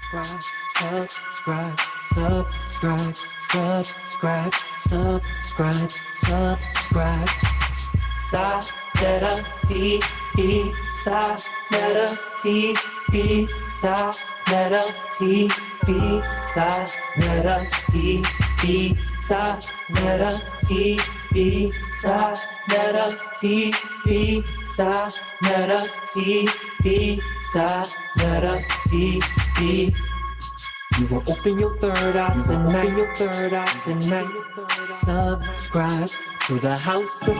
subscribe, subscribe, subscribe, subscribe, subscribe. Sa-netta TV, Sa-netta TV, Sa-netta TV, Sa-netta TV, Sa-netta TV, Sa-netta TV, Sa-netta TV, Sa-netta TV. You gon' open your third eye tonight, your third eye tonight. Subscribe to the House of...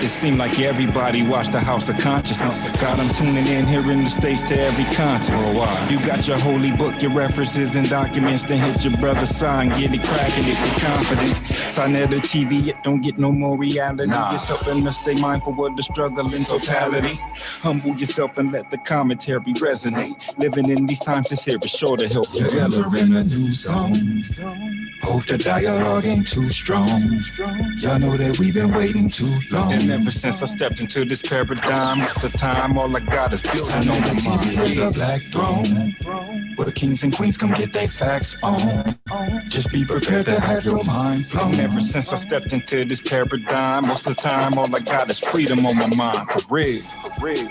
It seemed like everybody watched the House of Consciousness. Got them tuning in here in the States to every continent. You got your holy book, your references and documents. Then hit your brother's sign, get it cracking if you're confident. Sa-netta TV, it don't get no more reality. It's helping us stay mindful of the struggle in totality. Humble yourself and let the commentary resonate. Living in these times, this here is sure to help you. You're entering a new zone. Hope the dialogue ain't too strong. Y'all know that we've been waiting too long. And ever since I stepped into this paradigm, it's the time all I got is built on my TV is a black throne, where kings and queens come get their facts on. Just be prepared to have your mind blown. And ever since I stepped into this paradigm, most of the time all I got is freedom on my mind. For real, for real.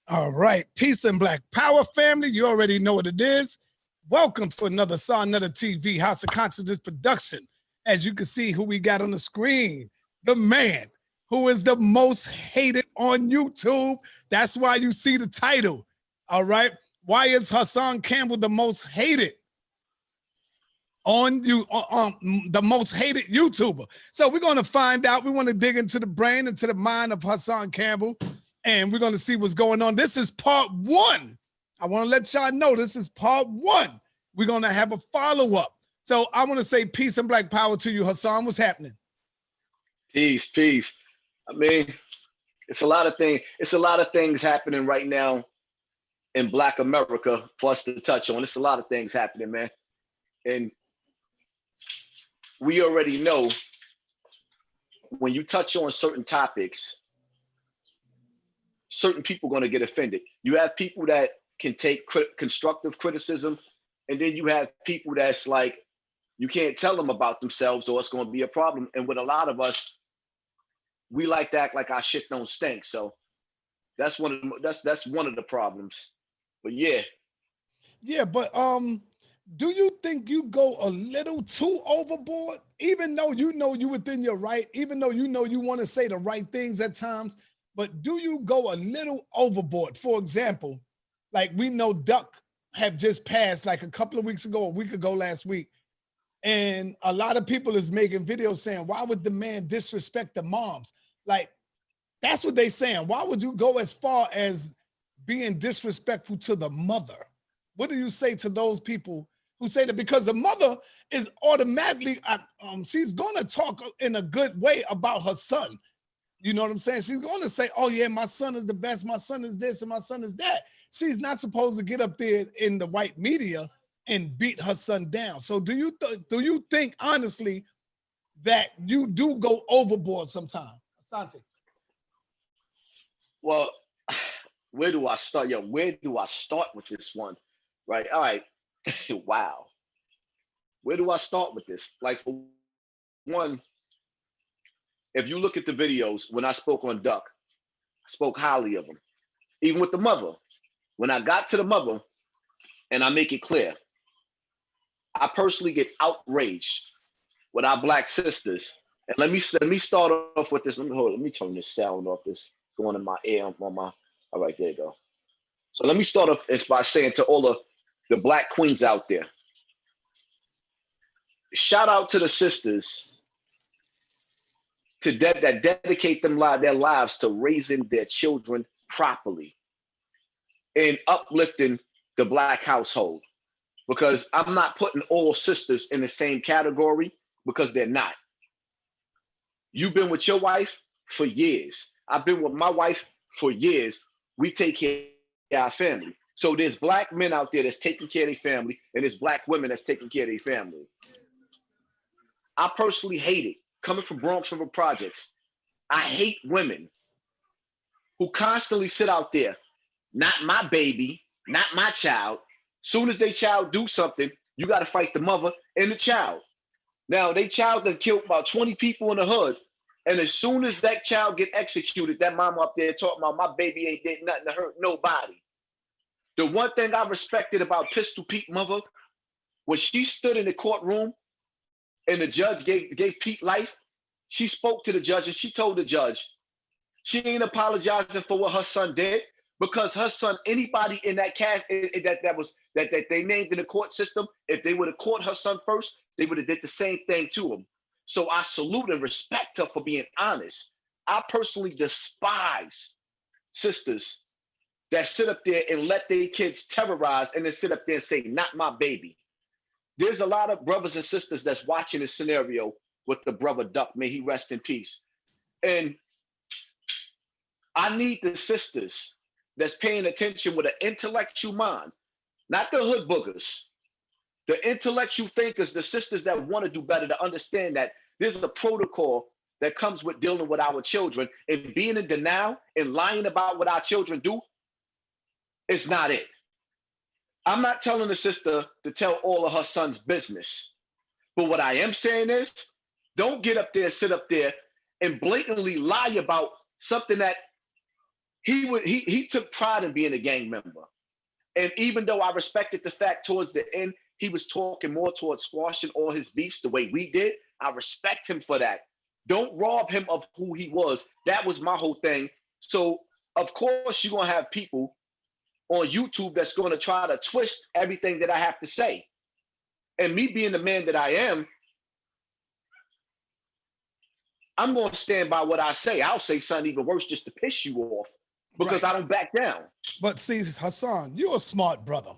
All right, peace and black power family. You already know what it is. Welcome to another Sa-netta TV House of Consciousness production. As you can see who we got on the screen, the man who is the most hated on YouTube. That's why you see the title, all right? Why is Hassan Campbell the most hated on you, the most hated YouTuber? So we're gonna find out. We wanna dig into the brain, into the mind of Hassan Campbell, and we're going to see what's going on. This is part one. I want to let y'all know this is part one. We're going to have a follow-up. So I want to say peace and black power to you, Hassan. What's happening? Peace, peace. I mean, it's a lot of things. It's a lot of things happening right now in Black America for us to touch on. It's a lot of things happening, man. And we already know when you touch on certain topics, certain people are going to get offended. You have people that can take constructive criticism, and then you have people that's like, you can't tell them about themselves or it's going to be a problem. And with a lot of us, we like to act like our shit don't stink. So that's one of the problems. But yeah. Yeah, but do you think you go a little too overboard? Even though you know you within your right, even though you know you want to say the right things at times, but do you go a little overboard? For example, like we know Duck have just passed like a couple of weeks ago, a week ago last week. And a lot of people is making videos saying, why would the man disrespect the moms? Like, that's what they saying. Why would you go as far as being disrespectful to the mother? What do you say to those people who say that? Because the mother is automatically, she's gonna talk in a good way about her son. You know what I'm saying? She's going to say, oh, yeah, my son is the best. My son is this and my son is that. She's not supposed to get up there in the white media and beat her son down. So do you think, honestly, that you do go overboard sometimes? Asante. Well, where do I start? Yo, where do I start with this one? Right. All right. Wow. Where do I start with this? Like, for one, if you look at the videos, when I spoke on Duck, I spoke highly of him. Even with the mother, when I got to the mother, and I make it clear, I personally get outraged with our Black sisters. And let me start off with this. Let me turn this sound off. This going in my ear on my. All right, there you go. So let me start off by saying to all of the Black queens out there, shout out to the sisters that dedicate their lives to raising their children properly and uplifting the Black household. Because I'm not putting all sisters in the same category, because they're not. You've been with your wife for years. I've been with my wife for years. We take care of our family. So there's black men out there that's taking care of their family, and there's black women that's taking care of their family. I personally hate it. Coming from Bronx River Projects, I hate women who constantly sit out there, not my baby, not my child. Soon as they child do something, you got to fight the mother and the child. Now, they child that killed about 20 people in the hood, and as soon as that child get executed, that mama up there talking about my baby ain't did nothing to hurt nobody. The one thing I respected about Pistol Pete mother was she stood in the courtroom and the judge gave Pete life. She spoke to the judge and she told the judge she ain't apologizing for what her son did, because her son, anybody in that cast that they named in the court system, if they would have caught her son first, they would have did the same thing to him. So I salute and respect her for being honest. I personally despise sisters that sit up there and let their kids terrorize and then sit up there and say, not my baby. There's a lot of brothers and sisters that's watching this scenario with the brother Duck, may he rest in peace. And I need the sisters that's paying attention with an intellectual mind, not the hood boogers, the intellectual thinkers, the sisters that want to do better, to understand that there's a protocol that comes with dealing with our children, and being in denial and lying about what our children do is not it. I'm not telling the sister to tell all of her son's business, but what I am saying is, don't get up there, sit up there and blatantly lie about something that he took pride in being a gang member. And even though I respected the fact towards the end, he was talking more towards squashing all his beefs the way we did. I respect him for that. Don't rob him of who he was. That was my whole thing. So of course you're gonna have people on YouTube that's gonna try to twist everything that I have to say. And me being the man that I am, I'm gonna stand by what I say. I'll say something even worse just to piss you off, because I don't back down. But see, Hassan, you're a smart brother.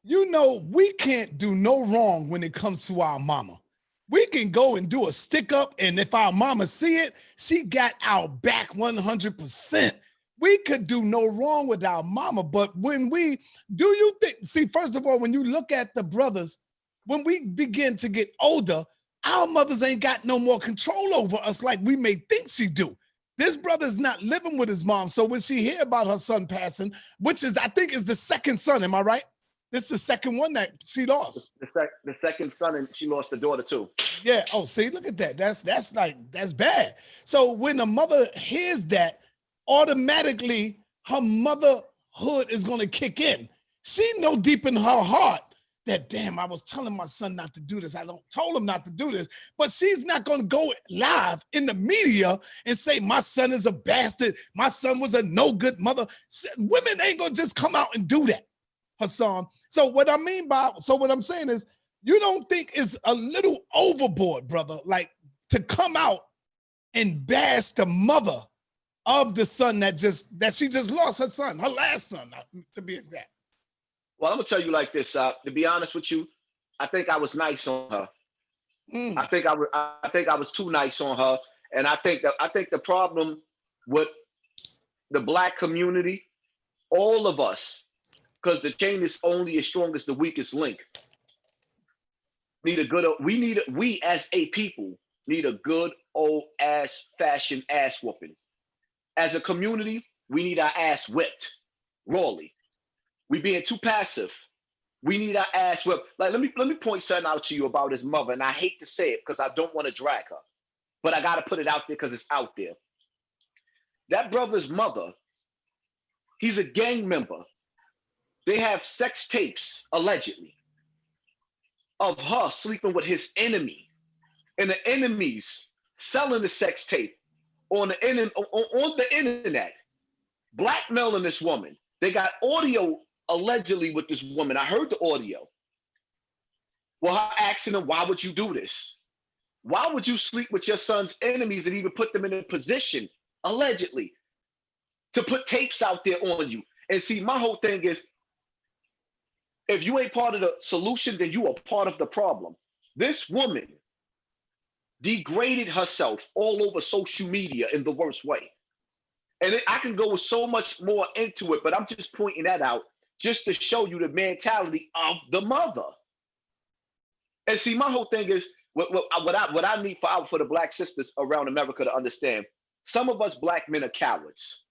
You know, we can't do no wrong when it comes to our mama. We can go and do a stick up, and if our mama see it, she got our back 100%. We could do no wrong with our mama, but when do you think, see, first of all, when you look at the brothers, when we begin to get older, our mothers ain't got no more control over us like we may think she do. This brother's not living with his mom, so when she hear about her son passing, which is, I think, is the second son, am I right? This is the second one that she lost. The second son, and she lost the daughter too. Yeah. Oh, see, look at that. That's bad. So when the mother hears that, automatically her motherhood is going to kick in. She know deep in her heart that, damn, I was telling my son not to do this. I told him not to do this, but she's not going to go live in the media and say my son is a bastard. My son was a no good mother. Women ain't going to just come out and do that, Hassan. So what I'm saying is, you don't think it's a little overboard, brother, like to come out and bash the mother of the son that she just lost her son, her last son, to be exact? Well, I'm gonna tell you like this. To be honest with you, I think I was nice on her. I think I was too nice on her, and I think the problem with the Black community, all of us, because the chain is only as strong as the weakest link. We as a people need a good old ass fashioned ass whooping. As a community, we need our ass whipped, rawly. We being too passive. We need our ass whipped. Like, let me point something out to you about his mother, and I hate to say it because I don't want to drag her, but I gotta put it out there because it's out there. That brother's mother, he's a gang member. They have sex tapes, allegedly, of her sleeping with his enemy, and the enemies selling the sex tape on the internet, blackmailing this woman. They got audio allegedly with this woman. I heard the audio. Well, her asking him, why would you do this? Why would you sleep with your son's enemies and even put them in a position, allegedly, to put tapes out there on you? And see, my whole thing is, if you ain't part of the solution, then you are part of the problem. This woman degraded herself all over social media in the worst way. And I can go with so much more into it, but I'm just pointing that out just to show you the mentality of the mother. And see, my whole thing is what I need for the Black sisters around America to understand. Some of us Black men are cowards.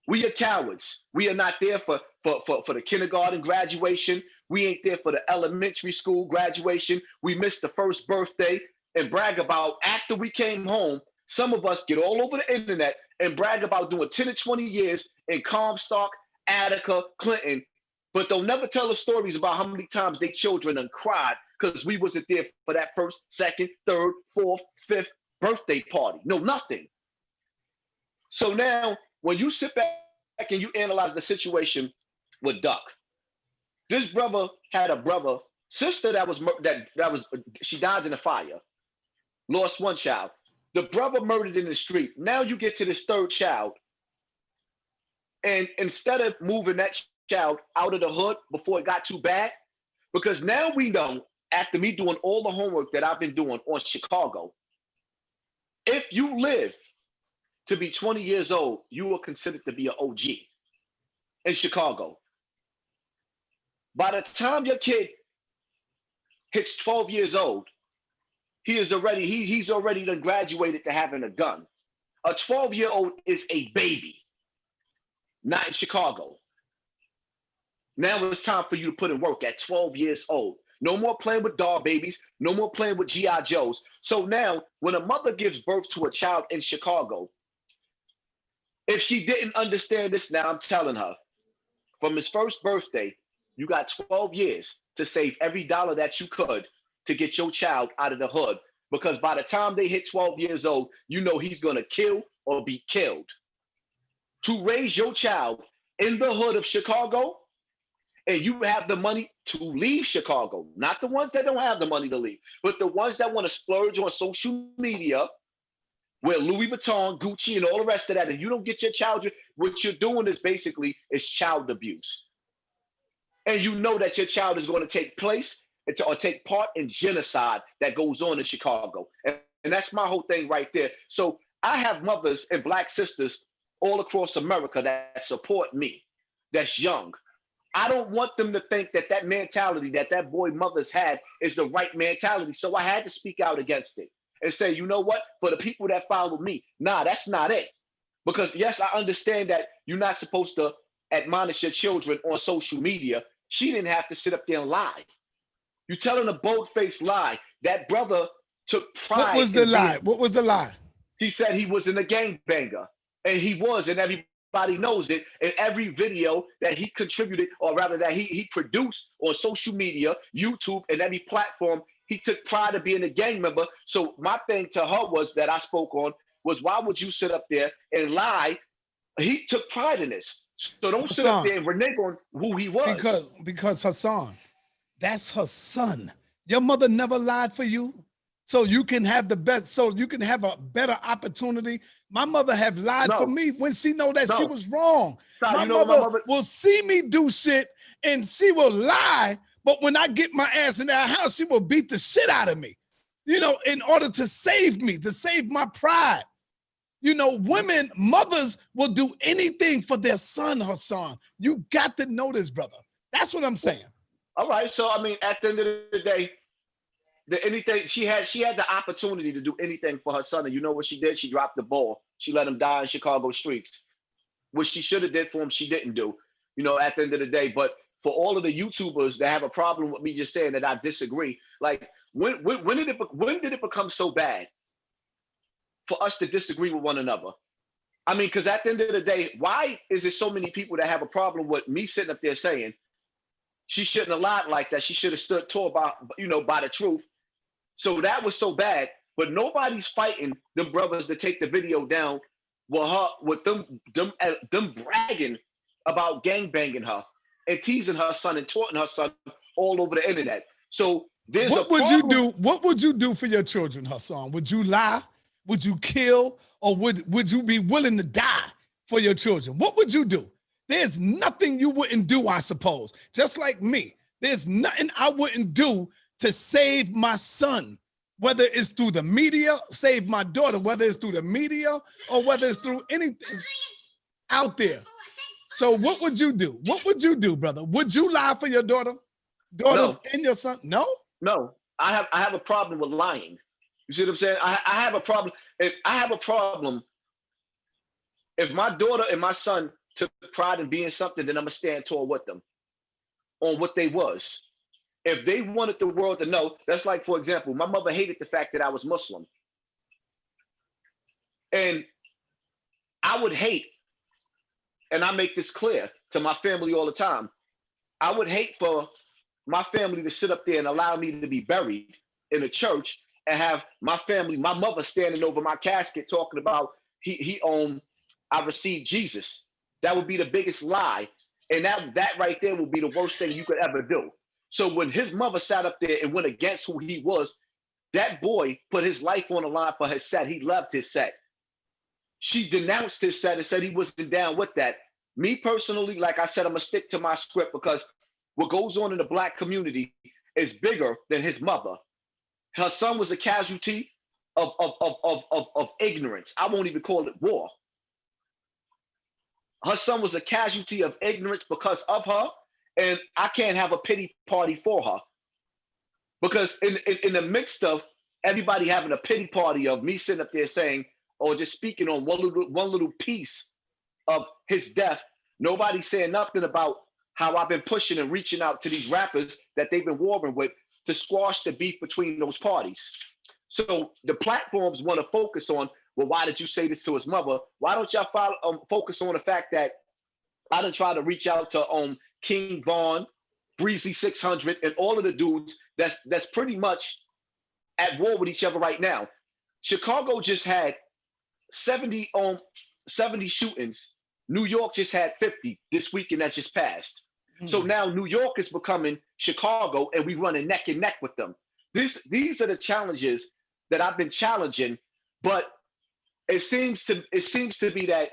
We are cowards. We are not there for the kindergarten graduation. We ain't there for the elementary school graduation. We missed the first birthday and brag about after we came home. Some of us get all over the internet and brag about doing 10 or 20 years in Comstock, Attica, Clinton, but they'll never tell the stories about how many times their children done cried because we wasn't there for that first, second, third, fourth, fifth birthday party. No, nothing. So now, when you sit back and you analyze the situation with Duck, this brother had a brother, sister that was she died in a fire, lost one child. The brother murdered in the street. Now you get to this third child, and instead of moving that child out of the hood before it got too bad, because now we know, after me doing all the homework that I've been doing on Chicago, if you live to be 20 years old, you are considered to be an OG in Chicago. By the time your kid hits 12 years old, he's already done graduated to having a gun. A 12-year-old is a baby, not in Chicago. Now it's time for you to put in work at 12 years old. No more playing with doll babies, no more playing with G.I. Joes. So now, when a mother gives birth to a child in Chicago, if she didn't understand this, now I'm telling her, from his first birthday, you got 12 years to save every dollar that you could to get your child out of the hood. Because by the time they hit 12 years old, you know he's going to kill or be killed. To raise your child in the hood of Chicago, and you have the money to leave Chicago, not the ones that don't have the money to leave, but the ones that want to splurge on social media, where Louis Vuitton, Gucci, and all the rest of that, and you don't get your child, what you're doing is basically child abuse. And you know that your child is going to take place or take part in genocide that goes on in Chicago. And that's my whole thing right there. So I have mothers and Black sisters all across America that support me, that's young. I don't want them to think that that mentality that boy mothers had is the right mentality. So I had to speak out against it and say, you know what, for the people that follow me, nah, that's not it. Because yes, I understand that you're not supposed to admonish your children on social media. She didn't have to sit up there and lie. You're telling a bold-faced lie. That brother took pride. What was the lie? What was the lie? He said he was in a gangbanger, and he was, and everybody knows it. In every video that he contributed, or rather that he produced on social media, YouTube, and every platform, he took pride of being a gang member. So my thing to her was that I spoke on was, why would you sit up there and lie? He took pride in this. So don't sit up there and renege on who he was. Because Hassan, that's her son. Your mother never lied for you. So you can have the best, so you can have a better opportunity. My mother have lied for me when she know that she was wrong. My mother will see me do shit and she will lie, but when I get my ass in that house, she will beat the shit out of me, you know, in order to save me, to save my pride. You know, women, mothers will do anything for their son, Hassan. You got to know this, brother. That's what I'm saying. All right, so I mean, at the end of the day, she had the opportunity to do anything for her son, and you know what she did? She dropped the ball. She let him die in Chicago streets. What she should have did for him, she didn't do. You know, at the end of the day. But for all of the YouTubers that have a problem with me just saying that I disagree, like when did it become so bad for us to disagree with one another? I mean, because at the end of the day, why is there so many people that have a problem with me sitting up there saying she shouldn't have lied like that? She should have stood tall by the truth. So that was so bad, but nobody's fighting them brothers to take the video down with them bragging about gangbanging her and teasing her son and taunting her son all over the internet. So there's what would you do for your children, Hassan? Would you lie? Would you kill? Or would you be willing to die for your children? What would you do? There's nothing you wouldn't do, I suppose. Just like me, there's nothing I wouldn't do to save my son, whether it's through the media, save my daughter, whether it's through the media or whether it's through anything out there. So what would you do? What would you do, brother? Would you lie for your daughters No, and your son? No? no. I have a problem with lying. You see what I'm saying? I have a problem. If my daughter and my son took pride in being something, then I'm gonna stand tall with them on what they was. If they wanted the world to know, that's like, for example, my mother hated the fact that I was Muslim. And I would hate, and I make this clear to my family all the time, I would hate for my family to sit up there and allow me to be buried in a church and have my family, my mother standing over my casket talking about I received Jesus. That would be the biggest lie. And that right there would be the worst thing you could ever do. So when his mother sat up there and went against who he was, that boy put his life on the line for his set. He loved his set. She denounced his set and said he wasn't down with that. Me personally, like I said, I'm gonna stick to my script because what goes on in the Black community is bigger than his mother. Her son was a casualty of ignorance. I won't even call it war. Her son was a casualty of ignorance because of her, and I can't have a pity party for her. Because in the mix of everybody having a pity party of me sitting up there saying, or just speaking on one little piece of his death, nobody's saying nothing about how I've been pushing and reaching out to these rappers that they've been warring with to squash the beef between those parties. So the platforms want to focus on, well, why did you say this to his mother? Why don't y'all focus on the fact that I done tried to reach out to King Von, Breezy 600, and all of the dudes that's pretty much at war with each other right now. Chicago just had 70 shootings. New York just had 50 this weekend that just passed. So now New York is becoming Chicago, and we running neck and neck with them. These are the challenges that I've been challenging, but it seems to be that,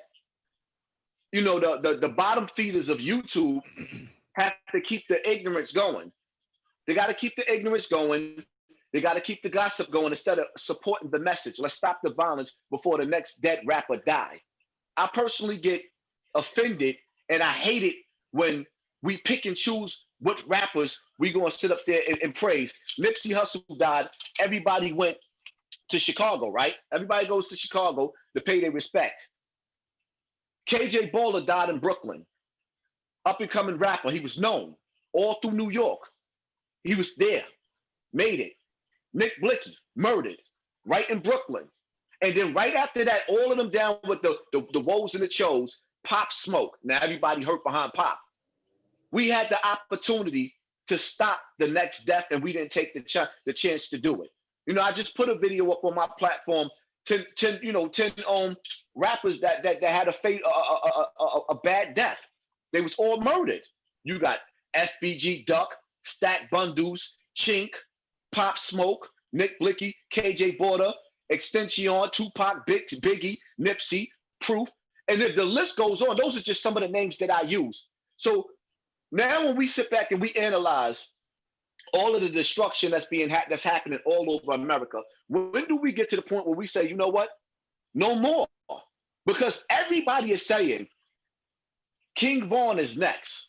you know, the bottom feeders of YouTube have to keep the ignorance going. They got to keep the ignorance going. They got to keep the gossip going instead of supporting the message. Let's stop the violence before the next dead rapper die. I personally get offended, and I hate it when we pick and choose what rappers we gonna sit up there and praise. Nipsey Hussle died. Everybody went to Chicago, right? Everybody goes to Chicago to pay their respect. KJ Bowler died in Brooklyn. Up and coming rapper. He was known all through New York. He was there, made it. Nick Blicky murdered right in Brooklyn. And then right after that, all of them down with the woes and the chos, Pop Smoke. Now everybody hurt behind Pop. We had the opportunity to stop the next death, and we didn't take the chance to do it. You know, I just put a video up on my platform, 10 rappers that had a bad death. They was all murdered. You got FBG Duck, Stack Bundles, Chink, Pop Smoke, Nick Blicky, KJ Border, Extension, Tupac, Biggie, Nipsey, Proof. And if the list goes on, those are just some of the names that I use. So now when we sit back and we analyze all of the destruction that's happening all over America, when do we get to the point where we say, you know what? No more. Because everybody is saying King Von is next.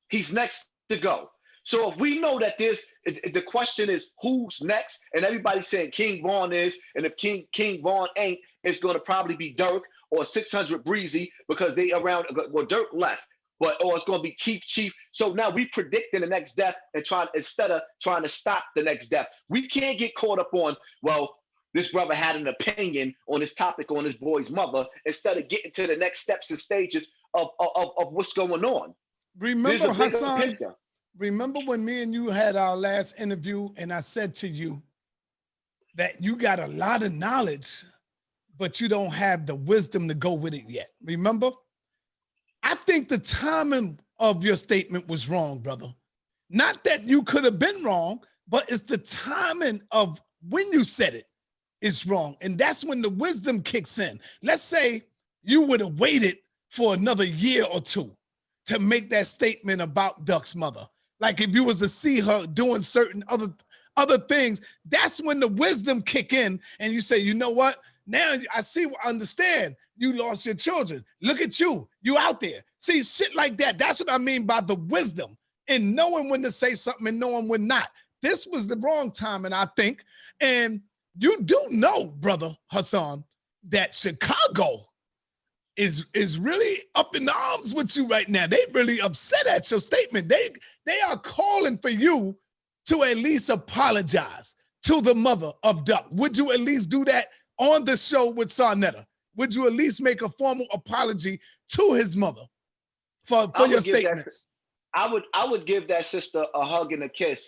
He's next to go. So if we know that the question is who's next, and everybody's saying King Von is, and if King Von ain't, it's going to probably be Dirk or 600 Breezy because they around. Well, Dirk left, or it's going to be Keith Chief. So now we predicting the next death and instead of trying to stop the next death. We can't get caught up on, well, this brother had an opinion on this topic on his boy's mother, instead of getting to the next steps and stages of what's going on. Remember, Hassan, remember when me and you had our last interview and I said to you that you got a lot of knowledge, but you don't have the wisdom to go with it yet. Remember? I think the timing of your statement was wrong, brother. Not that you could have been wrong, but it's the timing of when you said it is wrong. And that's when the wisdom kicks in. Let's say you would have waited for another year or two to make that statement about Duck's mother. Like if you was to see her doing certain other things, that's when the wisdom kick in and you say, you know what? Now I understand you lost your children. Look at you out there. See, shit like that. That's what I mean by the wisdom and knowing when to say something and knowing when not. This was the wrong timing, I think. And you do know, brother Hassan, that Chicago is really up in arms with you right now. They really upset at your statement. They are calling for you to at least apologize to the mother of Duck. Would you at least do that on the show with Sarnetta? Would you at least make a formal apology to his mother for your statements? I would give that sister a hug and a kiss,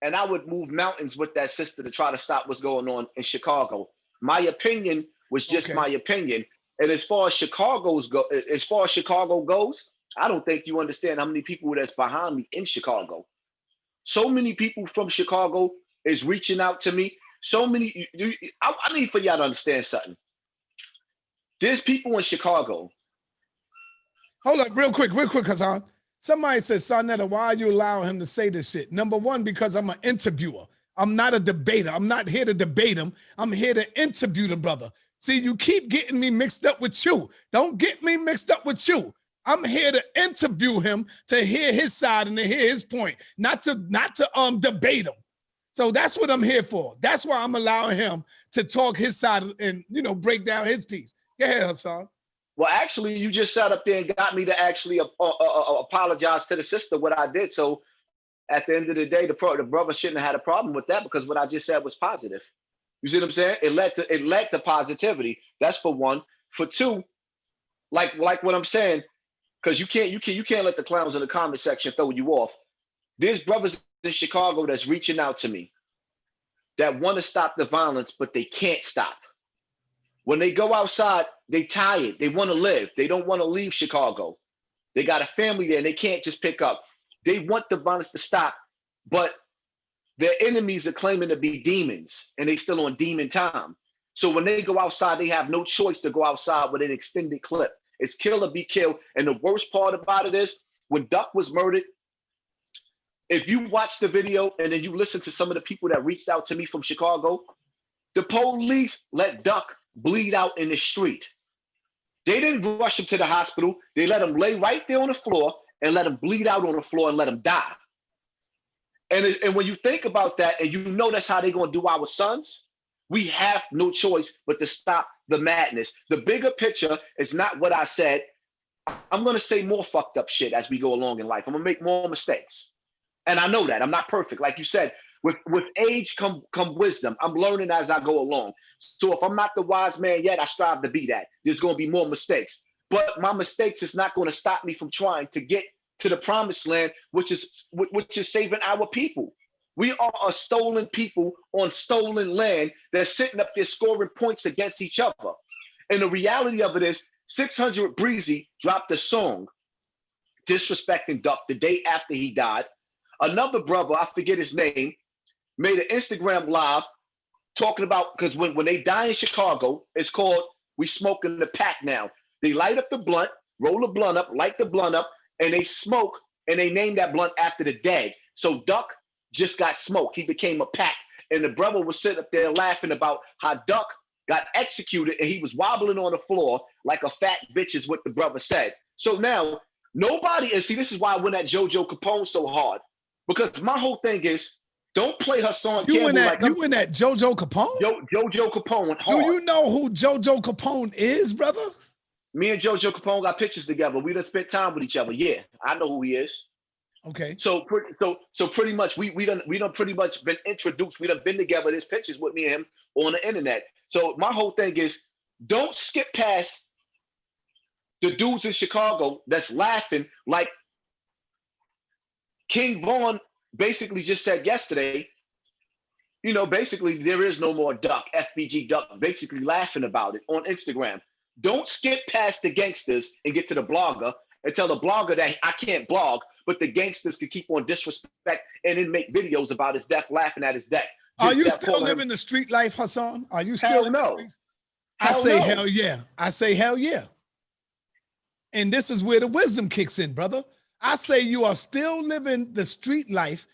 and I would move mountains with that sister to try to stop what's going on in Chicago. My opinion was just my opinion. And as far as Chicago goes, I don't think you understand how many people that's behind me in Chicago. So many people from Chicago is reaching out to me. So many, I need for y'all to understand something. There's people in Chicago. Hold up, real quick, Hassan. Somebody said, Sarnetta, why are you allowing him to say this shit? Number one, because I'm an interviewer. I'm not a debater. I'm not here to debate him. I'm here to interview the brother. See, you keep getting me mixed up with you. Don't get me mixed up with you. I'm here to interview him, to hear his side and to hear his point, not to debate him. So that's what I'm here for. That's why I'm allowing him to talk his side and, break down his piece. Go ahead, Hassan. Well, actually, you just sat up there and got me to actually apologize to the sister what I did. So at the end of the day, the brother shouldn't have had a problem with that because what I just said was positive. You see what I'm saying? It led to positivity. That's for one. For two, like what I'm saying, because you can't let the clowns in the comment section throw you off. There's brothers in Chicago that's reaching out to me that want to stop the violence, but they can't stop. When they go outside, they tired. They want to live. They don't want to leave Chicago. They got a family there and they can't just pick up. They want the violence to stop, but their enemies are claiming to be demons and they still on demon time. So when they go outside, they have no choice to go outside with an extended clip. It's kill or be killed. And the worst part about it is when Duck was murdered, if you watch the video and then you listen to some of the people that reached out to me from Chicago, the police let Duck bleed out in the street. They didn't rush him to the hospital. They let him lay right there on the floor and let him bleed out on the floor and let him die. And when you think about that and you know that's how they're going to do our sons, we have no choice but to stop the madness. The bigger picture is not what I said. I'm going to say more fucked up shit as we go along in life. I'm going to make more mistakes. And I know that. I'm not perfect. Like you said, with age come wisdom. I'm learning as I go along. So if I'm not the wise man yet, I strive to be that. There's going to be more mistakes. But my mistakes is not going to stop me from trying to get to the promised land, which is saving our people. We are a stolen people on stolen land that's sitting up there scoring points against each other. And the reality of it is 600 Breezy dropped a song disrespecting Duck the day after he died. Another brother, I forget his name, made an Instagram live talking about, because when they die in Chicago, it's called We Smoking the Pack Now. They light up the blunt, roll the blunt up, light the blunt up, and they smoke, and they name that blunt after the dead. So Duck just got smoked. He became a pack. And the brother was sitting up there laughing about how Duck got executed and he was wobbling on the floor like a fat bitch is what the brother said. So now nobody, and see, this is why I went at JoJo Capone so hard. Because my whole thing is, don't play Hassan Campbell. You in that JoJo Capone? JoJo Capone went hard. Do you know who JoJo Capone is, brother? Me and JoJo Capone got pictures together. We done spent time with each other. Yeah, I know who he is. Okay. So pretty much we done pretty much been introduced. We done been together. There's pictures with me and him on the internet. So my whole thing is, don't skip past the dudes in Chicago that's laughing like King Vaughn basically just said yesterday, basically there is no more Duck, FBG Duck, basically laughing about it on Instagram. Don't skip past the gangsters and get to the blogger and tell the blogger that I can't blog, but the gangsters can keep on disrespect and then make videos about his death, laughing at his death. Are you still living the street life, Hassan? Are you still in the streets? I say hell yeah. I say hell yeah. And this is where the wisdom kicks in, brother. I say you are still living the street life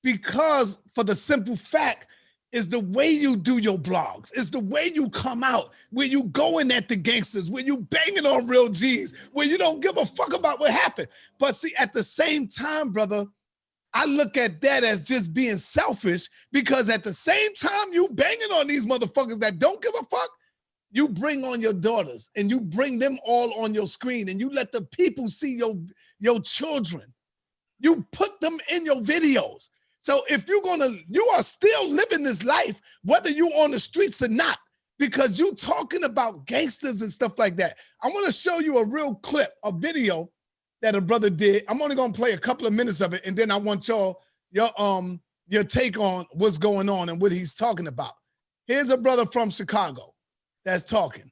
because for the simple fact is the way you do your blogs. It's the way you come out, where you going at the gangsters, where you banging on real G's, where you don't give a fuck about what happened. But see, at the same time, brother, I look at that as just being selfish, because at the same time you banging on these motherfuckers that don't give a fuck, you bring on your daughters and you bring them all on your screen and you let the people see your children. You put them in your videos. So if you are still living this life, whether you on the streets or not, because you talking about gangsters and stuff like that. I want to show you a real clip, a video that a brother did. I'm only gonna play a couple of minutes of it, and then I want your take on what's going on and what he's talking about. Here's a brother from Chicago that's talking.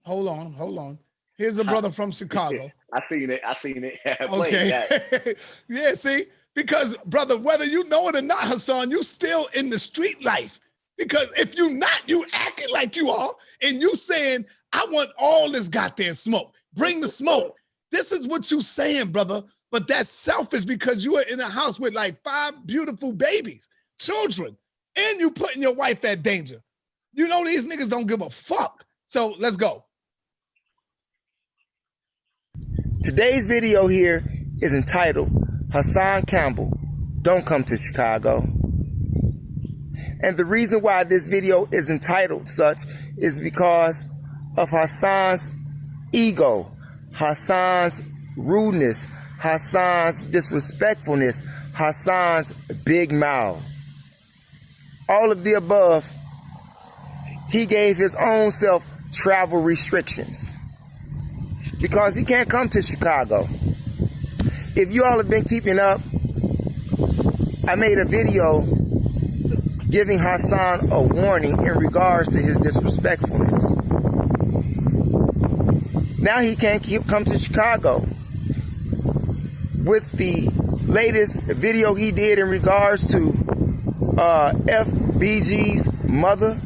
Hold on. Here's a brother from Chicago. I seen it. Okay. Yeah, see? Because, brother, whether you know it or not, Hassan, you still in the street life. Because if you not, you acting like you are, and you saying, I want all this goddamn smoke. Bring the smoke. This is what you saying, brother. But that's selfish, because you are in a house with like 5 beautiful babies, children, and you putting your wife at danger. You know these niggas don't give a fuck. So let's go. Today's video here is entitled Hassan Campbell, Don't Come to Chicago. And the reason why this video is entitled such is because of Hassan's ego, Hassan's rudeness, Hassan's disrespectfulness, Hassan's big mouth. All of the above, he gave his own self travel restrictions because he can't come to Chicago. If you all have been keeping up, I made a video giving Hassan a warning in regards to his disrespectfulness. Now he can't come to Chicago. With the latest video he did in regards to FBG's mother,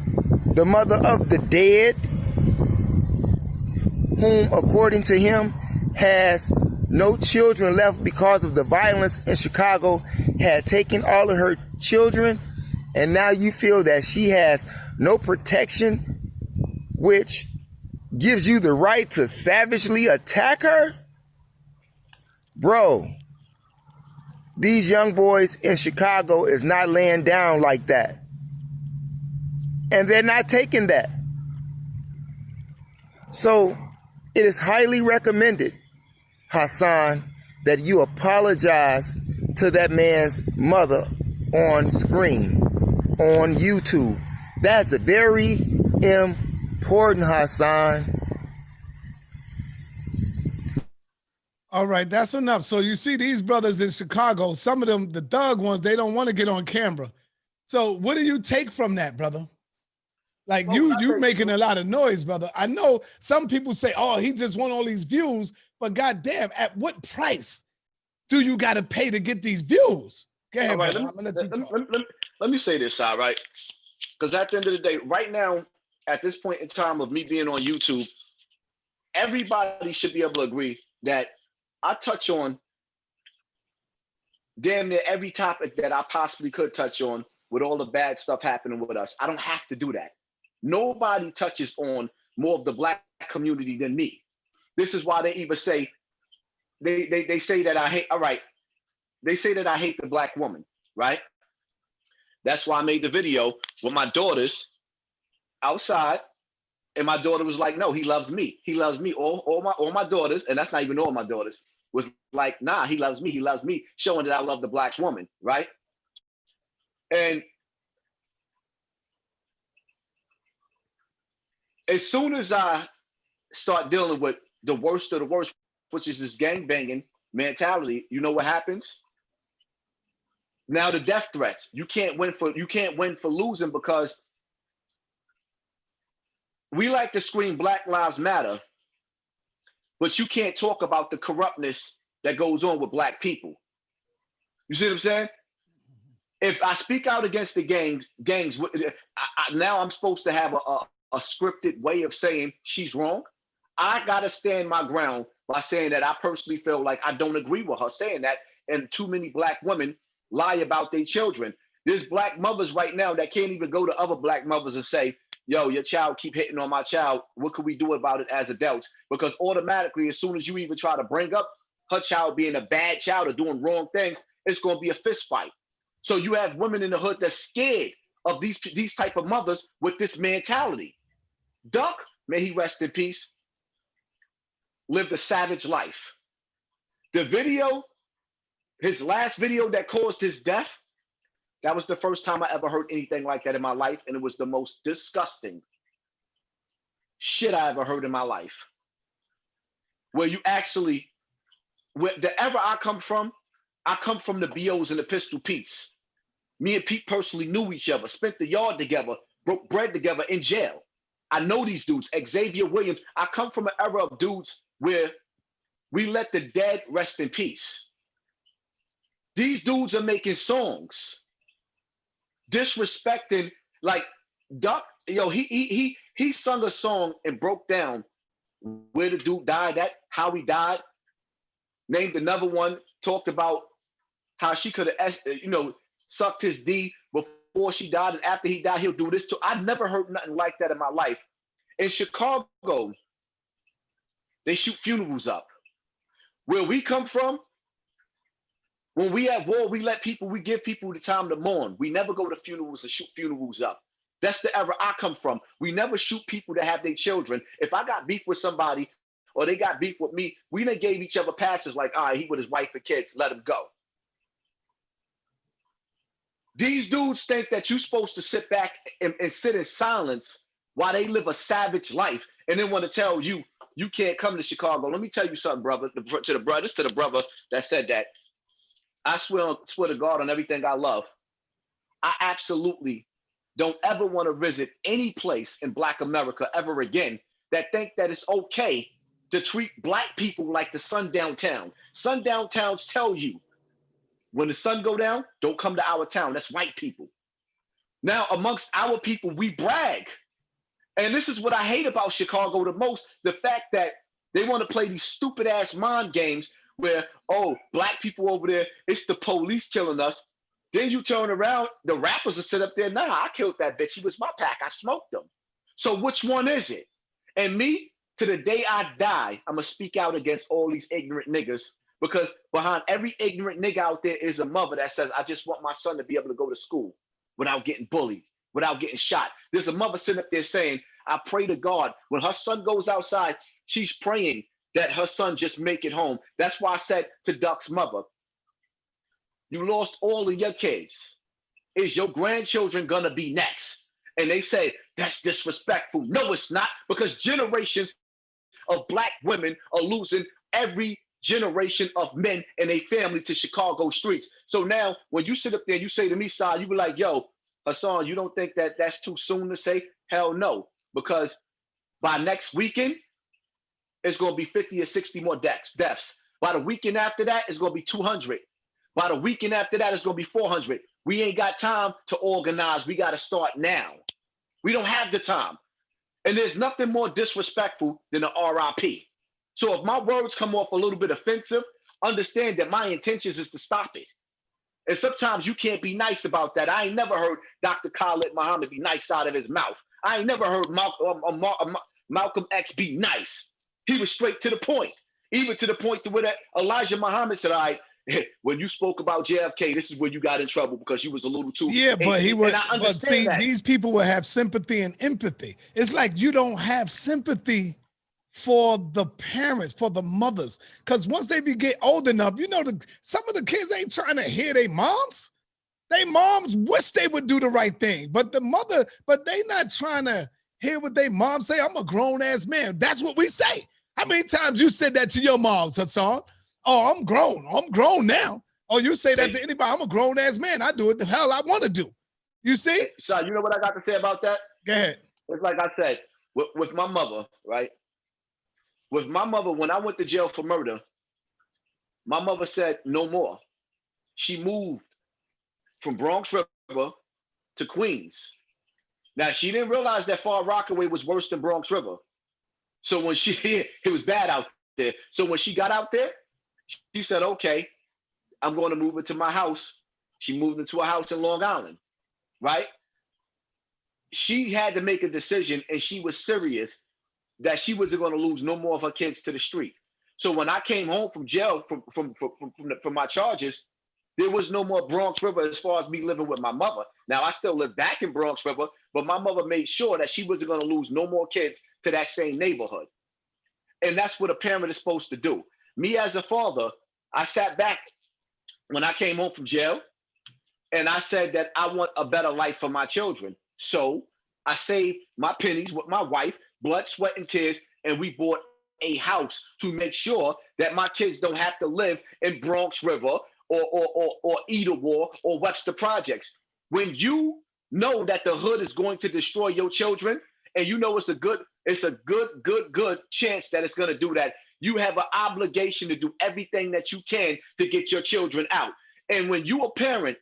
the mother of the dead, whom according to him has no children left because of the violence in Chicago, had taken all of her children, and now you feel that she has no protection, which gives you the right to savagely attack her? Bro, these young boys in Chicago is not laying down like that. And they're not taking that. So it is highly recommended, Hassan, that you apologize to that man's mother on screen, on YouTube. That's very important, Hassan. All right, that's enough. So you see these brothers in Chicago, some of them, the thug ones, they don't want to get on camera. So what do you take from that, brother? Like you making a lot of noise, brother. I know some people say, oh, he just want all these views, but goddamn, at what price do you got to pay to get these views? Go ahead, right, brother. I'm gonna let you talk. Let me say this, all right? Because at the end of the day, right now, at this point in time of me being on YouTube, everybody should be able to agree that I touch on damn near every topic that I possibly could touch on with all the bad stuff happening with us. I don't have to do that. Nobody touches on more of the Black community than me. This is why they even say, they say that I hate, all right, they say that I hate the Black woman, right? That's why I made the video with my daughters outside, and my daughter was like, no, he loves me. He loves me. All my daughters, and that's not even all my daughters, was like, nah, he loves me, showing that I love the Black woman, right? And as soon as I start dealing with the worst of the worst, which is this gangbanging mentality, you know what happens? Now the death threats. You can't win for losing, because we like to scream Black Lives Matter, but you can't talk about the corruptness that goes on with Black people. You see what I'm saying? If I speak out against the gangs, now I'm supposed to have a scripted way of saying she's wrong. I gotta stand my ground by saying that I personally feel like I don't agree with her saying that, and too many Black women lie about their children. There's black mothers right now that can't even go to other black mothers and say, yo, your child keep hitting on my child. What can we do about it as adults? Because automatically, as soon as you even try to bring up her child being a bad child or doing wrong things, it's going to be a fist fight. So you have women in the hood that's scared of these type of mothers with this mentality. Duck, may he rest in peace, lived a savage life. The video, his last video that caused his death, that was the first time I ever heard anything like that in my life, and it was the most disgusting shit I ever heard in my life. Where you actually, wherever I come from the BOs and the Pistol Pete's. Me and Pete personally knew each other, spent the yard together, broke bread together in jail. I know these dudes, Xavier Williams. I come from an era of dudes where we let the dead rest in peace. These dudes are making songs, disrespecting, like Duck, yo, he sung a song and broke down where the dude died at, how he died, named another one, talked about how she could have, sucked his D before she died, and after he died, he'll do this too. I never heard nothing like that in my life. In Chicago, they shoot funerals up. Where we come from, when we at war, we give people the time to mourn. We never go to funerals and shoot funerals up. That's the era I come from. We never shoot people that have their children. If I got beef with somebody or they got beef with me, we done gave each other passes like, all right, he with his wife and kids, let him go. These dudes think that you're supposed to sit back and sit in silence while they live a savage life and then want to tell you, you can't come to Chicago. Let me tell you something, brother, to the brother that said that. I swear to God on everything I love, I absolutely don't ever want to visit any place in Black America ever again that think that it's okay to treat Black people like the sundown town. Sundown towns tell you, when the sun go down, don't come to our town. That's white people. Now, amongst our people, we brag. And this is what I hate about Chicago the most, the fact that they want to play these stupid ass mind games where, oh, Black people over there, it's the police killing us. Then you turn around, the rappers will sit up there, nah, I killed that bitch. He was my pack. I smoked him. So which one is it? And me, to the day I die, I'm going to speak out against all these ignorant niggas, because behind every ignorant nigga out there is a mother that says, I just want my son to be able to go to school without getting bullied, without getting shot. There's a mother sitting up there saying, I pray to God, when her son goes outside, she's praying that her son just make it home. That's why I said to Duck's mother, you lost all of your kids. Is your grandchildren gonna be next? And they say, that's disrespectful. No, it's not, because generations of Black women are losing every generation of men and a family to Chicago streets. So now when you sit up there, you say to me, Sai, you be like, yo, Hassan, you don't think that that's too soon to say? Hell no, because by next weekend, it's going to be 50 or 60 more deaths. By the weekend after that, it's going to be 200. By the weekend after that, it's going to be 400. We ain't got time to organize. We got to start now. We don't have the time. And there's nothing more disrespectful than an RIP. So if my words come off a little bit offensive, understand that my intentions is to stop it. And sometimes you can't be nice about that. I ain't never heard Dr. Khalid Muhammad be nice out of his mouth. I ain't never heard Malcolm X be nice. He was straight to the point, even to the point to where that Elijah Muhammad said, all right, when you spoke about JFK, this is where you got in trouble because you was a little too. Yeah, but he would. But see, these people will have sympathy and empathy. It's like you don't have sympathy for the parents, for the mothers, because once they get old enough, some of the kids ain't trying to hear their moms. They moms wish they would do the right thing, but they not trying to hear what they moms say. I'm a grown ass man. That's what we say. How many times you said that to your moms, Hassan? Oh, I'm grown. I'm grown now. Oh, you say that to anybody. I'm a grown ass man. I do what the hell I want to do. You see? So you know what I got to say about that? Go ahead. It's like I said, with my mother, right? With my mother, when I went to jail for murder, my mother said no more. She moved from Bronx River to Queens. Now, she didn't realize that Far Rockaway was worse than Bronx River. So when it was bad out there. So when she got out there, she said, okay, I'm going to move into my house. She moved into a house in Long Island, right? She had to make a decision, and she was serious that she wasn't going to lose no more of her kids to the street. So when I came home from jail from my charges, there was no more Bronx River as far as me living with my mother. Now, I still live back in Bronx River, but my mother made sure that she wasn't going to lose no more kids to that same neighborhood. And that's what a parent is supposed to do. Me as a father, I sat back when I came home from jail, and I said that I want a better life for my children. So I saved my pennies with my wife, blood, sweat, and tears, and we bought a house to make sure that my kids don't have to live in Bronx River or Idawar or Webster Projects. When you know that the hood is going to destroy your children, and you know it's a good chance that it's going to do that, you have an obligation to do everything that you can to get your children out. And when you a parent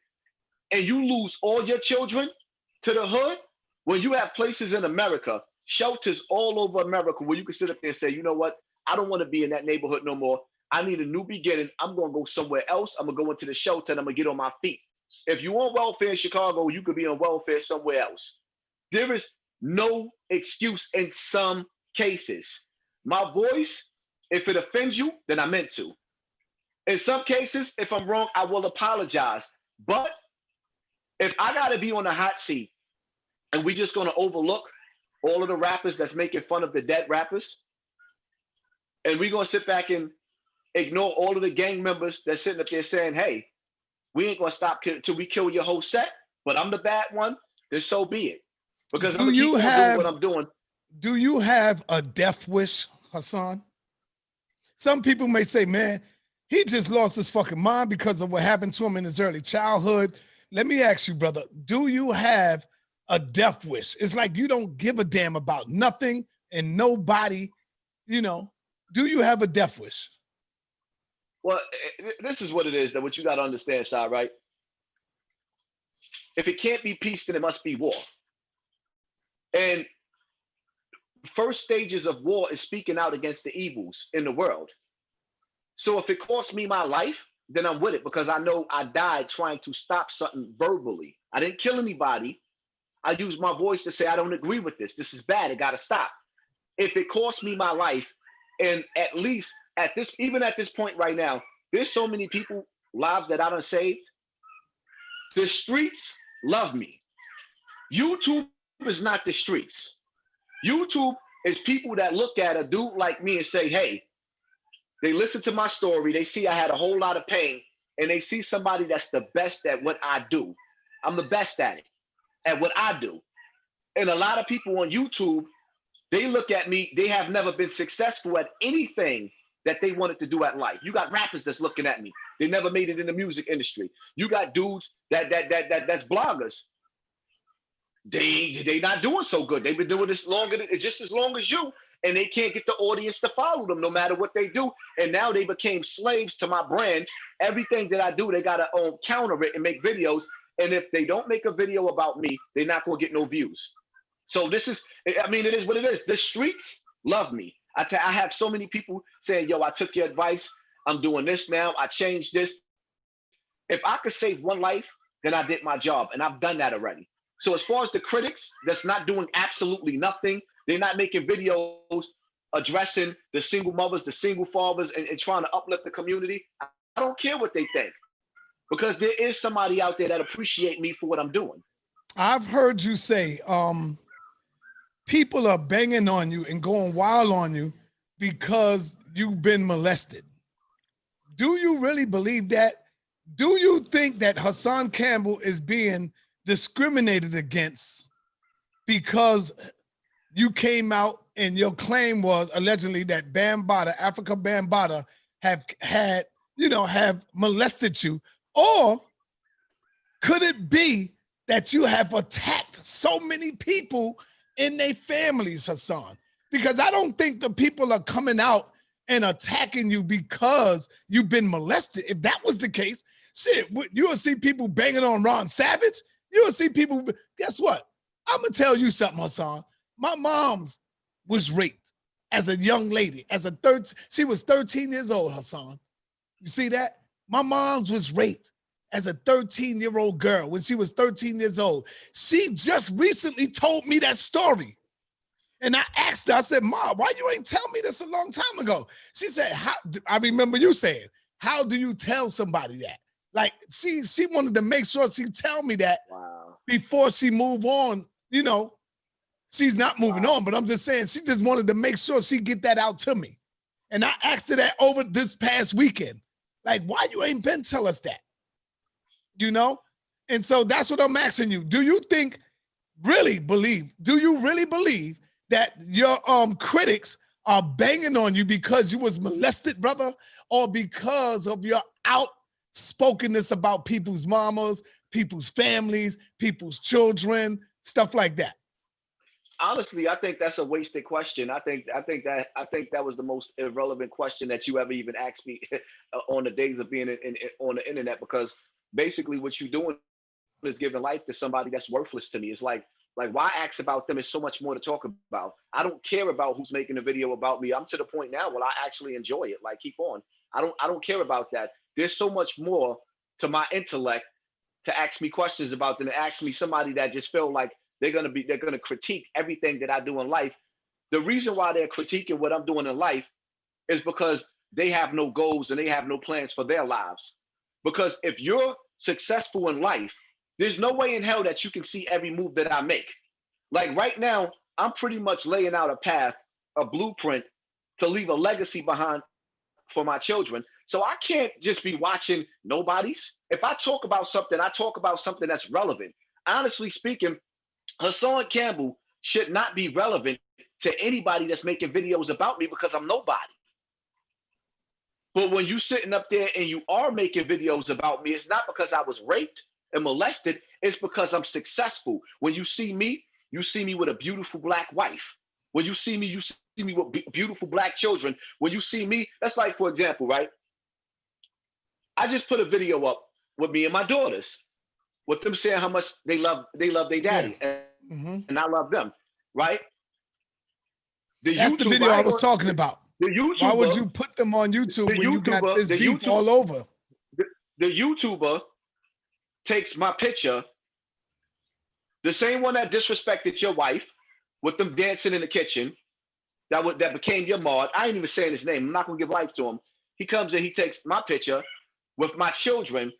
and you lose all your children to the hood, when you have places in America, shelters all over America where you can sit up there and say, you know what, I don't want to be in that neighborhood no more. I need a new beginning. I'm going to go somewhere else. I'm going to go into the shelter and I'm going to get on my feet. If you want welfare in Chicago, you could be on welfare somewhere else. There is no excuse in some cases. My voice, if it offends you, then I meant to. In some cases, if I'm wrong, I will apologize. But if I got to be on the hot seat and we just going to overlook all of the rappers that's making fun of the dead rappers, and we're going to sit back and ignore all of the gang members that's sitting up there saying, hey, we ain't going to stop till we kill your whole set, but I'm the bad one, then so be it. Because I'm going to keep on doing what I'm doing. Do you have a death wish, Hassan? Some people may say, man, he just lost his fucking mind because of what happened to him in his early childhood. Let me ask you, brother, do you have a death wish? It's like you don't give a damn about nothing and nobody, you know. Do you have a death wish? Well, this is what it is, that what you got to understand, Shah, right? If it can't be peace, then it must be war. And first stages of war is speaking out against the evils in the world. So if it costs me my life, then I'm with it, because I know I died trying to stop something verbally. I didn't kill anybody. I used my voice to say, I don't agree with this. This is bad. It got to stop. If it costs me my life, and at least at this, even at this point right now, there's so many people, lives that I done saved. The streets love me. YouTube is not the streets. YouTube is people that look at a dude like me and say, hey, they listen to my story. They see I had a whole lot of pain, and they see somebody that's the best at what I do. I'm the best at it, at what I do. And a lot of people on YouTube, they look at me, they have never been successful at anything that they wanted to do at life. You got rappers that's looking at me. They never made it in the music industry. You got dudes that's bloggers. They not doing so good. They've been doing this just as long as you, and they can't get the audience to follow them no matter what they do. And now they became slaves to my brand. Everything that I do, they gotta counter it and make videos. And if they don't make a video about me, they're not gonna get no views. So this is, I mean, it is what it is. The streets love me. I have so many people saying, yo, I took your advice. I'm doing this now. I changed this. If I could save one life, then I did my job, and I've done that already. So as far as the critics that's not doing absolutely nothing, they're not making videos addressing the single mothers, the single fathers, and trying to uplift the community, I don't care what they think, because there is somebody out there that appreciate me for what I'm doing. I've heard you say, people are banging on you and going wild on you because you've been molested. Do you really believe that? Do you think that Hassan Campbell is being discriminated against because you came out and your claim was allegedly that Bambaataa, Africa Bambaataa, have molested you? Or could it be that you have attacked so many people in their families, Hassan? Because I don't think the people are coming out and attacking you because you've been molested. If that was the case, shit, you'll see people banging on Ron Savage. You'll see people, guess what? I'm gonna tell you something, Hassan. My mom's was raped as a young lady, she was 13 years old, Hassan. You see that? My mom's was raped as a 13-year-old girl when she was 13 years old. She just recently told me that story. And I asked her, I said, Ma, why you ain't tell me this a long time ago? She said, I remember you saying, how do you tell somebody that? Like she wanted to make sure she tell me that before she move on. You know, she's not moving on, but I'm just saying she just wanted to make sure she get that out to me. And I asked her that over this past weekend. Like, why you ain't been tell us that? You know? And so that's what I'm asking you. Do you really believe that your critics are banging on you because you was molested, brother, or because of your outspokenness about people's mamas, people's families, people's children, stuff like that? Honestly, I think that's a wasted question. I think that was the most irrelevant question that you ever even asked me on the days of being on the internet, because basically what you're doing is giving life to somebody that's worthless to me. It's like why ask about them? Is so much more to talk about. I don't care about who's making a video about me. I'm to the point now where I actually enjoy it. Like, keep on. I don't care about that. There's so much more to my intellect to ask me questions about than to ask me somebody that just feel like they're gonna critique everything that I do in life. The reason why they're critiquing what I'm doing in life is because they have no goals and they have no plans for their lives. Because if you're successful in life, there's no way in hell that you can see every move that I make. Like right now, I'm pretty much laying out a path, a blueprint to leave a legacy behind for my children. So I can't just be watching nobodies. If I talk about something, I talk about something that's relevant. Honestly speaking, Hassan Campbell should not be relevant to anybody that's making videos about me because I'm nobody. But when you sitting up there and you are making videos about me, it's not because I was raped and molested, it's because I'm successful. When you see me with a beautiful black wife. When you see me with beautiful black children. When you see me, that's like, for example, right? I just put a video up with me and my daughters, with them saying how much they love their daddy, and I love them, right? That's the video I was talking about. The YouTuber, why would you put them on YouTube when you got this beef all over? The YouTuber takes my picture, the same one that disrespected your wife with them dancing in the kitchen, that became your mod. I ain't even saying his name. I'm not gonna give life to him. He comes in, he takes my picture with my children.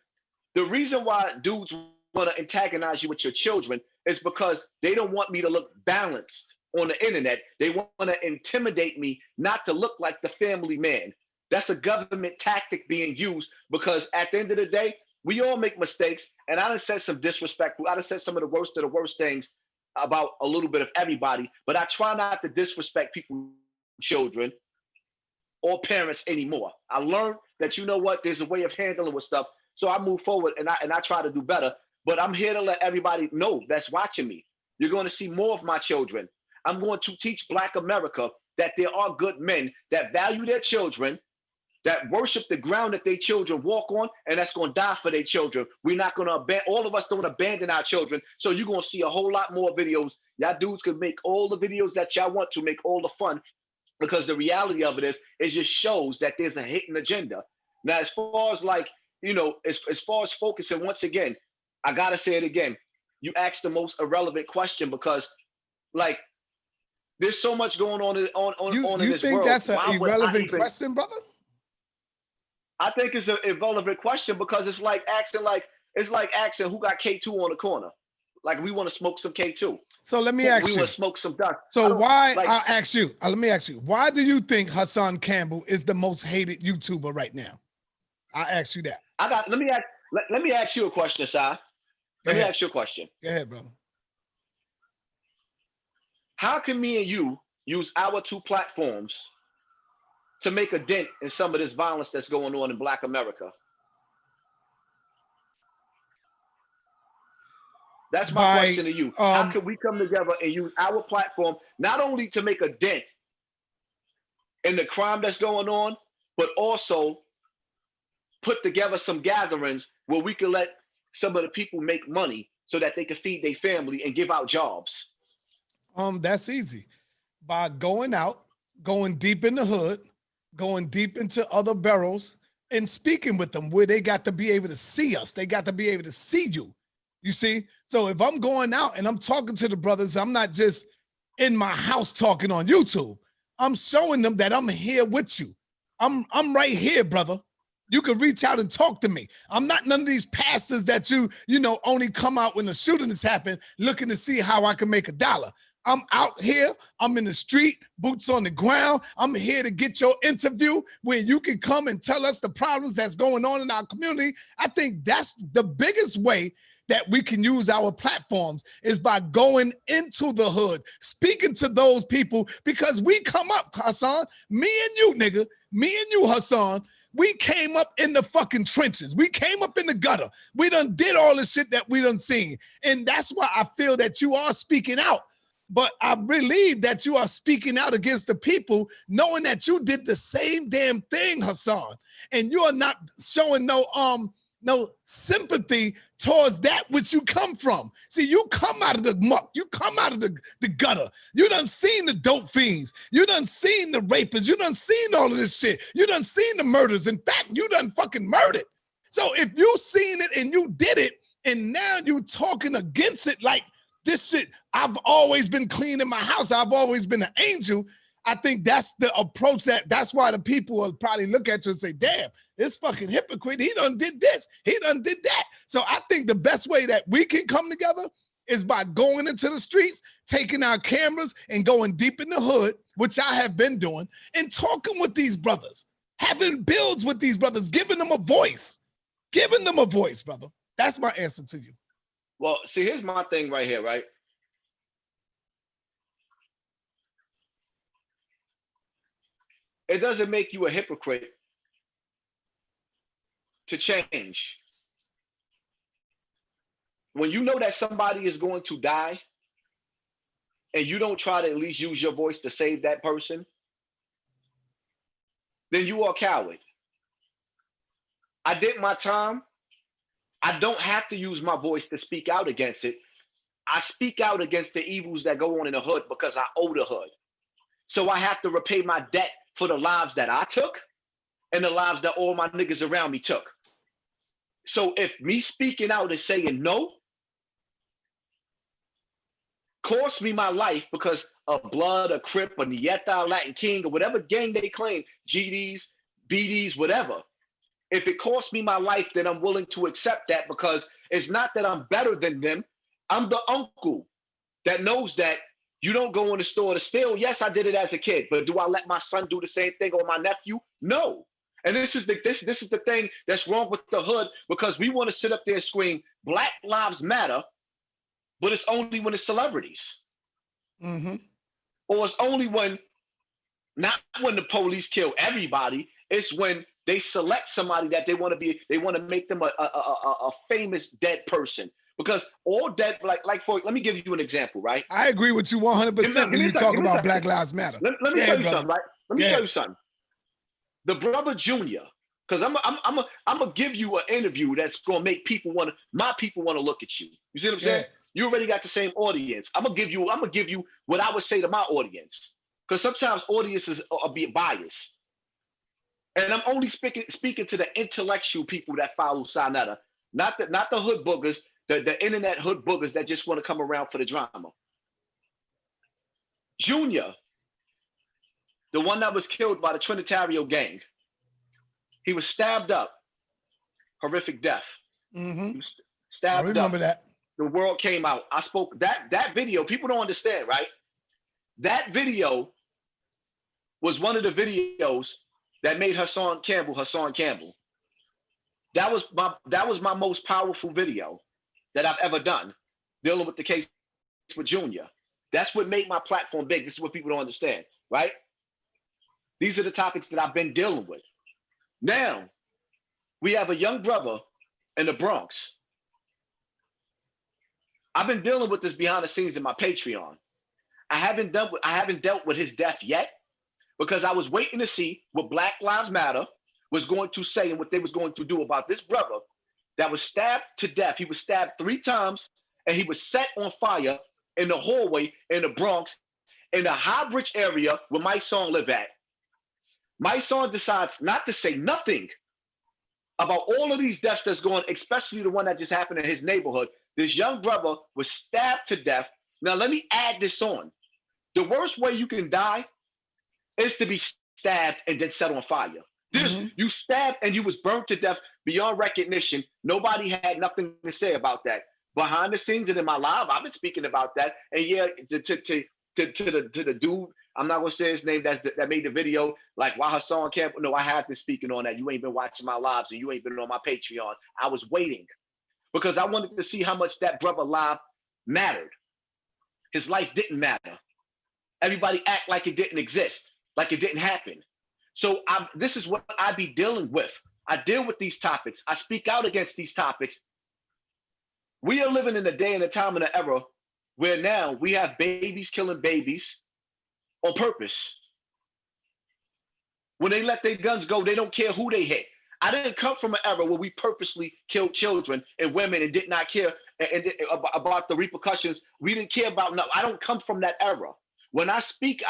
The reason why dudes want to antagonize you with your children is because they don't want me to look balanced on the internet. They want to intimidate me not to look like the family man. That's a government tactic being used, because at the end of the day, we all make mistakes. And I done said some disrespectful, I done said some of the worst things about a little bit of everybody, but I try not to disrespect people's children or parents anymore. I learned that, you know what, there's a way of handling with stuff. So I move forward and I try to do better. But I'm here to let everybody know that's watching me. You're going to see more of my children. I'm going to teach Black America that there are good men that value their children, that worship the ground that their children walk on, and that's going to die for their children. We're not going to abandon, all of us don't abandon our children. So you're going to see a whole lot more videos. Y'all dudes can make all the videos that y'all want to, make all the fun, because the reality of it is, it just shows that there's a hidden agenda. Now, as far as like, you know, as far as focusing, once again, I got to say it again. You asked the most irrelevant question, because like, there's so much going on in this world. You think that's an irrelevant question, brother? I think it's an irrelevant question, because it's like asking who got K2 on the corner. Like, we want to smoke some K2. So let me ask you. We want to smoke some dust. So why, like, I'll ask you, let me ask you, why do you think Hassan Campbell is the most hated YouTuber right now? I'll ask you that. Let me ask you a question, Si. Let me ask you a question. Go ahead, brother. How can me and you use our two platforms to make a dent in some of this violence that's going on in Black America? That's my question to you. How can we come together and use our platform not only to make a dent in the crime that's going on, but also put together some gatherings where we can let some of the people make money so that they can feed their family and give out jobs? That's easy. By going out, going deep in the hood, going deep into other barrels, and speaking with them where they got to be able to see us. They got to be able to see you. You see? So if I'm going out and I'm talking to the brothers, I'm not just in my house talking on YouTube. I'm showing them that I'm here with you. I'm right here, brother. You can reach out and talk to me. I'm not none of these pastors that you know, only come out when the shooting has happened looking to see how I can make $1. I'm out here. I'm in the street, boots on the ground. I'm here to get your interview where you can come and tell us the problems that's going on in our community. I think that's the biggest way that we can use our platforms is by going into the hood, speaking to those people, because we come up, Hassan, me and you, nigga, me and you, Hassan, we came up in the fucking trenches. We came up in the gutter. We done did all the shit that we done seen. And that's why I feel that you are speaking out. But I believe that you are speaking out against the people, knowing that you did the same damn thing, Hassan. And you are not showing no sympathy towards that which you come from. See, you come out of the muck. You come out of the gutter. You done seen the dope fiends. You done seen the rapists. You done seen all of this shit. You done seen the murders. In fact, you done fucking murdered. So if you seen it and you did it, and now you talking against it like this shit, I've always been clean in my house. I've always been an angel. I think that's the approach that's why the people will probably look at you and say, damn, this fucking hypocrite, he done did this, he done did that. So I think the best way that we can come together is by going into the streets, taking our cameras and going deep in the hood, which I have been doing, and talking with these brothers, having builds with these brothers, giving them a voice, brother. That's my answer to you. Well, see, here's my thing right here, right? It doesn't make you a hypocrite to change. When you know that somebody is going to die and you don't try to at least use your voice to save that person, then you are a coward. I did my time. I don't have to use my voice to speak out against it. I speak out against the evils that go on in the hood because I owe the hood. So I have to repay my debt for the lives that I took and the lives that all my niggas around me took. So if me speaking out and saying no cost me my life because of Blood, a Crip, a Nieta, Latin King, or whatever gang they claim, GDs, BDs, whatever. If it costs me my life, then I'm willing to accept that, because it's not that I'm better than them. I'm the uncle that knows that you don't go in the store to steal. Yes, I did it as a kid, but do I let my son do the same thing or my nephew? No. And this is the thing that's wrong with the hood, because we want to sit up there and scream Black Lives Matter, but it's only when it's celebrities. Mm-hmm. Or it's only not when the police kill everybody, it's when they select somebody that they want to make them a famous dead person. Because all dead, let me give you an example, right? I agree with you 100% when you talk about Black Lives Matter. Let me tell you something, right? Let me tell you something. The brother Junior, because I'm gonna give you an interview that's gonna make my people want to look at you. You see what I'm saying? You already got the same audience. I'm gonna give you what I would say to my audience, because sometimes audiences are being biased. And I'm only speaking to the intellectual people that follow Sinetta, not the hood boogers, the internet hood boogers that just want to come around for the drama. Junior, the one that was killed by the Trinitario gang, he was stabbed up, horrific death. Mm-hmm. He was stabbed up. I remember that. The world came out. I spoke that video. People don't understand, right? That video was one of the videos that made Hassan Campbell. That was my most powerful video that I've ever done, dealing with the case with Junior. That's what made my platform big. This is what people don't understand, right? These are the topics that I've been dealing with. Now, we have a young brother in the Bronx. I've been dealing with this behind the scenes in my Patreon. I haven't dealt with his death yet, because I was waiting to see what Black Lives Matter was going to say and what they was going to do about this brother that was stabbed to death. He was stabbed 3 times and he was set on fire in the hallway in the Bronx, in the High Bridge area where my son live at. My son decides not to say nothing about all of these deaths that's going, especially the one that just happened in his neighborhood. This young brother was stabbed to death. Now, let me add this on. The worst way you can die is to be stabbed and then set on fire. You stabbed and you was burnt to death beyond recognition. Nobody had nothing to say about that. Behind the scenes and in my live, I've been speaking about that. And yeah, to the dude, I'm not gonna say his name, that made the video, like, why Hassan Campbell? No, I have been speaking on that. You ain't been watching my lives and you ain't been on my Patreon. I was waiting because I wanted to see how much that brother live mattered. His life didn't matter. Everybody act like it didn't exist, like it didn't happen. So this is what I be dealing with. I deal with these topics. I speak out against these topics. We are living in a day and a time and an era where now we have babies killing babies on purpose. When they let their guns go, they don't care who they hit. I didn't come from an era where we purposely killed children and women and did not care about the repercussions. We didn't care about nothing. I don't come from that era. When I speak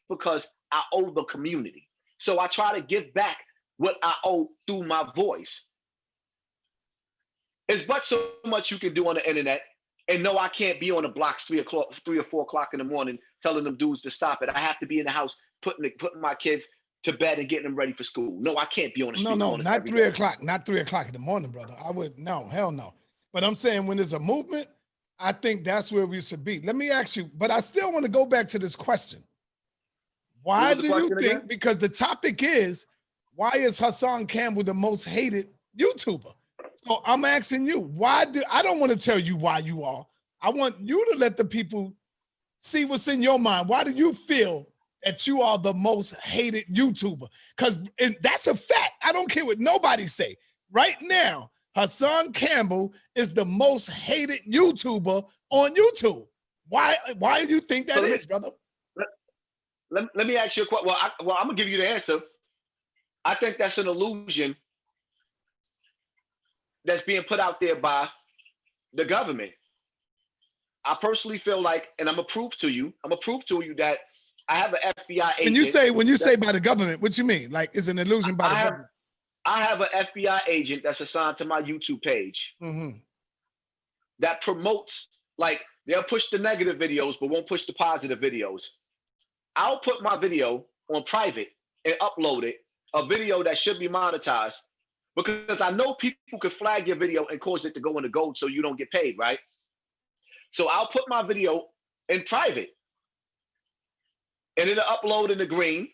because I owe the community. So I try to give back what I owe through my voice. There's but so much you can do on the internet. And no, I can't be on the blocks 3 or 4 o'clock in the morning telling them dudes to stop it. I have to be in the house putting my kids to bed and getting them ready for school. No, I can't be on the street. No, not 3 o'clock. Not 3 o'clock in the morning, brother. No, hell no. But I'm saying when there's a movement, I think that's where we should be. Let me ask you, but I still want to go back to this question. Why do you think, again? Because the topic is, why is Hassan Campbell the most hated YouTuber? So I'm asking you, I don't want to tell you why you are. I want you to let the people see what's in your mind. Why do you feel that you are the most hated YouTuber? Because that's a fact. I don't care what nobody say. Right now, Hassan Campbell is the most hated YouTuber on YouTube. Why do you think that is, brother? Let me ask you a question. Well, I'm gonna give you the answer. I think that's an illusion that's being put out there by the government. I personally feel like, and I'm gonna prove to you that I have an FBI agent. When you say by the government, what you mean? Like, it's an illusion by the government? I have an FBI agent that's assigned to my YouTube page that promotes, like, they'll push the negative videos, but won't push the positive videos. I'll put my video on private and upload it, a video that should be monetized, because I know people could flag your video and cause it to go into gold so you don't get paid, right? So I'll put my video in private and it'll upload in the green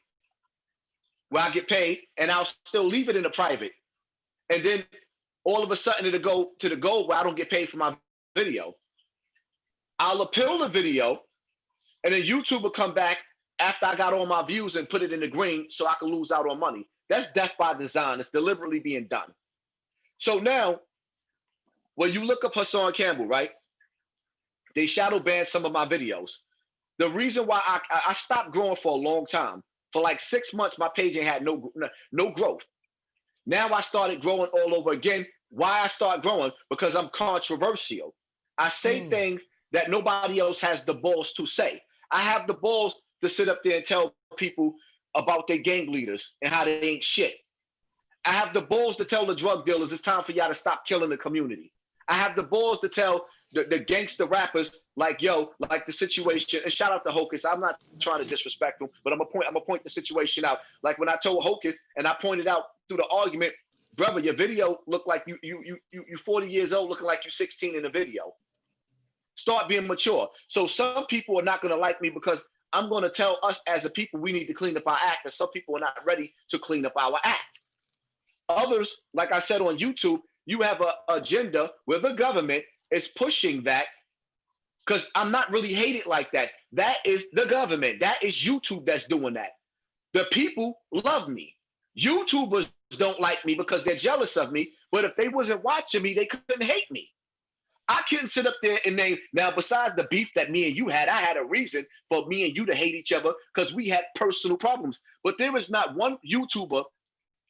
where I get paid, and I'll still leave it in the private. And then all of a sudden it'll go to the gold where I don't get paid for my video. I'll appeal the video, and then YouTube will come back after I got all my views and put it in the green so I can lose out on money. That's death by design. It's deliberately being done. So now, when you look up Hassan Campbell, right? They shadow banned some of my videos. The reason why I stopped growing for a long time, for like 6 months, my page ain't had no growth. Now I started growing all over again. Why I start growing? Because I'm controversial. I say things that nobody else has the balls to say. I have the balls to sit up there and tell people about their gang leaders and how they ain't shit. I have the balls to tell the drug dealers it's time for y'all to stop killing the community. I have the balls to tell the gangster rappers like the situation, and shout out to Hocus. I'm not trying to disrespect him, but I'm gonna point the situation out. Like when I told Hocus and I pointed out through the argument, brother, your video looked like you 40 years old looking like you're 16 in the video. Start being mature. So some people are not gonna like me because I'm gonna tell us as a people we need to clean up our act, and some people are not ready to clean up our act. Others, like I said on YouTube, you have an agenda where the government is pushing that, because I'm not really hated like that. That is the government. That is YouTube that's doing that. The people love me. YouTubers don't like me because they're jealous of me, but if they wasn't watching me, they couldn't hate me. I couldn't sit up there and name, now besides the beef that me and you had, I had a reason for me and you to hate each other because we had personal problems. But there is not one YouTuber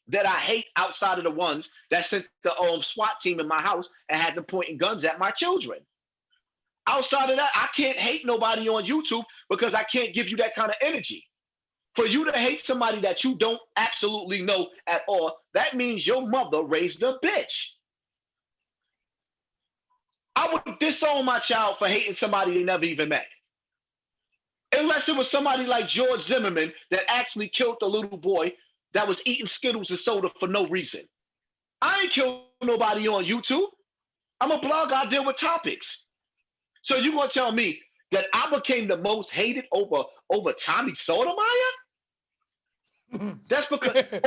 that I hate outside of the ones that sent the SWAT team in my house and had them pointing guns at my children. Outside of that, I can't hate nobody on YouTube because I can't give you that kind of energy. For you to hate somebody that you don't absolutely know at all, that means your mother raised a bitch. I would disown my child for hating somebody they never even met. Unless it was somebody like George Zimmerman that actually killed the little boy that was eating Skittles and soda for no reason. I ain't killed nobody on YouTube. I'm a blogger. I deal with topics. So you gonna tell me that I became the most hated over Tommy Sotomayor? That's because Yeah,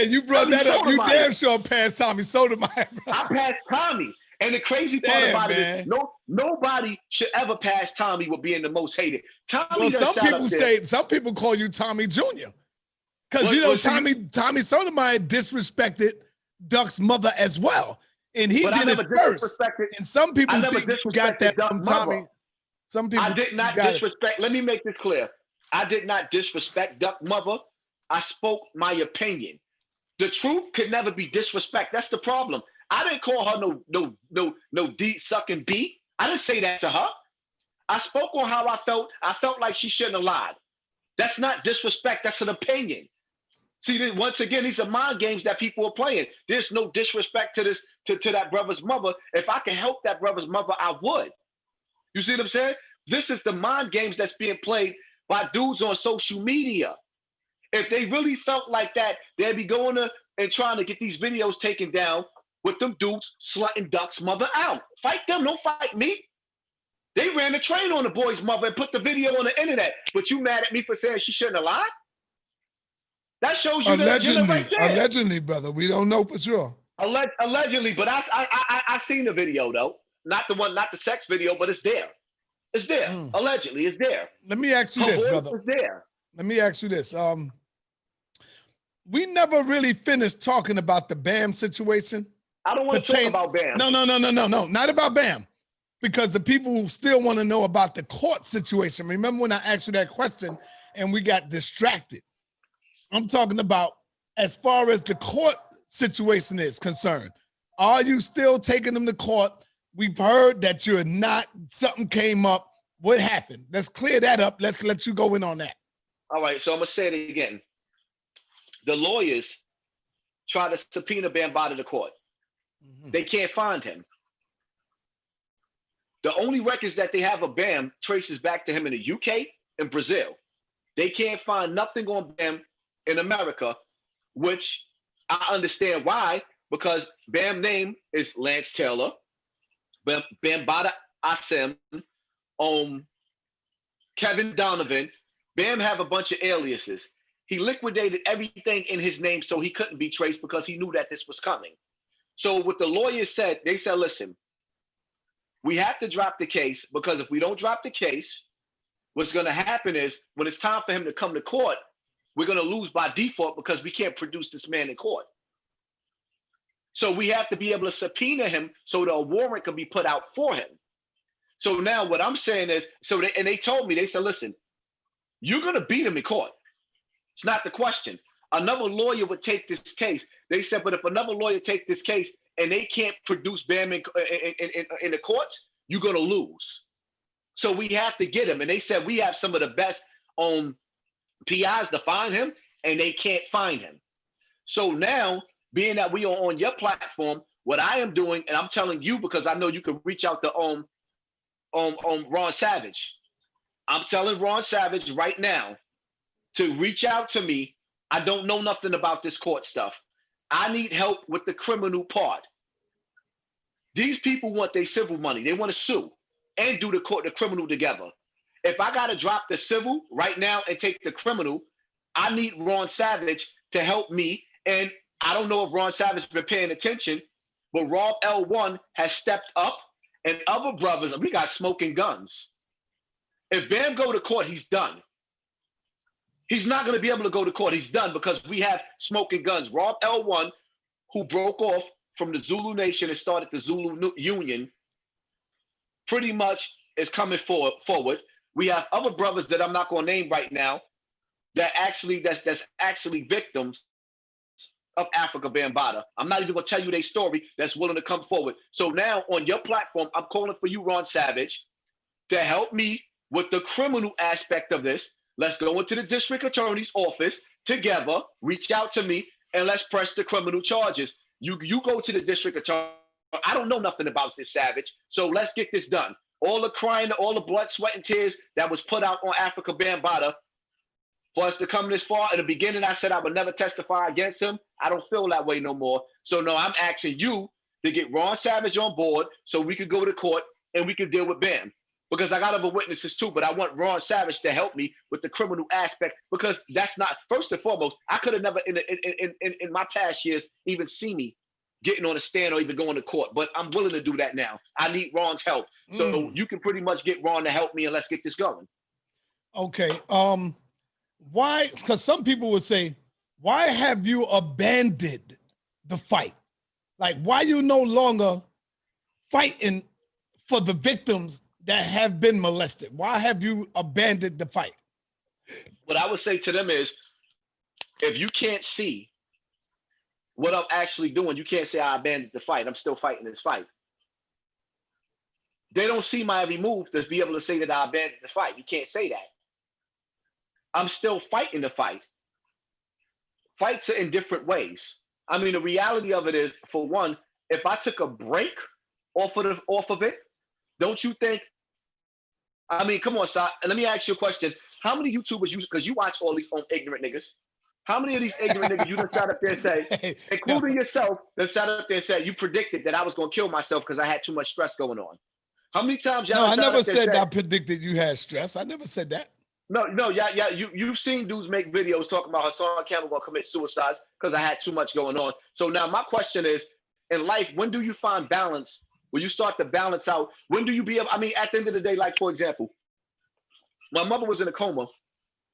you brought that up. You damn sure passed Tommy Sotomayor. I passed Tommy. And the crazy part about it is nobody should ever pass Tommy with being the most hated. Tommy, well, some people call you Tommy Jr. Because you know Tommy Sotomayor disrespected Duck's mother as well. And he did it first. And some people think you got that from Tommy. Some people I did not disrespect. Let me make this clear. I did not disrespect Duck's mother. I spoke my opinion. The truth could never be disrespect. That's the problem. I didn't call her no D sucking B. I didn't say that to her. I spoke on how I felt. I felt like she shouldn't have lied. That's not disrespect. That's an opinion. See, once again, these are mind games that people are playing. There's no disrespect to this to that brother's mother. If I can help that brother's mother, I would. You see what I'm saying? This is the mind games that's being played by dudes on social media. If they really felt like that, they'd be going and trying to get these videos taken down with them dudes slutting Duck's mother out. Fight them, don't fight me. They ran the train on the boy's mother and put the video on the internet. But you mad at me for saying she shouldn't have lied? That shows you allegedly, brother. We don't know for sure. Allegedly, but I seen the video though. Not the sex video, but it's there. It's there. Allegedly, it's there. Let me ask you this, brother. It's there. Let me ask you this. We never really finished talking about the Bam situation. I don't want to talk about Bam. No, not about Bam. Because the people still want to know about the court situation. Remember when I asked you that question and we got distracted? I'm talking about as far as the court situation is concerned. Are you still taking them to court? We've heard that you're not, something came up. What happened? Let's clear that up. Let's let you go in on that. All right, so I'm going to say it again. The lawyers try to subpoena Bam Bada to court. They can't find him. The only records that they have of Bam traces back to him in the UK and Brazil. They can't find nothing on Bam in America, which I understand why, because Bam's name is Lance Taylor, Bam Bada Asim, Kevin Donovan. Bam have a bunch of aliases. He liquidated everything in his name so he couldn't be traced because he knew that this was coming. So what the lawyers said, they said, listen, we have to drop the case because if we don't drop the case, what's going to happen is when it's time for him to come to court, we're going to lose by default because we can't produce this man in court. So we have to be able to subpoena him so that a warrant can be put out for him. So now what I'm saying is, they told me, they said, listen, you're going to beat him in court. It's not the question. Another lawyer would take this case. They said, but if another lawyer take this case and they can't produce Bam in the courts, you're going to lose. So we have to get him. And they said, we have some of the best PIs to find him, and they can't find him. So now, being that we are on your platform, what I am doing, and I'm telling you because I know you can reach out to Ron Savage. I'm telling Ron Savage right now to reach out to me. I don't know nothing about this court stuff. I need help with the criminal part. These people want their civil money. They want to sue and do the criminal together. If I got to drop the civil right now and take the criminal, I need Ron Savage to help me. And I don't know if Ron Savage has been paying attention, but Rob L1 has stepped up and other brothers, we got smoking guns. If Bam go to court, he's done. He's not going to be able to go to court. He's done because we have smoking guns. Rob L1, who broke off from the Zulu Nation and started the Zulu Union, pretty much is coming forward. We have other brothers that I'm not going to name right now that that's actually victims of Africa Bambaataa. I'm not even going to tell you their story that's willing to come forward. So now on your platform, I'm calling for you, Ron Savage, to help me with the criminal aspect of this, let's go into the district attorney's office together, reach out to me, and let's press the criminal charges. You go to the district attorney. I don't know nothing about this, Savage, so let's get this done. All the crying, all the blood, sweat, and tears that was put out on Africa Bambaataa for us to come this far. In the beginning, I said I would never testify against him. I don't feel that way no more. So no, I'm asking you to get Ron Savage on board so we could go to court and we could deal with Bam. Because I got other witnesses too, but I want Ron Savage to help me with the criminal aspect, because that's not, first and foremost, I could have never in my past years even seen me getting on a stand or even going to court, but I'm willing to do that now. I need Ron's help. So you can pretty much get Ron to help me and let's get this going. Okay. Why? Because some people would say, why have you abandoned the fight? Like, why you no longer fighting for the victims that have been molested? Why have you abandoned the fight? What I would say to them is, if you can't see what I'm actually doing, you can't say I abandoned the fight. I'm still fighting this fight. They don't see my every move to be able to say that I abandoned the fight. You can't say that. I'm still fighting the fight. Fights are in different ways. I mean, the reality of it is, for one, if I took a break off of it, don't you think? I mean, come on, Sa. Let me ask you a question. How many YouTubers because you watch all these ignorant niggas? How many of these ignorant niggas you done sat up there and say, including yourself, that sat up there and said you predicted that I was gonna kill myself because I had too much stress going on? How many times y'all? No, I never said I predicted you had stress. I never said that. No, yeah. You've seen dudes make videos talking about Hassan Campbell gonna commit suicide because I had too much going on. So now my question is, in life, when do you find balance? When you start to balance out, when do you be able? I mean, at the end of the day, like for example, my mother was in a coma,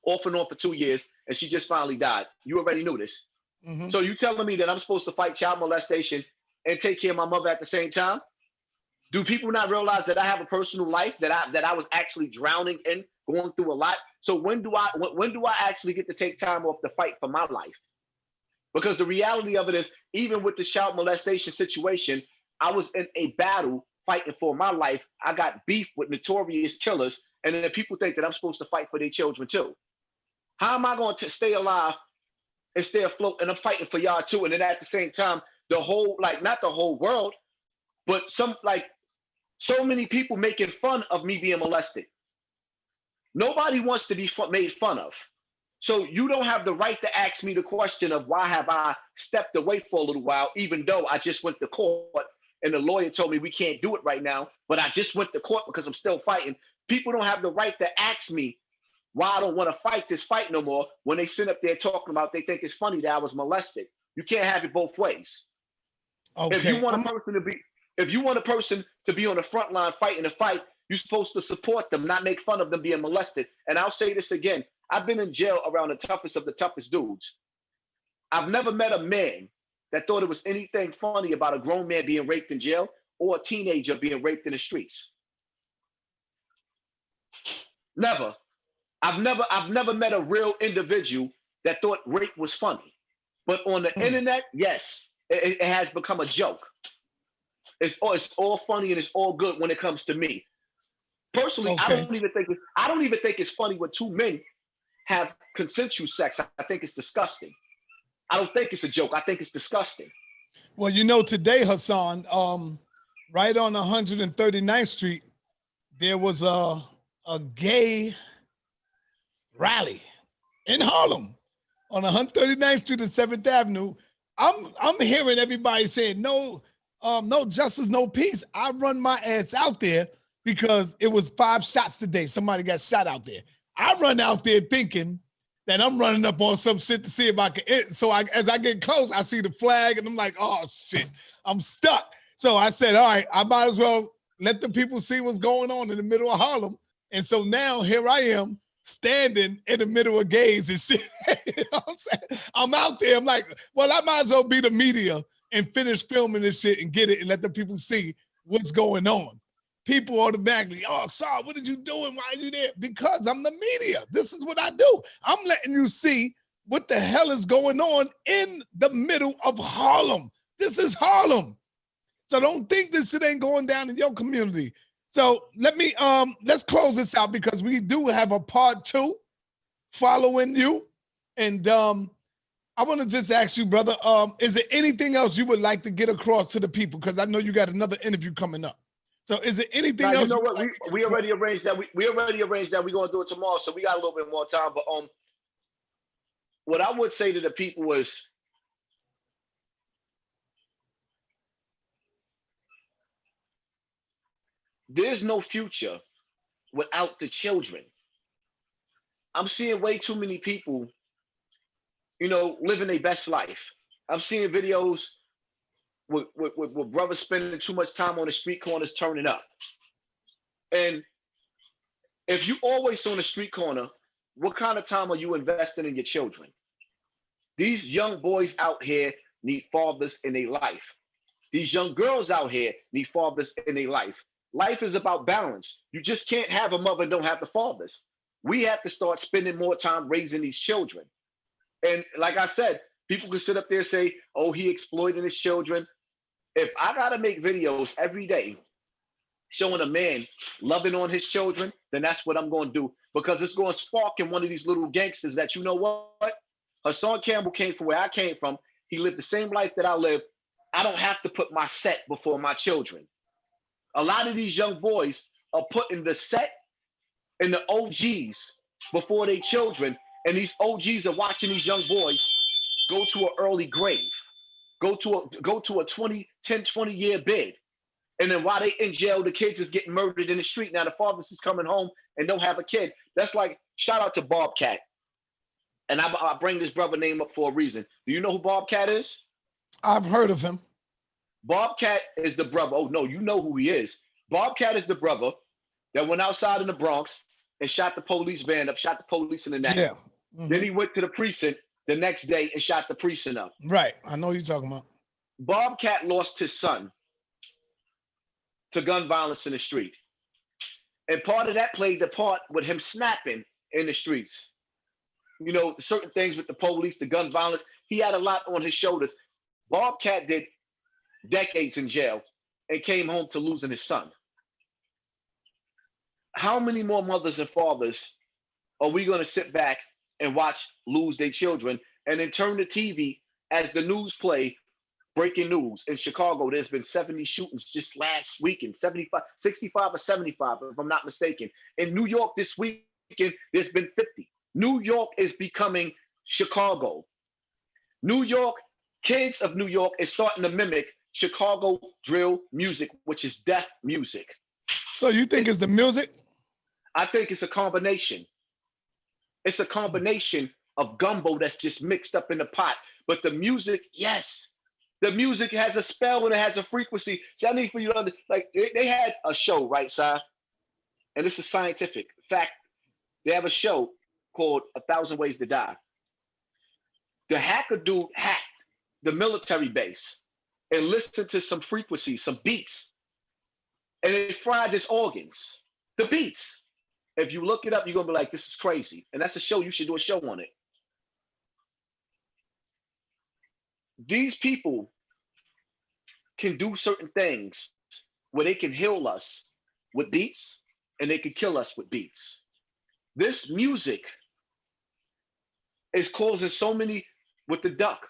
off and on for 2 years, and she just finally died. You already knew this. Mm-hmm. So you telling me that I'm supposed to fight child molestation and take care of my mother at the same time? Do people not realize that I have a personal life that I was actually drowning in, going through a lot? So when do I actually get to take time off to fight for my life? Because the reality of it is, even with the child molestation situation, I was in a battle fighting for my life. I got beef with notorious killers, and then people think that I'm supposed to fight for their children too. How am I going to stay alive and stay afloat? And I'm fighting for y'all too. And then at the same time, the whole, like, not the whole world, but some, like, so many people making fun of me being molested. Nobody wants to be made fun of. So you don't have the right to ask me the question of why have I stepped away for a little while, even though I just went to court and the lawyer told me we can't do it right now, but I just went to court because I'm still fighting. People don't have the right to ask me why I don't want to fight this fight no more when they sit up there talking about they think it's funny that I was molested. You can't have it both ways. Okay. If you want a person to be on the front line fighting the fight, you're supposed to support them, not make fun of them being molested. And I'll say this again. I've been in jail around the toughest of the toughest dudes. I've never met a man that thought it was anything funny about a grown man being raped in jail or a teenager being raped in the streets. Never. I've never met a real individual that thought rape was funny. But on the internet, yes, it has become a joke. It's all funny and it's all good when it comes to me. Personally, okay. I don't even think it's funny when two men have consensual sex. I think it's disgusting. I don't think it's a joke. I think it's disgusting. Well, you know, today, Hassan, right on 139th Street, there was a gay rally in Harlem on 139th Street and 7th Avenue. I'm hearing everybody saying no justice, no peace. I run my ass out there because it was 5 shots today. Somebody got shot out there. I run out there thinking that I'm running up on some shit to see if I can. So as I get close, I see the flag and I'm like, oh shit, I'm stuck. So I said, all right, I might as well let the people see what's going on in the middle of Harlem. And so now here I am standing in the middle of gays and shit. You know what I'm saying? I'm out there. I'm like, well, I might as well be the media and finish filming this shit and get it and let the people see what's going on. People automatically, oh, Saul, what are you doing? Why are you there? Because I'm the media. This is what I do. I'm letting you see what the hell is going on in the middle of Harlem. This is Harlem. So don't think this shit ain't going down in your community. So let me let's close this out because we do have a part 2 following you. And I want to just ask you, brother, is there anything else you would like to get across to the people? Because I know you got another interview coming up. So is there anything Now, else you know you would what? like to get We across? already arranged that. We already arranged that we're gonna do it tomorrow, so we got a little bit more time. But what I would say to the people is, there's no future without the children. I'm seeing way too many people, living their best life. I'm seeing videos with brothers spending too much time on the street corners turning up. And if you always on the street corner, what kind of time are you investing in your children? These young boys out here need fathers in their life. These young girls out here need fathers in their life. Life is about balance. You just can't have a mother and don't have the fathers. We have to start spending more time raising these children. And like I said, people can sit up there and say, oh, he exploiting his children. If I got to make videos every day showing a man loving on his children, then that's what I'm going to do, because it's going to spark in one of these little gangsters that, you know what? Hassan Campbell came from where I came from. He lived the same life that I lived. I don't have to put my set before my children. A lot of these young boys are putting the set and the OGs before their children, and these OGs are watching these young boys go to an early grave, go to a 20-year bid. And then while they in jail, the kids is getting murdered in the street. Now the fathers is coming home and don't have a kid. That's like, shout out to Bobcat. And I bring this brother name up for a reason. Do you know who Bobcat is? I've heard of him. Bobcat is the brother. Oh, no, you know who he is. Bobcat is the brother that went outside in the Bronx and shot the police van up, shot the police in the neck. Yeah. Then he went to the precinct the next day and shot the precinct up. Right. I know who you're talking about. Bobcat lost his son to gun violence in the street. And part of that played the part with him snapping in the streets. Certain things with the police, the gun violence. He had a lot on his shoulders. Bobcat did decades in jail and came home to losing his son. How many more mothers and fathers are we going to sit back and watch lose their children and then turn the TV as the news play? Breaking news in Chicago, there's been 70 shootings just last weekend, 65 or 75, if I'm not mistaken. In New York this weekend, there's been 50. New York is becoming Chicago. New York, kids of New York is starting to mimic Chicago drill music, which is death music. So you think it's the music? I think it's a combination. It's a combination of gumbo that's just mixed up in the pot. But the music, yes. The music has a spell and it has a frequency. So I need for you to understand, like, they had a show, right, Si? And this is scientific fact. They have a show called 1,000 Ways to Die. The hacker dude hacked the military base and listened to some frequencies, some beats, and it fried his organs. The beats. If you look it up, you're gonna be like, this is crazy. And that's a show, you should do a show on it. These people can do certain things where they can heal us with beats and they can kill us with beats. This music is causing so many, with the Duck,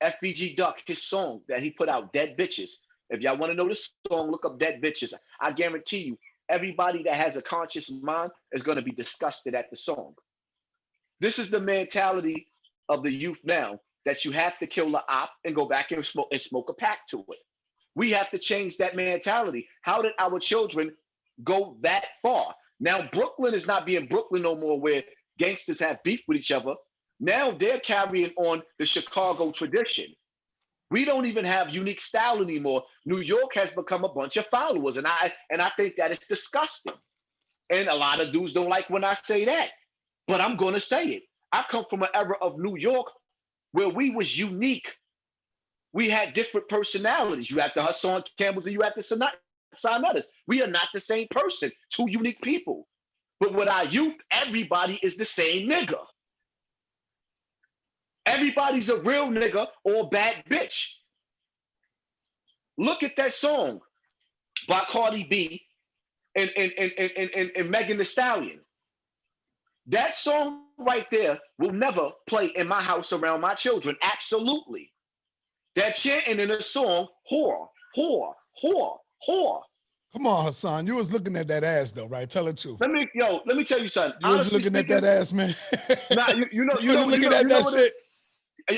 FBG Duck, his song that he put out, Dead Bitches. If y'all want to know this song, look up Dead Bitches. I guarantee you, everybody that has a conscious mind is going to be disgusted at the song. This is the mentality of the youth now, that you have to kill the op and go back and smoke a pack to it. We have to change that mentality. How did our children go that far? Now, Brooklyn is not being Brooklyn no more, where gangsters have beef with each other. Now they're carrying on the Chicago tradition. We don't even have unique style anymore. New York has become a bunch of followers, and I think that is disgusting. And a lot of dudes don't like when I say that, but I'm going to say it. I come from an era of New York where we was unique. We had different personalities. You had the Hassan Campbells and you had the Sonetas. We are not the same person, two unique people. But with our youth, everybody is the same nigga. Everybody's a real nigga or a bad bitch. Look at that song by Cardi B and Megan Thee Stallion. That song right there will never play in my house around my children. Absolutely. That chanting in a song, whore, whore, whore, whore. Come on, Hassan. You was looking at that ass though, right? Tell it too. Let me tell you something. You was looking at that ass, man. Nah, you know that shit.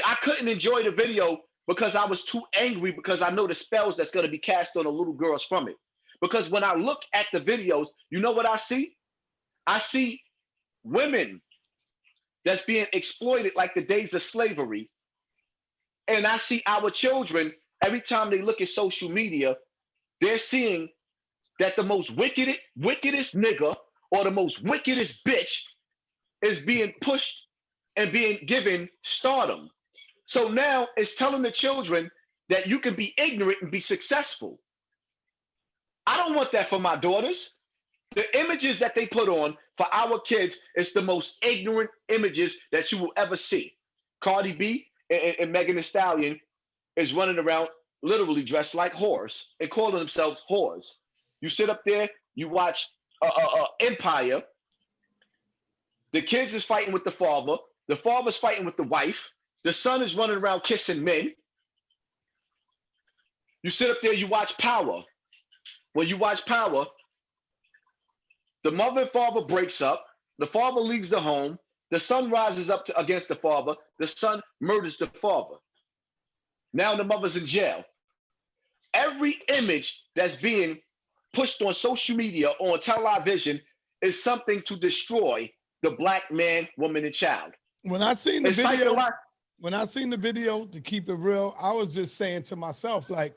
I couldn't enjoy the video because I was too angry because I know the spells that's going to be cast on the little girls from it. Because when I look at the videos, you know what I see? I see women that's being exploited like the days of slavery. And I see our children, every time they look at social media, they're seeing that the most wickedest nigga or the most wickedest bitch is being pushed and being given stardom. So now it's telling the children that you can be ignorant and be successful. I don't want that for my daughters. The images that they put on for our kids is the most ignorant images that you will ever see. Cardi B and Megan Thee Stallion is running around literally dressed like whores and calling themselves whores. You sit up there, you watch Empire. The kids is fighting with the father's fighting with the wife, the son is running around kissing men. You sit up there, you watch Power. When you watch Power, the mother and father breaks up, the father leaves the home, the son rises up against the father, the son murders the father. Now the mother's in jail. Every image that's being pushed on social media, on television, is something to destroy the black man, woman, and child. When I seen the video, to keep it real, I was just saying to myself, like,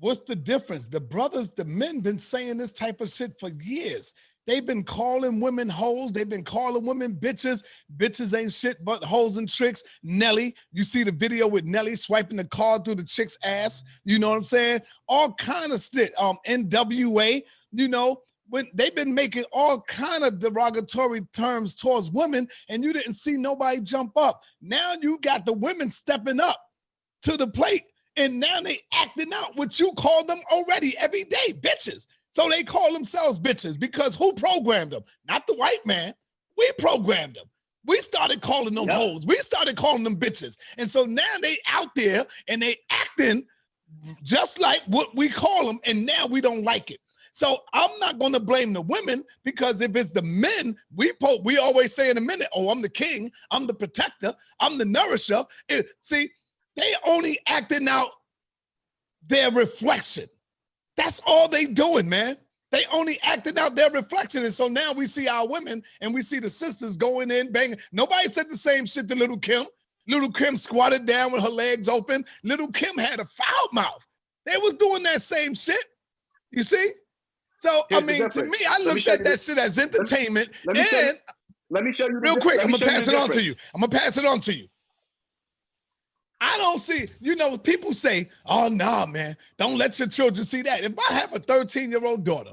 what's the difference? The men been saying this type of shit for years. They've been calling women hoes. They've been calling women bitches. Bitches ain't shit but hoes and tricks. Nelly, you see the video with Nelly swiping the card through the chick's ass. You know what I'm saying? All kind of shit. NWA, you know, when they've been making all kind of derogatory terms towards women and you didn't see nobody jump up. Now you got the women stepping up to the plate and now they acting out what you call them already every day, bitches. So they call themselves bitches because who programmed them? Not the white man. We programmed them. We started calling them hoes. We started calling them bitches. And so now they out there and they acting just like what we call them, and now we don't like it. So I'm not going to blame the women because if it's the men, we always say in a minute, oh, I'm the king, I'm the protector, I'm the nourisher. See, they only acting out their reflection. That's all they doing, man. They only acting out their reflection. And so now we see our women and we see the sisters going in, banging. Nobody said the same shit to Little Kim. Little Kim squatted down with her legs open. Little Kim had a foul mouth. They was doing that same shit. You see? So, I mean, to me, I looked at that shit as entertainment. Let me show you real quick. I'm going to pass it on to you. I'm going to pass it on to you. I don't see, you know, people say, oh, nah, man, don't let your children see that. If I have a 13-year-old daughter,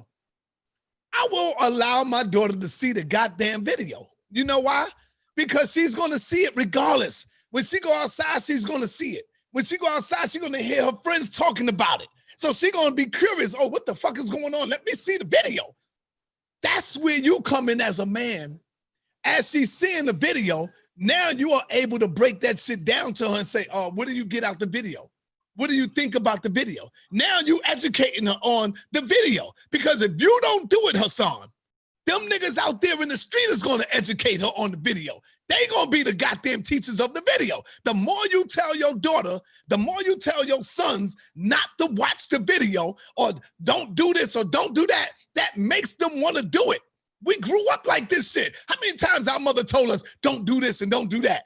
I will allow my daughter to see the goddamn video. You know why? Because she's going to see it regardless. When she go outside, she's going to see it. When she go outside, she's going to hear her friends talking about it. So she's going to be curious, oh, what the fuck is going on? Let me see the video. That's where you come in as a man. As she's seeing the video, now you are able to break that shit down to her and say, oh, what do you get out the video? What do you think about the video? Now you educating her on the video. Because if you don't do it, Hassan, them niggas out there in the street is going to educate her on the video. They going to be the goddamn teachers of the video. The more you tell your daughter, the more you tell your sons not to watch the video or don't do this or don't do that, that makes them want to do it. We grew up like this shit. How many times our mother told us, don't do this and don't do that?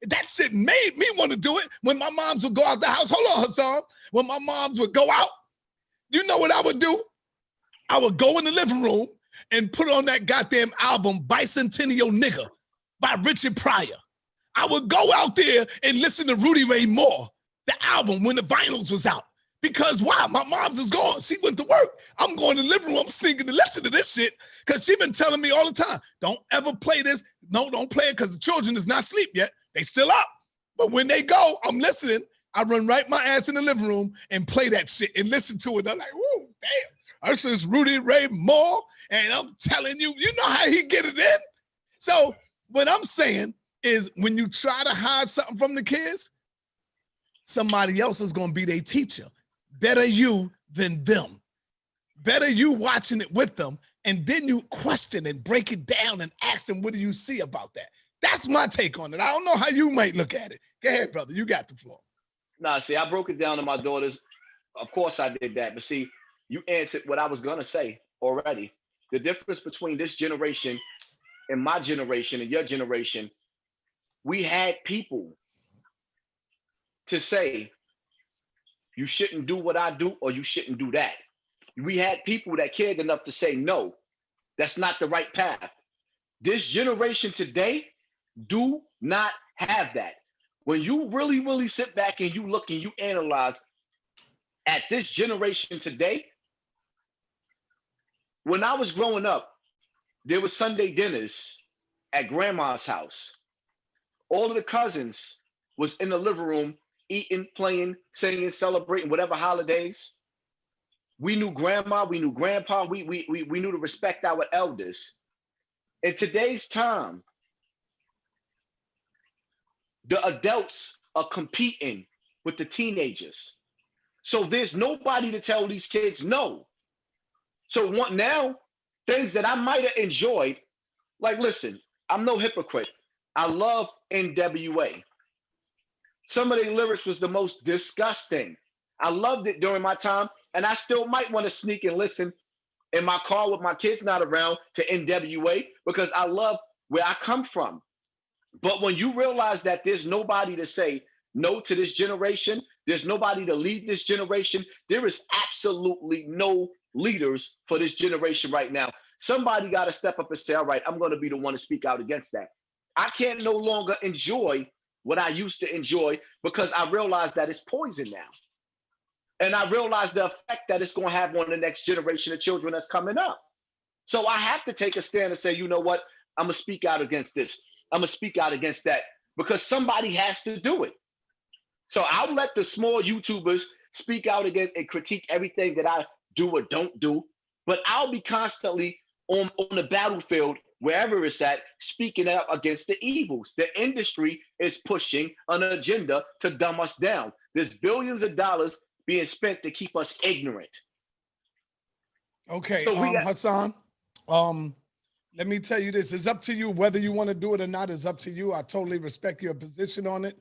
That shit made me want to do it when my moms would go out the house. Hold on, Hassan. When my moms would go out, you know what I would do? I would go in the living room and put on that goddamn album, Bicentennial Nigga by Richard Pryor. I would go out there and listen to Rudy Ray Moore, the album when the vinyls was out. Because why? My mom's is gone. She went to work. I'm going to the living room. I'm sneaking to listen to this shit because she been telling me all the time, don't ever play this. No, don't play it because the children is not asleep yet. They still up. But when they go, I'm listening. I run right my ass in the living room and play that shit and listen to it. I'm like, whoa, damn. This is Rudy Ray Moore, and I'm telling you, you know how he get it in? So what I'm saying is when you try to hide something from the kids, somebody else is going to be their teacher. Better you than them. Better you watching it with them, and then you question and break it down and ask them, what do you see about that? That's my take on it. I don't know how you might look at it. Go ahead, brother. You got the floor. Nah, see, I broke it down to my daughters. Of course I did that. But see, you answered what I was going to say already. The difference between this generation and my generation and your generation, we had people to say, you shouldn't do what I do or you shouldn't do that. We had people that cared enough to say, no, that's not the right path. This generation today do not have that. When you really, really sit back and you look and you analyze at this generation today, when I was growing up, there was Sunday dinners at grandma's house. All of the cousins was in the living room, eating, playing, singing, celebrating whatever holidays. We knew grandma, we knew grandpa, we knew to respect our elders. In today's time, the adults are competing with the teenagers. So there's nobody to tell these kids no. So now, things that I might have enjoyed, like, listen, I'm no hypocrite. I love NWA. Some of their lyrics was the most disgusting. I loved it during my time, and I still might want to sneak and listen in my car with my kids not around to NWA because I love where I come from. But when you realize that there's nobody to say no to this generation, there's nobody to lead this generation, there is absolutely no leaders for this generation right now. Somebody got to step up and say, all right, I'm going to be the one to speak out against that. I can't no longer enjoy what I used to enjoy because I realize that it's poison now. And I realize the effect that it's going to have on the next generation of children that's coming up. So I have to take a stand and say, you know what? I'm going to speak out against this. I'm going to speak out against that because somebody has to do it. So I'll let the small YouTubers speak out against and critique everything that I do or don't do. But I'll be constantly on the battlefield, wherever it's at, speaking out against the evils. The industry is pushing an agenda to dumb us down. There's billions of dollars being spent to keep us ignorant. Okay, So Hassan, let me tell you this. It's up to you whether you want to do it or not. It's up to you. I totally respect your position on it.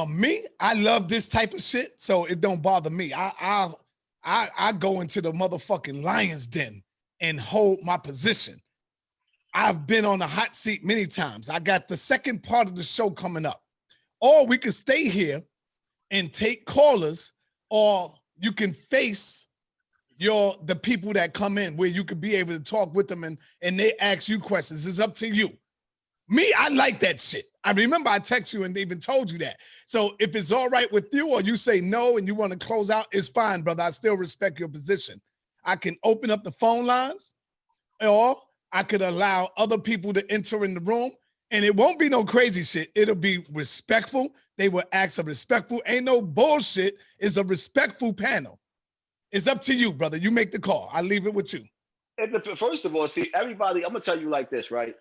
Me, I love this type of shit, so it don't bother me. I go into the motherfucking lion's den and hold my position. I've been on the hot seat many times. I got the second part of the show coming up. Or we can stay here and take callers, or you can face the people that come in where you could be able to talk with them and they ask you questions. It's up to you. Me, I like that shit. I remember I text you and even told you that. So if it's all right with you or you say no and you want to close out, it's fine, brother. I still respect your position. I can open up the phone lines or I could allow other people to enter in the room and it won't be no crazy shit. It'll be respectful. They will ask a respectful, ain't no bullshit. It's a respectful panel. It's up to you, brother. You make the call. I leave it with you. First of all, see, everybody, I'm going to tell you like this, right?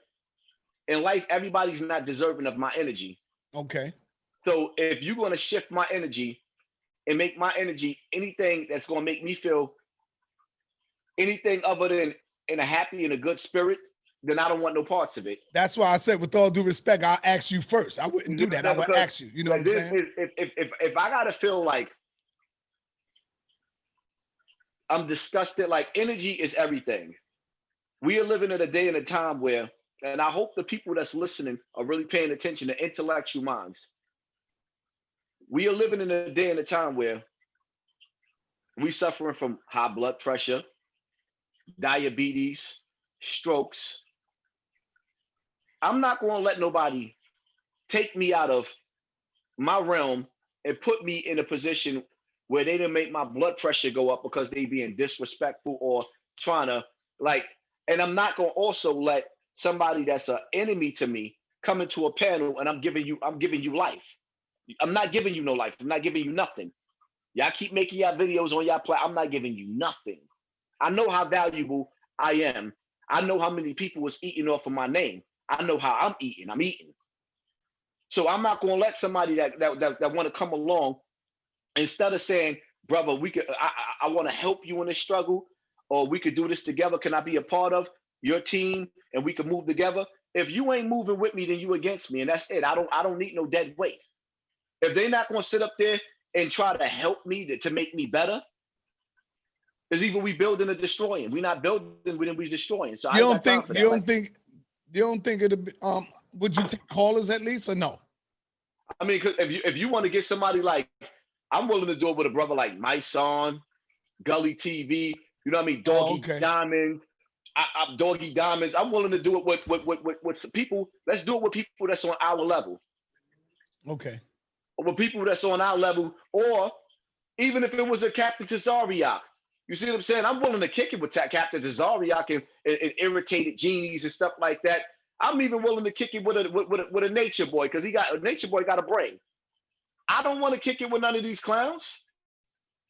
In life, everybody's not deserving of my energy. Okay. So if you're going to shift my energy and make my energy anything that's going to make me feel anything other than in a happy and a good spirit, then I don't want no parts of it. That's why I said, with all due respect, I'll ask you first. I wouldn't do that. I would ask you. You know what I'm saying? If I got to feel like I'm disgusted, like energy is everything. We are living in a day and a time where, and I hope the people that's listening are really paying attention to intellectual minds. We are living in a day and a time where we suffering from high blood pressure, diabetes, strokes. I'm not going to let nobody take me out of my realm and put me in a position where they didn't make my blood pressure go up because they being disrespectful or trying to and I'm not going to also let somebody that's an enemy to me come into a panel and I'm giving you life. I'm not giving you no life. I'm not giving you nothing. Y'all keep making y'all videos on y'all platform. I'm not giving you nothing. I know how valuable I am. I know how many people was eating off of my name. I know how I'm eating. I'm eating. So I'm not going to let somebody that want to come along, instead of saying, brother, I want to help you in this struggle, or we could do this together. Can I be a part of your team and we can move together? If you ain't moving with me, then you against me, and that's it. I don't need no dead weight. If they're not going to sit up there and try to help me to make me better, it's either we building or destroying. We're not building, we destroying. So you don't think it'd be, would you take callers at least or no? I mean, cause if you want to get somebody like, I'm willing to do it with a brother like my son, Gully TV, you know what I mean, Doggy Diamond, Doggy Diamonds. I'm willing to do it with people. Let's do it with people that's on our level. Okay. Or with people that's on our level, or even if it was a Captain Tazariak. You see what I'm saying? I'm willing to kick it with Captain Tazariak and irritated genies and stuff like that. I'm even willing to kick it with a nature boy, because nature boy got a brain. I don't want to kick it with none of these clowns.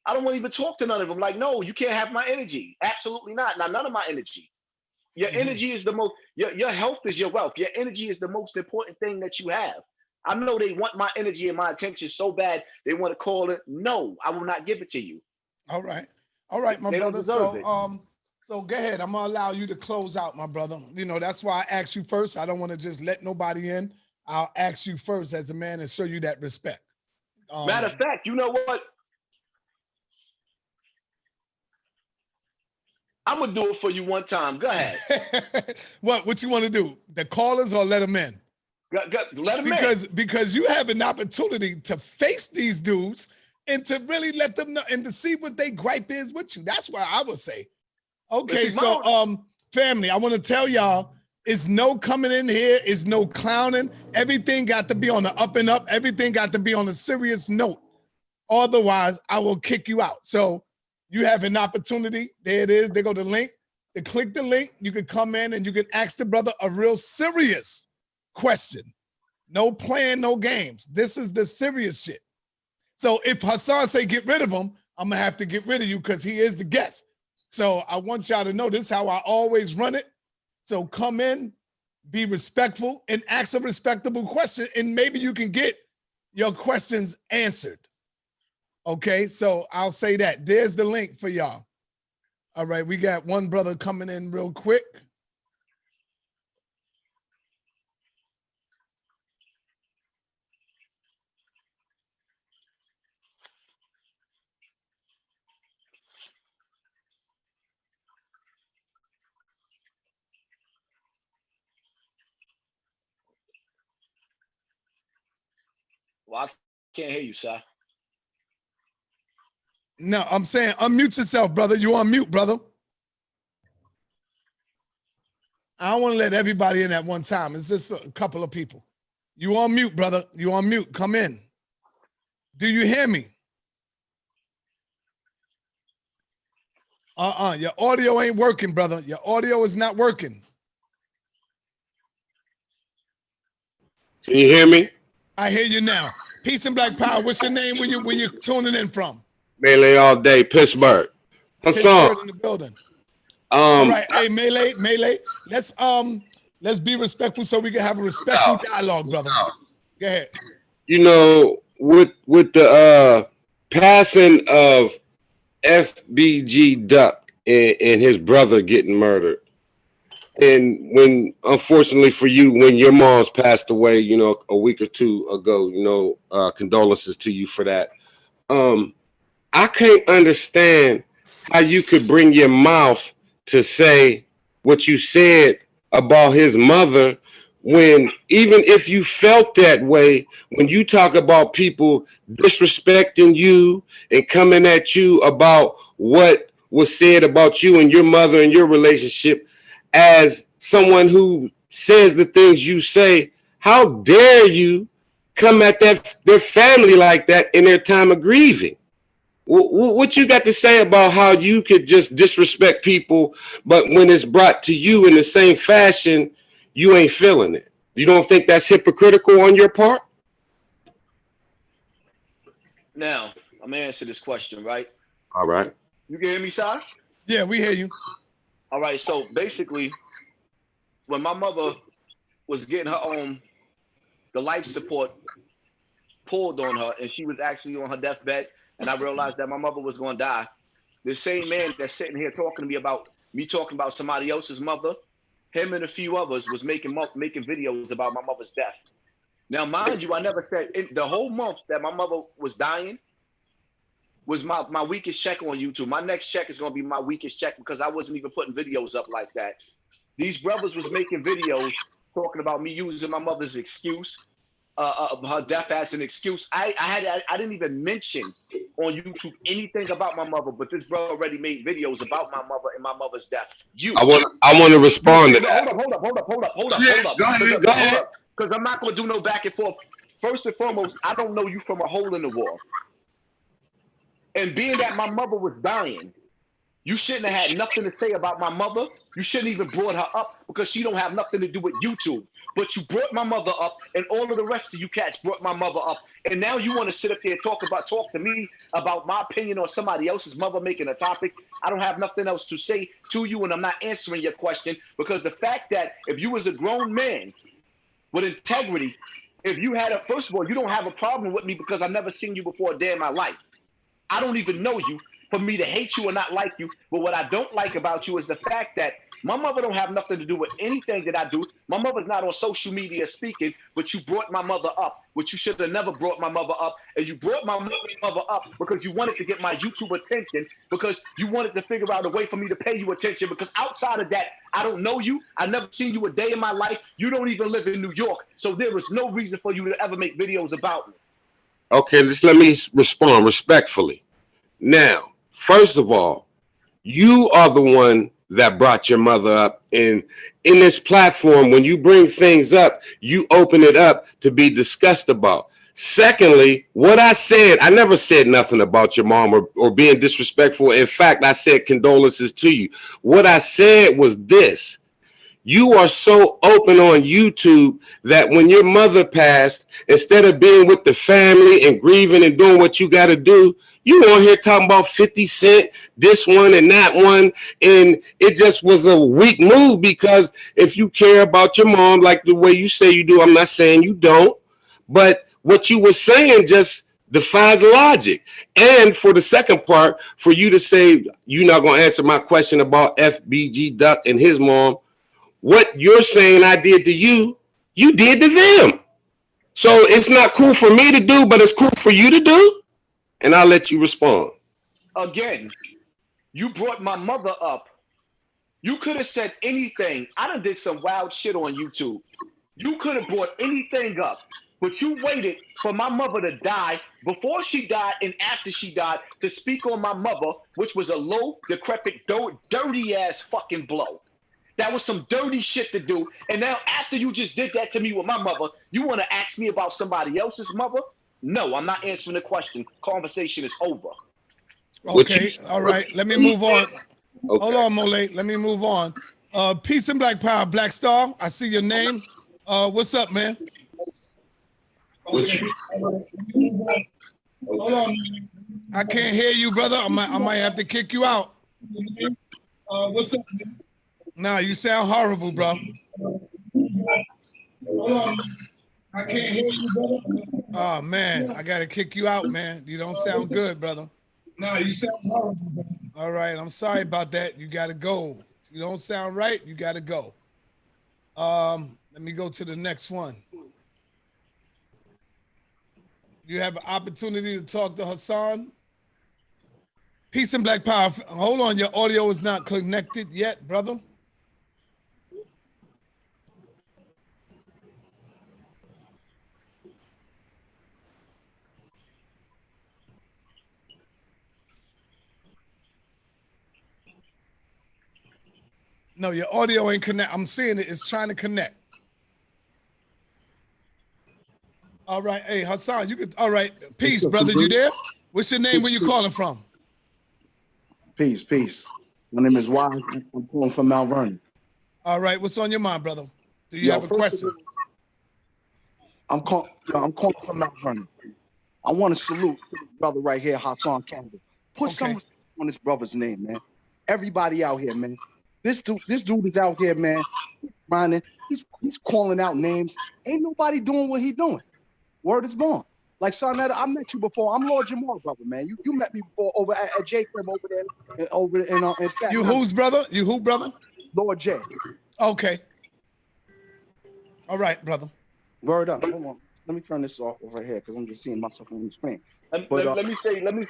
I don't want to even talk to none of them. Like, no, you can't have my energy. Absolutely not. Not none of my energy. Your energy is the most, your health is your wealth. Your energy is the most important thing that you have. I know they want my energy and my attention so bad, they want to call it. No, I will not give it to you. All right, my brother. So go ahead. I'm gonna allow you to close out, my brother. You know, that's why I asked you first. I don't want to just let nobody in. I'll ask you first as a man and show you that respect. Matter of fact, you know what? I'm gonna do it for you one time. Go ahead. What you want to do? The callers or let them in? Let them in. Because you have an opportunity to face these dudes and to really let them know and to see what they gripe is with you. That's what I would say. Okay, so family, I want to tell y'all, it's no coming in here, it's no clowning. Everything got to be on the up and up. Everything got to be on a serious note. Otherwise, I will kick you out. So you have an opportunity. There it is. They go to the link. They click the link. You can come in and you can ask the brother a real serious question. No playing, no games. This is the serious shit. So if Hassan say get rid of him, I'm going to have to get rid of you because he is the guest. So I want y'all to know this is how I always run it. So come in, be respectful, and ask a respectable question, and maybe you can get your questions answered. Okay, so I'll say that. There's the link for y'all. All right, we got one brother coming in real quick. Well, I can't hear you, sir. No, I'm saying unmute yourself, brother. You on mute, brother. I don't want to let everybody in at one time. It's just a couple of people. You on mute, brother. You on mute. Come in. Do you hear me? Your audio ain't working, brother. Your audio is not working. Can you hear me? I hear you now. Peace and black power. What's your name where you're tuning in from? Melee all day, Pittsburgh. Pittsburgh in the building. All right, hey Melee. Let's be respectful so we can have a respectful dialogue, brother. Go ahead. You know, with the passing of FBG Duck and his brother getting murdered, and when, unfortunately for you, when your mom's passed away, you know, a week or two ago, you know, condolences to you for that. I can't understand how you could bring your mouth to say what you said about his mother, when even if you felt that way, when you talk about people disrespecting you and coming at you about what was said about you and your mother and your relationship, as someone who says the things you say, how dare you come at their family like that in their time of grieving? What you got to say about how you could just disrespect people, but when it's brought to you in the same fashion, you ain't feeling it? You don't think that's hypocritical on your part? Now, I'm gonna answer this question, right? All right. You can hear me, Si? Yeah, we hear you. All right. So basically, when my mother was getting her the life support pulled on her, and she was actually on her deathbed, and I realized that my mother was going to die. The same man that's sitting here talking to me about me talking about somebody else's mother, him and a few others was making videos about my mother's death. Now, mind you, I never said the whole month that my mother was dying was my weakest check on YouTube. My next check is going to be my weakest check because I wasn't even putting videos up like that. These brothers was making videos talking about me using my mother's excuse, her death as an excuse. I didn't even mention on YouTube anything about my mother, but this bro already made videos about my mother and my mother's death. I want to respond to that. Hold Go ahead. up. Because I'm not going to do no back and forth. First and foremost, I don't know you from a hole in the wall. And being that my mother was dying, you shouldn't have had nothing to say about my mother. You shouldn't even brought her up because she don't have nothing to do with YouTube. But you brought my mother up, and all of the rest of you cats brought my mother up. And now you want to sit up there and talk to me about my opinion on somebody else's mother making a topic. I don't have nothing else to say to you, and I'm not answering your question because the fact that if you was a grown man with integrity, if you had first of all, you don't have a problem with me because I've never seen you before a day in my life. I don't even know you for me to hate you or not like you. But what I don't like about you is the fact that my mother don't have nothing to do with anything that I do. My mother's not on social media speaking, but you brought my mother up, which you should have never brought my mother up. And you brought my mother up because you wanted to get my YouTube attention, because you wanted to figure out a way for me to pay you attention. Because outside of that, I don't know you. I've never seen you a day in my life. You don't even live in New York. So there is no reason for you to ever make videos about me. Okay, just let me respond respectfully. Now, first of all, you are the one that brought your mother up. And in this platform, when you bring things up, you open it up to be discussed about. Secondly, what I said, I never said nothing about your mom or being disrespectful. In fact, I said condolences to you. What I said was this. You are so open on YouTube that when your mother passed, instead of being with the family and grieving and doing what you got to do, you on here talking about 50 Cent, this one and that one. And it just was a weak move, because if you care about your mom like the way you say you do, I'm not saying you don't, but what you were saying just defies logic. And for the second part, for you to say you're not going to answer my question about FBG Duck and his mom, what you're saying I did to you, you did to them. So it's not cool for me to do, but it's cool for you to do. And I'll let you respond. Again, you brought my mother up. You could have said anything. I done did some wild shit on YouTube. You could have brought anything up, but you waited for my mother to die before she died and after she died to speak on my mother, which was a low, decrepit, dirty ass fucking blow. That was some dirty shit to do. And now after you just did that to me with my mother, you want to ask me about somebody else's mother? No, I'm not answering the question. Conversation is over. Okay, all right. Let me move on. Okay. Hold on, Mole. Let me move on. Peace and Black Power, Black Star. I see your name. What's up, man? Okay. Hold on. I can't hear you, brother. I might have to kick you out. What's up, man? Nah, you sound horrible, bro. Hold on. I can't hear you, brother. Oh, man. I got to kick you out, man. You don't sound good, brother. No, you sound horrible, brother. All right. I'm sorry about that. You got to go. If you don't sound right, you got to go. Let me go to the next one. You have an opportunity to talk to Hassan. Peace and Black Power. Hold on. Your audio is not connected yet, brother. No, your audio ain't connect. I'm seeing it. It's trying to connect. All right. Hey, Hassan, you could. All right. Peace, brother. You there? What's your name? Where you calling from? Peace, peace. My name is Wise. I'm calling from Mount Vernon. All right. What's on your mind, brother? Do you have a question? I'm calling from Mount Vernon. I want to salute the brother right here, Hassan Campbell. Put some on this brother's name, man. everybody out here, man. This dude is out here, man. Grinding. He's calling out names. Ain't nobody doing what he doing. Word is born. Like Sonetta, I met you before. I'm Lord Jamal, brother, man. You met me before over at J Crib over there in Staten You whose brother? You who brother? Lord J. Okay. All right, brother. Word up. Hold on. Let me turn this off over here because I'm just seeing myself on the screen. Let me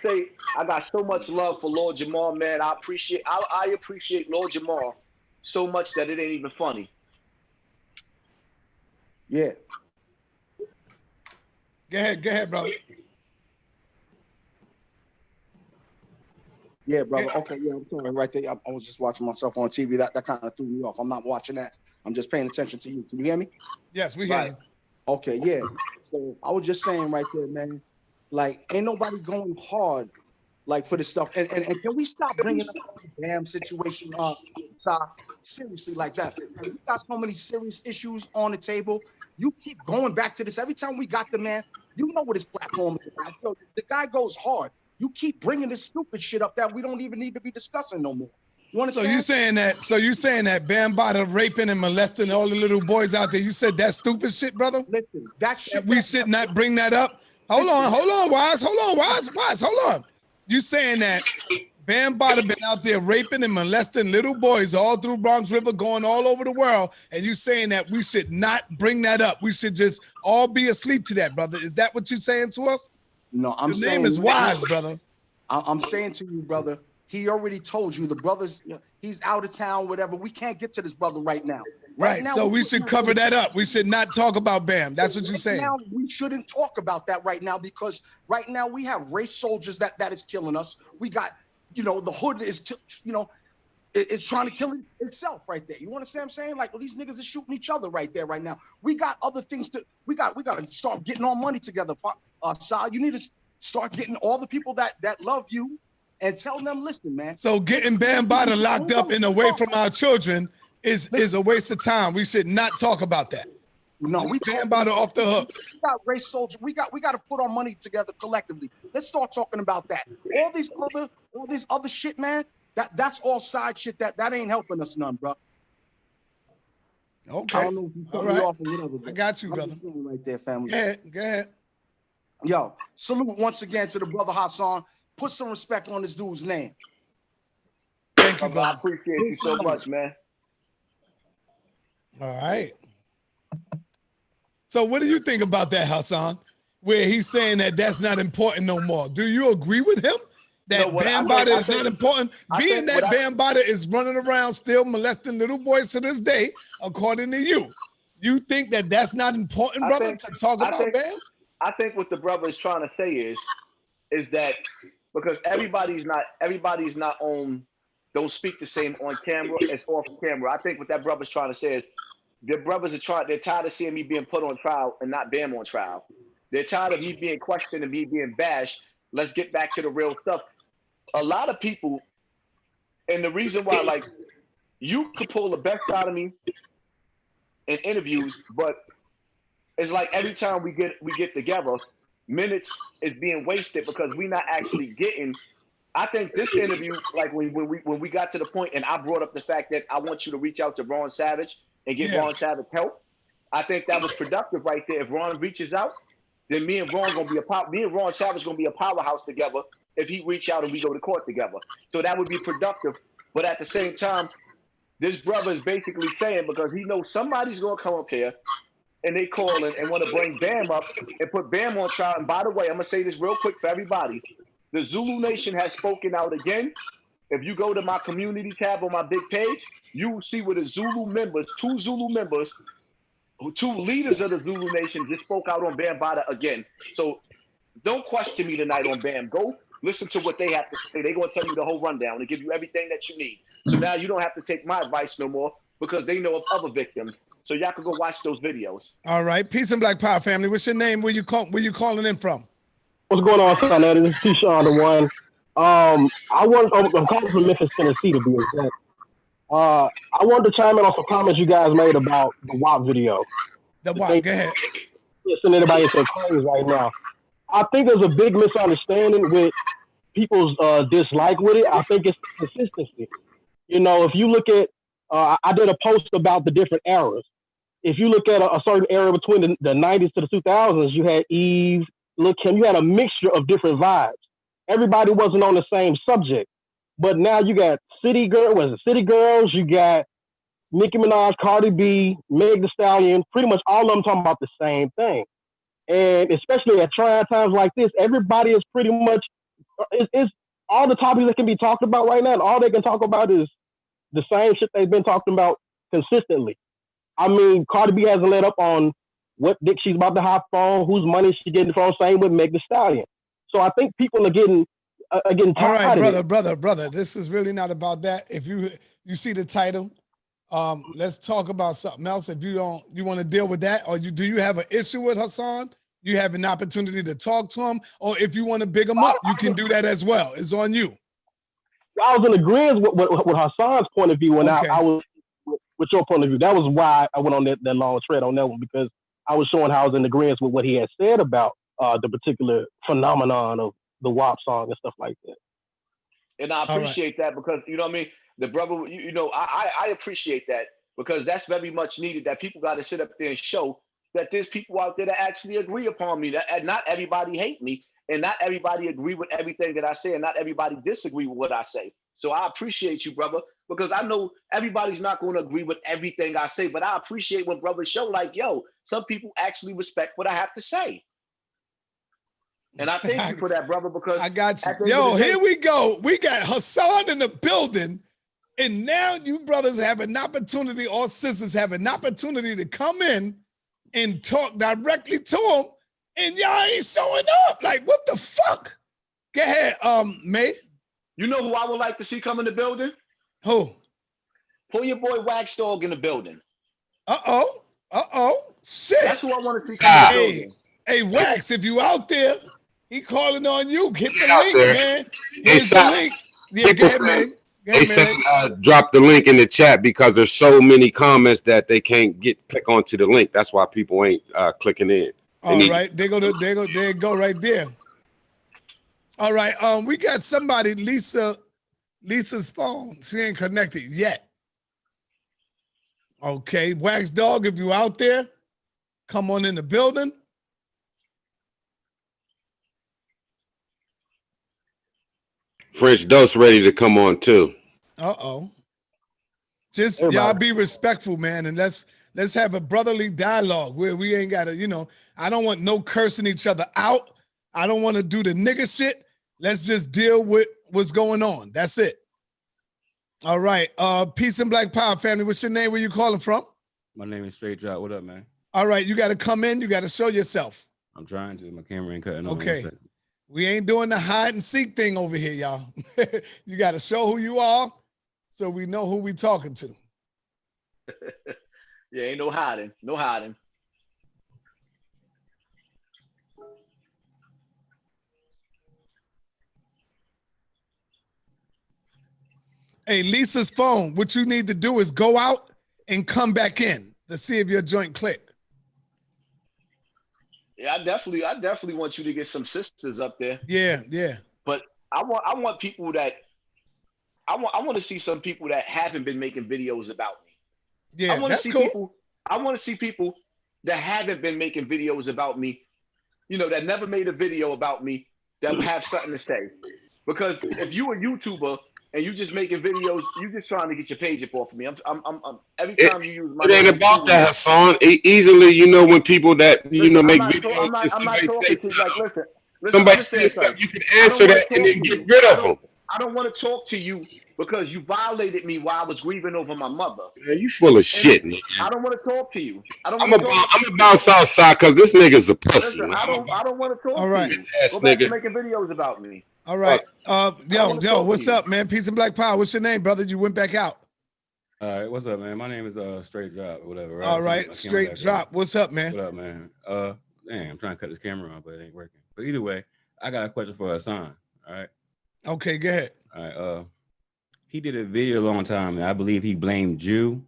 say, I got so much love for Lord Jamal, man. I appreciate Lord Jamal so much that it ain't even funny. Yeah. Go ahead, brother. Yeah, brother. Okay, yeah, I'm sorry. Right there. I was just watching myself on TV. That kind of threw me off. I'm not watching that. I'm just paying attention to you. Can you hear me? Yes, we hear you. Okay, yeah. So I was just saying right there, man. Like, ain't nobody going hard like for this stuff. And can we stop bringing up the damn situation seriously like that? Like, we got so many serious issues on the table. You keep going back to this every time we got the man. You know what his platform is about. So the guy goes hard. You keep bringing this stupid shit up that we don't even need to be discussing no more. You understand? So you saying that Bam Bada raping and molesting all the little boys out there? You said that stupid shit, brother? Listen, that shit. We should not bring that up. Hold on, Wise. Hold on. You saying that Bam Bada been out there raping and molesting little boys all through Bronx River, going all over the world, and you saying that we should not bring that up? We should just all be asleep to that, brother. Is that what you're saying to us? No, I'm saying. Your name is Wise, brother. I'm saying to you, brother, he already told you the brother's, he's out of town, whatever. We can't get to this brother right now. Right now, so we should cover that up. We should not talk about Bam. That's what you're saying. Now we shouldn't talk about that right now because right now we have race soldiers that is killing us. We got, the hood is, it's trying to kill itself right there. You understand what I'm saying? Like, well, these niggas are shooting each other right there right now. We got other things we got to start getting our money together. Sal, you need to start getting all the people that love you and tell them, listen, man. So getting Bam Bada locked up and away from our children is a waste of time. We should not talk about that. No, we Bam Bada off the hook. We got race soldiers. We got to put our money together collectively. Let's start talking about that. All this other shit, man. That's all side shit. That ain't helping us none, bro. Okay. I don't know if you cut me off or whatever. I got you, brother. Right there, family. Go ahead. Yo, salute once again to the brother Hassan. Put some respect on this dude's name. Thank you, brother. I appreciate you so much, man. All right. So what do you think about that, Hassan? Where he's saying that that's not important no more. Do you agree with him? That Bam Bada is not important? Being that Bam Bada is running around still molesting little boys to this day, according to you. You think that that's not important, brother, to talk about Bam? I think what the brother is trying to say is that because everybody's not on, don't speak the same on camera as off camera. I think what that brother's trying to say is the brothers they're tired of seeing me being put on trial and not Bam on trial. They're tired of me being questioned and me being bashed. Let's get back to the real stuff. A lot of people, and the reason why, like, you could pull the best out of me in interviews, but it's like every time we get together, minutes is being wasted because we're not actually getting. I think this interview, like when we got to the point and I brought up the fact that I want you to reach out to Ron Savage and get Ron Savage help, I think that was productive right there. If Ron reaches out, then me and Ron Savage gonna be a powerhouse together if he reach out and we go to court together. So that would be productive. But at the same time, this brother is basically saying, because he knows somebody's gonna come up here and they calling and want to bring Bam up and put Bam on trial. And by the way, I'm going to say this real quick for everybody. The Zulu Nation has spoken out again. If you go to my community tab on my big page, you will see where the Zulu members, two leaders of the Zulu Nation just spoke out on Bam Bada again. So don't question me tonight on Bam. Go listen to what they have to say. They're going to tell you the whole rundown and give you everything that you need. So now you don't have to take my advice no more because they know of other victims. So y'all can go watch those videos. All right. Peace and Black Power, family. What's your name? Where you calling in from? What's going on, son? This is T-Sean, the one. I'm calling from Memphis, Tennessee, to be exact. I wanted to chime in on some comments you guys made about the WAP video. The WAP, go ahead. Send anybody into claims right now. I think there's a big misunderstanding with people's dislike with it. I think it's consistency. You know, if you look at, I did a post about the different eras. If you look at a certain era between the 90s to the 2000s, you had Eve, Lil' Kim, you had a mixture of different vibes. Everybody wasn't on the same subject. But now you got City Girls, you got Nicki Minaj, Cardi B, Meg Thee Stallion, pretty much all of them talking about the same thing. And especially at trying times like this, everybody is pretty much, it's all the topics that can be talked about right now, and all they can talk about is the same shit they've been talking about consistently. I mean, Cardi B hasn't let up on what dick she's about to hop on, whose money she's getting from, same with Meg Thee Stallion. So I think people are getting tired. All right, brother. This is really not about that. If you see the title, let's talk about something else. If you want to deal with that, or do you have an issue with Hassan? You have an opportunity to talk to him, or if you want to big him up, you can do that as well. It's on you. I was in agreement with Hassan's point of view, and okay. I was with your point of view. That was why I went on that long thread on that one, because I was showing how I was in agreement with what he had said about the particular phenomenon of the WAP song and stuff like that. And I appreciate that, because, you know what I mean? The brother, I appreciate that, because that's very much needed, that people got to sit up there and show that there's people out there that actually agree upon me, that not everybody hate me, and not everybody agree with everything that I say, and not everybody disagree with what I say. So I appreciate you, brother, because I know everybody's not going to agree with everything I say, but I appreciate when brothers show like, yo, some people actually respect what I have to say. And I thank you for that, brother, because I got you. Yo, here we go. We got Hassan in the building, and now you brothers have an opportunity, or sisters have an opportunity to come in and talk directly to him, and y'all ain't showing up. Like, what the fuck? Go ahead, May. You know who I would like to see come in the building? Who? Pull your boy Wax Dog in the building. Shit. That's who I want to see come in the building. Hey, Wax, if you out there, he calling on you. Hit the link, man. Here's the link. Yeah, go ahead, man. They said drop the link in the chat because there's so many comments that they can't click onto the link. That's why people ain't clicking in. All right, they go right there. All right, we got somebody, Lisa's phone. She ain't connected yet. Okay, Wax Dog, if you out there, come on in the building. French Dose ready to come on too. Just y'all be respectful, man, and let's have a brotherly dialogue where we ain't gotta, I don't want no cursing each other out. I don't want to do the nigga shit. Let's just deal with what's going on. That's it. All right. Peace and Black Power family. What's your name? Where you calling from? My name is Straight Drop. What up, man? All right, you got to come in. You got to show yourself. I'm trying to. My camera ain't cutting on. Okay. We ain't doing the hide and seek thing over here, y'all. You got to show who you are so we know who we talking to. Yeah, ain't no hiding. No hiding. Hey, Lisa's phone, what you need to do is go out and come back in to see if your joint click. Yeah, I definitely want you to get some sisters up there. Yeah. But I want people that I want to see some people that haven't been making videos about me. Yeah, that's cool. I want to see people that haven't been making videos about me, that never made a video about me, that have something to say. Because if you a YouTuber and you just making videos, you just trying to get your page up off of me. I'm every time you use my name. It ain't about that, Hassan. Easily, when people that make videos, I'm not talking to you. Like, listen, somebody says something, you can answer that and then get rid of them. I don't want to talk to you because you violated me while I was grieving over my mother. Man, you full of shit, man. I don't want to talk to you. I'm about Southside because this nigga's a pussy. Listen, I don't want to talk to you. Go back to making videos about me. All right. Yo, what's up, man? Peace and Black Power. What's your name, brother? You went back out. All right, what's up, man? My name is Straight Drop or whatever. Right? All right, Straight Drop. What's up, man? What up, man? Damn, I'm trying to cut this camera on, but it ain't working. But either way, I got a question for Hassan. All right. Okay, go ahead. All right. He did a video a long time, and I believe he blamed Jew.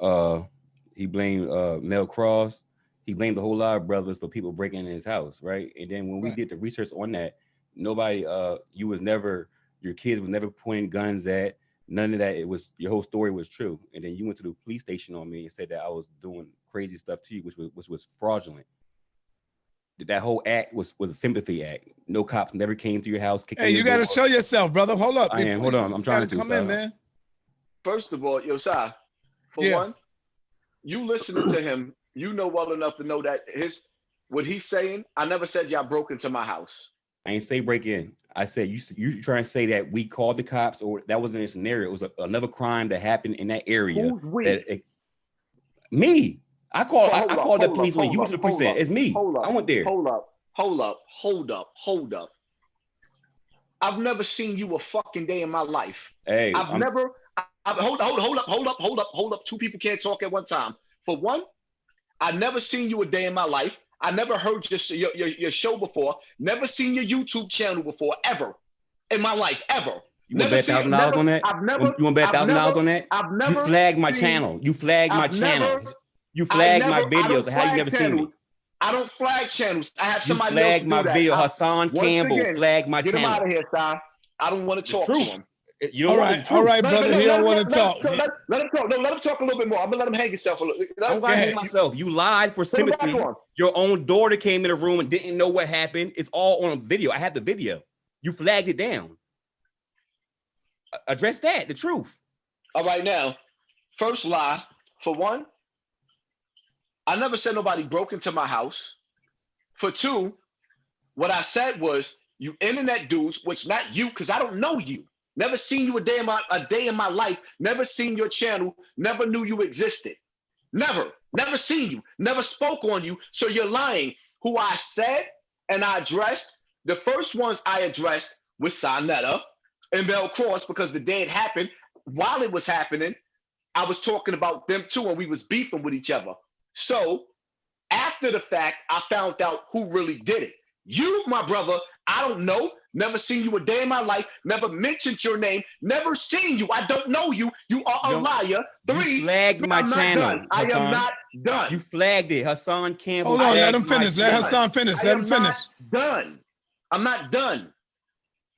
He blamed Mel Cross. He blamed a whole lot of brothers for people breaking in his house, right? And then when we did the research on that, Nobody, you was never, your kids was never pointing guns at, none of that. It was, your whole story was true. And then you went to the police station on me and said that I was doing crazy stuff to you, which was fraudulent. That whole act was a sympathy act. No cops never came to your house. Hey, you got to show yourself, brother. Hold up. I am. Hold on. I'm trying to come in, man. First of all, yo, Sai, for one, you listening to him, you know well enough to know that what he's saying, I never said y'all broke into my house. I ain't say break in. I said you trying to say that we called the cops, or that wasn't a scenario. It was another crime that happened in that area. Who's we? Me. I called the police when you went to the precinct. It's me. I went there. Hold up. I've never seen you a fucking day in my life. Hey, hold up. Two people can't talk at one time. For one, I've never seen you a day in my life. I never heard your show before. Never seen your YouTube channel before, ever in my life, ever. You want to bet $1,000 on that? You want to bet $1,000 on that? You flagged my channel. You flagged my channel. You flagged my videos. How you never seen me? I don't flag channels. I have somebody else do my that. video. Hassan Campbell flagged my channel. Get him out of here, Si. I don't want to talk to him. All right, brother. He don't want to talk. Let him talk. No, let him talk a little bit more. I'm gonna let him hang himself a little. I'm gonna hang myself. You lied for sympathy. Your own daughter came in the room and didn't know what happened. It's all on video. I have the video. You flagged it down. Address that. The truth. All right, now, first lie. For one, I never said nobody broke into my house. For two, what I said was you internet dudes, which not you, because I don't know you. Never seen you a day in my life. Never seen your channel. Never knew you existed. Never seen you. Never spoke on you. So you're lying. Who I said and I addressed, the first ones I addressed was Sinetta and Bell Cross, because the day it happened, while it was happening, I was talking about them too, and we was beefing with each other. So after the fact, I found out who really did it. You, my brother, I don't know. Never seen you a day in my life. Never mentioned your name. Never seen you. I don't know you. You are a liar. Three, you flagged my channel. I am not done. You flagged it. Hassan Campbell. Hold on, let him finish. Let Hassan finish. Let him finish. Done. I'm not done.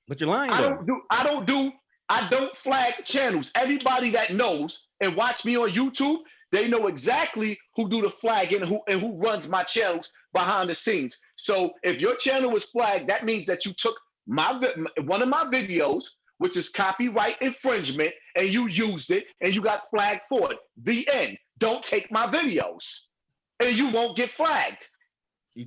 But you're lying. I don't flag channels. Everybody that knows and watch me on YouTube, they know exactly who do the flagging and who runs my channels behind the scenes. So if your channel was flagged, that means that you took one of my videos, which is copyright infringement, and you used it and you got flagged for it. The end. Don't take my videos and you won't get flagged.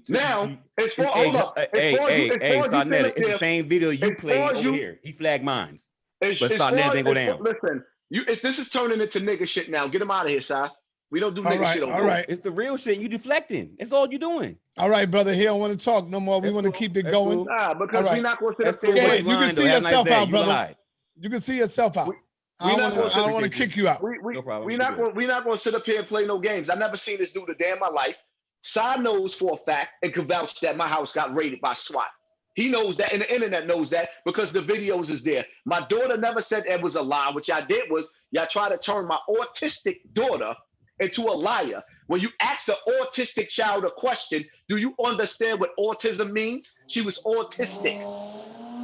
Now, it's for Sinetta, it's the same video you played over here. He flagged mine. But Sinetta didn't go down. Listen, this is turning into nigga shit now. Get him out of here, Si. We don't do nigga shit over here. All right. It's the real shit. You deflecting. That's all you doing. All right, brother. He don't want to talk no more. We want to keep it going. Nah, because we're not going to sit up there. Yeah, you can see yourself out, brother. You can see yourself out. I don't want to kick you out. No problem. We're not going to sit up here and play no games. I've never seen this dude a day in my life. Si knows for a fact and can vouch that my house got raided by SWAT. He knows that, and the internet knows that because the videos is there. My daughter never said it was a lie. What y'all did was y'all tried to turn my autistic daughter into a liar. When you ask an autistic child a question, do you understand what autism means? She was autistic.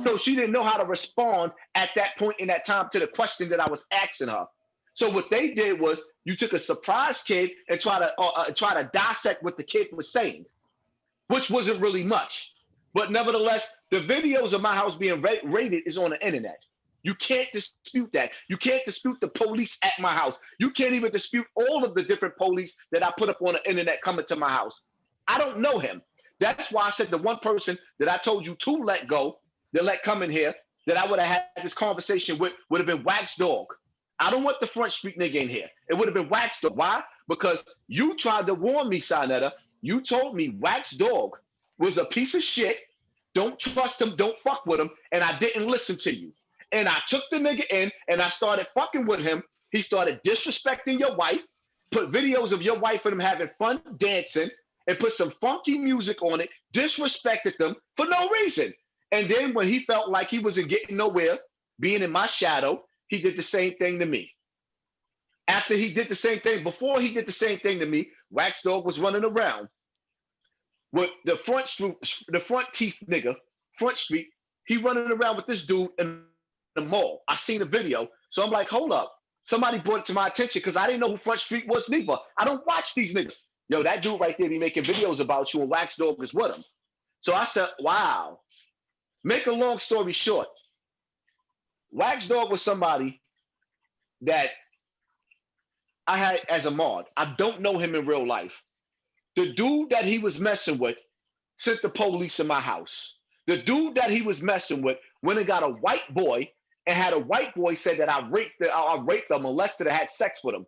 So she didn't know how to respond at that point in that time to the question that I was asking her. So what they did was you took a surprise kid and try to dissect what the kid was saying, which wasn't really much. But nevertheless, the videos of my house being raided is on the internet. You can't dispute that. You can't dispute the police at my house. You can't even dispute all of the different police that I put up on the internet coming to my house. I don't know him. That's why I said the one person that I told you to let go, that let come in here, that I would have had this conversation with would have been Wax Dog. I don't want the Front Street nigga in here. It would have been Wax Dog. Why? Because you tried to warn me, Sinetta. You told me Wax Dog was a piece of shit. Don't trust him. Don't fuck with him. And I didn't listen to you. And I took the nigga in and I started fucking with him. He started disrespecting your wife, put videos of your wife and him having fun dancing and put some funky music on it, disrespected them for no reason. And then when he felt like he wasn't getting nowhere, being in my shadow, he did the same thing to me. After he did the same thing, before he did the same thing to me, Wax Dog was running around with the front teeth nigga, Front Street, he running around with this dude in the mall. I seen the video. So I'm like, hold up. Somebody brought it to my attention because I didn't know who Front Street was neither. I don't watch these niggas. Yo, that dude right there be making videos about you and Wax Dog is with him. So I said, wow. Make a long story short, Wax Dog was somebody that I had as a mod. I don't know him in real life. The dude that he was messing with sent the police in my house. The dude that he was messing with went and got a white boy and had a white boy say that I raped or molested or had sex with him.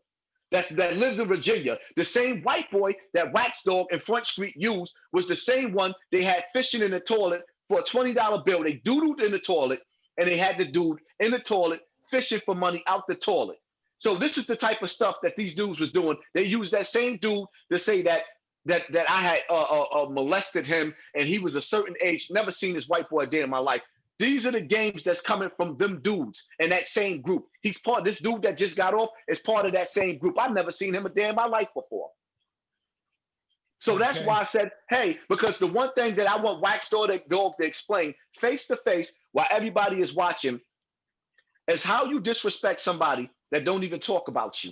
That lives in Virginia. The same white boy that Wax Dog and Front Street used was the same one they had fishing in the toilet for a $20 bill. They doodled in the toilet and they had the dude in the toilet fishing for money out the toilet. So this is the type of stuff that these dudes was doing. They used that same dude to say that I had molested him and he was a certain age. Never seen this white boy a day in my life. These are the games that's coming from them dudes in that same group. He's part. This dude that just got off is part of that same group. I've never seen him a day in my life before. So that's why I said, hey, because the one thing that I want Wax Dog to explain face to face while everybody is watching is how you disrespect somebody that don't even talk about you.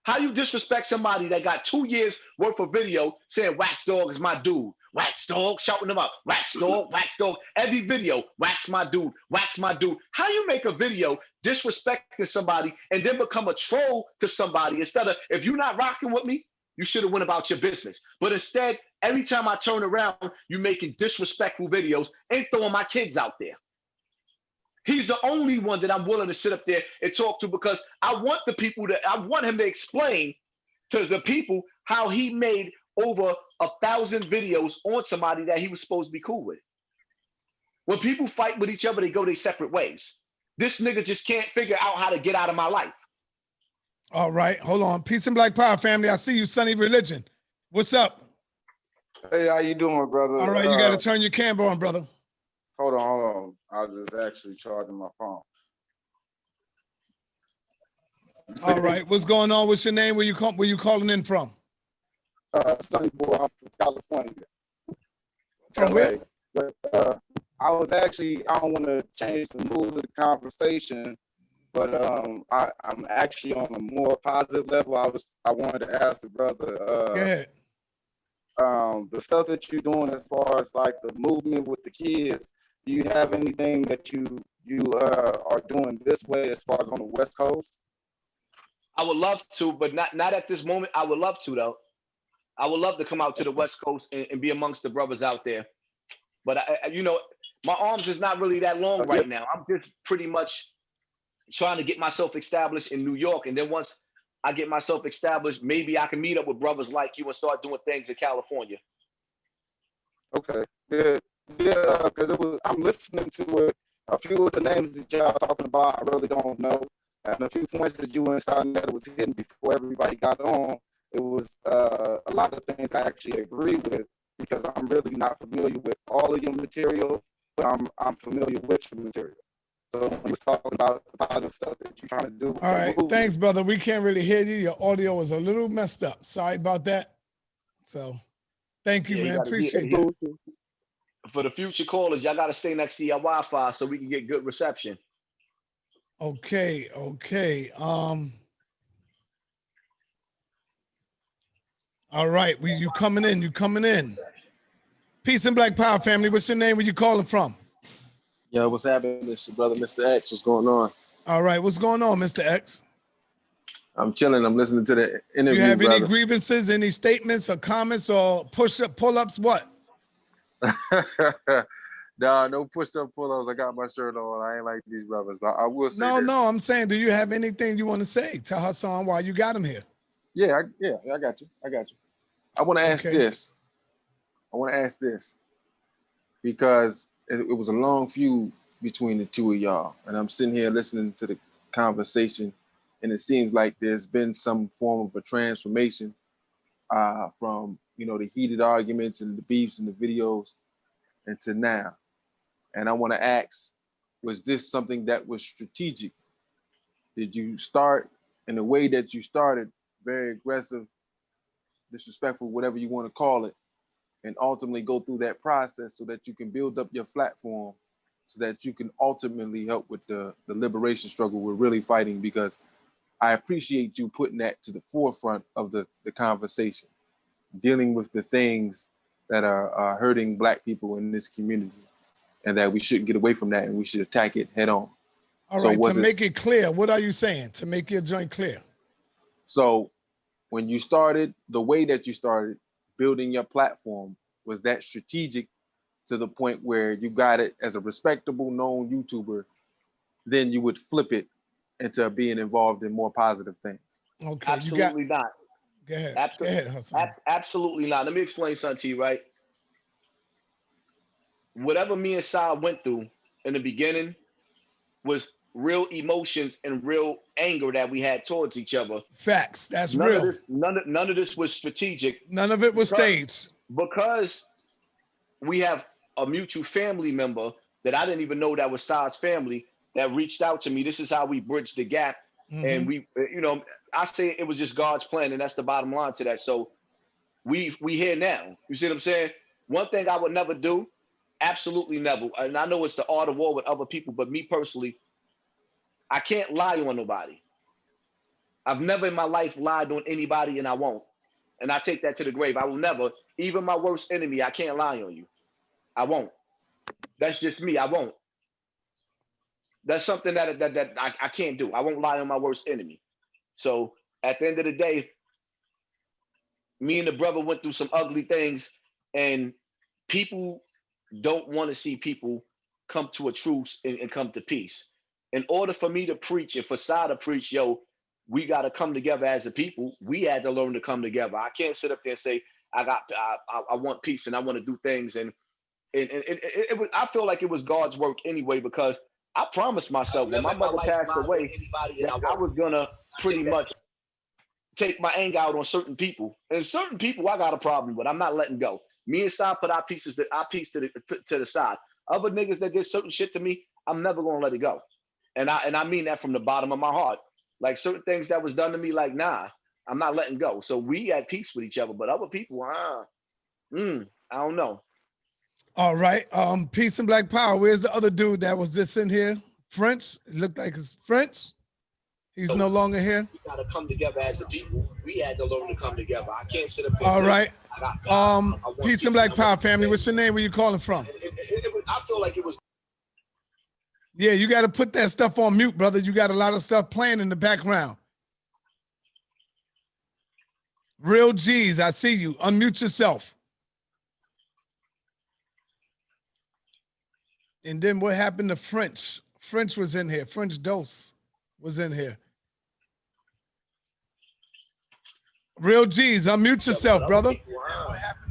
How you disrespect somebody that got 2 years worth of video saying Wax Dog is my dude. Wax Dog, shouting them out. Wax Dog, Wax Dog. Every video, Wax my dude, Wax my dude. How you make a video disrespecting somebody and then become a troll to somebody instead of, if you're not rocking with me, you should have went about your business. But instead, every time I turn around, you making disrespectful videos and throwing my kids out there. He's the only one that I'm willing to sit up there and talk to because I want him to explain to the people how he made over 1,000 videos on somebody that he was supposed to be cool with. When people fight with each other, they go their separate ways. This nigga just can't figure out how to get out of my life. All right, hold on. Peace and Black Power, family. I see you, Sonny Religion. What's up? Hey, how you doing, brother? All right, you got to turn your camera on, brother. Hold on. I was just actually charging my phone. All right, what's going on? What's your name? Where you calling in from? Sonny Boy, I'm from California. From where? But I was actually, I don't want to change the mood of the conversation, but I'm actually on a more positive level. I wanted to ask the brother. Go ahead. The stuff that you're doing as far as like the movement with the kids. Do you have anything that you are doing this way as far as on the West Coast? I would love to, but not at this moment. I would love to, though. I would love to come out to the West Coast and be amongst the brothers out there. But, my arms is not really that long right now. I'm just pretty much trying to get myself established in New York. And then once I get myself established, maybe I can meet up with brothers like you and start doing things in California. Okay, good. Yeah, because I'm listening to a few of the names that y'all talking about. I really don't know, and a few points that you and Sonny was hitting before everybody got on. It was a lot of things I actually agree with because I'm really not familiar with all of your material, but I'm familiar with your material. So when you was talking about the positive stuff that you're trying to do. All right, thanks, brother. We can't really hear you. Your audio was a little messed up. Sorry about that. So, thank you, man. Appreciate it. For the future callers, y'all got to stay next to your Wi-Fi so we can get good reception. Okay. All right, you coming in. Peace and Black Power, family. What's your name? Where you calling from? Yo, what's happening? This your brother, Mr. X. What's going on? All right, what's going on, Mr. X? I'm chilling. I'm listening to the interview, You have brother. any grievances, any statements or comments or pull-ups, what? Nah, no push-up pull-ups. I got my shirt on. I ain't like these brothers, but I will say this. No, I'm saying, do you have anything you want to say to Hassan while you got him here? Yeah, I got you. I want to ask this. Because it was a long feud between the two of y'all, and I'm sitting here listening to the conversation, and it seems like there's been some form of a transformation from the heated arguments and the beefs and the videos into now. And I want to ask, was this something that was strategic? Did you start in the way that you started, very aggressive, disrespectful, whatever you want to call it, and ultimately go through that process so that you can build up your platform so that you can ultimately help with the liberation struggle we're really fighting, because I appreciate you putting that to the forefront of the conversation, dealing with the things that are hurting Black people in this community, and that we shouldn't get away from that and we should attack it head on. All right, to make it clear, what are you saying? To make your joint clear. So when you started, the way that you started building your platform, was that strategic to the point where you got it as a respectable, known YouTuber, then you would flip it into being involved in more positive things? Okay, absolutely not. Go ahead. Absolutely, go ahead, Hassan. Absolutely not. Let me explain something to you, right? Whatever me and Sai went through in the beginning was real emotions and real anger that we had towards each other. Facts. That's real. None of this was strategic. None of it was staged. Because we have a mutual family member that I didn't even know that was Sai's family that reached out to me. This is how we bridged the gap. And we, you know, I say it was just God's plan, and that's the bottom line to that. So we here now. You see what I'm saying? One thing I would never do, absolutely never. And I know it's the art of war with other people, but me personally, I can't lie on nobody. I've never in my life lied on anybody, and I won't. And I take that to the grave. I will never, even my worst enemy, I can't lie on you. I won't. That's just me. I won't. That's something that I can't do. I won't lie on my worst enemy. So at the end of the day, me and the brother went through some ugly things, and people don't want to see people come to a truce and come to peace. In order for me to preach and for Sai to preach, yo, we got to come together as a people. We had to learn to come together. I can't sit up there and say, I want peace and I want to do things. And it was, I feel like it was God's work anyway, because I promised myself when my mother passed away that I was going to pretty much take my anger out on certain people. And certain people I got a problem with. I'm not letting go. Me and Sai put our piece to the side. Other niggas that did certain shit to me, I'm never going to let it go. And I mean that from the bottom of my heart. Like certain things that was done to me, like, nah, I'm not letting go. So we at peace with each other, but other people, I don't know. All right. Peace and Black Power. Where's the other dude that was just in here? French. It looked like it's French. He's no longer here. We gotta come together as a people. We had to learn to come together. I can't sit up there. All right. Peace and Black Power family. What's your name? Where you calling from? I feel like it was. Yeah, you got to put that stuff on mute, brother. You got a lot of stuff playing in the background. Real G's, I see you. Unmute yourself. And then what happened to French? French was in here. French Dose was in here. Real G's, unmute yourself, brother.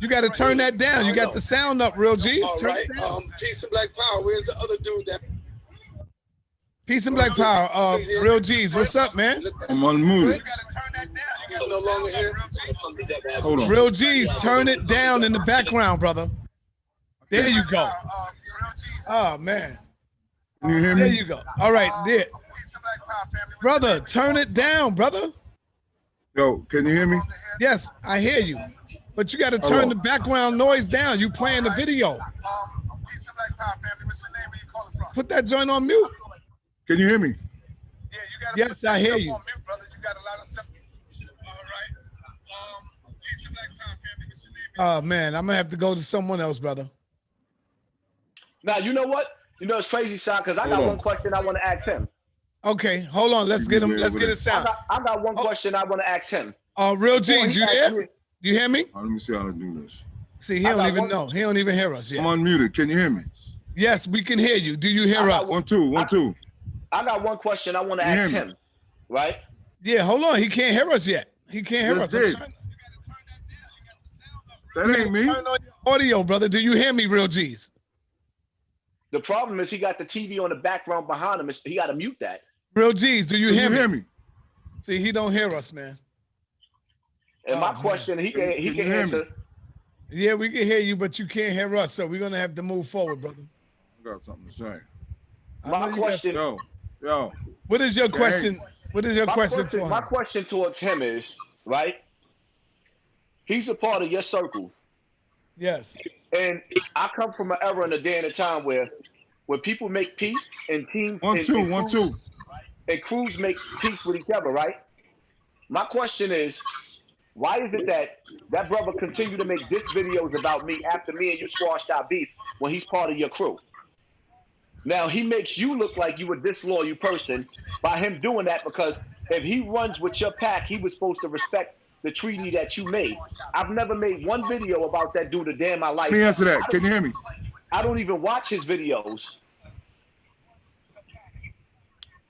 You got to turn that down. You got the sound up, Real G's. Turn it down. Peace and Black Power. Where's the other dude that? Peace and Black Power. Real G's, what's up, man? I'm on mute. No longer here. Hold on. Real G's, turn it down in the background, brother. There you go. Oh, man. Can you hear me? There you go. All right, there. Brother, turn it down, brother. Yo, can you hear me? Yes, I hear you. But you got to turn the background noise down. You playing the video. Put that joint on mute. Can you hear me? Yes, I hear you. Oh, man, I'm going to have to go to someone else, brother. Now, you know what? You know, it's crazy, Sai, because I got one question I want to ask him. Okay, hold on. Let's get him. Let's get it sound. I got one question I want to ask him. Real G's, you there? You hear me? Let me see how to do this. See, he don't even know. He don't even hear us yet. I'm unmuted. Can you hear me? Yes, we can hear you. Do you hear us? 1 2 1 2. I got one question I want to ask him. Right? Yeah, hold on. He can't hear us yet. He can't hear us. That ain't me. Turn on your audio, brother. Do you hear me, Real G's? The problem is he got the TV on the background behind him. He got to mute that. Real G's, do you hear me? See, he don't hear us, man. And my question, he can answer. Yeah, we can hear you, but you can't hear us, so we're gonna have to move forward, brother. I got something to say. My question, yo. What is your question? What is your question for him? My question towards him is, right? He's a part of your circle. Yes. And I come from an era and a day and a time where when people make peace and teams One, two, one, two. and crews make peace with each other, right? My question is, why is it that that brother continue to make diss videos about me after me and you squashed our beef when he's part of your crew? Now he makes you look like you a disloyal person by him doing that, because if he runs with your pack, he was supposed to respect the treaty that you made. I've never made one video about that dude a day in my life. Let me answer that. Can you hear me? I don't even watch his videos.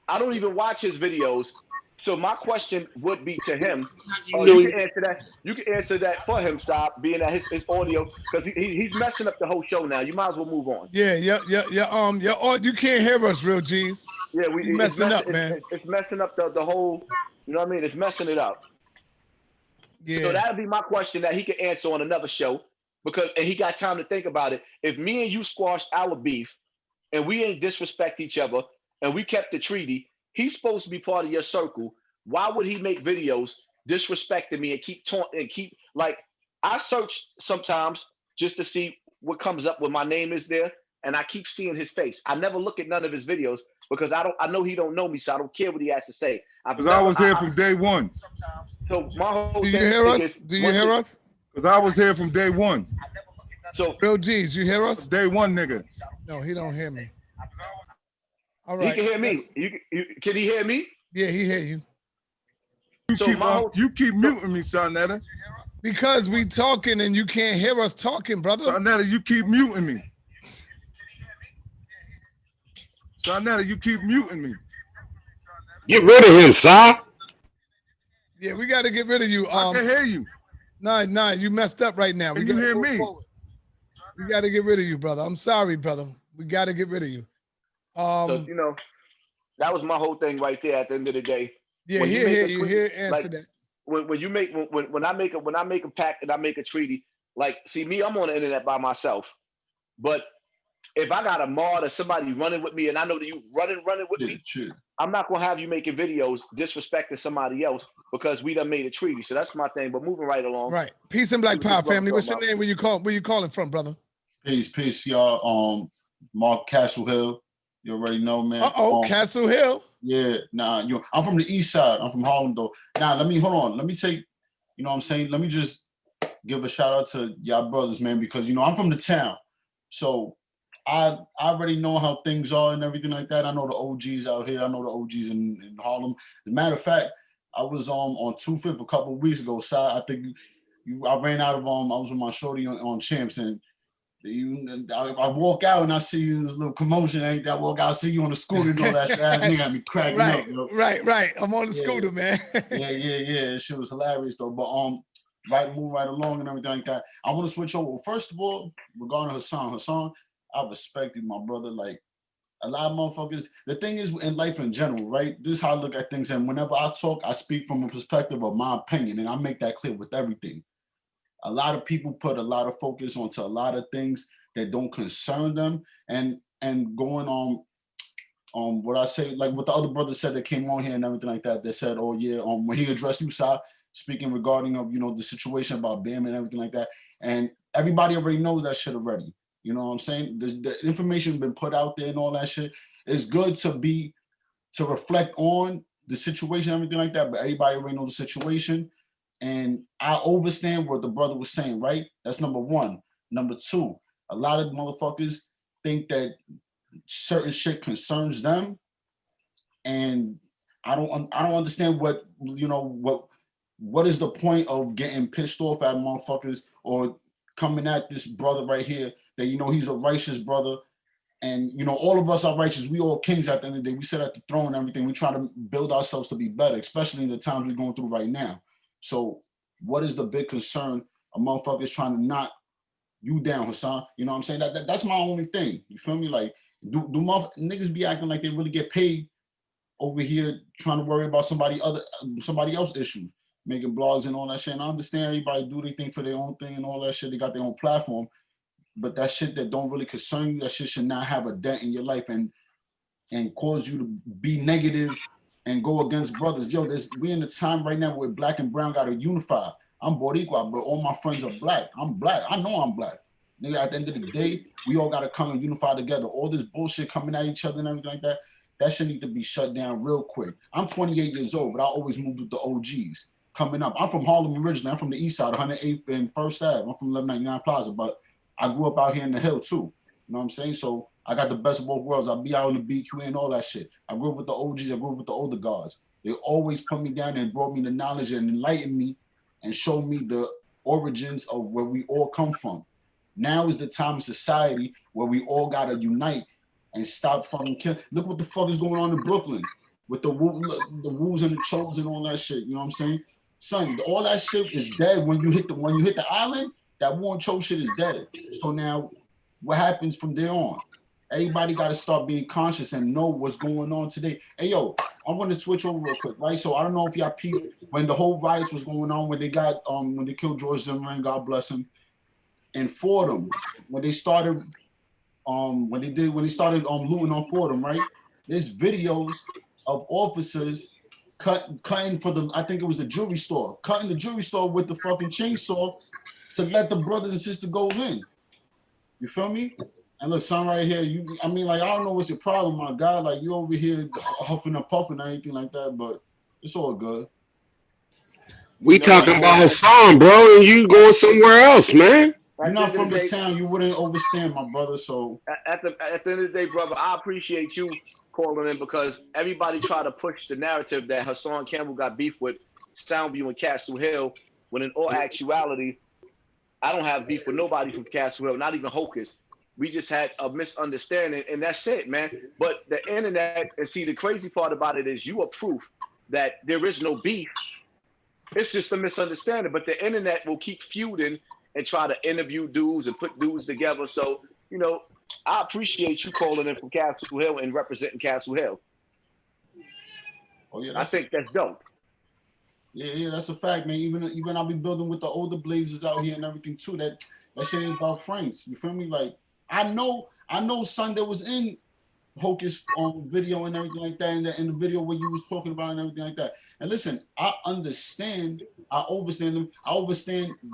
I don't even watch his videos. So my question would be to him. You can answer that. You can answer that for him, stop being at his audio, because he's messing up the whole show now. You might as well move on. Yeah. You can't hear us, real G's. Yeah, we messing up, man. It's messing up the whole. You know what I mean? It's messing it up. Yeah. So that'll be my question that he can answer on another show, and he got time to think about it. If me and you squashed our beef, and we ain't disrespect each other, and we kept the treaty, he's supposed to be part of your circle. Why would he make videos disrespecting me and keep taunting and like, I search sometimes just to see what comes up when my name is there, and I keep seeing his face. I never look at none of his videos because I know he don't know me, so I don't care what he has to say. Because I was here from day one. So my whole Do you hear us? Do you hear us? Because I was here from day one. So real G's, you hear us? Day one, nigga. No, he don't hear me. All right. He can hear me. Can he hear me? Yeah, he hear you. You keep muting me, Sonetta. Because we talking and you can't hear us talking, brother. Sonetta, you keep muting me. Sonetta, you keep muting me. Get rid of him, Si. Yeah, we got to get rid of you. I can hear you. Nah, you messed up right now. Can you hear me? We got to get rid of you, brother. I'm sorry, brother. We got to get rid of you. So, you know, that was my whole thing right there at the end of the day. Yeah, here, answer that. When I make a pact and I make a treaty, like, see me, I'm on the internet by myself. But if I got a mod or somebody running with me and I know that you running with me, true. I'm not gonna have you making videos disrespecting somebody else because we done made a treaty. So that's my thing. But moving right along. Right. Peace and Black Power, family. What's your name? Where you calling from, brother? Peace, y'all. Mark Castle Hill. You already know, man. Castle Hill. Yeah, I'm from the east side. I'm from Harlem, though. Now, hold on. Let me take, you know what I'm saying? Let me just give a shout out to y'all brothers, man, because, I'm from the town. So I already know how things are and everything like that. I know the OGs out here. I know the OGs in Harlem. As a matter of fact, I was on 2/5 a couple of weeks ago. So I think I ran out of I was with my shorty on Champs, and I walk out and I see you in this little commotion. I walk out, I see you on the scooter and all that shit. I think I'd be cracking up. Bro. Right. I'm on the scooter, man. Yeah. Shit was hilarious though. But move right along and everything like that. I want to switch over. First of all, regarding Hassan, I respect you, my brother. Like, a lot of motherfuckers, the thing is in life in general, right? This is how I look at things. And whenever I talk, I speak from a perspective of my opinion, and I make that clear with everything. A lot of people put a lot of focus onto a lot of things that don't concern them, and going on what I say, like what the other brother said that came on here and everything like that. They said, oh yeah, when he addressed you, Sa, speaking regarding of the situation about Bam and everything like that, and everybody already knows that shit already. You know what I'm saying? The information been put out there and all that shit. It's good to reflect on the situation, everything like that, but everybody already knows the situation. And I understand what the brother was saying, right? That's number one. Number two, a lot of motherfuckers think that certain shit concerns them. And I don't understand what is the point of getting pissed off at motherfuckers or coming at this brother right here that he's a righteous brother, and all of us are righteous. We all kings at the end of the day. We sit at the throne and everything. We try to build ourselves to be better, especially in the times we're going through right now. So what is the big concern? A motherfucker's trying to knock you down, Hassan. You know what I'm saying? That's my only thing. You feel me? Like, do niggas be acting like they really get paid over here trying to worry about somebody else's issues, making blogs and all that shit? And I understand everybody do their thing for their own thing and all that shit. They got their own platform. But that shit that don't really concern you, that shit should not have a dent in your life and cause you to be negative and go against brothers. Yo, we in the time right now where black and brown got to unify. I'm Boricua, but all my friends are black. I'm black. I know I'm black. Nigga, at the end of the day, we all gotta come and unify together. All this bullshit coming at each other and everything like that, that shit need to be shut down real quick. I'm 28 years old, but I always moved with the OGs coming up. I'm from Harlem originally. I'm from the east side, 108th and 1st Ave. I'm from 1199 Plaza, but I grew up out here in the hill too. You know what I'm saying? So I got the best of both worlds. I'll be out in the BQ and all that shit. I grew up with the OGs. I grew up with the older guards. They always put me down and brought me the knowledge and enlightened me and showed me the origins of where we all come from. Now is the time in society where we all gotta unite and stop fucking killing. Look what the fuck is going on in Brooklyn with the woos and the chokes and all that shit. You know what I'm saying? Son, all that shit is dead when you hit the island. That woo and choke shit is dead. So now, what happens from there on? Everybody got to start being conscious and know what's going on today. Hey, yo, I want to switch over real quick, right? So I don't know if y'all peeped when the whole riots was going on, when they got when they killed George Zimmerman, God bless him, in Fordham, when they started looting on Fordham, right? There's videos of officers cutting for the, I think it was the jewelry store, cutting the jewelry store with the fucking chainsaw to let the brothers and sisters go in. You feel me? And look, son, right here, I mean, like, I don't know what's your problem, my God. Like, you over here huffing and puffing or anything like that, but it's all good. We talking about Hassan, bro, and you going somewhere else, man. You're not from the town. You wouldn't understand, my brother. So at the end of the day, brother, I appreciate you calling in because everybody try to push the narrative that Hassan Campbell got beef with Soundview and Castle Hill, when in all actuality, I don't have beef with nobody from Castle Hill, not even Hocus. We just had a misunderstanding, and that's it, man. But the internet, and see, the crazy part about it is you are proof that there is no beef. It's just a misunderstanding. But the internet will keep feuding and try to interview dudes and put dudes together. So, you know, I appreciate you calling in from Castle Hill and representing Castle Hill. Oh yeah, I think that's dope. Yeah, that's a fact, man. Even I'll be building with the older blazers out here and everything too. That shit ain't about Franks. You feel me? Like I know, son, that was in Hocus video and everything like that, and in the video where you was talking about and everything like that. And listen, I understand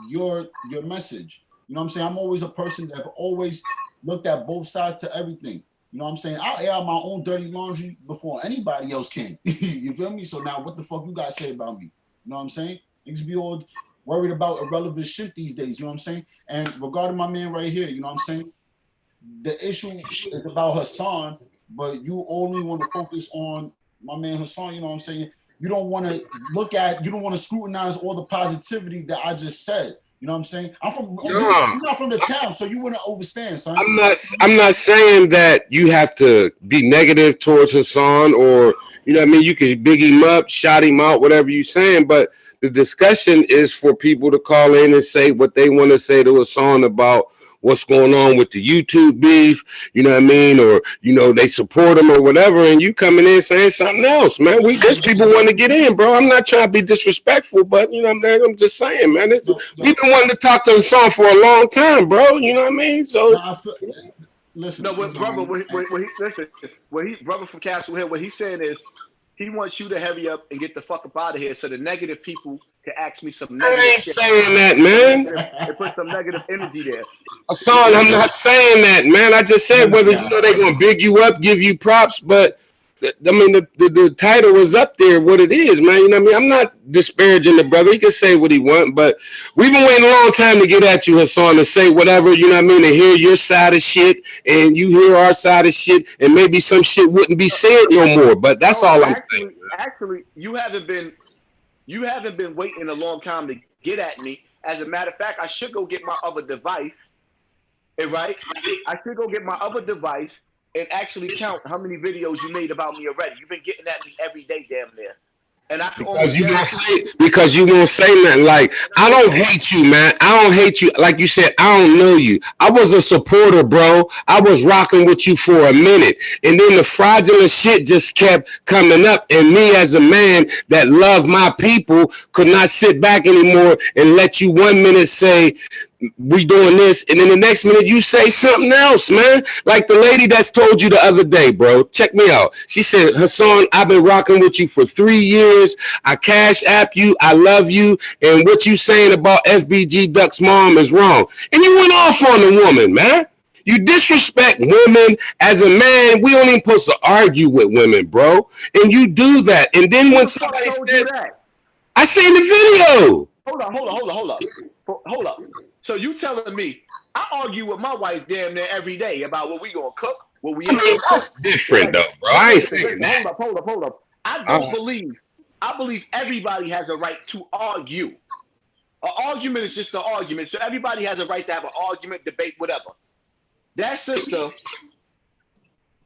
your message. You know what I'm saying? I'm always a person that have always looked at both sides to everything. You know what I'm saying? I'll air out my own dirty laundry before anybody else can. You feel me? So now what the fuck you guys say about me? You know what I'm saying? Niggas be all worried about irrelevant shit these days. You know what I'm saying? And regarding my man right here, you know what I'm saying? The issue is about Hassan, but you only want to focus on my man Hassan. You know what I'm saying? You don't want to scrutinize all the positivity that I just said. You know what I'm saying? You're not from the town, so you wouldn't understand, son. I'm not saying that you have to be negative towards Hassan, or you know what I mean, you can big him up, shout him out, whatever you're saying, but the discussion is for people to call in and say what they want to say to Hassan about what's going on with the YouTube beef, you know what I mean, or you know they support him or whatever, and you coming in saying something else, man. There's people want to get in, bro. I'm not trying to be disrespectful, but you know what I mean. I'm just saying, man. We've been wanting to talk to Hassan for a long time, bro. You know what I mean? So listen, brother from Castle Hill, what he's saying is he wants you to hurry up and get the fuck up out of here so the negative people can ask me some negative I ain't shit. saying that, man. And put some negative energy there. Hassan, I'm not saying that, man. I just said whether you know they're gonna big you up, give you props, but I mean the title is up there, what it is, man. You know what I mean? I'm not disparaging the brother. He can say what he want, but we've been waiting a long time to get at you, Hassan, to say whatever, you know what I mean, to hear your side of shit and you hear our side of shit, and maybe some shit wouldn't be said no more. But that's all I'm saying. Actually, you haven't been waiting a long time to get at me. As a matter of fact, I should go get my other device. Right? I should go get my other device and actually count how many videos you made about me already. You've been getting at me every day, damn near. And I can because you won't say nothing. Like, I don't hate you, man. I don't hate you. Like you said, I don't know you. I was a supporter, bro. I was rocking with you for a minute. And then the fraudulent shit just kept coming up. And me as a man that loved my people could not sit back anymore and let you 1 minute say we doing this, and then the next minute you say something else, man. Like the lady that's told you the other day, bro. Check me out. She said, Hassan, I've been rocking with you for 3 years. I cash app you. I love you. And what you saying about FBG Duck's mom is wrong. And you went off on the woman, man. You disrespect women. As a man, we don't even supposed to argue with women, bro. And you do that. And then when somebody says, I seen the video. Hold up. So you telling me I argue with my wife damn near every day about what we gonna cook, what we ain't gonna cook? That's different though, bro. I ain't saying that. Hold up. I believe everybody has a right to argue. An argument is just an argument. So everybody has a right to have an argument, debate, whatever. That sister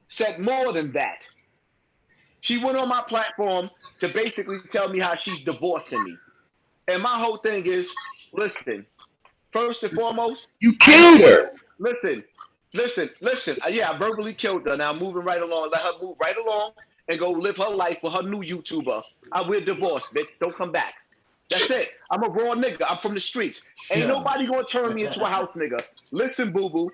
said more than that. She went on my platform to basically tell me how she's divorcing me. And my whole thing is, listen, first and foremost, you killed her. Listen. Yeah, I verbally killed her. Now I'm moving right along. Let her move right along and go live her life with her new YouTuber. We're divorced, bitch. Don't come back. That's it. I'm a raw nigga. I'm from the streets. Ain't nobody gonna turn me into a house nigga. Listen, boo-boo.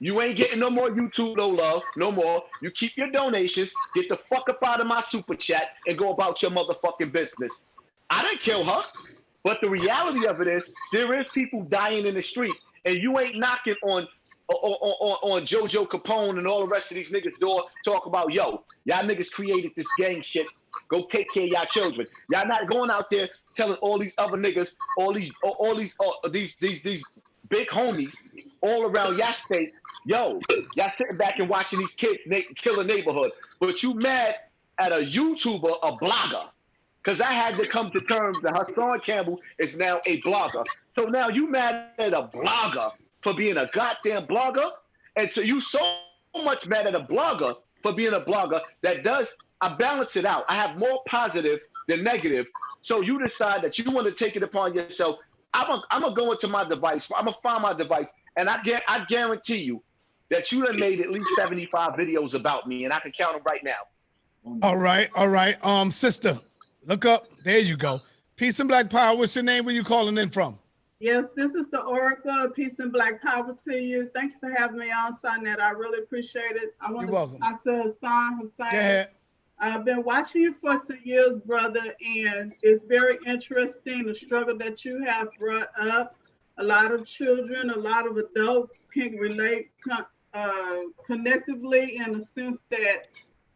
You ain't getting no more YouTube, no love, no more. You keep your donations, get the fuck up out of my super chat, and go about your motherfucking business. I didn't kill her, but the reality of it is, there is people dying in the street, and you ain't knocking on JoJo Capone and all the rest of these niggas' door, talk about, yo, y'all niggas created this gang shit. Go take care of y'all children. Y'all not going out there telling all these other niggas, these big homies all around y'all state, yo, y'all sitting back and watching these kids kill a neighborhood, but you mad at a YouTuber, a blogger, because I had to come to terms that Hassan Campbell is now a blogger. So now you mad at a blogger for being a goddamn blogger, and so you so much mad at a blogger for being a blogger I balance it out. I have more positive than negative. So you decide that you want to take it upon yourself. I'm gonna go into my device. I'm gonna find my device, and I guarantee you that you done made at least 75 videos about me, and I can count them right now. All right. Sister, look up. There you go. Peace and Black Power. What's your name? Where you calling in from? Yes, this is the Oracle. Peace and Black Power to you. Thank you for having me on, Sonnet. I really appreciate it. I want to talk to Hassan. Go ahead. I've been watching you for some years, brother, and it's very interesting the struggle that you have brought up. A lot of children, a lot of adults can relate connectively in the sense that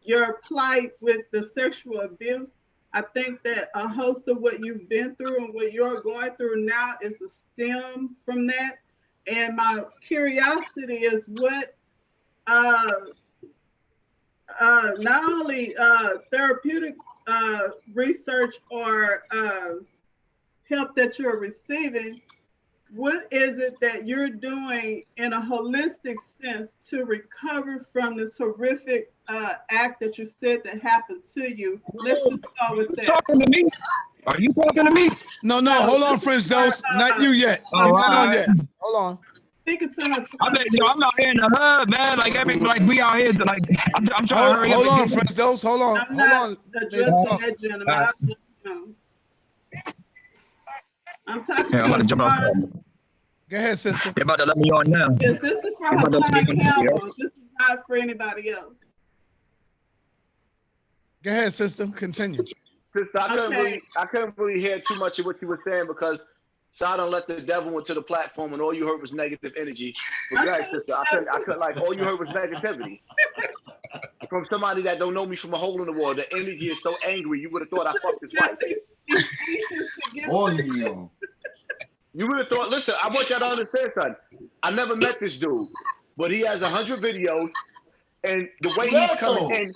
your plight with the sexual abuse. I think that a host of what you've been through and what you're going through now is a stem from that. And my curiosity is what not only therapeutic research or help that you're receiving, what is it that you're doing in a holistic sense to recover from this horrific act that you said that happened to you? Let's just start with that. Talking to me? Are you talking to me? No, hold on, French Dose. Not you yet. Oh, not on yet. Hold on. Speaking to her. I'm out here in the hood, man. Like we out here, like I'm trying to hurry up. Hold on, French Dose. Hold on. I'm not addressing that gentleman. I'm talking I'm about to jump off. Go ahead, sister. They're about to let me on now. Yes, this is for Hassan Campbell. This is not for anybody else. Go ahead, sister. Continue. Sister, I couldn't really hear too much of what you were saying because Sodom let the devil into the platform and all you heard was negative energy. But go ahead, sister. I couldn't like all you heard was negativity. From somebody that don't know me from a hole in the wall. The energy is so angry, you would have thought I fucked his wife. You would have thought, listen, I want y'all to understand something. I never met this dude, but he has 100 videos, and the way he's coming in,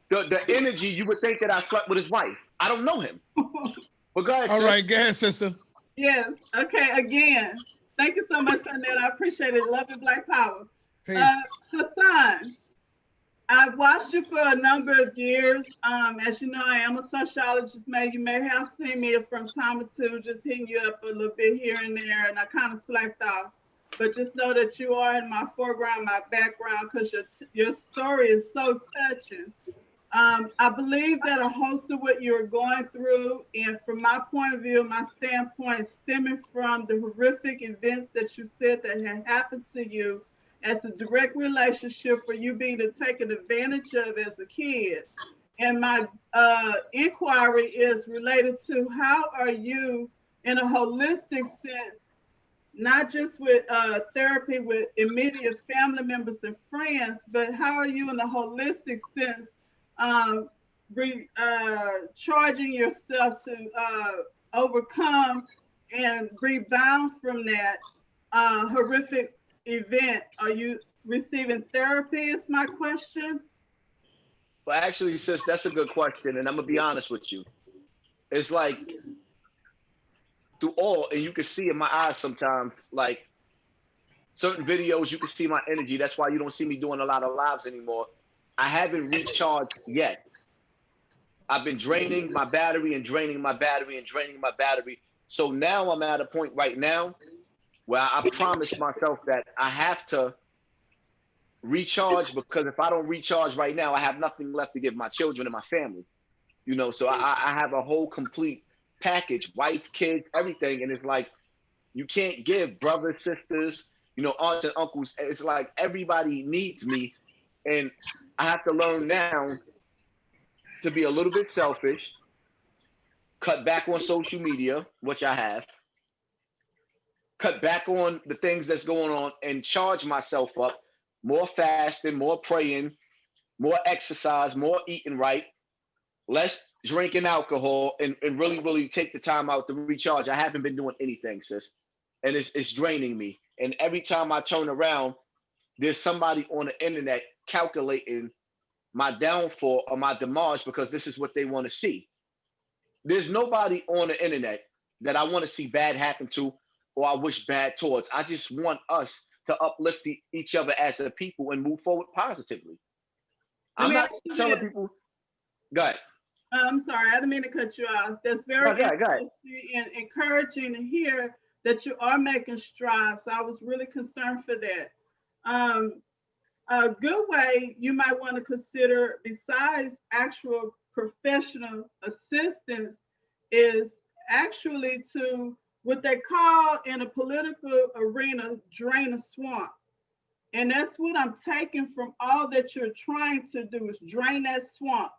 the energy, you would think that I slept with his wife. I don't know him. But go ahead, All right, go ahead, sister. Yes. Okay. Again, thank you so much, Sonnet. I appreciate it. Love and Black Power. Hassan, I've watched you for a number of years. As you know, I am a sociologist. You may have seen me from time or two, just hitting you up a little bit here and there, and I kind of slacked off. But just know that you are in my foreground, my background, because your story is so touching. I believe that a host of what you're going through, and from my point of view, my standpoint, stemming from the horrific events that you said that had happened to you as a direct relationship for you being taken advantage of as a kid. And my inquiry is related to how are you in a holistic sense, not just with therapy with immediate family members and friends, but how are you in a holistic sense charging yourself to overcome and rebound from that horrific event? Are you receiving therapy is my question. Well, actually, sis, that's a good question, and I'm gonna be honest with you. It's like through all, and you can see in my eyes sometimes, like certain videos, you can see my energy. That's why you don't see me doing a lot of lives anymore. I haven't recharged yet. I've been draining my battery and draining my battery and draining my battery. So now I'm at a point right now where I promised myself that I have to recharge, because if I don't recharge right now, I have nothing left to give my children and my family. You know, so I have a whole complete package, wife, kids, everything. And it's like, you can't give brothers, sisters, you know, aunts and uncles. It's like everybody needs me. And I have to learn now to be a little bit selfish, cut back on social media, which I have, cut back on the things that's going on, and charge myself up, more fasting, more praying, more exercise, more eating right, less drinking alcohol, and really, really take the time out to recharge. I haven't been doing anything, sis. And it's draining me. And every time I turn around, there's somebody on the internet calculating my downfall or my demise, because this is what they want to see. There's nobody on the internet that I want to see bad happen to or I wish bad towards. I just want us to uplift each other as a people and move forward positively. I'm not telling people, go ahead. I'm sorry, I didn't mean to cut you off. That's very interesting and encouraging to hear that you are making strides. I was really concerned for that. A good way you might want to consider, besides actual professional assistance, is actually to what they call in a political arena, drain a swamp. And that's what I'm taking from all that you're trying to do, is drain that swamp.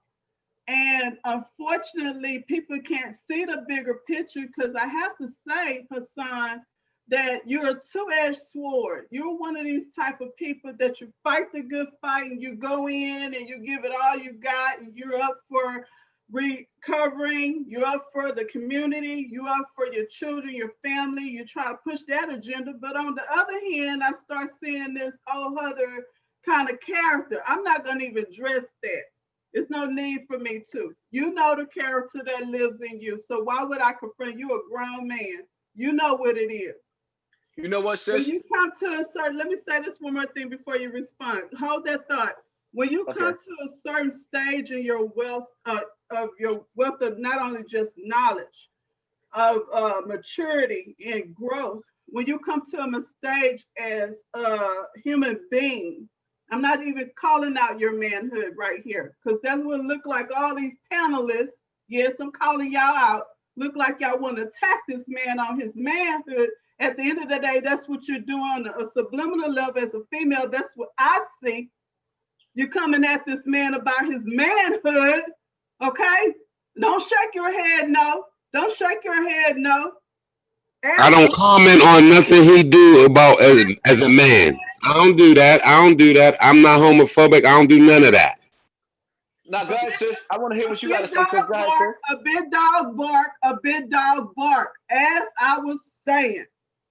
And unfortunately, people can't see the bigger picture, because I have to say, Hassan, that you're a two-edged sword. You're one of these type of people that you fight the good fight, and you go in and you give it all you got, and you're up for recovering, you're up for the community, you're up for your children, your family, you try to push that agenda. But on the other hand, I start seeing this whole other kind of character. I'm not going to even address that. There's no need for me to. You know the character that lives in you. So why would I confront you? A grown man. You know what it is. You know what, sis? When you come to a certain, let me say this one more thing before you respond. Hold that thought. When you come to a certain stage in your wealth, of not only just knowledge, of maturity and growth, when you come to a stage as a human being, I'm not even calling out your manhood right here, because that's what it look like. All these panelists, yes, I'm calling y'all out, look like y'all want to attack this man on his manhood. At the end of the day, that's what you're doing on a subliminal level as a female. That's what I see. You're coming at this man about his manhood, okay? Don't shake your head, no. Don't shake your head, no. I don't comment on nothing he do about as a man. I don't do that. I don't do that. I'm not homophobic. I don't do none of that. Now, go ahead, sis. I want to hear what you got to say. Go ahead, sis. A big dog bark, a big dog bark. As I was saying,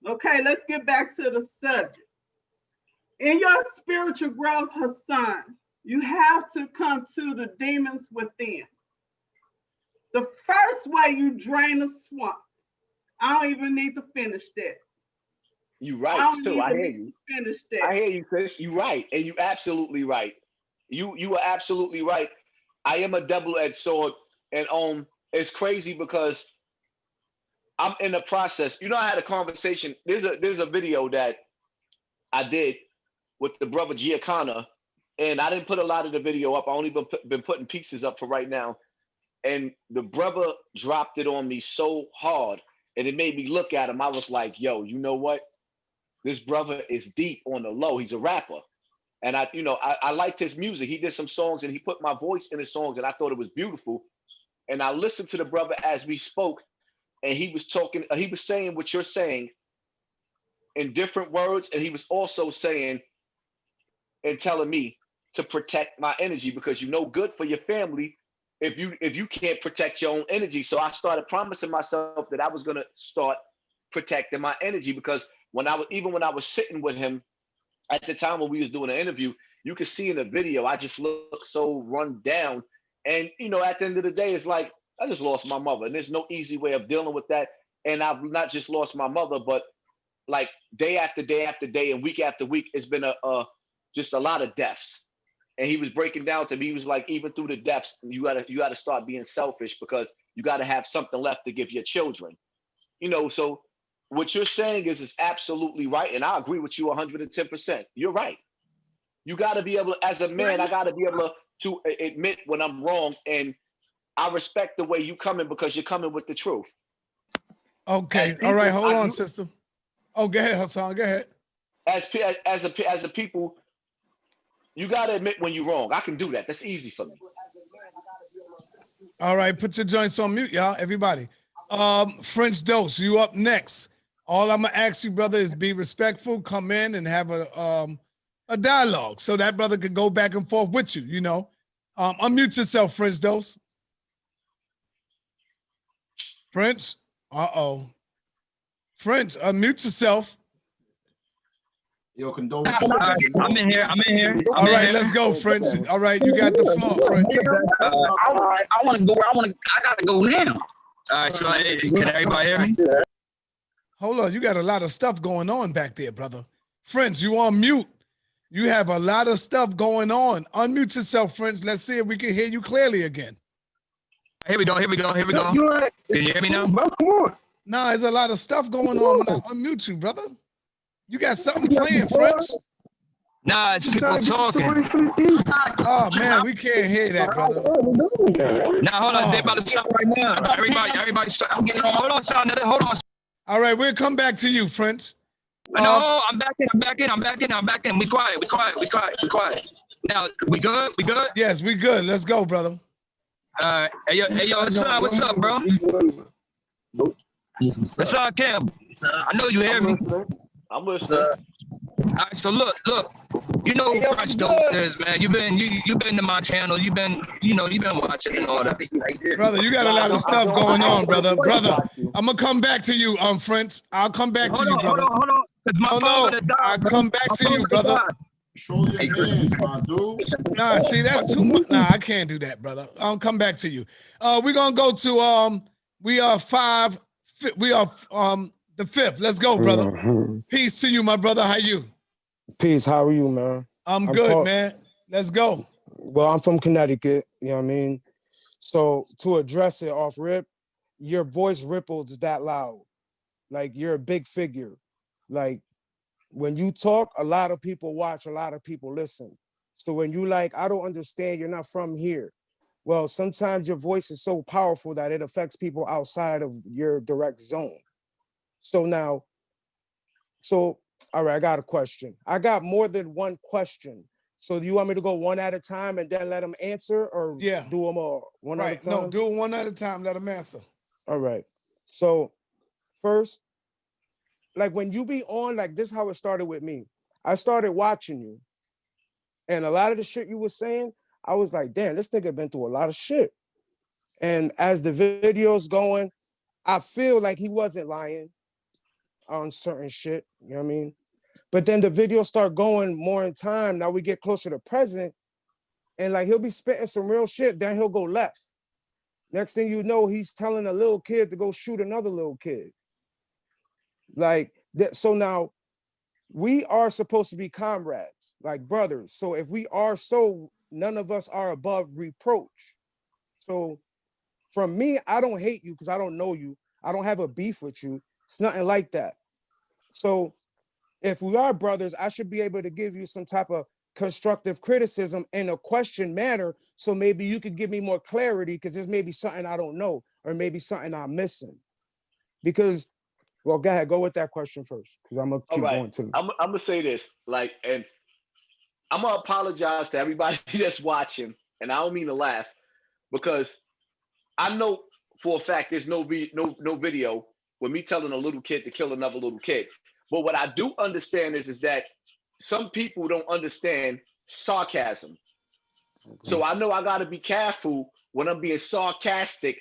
okay, let's get back to the subject. In your spiritual growth, Hassan, you have to come to the demons within. The first way you drain a swamp, I don't even need to finish that. You right, too. I hear you. Finish that. I hear you, Chris. You right, and you absolutely right. You are absolutely right. I am a double-edged sword, and it's crazy because I'm in the process. You know, I had a conversation. There's a video that I did with the brother Giacana, and I didn't put a lot of the video up. I only been putting pieces up for right now. And the brother dropped it on me so hard, and it made me look at him. I was like, yo, you know what? This brother is deep on the low. He's a rapper. And I liked his music. He did some songs and he put my voice in his songs, and I thought it was beautiful. And I listened to the brother as we spoke, and he was talking, he was saying what you're saying in different words, and he was also saying and telling me to protect my energy, because good for your family if you can't protect your own energy. So I started promising myself that I was gonna start protecting my energy, because when I was sitting with him at the time when we was doing an interview, you could see in the video I just look so run down. And at the end of the day, it's like I just lost my mother, and there's no easy way of dealing with that. And I've not just lost my mother, but like day after day after day and week after week, it's been just a lot of deaths. And he was breaking down to me. He was like, even through the deaths, you gotta start being selfish, because you gotta have something left to give your children. So what you're saying is absolutely right, and I agree with you 110%. You're right. You gotta be able to, as a man, I gotta be able to admit when I'm wrong, and I respect the way you coming, because you're coming with the truth. Okay, all right, hold on, sister. Oh, go ahead, Hassan. Go ahead. As a people, you got to admit when you're wrong. I can do that. That's easy for me. All right, put your joints on mute, y'all. Everybody. French Dose, you up next. All I'm gonna ask you, brother, is be respectful. Come in and have a dialogue, so that brother could go back and forth with you. Unmute yourself, French Dose. French. French, unmute yourself. Yo, condolences. I'm in here. All right, let's go, French. All right, you got the floor, French. I gotta go now. All right, so can everybody hear me? Hold on, you got a lot of stuff going on back there, brother. French, you on mute. You have a lot of stuff going on. Unmute yourself, French. Let's see if we can hear you clearly again. Here we go. Can you hear me now? Nah, there's a lot of stuff going on when I unmute you, brother. You got something playing, French? Nah, it's people talking. Oh man, we can't hear that, brother. Nah, hold on, they about to stop right now. Everybody stop. I'm getting on. Hold on. All right, we'll come back to you, French. No, I'm back in. We quiet. Now, we good? Yes, we good. Let's go, brother. Hey, yo, Hassan, what's up, bro? Hassan Campbell. I know you hear me. I'm listening. All right, so look. You know who French Dose is, man. You've been to my channel. You've been watching and all that. Brother, you got a lot of stuff going on, brother. Brother, I'm gonna come back to you, French. I'll come back to you, brother. Hold on. I'll come back to you, brother. Control your hands, my dude. Nah, see, that's too much. Nah, I can't do that, brother. I'll come back to you. We're gonna go to we are the fifth. Let's go, brother. Peace to you, my brother. How you? Peace. How are you, man? I'm good, man. Let's go. Well, I'm from Connecticut. You know what I mean? So to address it off rip, your voice ripples that loud. Like you're a big figure. Like when you talk, a lot of people watch, a lot of people listen. So when you like, I don't understand, you're not from here. Well, sometimes your voice is so powerful that it affects people outside of your direct zone. All right, I got a question. I got more than one question. So do you want me to go one at a time and then let them answer, or do them all one at a time? No, do it one at a time, let them answer. All right. So first, like when you be on, like this is how it started with me. I started watching you, and a lot of the shit you were saying, I was like, damn, this nigga been through a lot of shit. And as the video's going, I feel like he wasn't lying on certain shit, you know what I mean? But then the video start going more in time. Now we get closer to present, and like he'll be spitting some real shit, then he'll go left. Next thing you know, he's telling a little kid to go shoot another little kid. Like that. So now we are supposed to be comrades, like brothers. So if we are so, none of us are above reproach. So from me, I don't hate you because I don't know you. I don't have a beef with you. It's nothing like that. So if we are brothers, I should be able to give you some type of constructive criticism in a question manner. So maybe you could give me more clarity because there's maybe something I don't know or maybe something I'm missing. Because, well, go ahead, go with that question first because I'm gonna keep going to. I'm gonna say this, like, and I'm gonna apologize to everybody that's watching, and I don't mean to laugh because I know for a fact there's no video with me telling a little kid to kill another little kid. But what I do understand is that some people don't understand sarcasm. So I know I got to be careful when I'm being sarcastic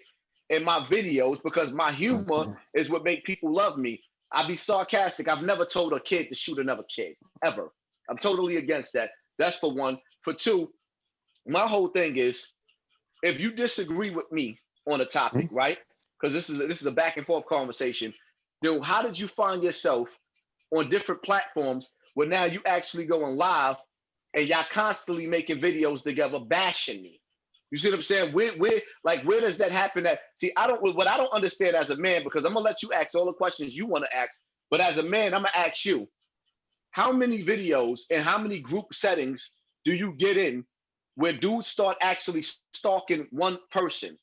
in my videos because my humor is what make people love me. I be sarcastic. I've never told a kid to shoot another kid, ever. I'm totally against that. That's for one. For two, my whole thing is, if you disagree with me on a topic, right? Because this is a back and forth conversation. Then how did you find yourself on different platforms where now you actually going live and y'all constantly making videos together bashing me? You see what I'm saying? Where does that happen at? See, what I don't understand as a man, because I'm gonna let you ask all the questions you want to ask, but as a man, I'm gonna ask you, how many videos and how many group settings do you get in where dudes start actually stalking one person?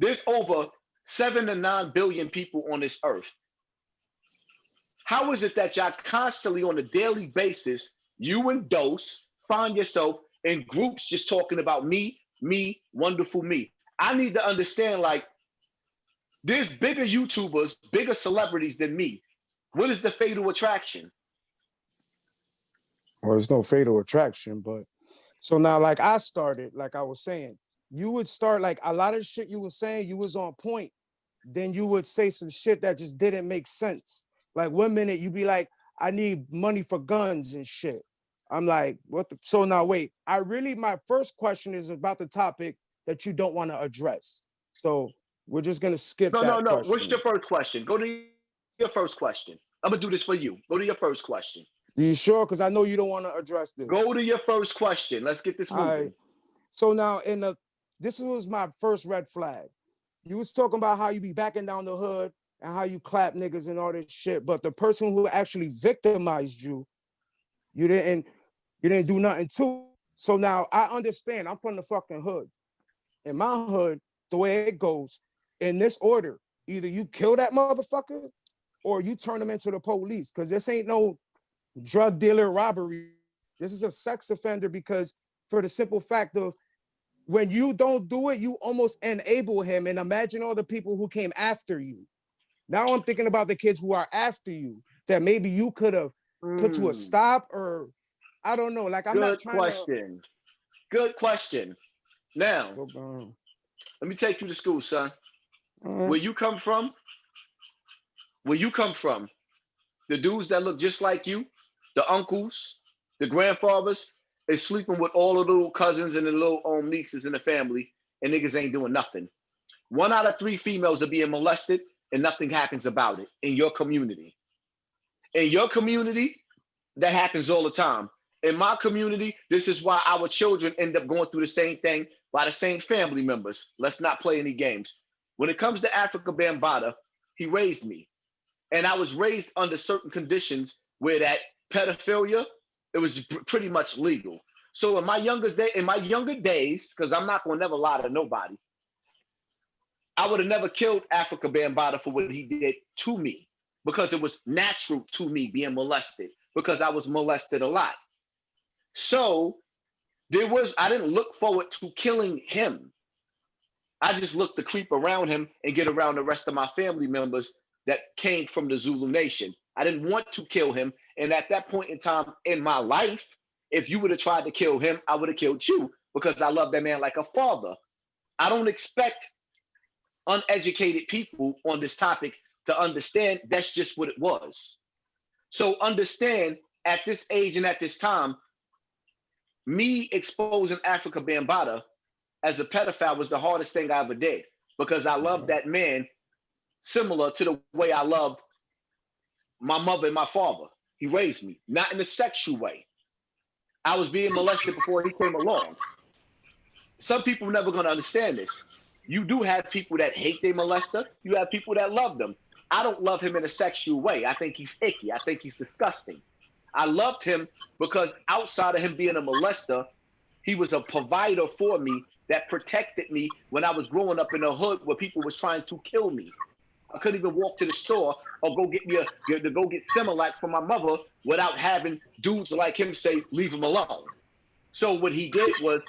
There's over 7 to 9 billion people on this earth. How is it that y'all constantly on a daily basis, you and Dose, find yourself in groups just talking about me, wonderful me? I need to understand, like, there's bigger YouTubers, bigger celebrities than me. What is the fatal attraction? Well, it's no fatal attraction, but so now, like I started, like I was saying, you would start like a lot of shit you were saying, you was on point. Then you would say some shit that just didn't make sense. Like 1 minute you'd be like, I need money for guns and shit. I'm like, what the? So now wait, my first question is about the topic that you don't want to address. So we're just gonna skip that No. question. What's your first question? Go to your first question. I'm gonna do this for you. Go to your first question. You sure? Because I know you don't want to address this. Go to your first question. Let's get this moving. All right. So now this was my first red flag. You was talking about how you be backing down the hood and how you clap niggas and all this shit, but the person who actually victimized you, you didn't do nothing to. So now I understand. I'm from the fucking hood. In my hood, the way it goes, in this order, either you kill that motherfucker or you turn them into the police, because this ain't no drug dealer robbery. This is a sex offender, because for the simple fact of when you don't do it, you almost enable him. And imagine all the people who came after you. Now I'm thinking about the kids who are after you that maybe you could have put to a stop, or I don't know. Like, I'm not trying to. Good question. Now, let me take you to school, son. Where you come from, the dudes that look just like you, the uncles, the grandfathers, is sleeping with all the little cousins and the little nieces in the family, and niggas ain't doing nothing. 1 out of 3 females are being molested, and nothing happens about it in your community. In your community, that happens all the time. In my community, this is why our children end up going through the same thing by the same family members. Let's not play any games. When it comes to Africa Bambaataa, he raised me. And I was raised under certain conditions where that pedophilia, it was pretty much legal. So in my younger days, because I'm not gonna never lie to nobody, I would have never killed Africa Bambaataa for what he did to me, because it was natural to me being molested, because I was molested a lot. So I didn't look forward to killing him. I just looked to creep around him and get around the rest of my family members that came from the Zulu Nation. I didn't want to kill him. And at that point in time in my life, if you would have tried to kill him, I would have killed you, because I love that man like a father. I don't expect uneducated people on this topic to understand that's just what it was. So understand, at this age and at this time, me exposing Africa Bambaataa as a pedophile was the hardest thing I ever did, because I loved that man similar to the way I loved my mother and my father. He raised me, not in a sexual way. I was being molested before he came along. Some people are never going to understand this. You do have people that hate their molester. You have people that love them. I don't love him in a sexual way. I think he's icky. I think he's disgusting. I loved him because outside of him being a molester, he was a provider for me that protected me when I was growing up in the hood where people was trying to kill me. I couldn't even walk to the store or go get me to go get Similac for my mother without having dudes like him say, leave him alone. So what he did was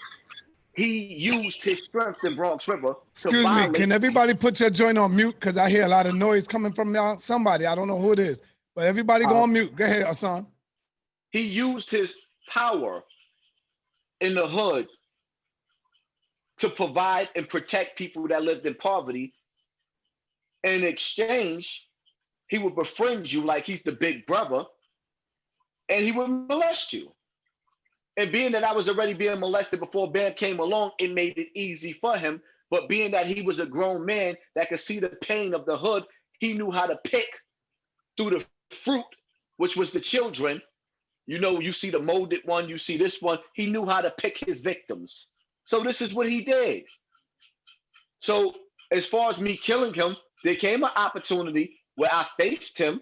he used his strength in Bronx River to Excuse me, can violate. everybody put your joint on mute? Because I hear a lot of noise coming from somebody. I don't know who it is, but everybody go on mute. Go ahead, Hassan. He used his power in the hood to provide and protect people that lived in poverty. In exchange, he would befriend you like he's the big brother, and he would molest you. And being that I was already being molested before Bam came along, it made it easy for him. But being that he was a grown man that could see the pain of the hood, he knew how to pick through the fruit, which was the children. You know, you see the molded one, you see this one. He knew how to pick his victims. So this is what he did. So as far as me killing him, there came an opportunity where I faced him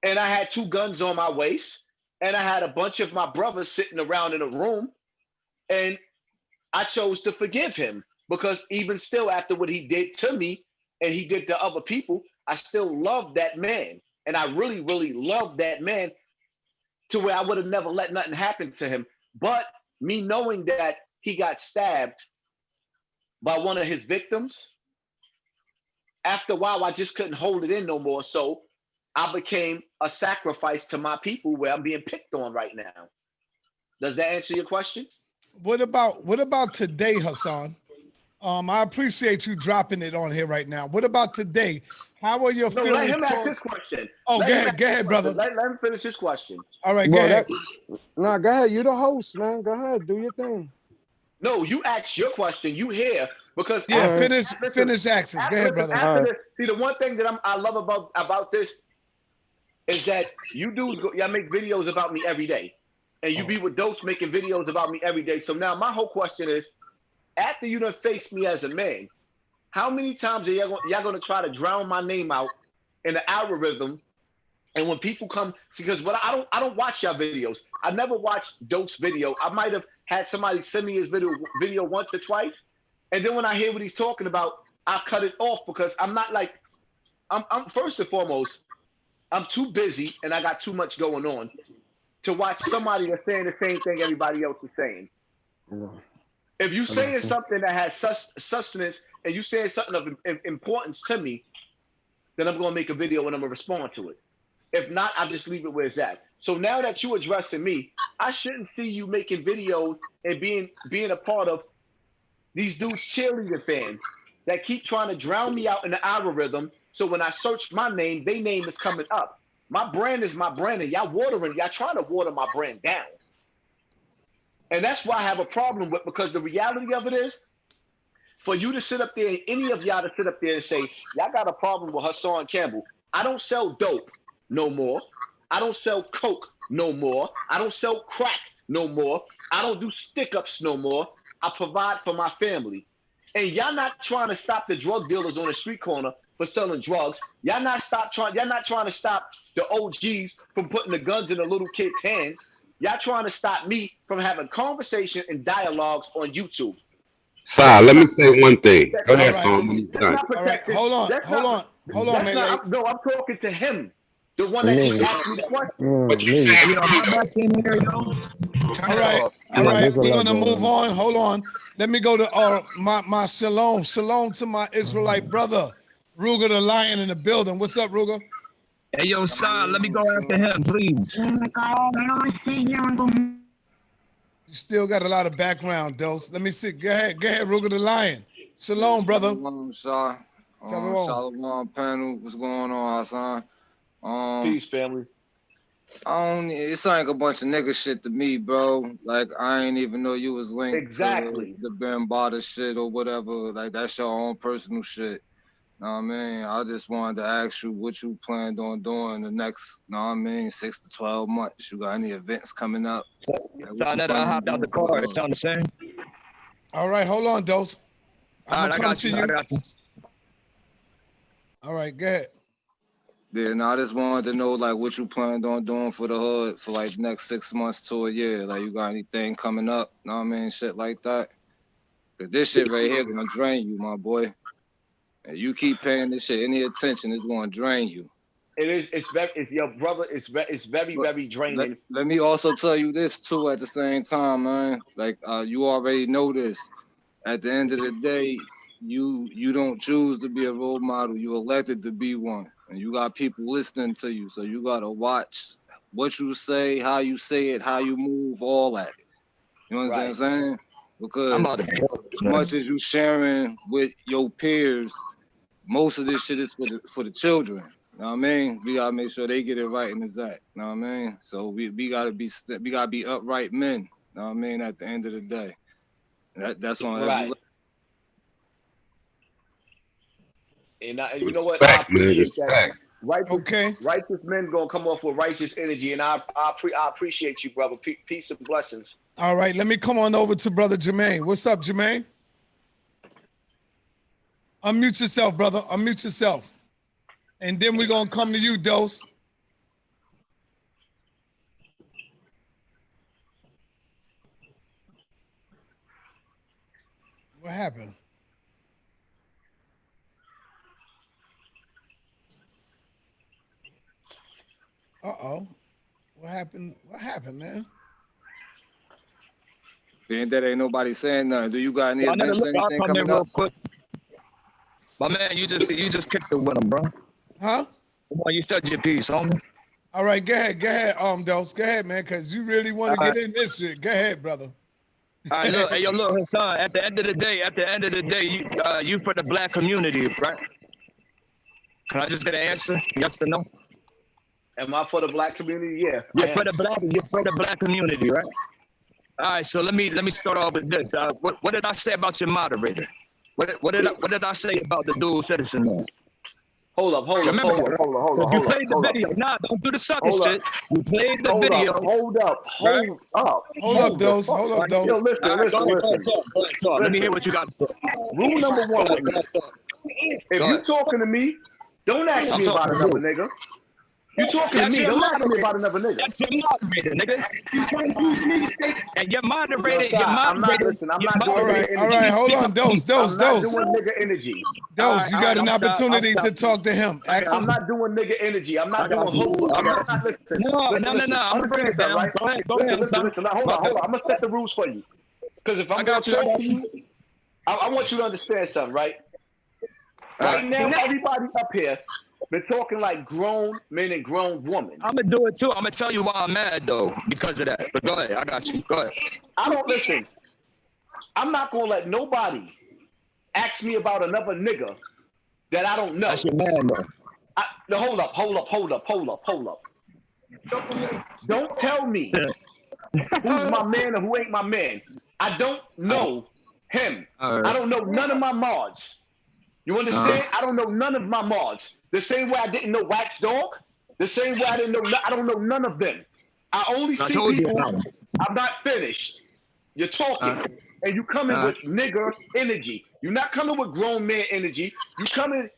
and I had 2 guns on my waist and I had a bunch of my brothers sitting around in a room, and I chose to forgive him because even still after what he did to me and he did to other people, I still loved that man. And I really, really loved that man to where I would have never let nothing happen to him. But me knowing that he got stabbed by one of his victims, after a while, I just couldn't hold it in no more. So I became a sacrifice to my people where I'm being picked on right now. Does that answer your question? What about today, Hassan? I appreciate you dropping it on here right now. What about today? How are your feelings? Let him ask his question. Oh, go ahead, brother. Let him finish his question. All right, go ahead. Nah, go ahead. You the host, man. Go ahead. Do your thing. No, you ask your question. You here because finish asking. Go ahead, brother. See, the one thing that I love about this is that you dudes y'all make videos about me every day, and you be with Dose making videos about me every day. So now my whole question is, after you done face me as a man, how many times are y'all gonna try to drown my name out in the algorithm? And when people come, because I don't watch y'all videos. I never watched Dope's video. I might have had somebody send me his video once or twice, and then when I hear what he's talking about, I cut it off because I'm not like I'm first and foremost, I'm too busy and I got too much going on to watch somebody that's saying the same thing everybody else is saying. If you saying something that has sustenance and you saying something of importance to me, then I'm gonna make a video and I'm gonna respond to it. If not, I just leave it where it's at. So now that you addressing me, I shouldn't see you making videos and being a part of these dudes cheerleader fans that keep trying to drown me out in the algorithm. So when I search my name, their name is coming up. My brand is my brand, and y'all trying to water my brand down. And that's why I have a problem with, because the reality of it is, for you to sit up there, any of y'all to sit up there and say, y'all got a problem with Hassan Campbell. I don't sell dope no more. I don't sell coke no more. I don't sell crack no more. I don't do stick-ups no more. I provide for my family. And y'all not trying to stop the drug dealers on the street corner for selling drugs. Y'all not trying to stop the OGs from putting the guns in the little kids' hands. Y'all trying to stop me from having conversation and dialogues on YouTube. Let me say one thing. Go ahead, son. All right, hold on, man. No, I'm talking to him, the one that just asked me the question. All right. We're gonna move on. Hold on. Let me go to my shalom to my Israelite brother, Ruger the Lion in the building. What's up, Ruger? Hey, yo, son, let me go after him, please. You still got a lot of background, Dose. Let me see. Go ahead, Ruger the Lion. Shalom, brother. Shalom, panel. What's going on, Hassan? Peace, family. It's like a bunch of nigga shit to me, bro. Like, I ain't even know you was linked to the Ben Bada shit or whatever. Like, that's your own personal shit. Know what I mean? I just wanted to ask you what you planned on doing the next, know what I mean, 6 to 12 months. You got any events coming up? So I hopped out the car. It sound the same? All right, hold on, Dose. All right, I got you. All right, go ahead. Yeah, now I just wanted to know like what you planned on doing for the hood for like the next 6 months to a year. Like you got anything coming up? Know what I mean? Shit like that. Cause this shit right here gonna drain you, my boy. And you keep paying this shit any attention, it's gonna drain you. It is. It's your brother. It's very very draining. Let me also tell you this too at the same time, man. Like you already know this. At the end of the day, you don't choose to be a role model. You elected to be one, and you got people listening to you. So you gotta watch what you say, how you move, all that. You know what I'm saying? Because as much as you sharing with your peers, most of this shit is for the children. You know what I mean? We gotta make sure they get it right and exact. You know what I mean? So we gotta be upright men. You know what I mean? At the end of the day, that's on every level. And you know what? I appreciate that. Righteous men gonna come off with righteous energy, and I appreciate you, brother. Peace and blessings. All right, let me come on over to brother Jermaine. What's up, Jermaine? Unmute yourself, brother. Unmute yourself. And then we're going to come to you, Dose. What happened? Uh-oh. What happened? What happened, man? Being that ain't nobody saying nothing. Do you got any events or anything coming up? Quick. My man, you just kicked it with him, bro. Huh? Come on, you said your piece, homie. All right, go ahead, Dose. Go ahead, man, because you really want to get in this shit. Go ahead, brother. All right, look, hey, yo, look, Hassan, at the end of the day, you for the black community, right? Can I just get an answer? Yes or no? Am I for the black community? Yeah. You're for the black community, right? All right, so let me start off with this. What did I say about your moderator? What did I say about the dual citizen man? Hold up. You played the video. Nah, don't do the sucker shit. You played the video. Hold up. Hold up, Dose. Yo, listen. Let me hear what you got to say. Rule number one with me. If you talking to me, don't ask me about another nigga. You talking to me, don't ask me about another nigga. That's your moderator, nigga. You trying to use me to say, and your moderator, I'm not doing all right, hold on, Dose. I'm not doing nigga energy. Dose, you got an opportunity to talk to him. I'm not doing nigga energy. I'm not doing whole. I'm not listening. No. I'm gonna bring it down. Go ahead. Listen. Hold on. I'm gonna set the rules for you. Because if I'm gonna talk to you, I want you to understand something, right? Right now, everybody up here been talking like grown men and grown women. I'm gonna do it too. I'm gonna tell you why I'm mad though, because of that. But go ahead, I got you. Go ahead. I don't listen. I'm not gonna let nobody ask me about another nigga that I don't know. That's your man though. No, hold up. Don't tell me who's my man or who ain't my man. I don't know him. I don't know none of my mods. You understand? I don't know none of my mods. The same way I didn't know Wax Dog. The same way I don't know none of them. I only see people. I'm not finished. You're talking, and you coming with nigger energy. You're not coming with grown man energy. You coming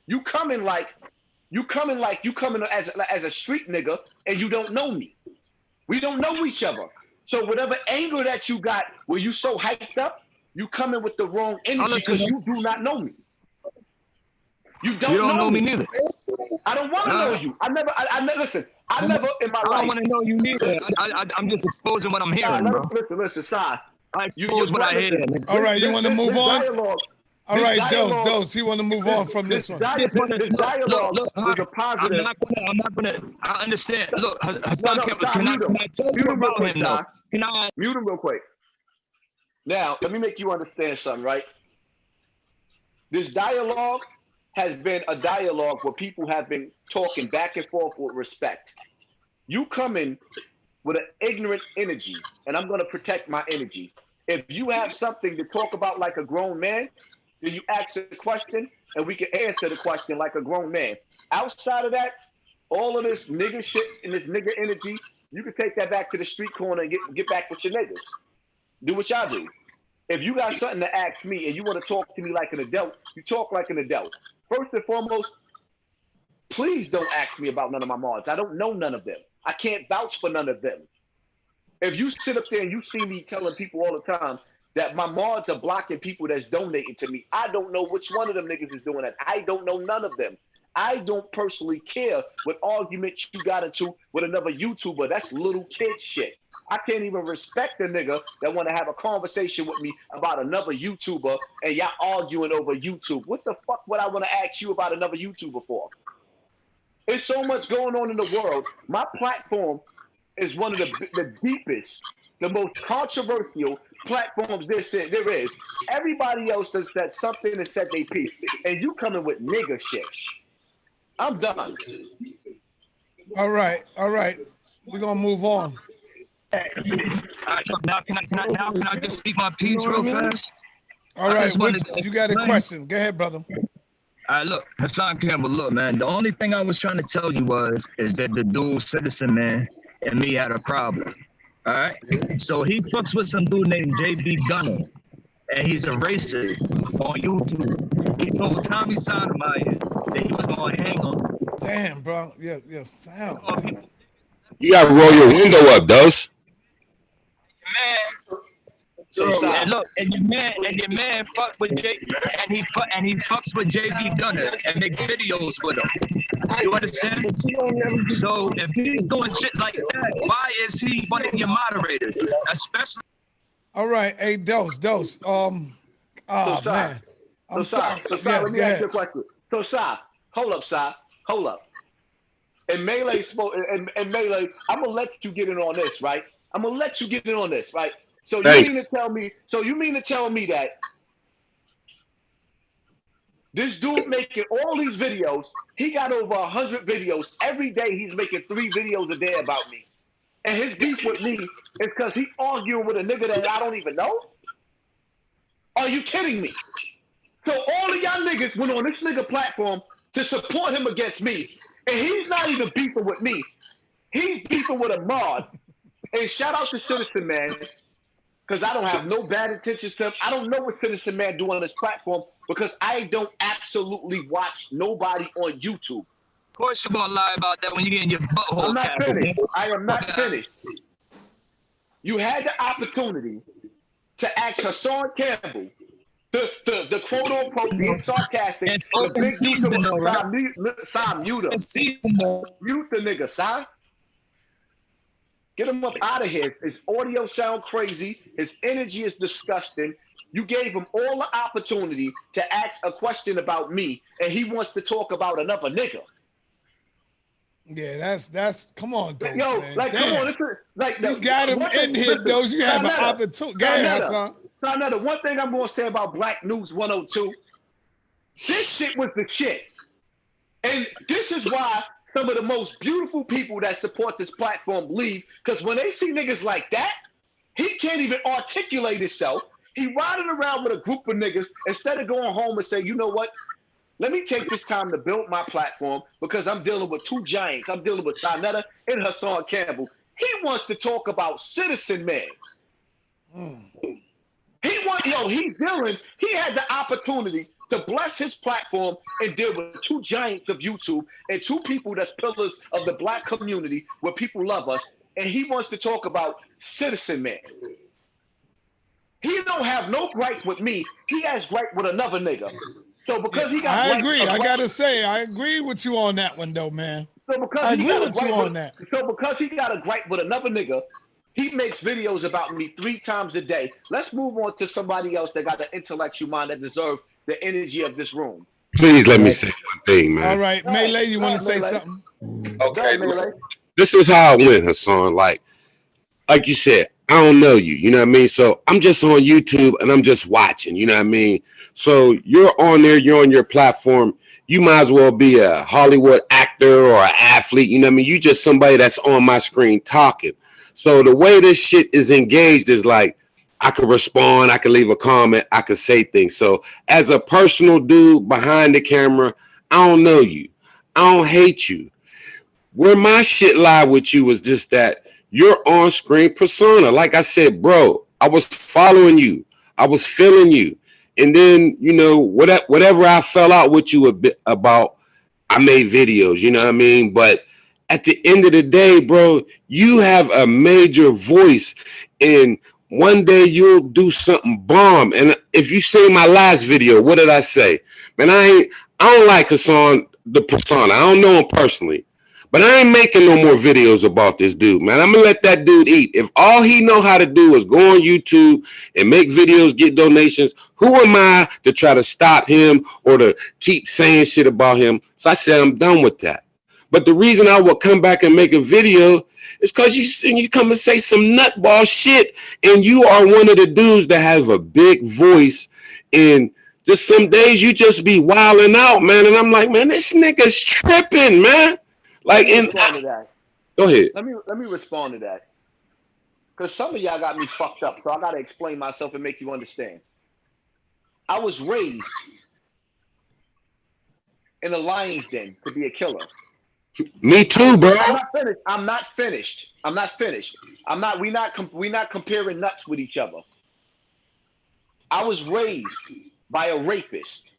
as a street nigga, and you don't know me. We don't know each other. So whatever anger that you got, where you so hyped up, you coming with the wrong energy because you do not know me. You don't know me neither. I don't want to know you. I never listen. I never in my life. I don't want to know you neither. I'm just exposing what I'm hearing, bro. Listen, Sai. I expose what I hear. All right, you want to move on? All right, Dose. He want to move on from this one. This dialogue is a positive. I'm not gonna. I understand. Look, Hassan Campbell, can I tell you about him though? Can I mute him real quick? Now, let me make you understand something, right? This dialogue has been a dialogue where people have been talking back and forth with respect. You come in with an ignorant energy, and I'm going to protect my energy. If you have something to talk about like a grown man, then you ask a question, and we can answer the question like a grown man. Outside of that, all of this nigger shit and this nigger energy, you can take that back to the street corner and get back with your niggas. Do what y'all do. If you got something to ask me and you want to talk to me like an adult, you talk like an adult. First and foremost, please don't ask me about none of my mods. I don't know none of them. I can't vouch for none of them. If you sit up there and you see me telling people all the time that my mods are blocking people that's donating to me, I don't know which one of them niggas is doing that. I don't know none of them. I don't personally care what argument you got into with another YouTuber. That's little kid shit. I can't even respect a nigga that want to have a conversation with me about another YouTuber and y'all arguing over YouTube. What the fuck would I want to ask you about another YouTuber for? There's so much going on in the world. My platform is one of the deepest, the most controversial platforms there is. Everybody else does said something and said they piece. And you coming with nigga shit. I'm done. All right. We're gonna move on. Now can I just speak my piece real fast? All right, you got a question. Go ahead, brother. All right, look, Hassan Campbell, look, man, the only thing I was trying to tell you is that the dual citizen man and me had a problem. All right? So he fucks with some dude named JB Gunner, and he's a racist on YouTube. He told Tommy Sotomayor that he was gonna hang him. Damn, bro. Yeah, sound. Man. You gotta roll your window up, Dose. Man. And look, and your man fuck with he fucks with JB Gunner and makes videos with him. You understand? So if he's doing shit like that, why is he one of your moderators? Especially. All right, hey Dose. Man. So, Sai, let me ask you a question. So, Sai, hold up. And Melee spoke, and Melee, I'm gonna let you get in on this, right? So you mean to tell me that this dude making all these videos, he got over 100 videos. Every day he's making 3 videos a day about me. And his beef with me is because he arguing with a nigga that I don't even know? Are you kidding me? So all of y'all niggas went on this nigga platform to support him against me. And he's not even beefing with me. He's beefing with a mod. And shout out to Citizen Man, because I don't have no bad intentions to him. I don't know what Citizen Man do on this platform because I don't absolutely watch nobody on YouTube. Of course you're gonna lie about that when you get in your butthole. I'm not finished. I am not finished. You had the opportunity to ask Hassan Campbell, the quote unquote being sarcastic, the big YouTuber, mute the nigga, Si. Get him up out of here. His audio sound crazy. His energy is disgusting. You gave him all the opportunity to ask a question about me, and he wants to talk about another nigga. Yeah, that's come on, Dose, yo, man. like, damn. come on, like you got him in here, Dose. You have an opportunity. Go ahead, Hassan. Another one thing I'm gonna say about Black News 102. This shit was the shit, and this is why some of the most beautiful people that support this platform leave, because when they see niggas like that, he can't even articulate himself. He riding around with a group of niggas instead of going home and say, you know what? Let me take this time to build my platform because I'm dealing with 2 giants. I'm dealing with Sarnetta and Hassan Campbell. He wants to talk about Citizen Man. He had the opportunity to bless his platform and deal with 2 giants of YouTube and 2 people that's pillars of the Black community where people love us. And he wants to talk about Citizen Man. He don't have no gripe with me. He has gripe with another nigga. So because he got I agree. I gotta say, I agree with you on that one though, man. So because I agree with you on that. So because he got a gripe with another nigga, he makes videos about me 3 times a day. Let's move on to somebody else that got an intellectual mind that deserves the energy of this room. Please let me say one thing, man. All right, Melee, you want to say something? Okay, this is how I went, Hassan. Like you said, I don't know you. You know what I mean? So I'm just on YouTube and I'm just watching. You know what I mean? So you're on there. You're on your platform. You might as well be a Hollywood actor or an athlete. You know what I mean? You just somebody that's on my screen talking. So the way this shit is engaged is like I could respond, I could leave a comment, I could say things. So as a personal dude behind the camera, I don't know you. I don't hate you. Where my shit lie with you is just that you're on-screen persona. Like I said, bro, I was following you. I was feeling you. And then, you know, whatever I fell out with you a bit about, I made videos, you know what I mean? But at the end of the day, bro, you have a major voice, and one day you'll do something bomb. And if you see my last video, what did I say? Man, I don't like Hassan, the persona. I don't know him personally. But I ain't making no more videos about this dude, man. I'm gonna let that dude eat. If all he know how to do is go on YouTube and make videos, get donations, who am I to try to stop him or to keep saying shit about him? So I said I'm done with that. But the reason I would come back and make a video is because you come and say some nutball shit, and you are one of the dudes that have a big voice, and just some days you just be wilding out, man. And I'm like, man, this nigga's tripping, man. Like, Let me respond to that. Go ahead. Let me respond to that. Because some of y'all got me fucked up, so I gotta explain myself and make you understand. I was raised in a lion's den to be a killer. Me too, bro. I'm not finished. We not comparing nuts with each other. I was raised by a rapist.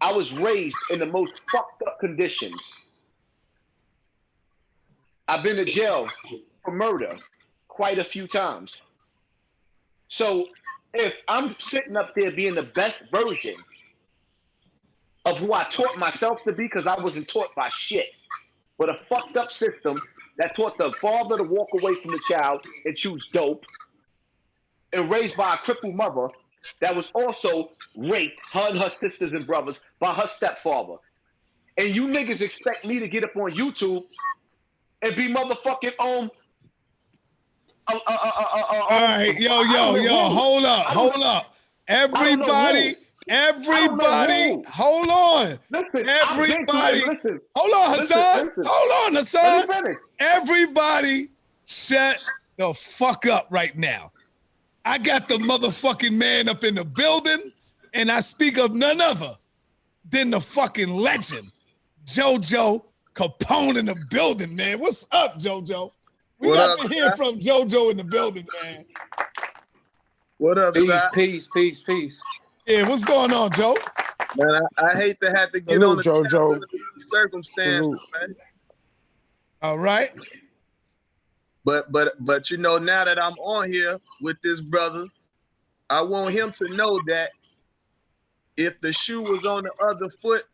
I was raised in the most fucked up conditions. I've been to jail for murder quite a few times. So if I'm sitting up there being the best version of who I taught myself to be, because I wasn't taught by shit, but a fucked up system that taught the father to walk away from the child and choose dope, and raised by a crippled mother that was also raped, her and her sisters and brothers, by her stepfather. And you niggas expect me to get up on YouTube and be motherfucking All right, yo, hold up. Everybody, hold on. Everybody, hold on, Hassan. Hold on, Hassan. Everybody, shut the fuck up right now. I got the motherfucking man up in the building, and I speak of none other than the fucking legend, JoJo Capone in the building, man. What's up, JoJo? We got to hear from JoJo in the building, man. What up, Peace. Yeah, what's going on, Joe? Man, I hate to have to get on the JoJo circumstances, man. All right. But you know, now that I'm on here with this brother, I want him to know that if the shoe was on the other foot,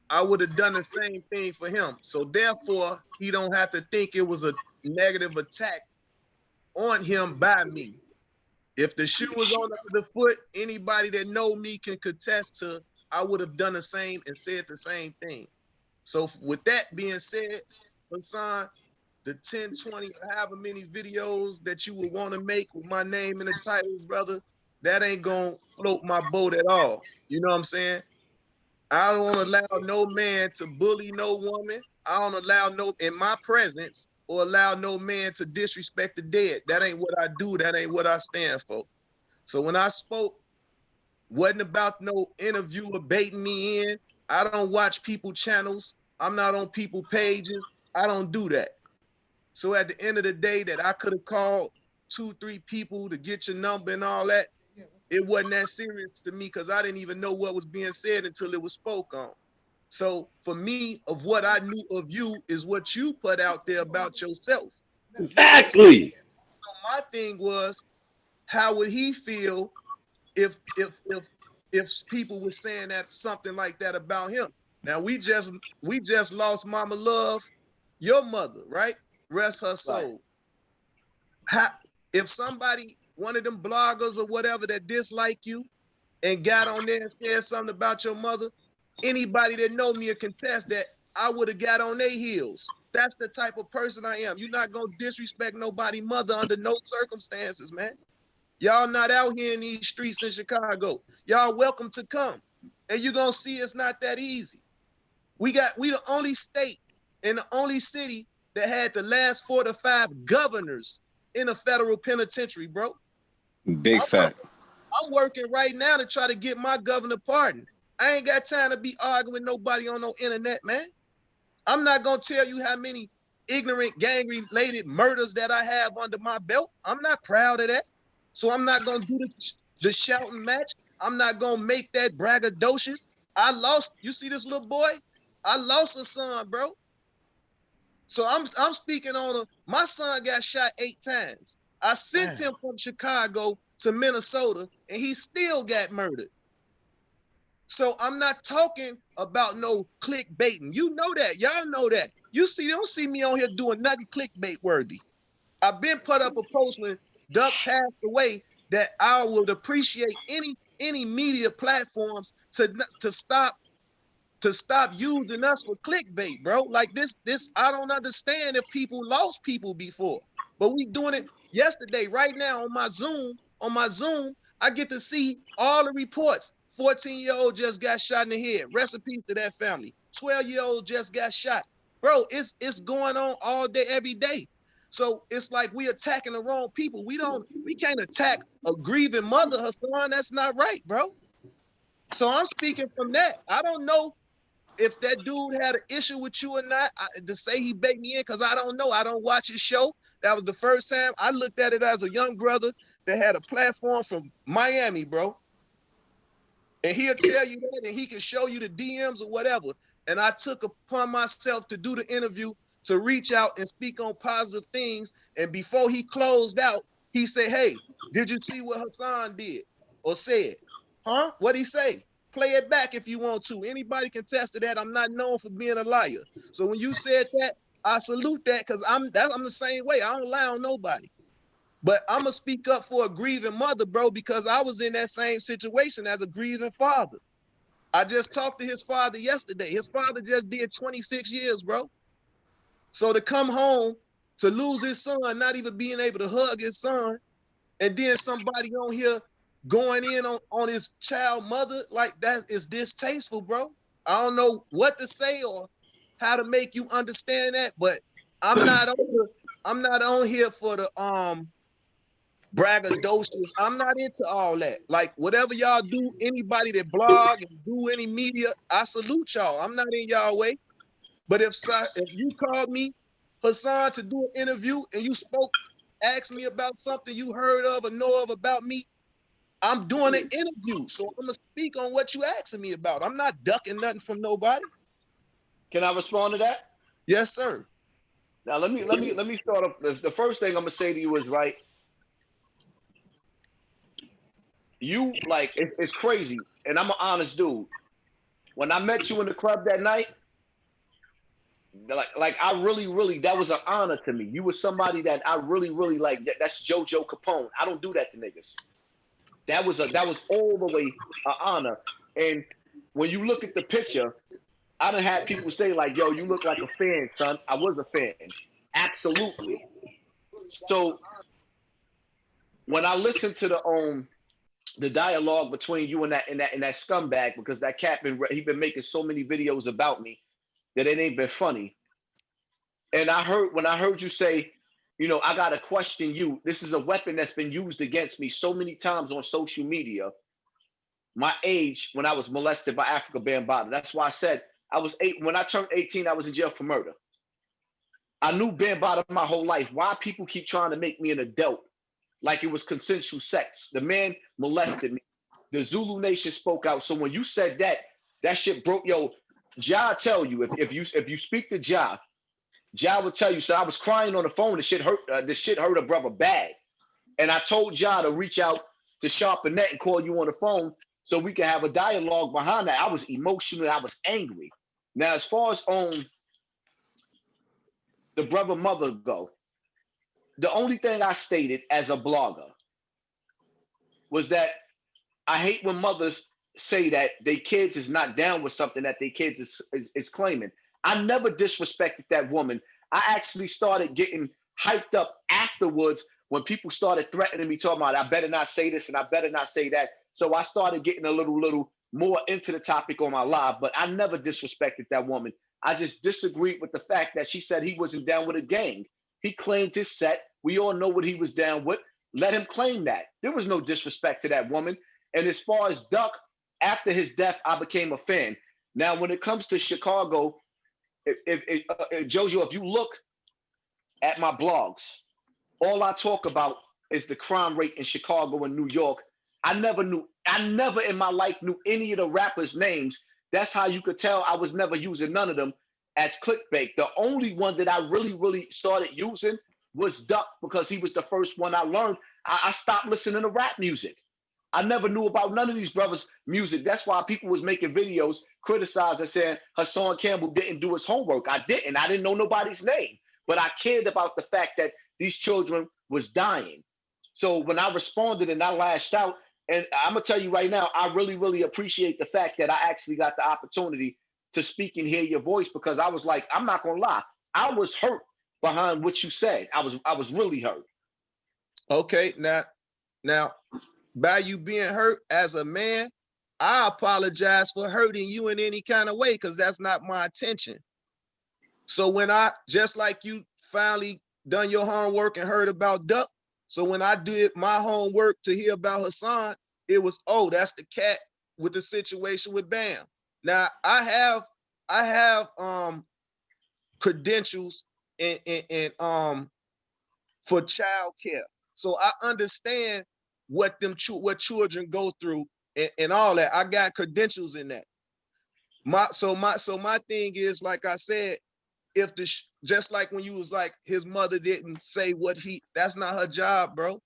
I would have done the same thing for him. So therefore, he don't have to think it was a negative attack on him by me. If the shoe was on the other foot, anybody that know me can contest to I would have done the same and said the same thing. So with that being said, Hassan, the 10, 20, however many videos that you would want to make with my name in the title, brother, that ain't gonna float my boat at all. You know what I'm saying? I don't allow no man to bully no woman. I don't allow no, in my presence, or allow no man to disrespect the dead. That ain't what I do. That ain't what I stand for. So when I spoke, wasn't about no interviewer baiting me in. I don't watch people channels. I'm not on people pages. I don't do that. So at the end of the day, that I could have called 2, 3 people to get your number and all that, it wasn't that serious to me because I didn't even know what was being said until it was spoke on. So for me, of what I knew of you is what you put out there about yourself. Exactly. So my thing was, how would he feel if people were saying that something like that about him? Now we just lost Mama Love, your mother, right? Rest her soul. Right. If somebody, one of them bloggers or whatever that dislike you and got on there and said something about your mother, anybody that know me or contest that, I would have got on their heels. That's the type of person I am. You're not going to disrespect nobody's mother under no circumstances, man. Y'all not out here in these streets in Chicago. Y'all welcome to come. And you're going to see it's not that easy. We the only state and the only city that had the last 4 to 5 governors in a federal penitentiary, bro. Big fact. I'm working right now to try to get my governor pardoned. I ain't got time to be arguing with nobody on no internet, man. I'm not gonna tell you how many ignorant, gang-related murders that I have under my belt. I'm not proud of that. So I'm not gonna do the shouting match. I'm not gonna make that braggadocious. I lost. You see this little boy? I lost a son, bro. So I'm speaking on my son got shot 8 times. I sent him from Chicago to Minnesota and he still got murdered. So I'm not talking about no clickbaiting. You know that. Y'all know that. You don't see me on here doing nothing clickbait worthy. I've been put up a post when Duck passed away that I would appreciate any media platforms to stop using us for clickbait, bro. Like this, I don't understand if people lost people before, but we doing it yesterday. Right now on my Zoom, I get to see all the reports. 14-year-old just got shot in the head. Rest in peace to that family. 12-year-old just got shot. Bro, it's going on all day, every day. So it's like we attacking the wrong people. We can't attack a grieving mother, Hassan. That's not right, bro. So I'm speaking from that. I don't know if that dude had an issue with you or not, to say he begged me in, because I don't know. I don't watch his show. That was the first time I looked at it as a young brother that had a platform from Miami, bro. And he'll tell you that, and he can show you the DMs or whatever. And I took upon myself to do the interview, to reach out and speak on positive things. And before he closed out, he said, hey, did you see what Hassan did or said? Huh? What'd he say? Play it back if you want to. Anybody can test to that. I'm not known for being a liar. So when you said that, I salute that, because I'm the same way. I don't lie on nobody. But I'm going to speak up for a grieving mother, bro, because I was in that same situation as a grieving father. I just talked to his father yesterday. His father just did 26 years, bro. So to come home, to lose his son, not even being able to hug his son, and then somebody on here going in on his child mother, like that is distasteful, bro. I don't know what to say or how to make you understand that, but I'm not on here for the braggadocious. I'm not into all that. Like whatever y'all do, anybody that blog and do any media, I salute y'all. I'm not in y'all way. But if you called me, Hassan, to do an interview and you asked me about something you heard of or know of about me, I'm doing an interview. So I'm gonna speak on what you asking me about. I'm not ducking nothing from nobody. Can I respond to that? Yes, sir. Now let me start off. The first thing I'm gonna say to you is, right, you like it's crazy, and I'm an honest dude. When I met you in the club that night, like I really that was an honor to me. You were somebody that I really like. That's JoJo Capone. I don't do that to niggas. That was all the way an honor. And when you look at the picture, I done had people say like, yo, you look like a fan, son. I was a fan. Absolutely. So when I listened to the dialogue between you and that scumbag, because that cat he been making so many videos about me that it ain't been funny. And when I heard you say, you know, I gotta question you. This is a weapon that's been used against me so many times on social media. My age, when I was molested by Africa Bambaataa. That's why I said I was 8. When I turned 18, I was in jail for murder. I knew Bambaataa my whole life. Why people keep trying to make me an adult like it was consensual sex? The man molested me. The Zulu Nation spoke out. So when you said that, that shit broke. Yo, Ja tell you, if you speak to Ja will tell you. So I was crying on the phone. The shit hurt a brother bad. And I told Ja to reach out to Sharpnet and call you on the phone so we can have a dialogue behind that. I was emotional. I was angry. Now, as far as the brother mother go, the only thing I stated as a blogger was that I hate when mothers say that their kids is not down with something that their kids is claiming. I never disrespected that woman. I actually started getting hyped up afterwards when people started threatening me, talking about I better not say this and I better not say that. So I started getting a little more into the topic on my live, but I never disrespected that woman. I just disagreed with the fact that she said he wasn't down with a gang. He claimed his set. We all know what he was down with. Let him claim that. There was no disrespect to that woman. And as far as Duck, after his death, I became a fan. Now, when it comes to Chicago, Jojo, if you look at my blogs, all I talk about is the crime rate in Chicago and New York. I never in my life knew any of the rappers' names That's how you could tell I was never using none of them as clickbait. The only one that I really started using was Duck, because he was the first one I learned. I stopped listening to rap music. I never knew about none of these brothers' music. That's why people was making videos criticizing, saying Hassan Campbell didn't do his homework. I didn't. I didn't know nobody's name, but I cared about the fact that these children was dying. So when I responded and I lashed out, and I'm gonna tell you right now, I really appreciate the fact that I actually got the opportunity to speak and hear your voice, because I was like, I'm not gonna lie, I was hurt behind what you said. I was really hurt. Okay, now, by you being hurt as a man, I apologize for hurting you in any kind of way, because that's not my intention. So when I, just like you finally done your homework and heard about Duck, so when I did my homework to hear about Hassan, it was, oh, that's the cat with the situation with Bam. Now I have credentials in for child care. So I understand what children go through and all that. I got credentials in that. My thing is, like I said, if just like when you was like, his mother didn't say what that's not her job, bro.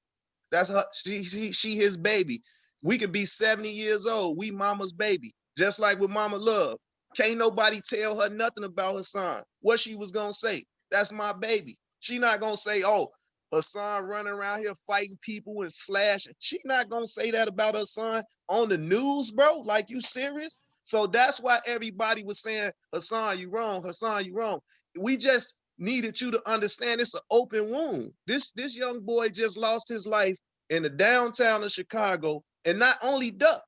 That's her, she his baby. We could be 70 years old. We mama's baby. Just like with Mama Love. Can't nobody tell her nothing about her son. What she was gonna say. That's my baby. She not gonna say, oh, her son running around here fighting people and slashing. She not gonna say that about her son on the news, bro. Like, you serious? So that's why everybody was saying, Hassan, you wrong. Hassan, you wrong. We just needed you to understand it's an open wound. This young boy just lost his life in the downtown of Chicago, and not only Duck,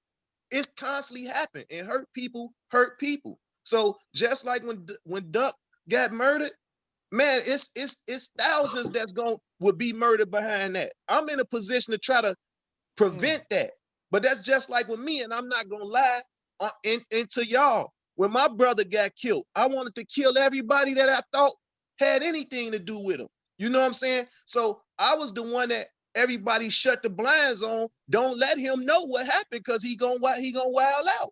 it's constantly happened, and hurt people hurt people. So just like when Duck got murdered, man, it's thousands that's would be murdered behind that. I'm in a position to try to prevent that, but that's just like with me, and I'm not gonna lie into y'all. When my brother got killed, I wanted to kill everybody that I thought had anything to do with him. You know what I'm saying? So I was the one that everybody shut the blinds on. Don't let him know what happened, because he gonna wild out.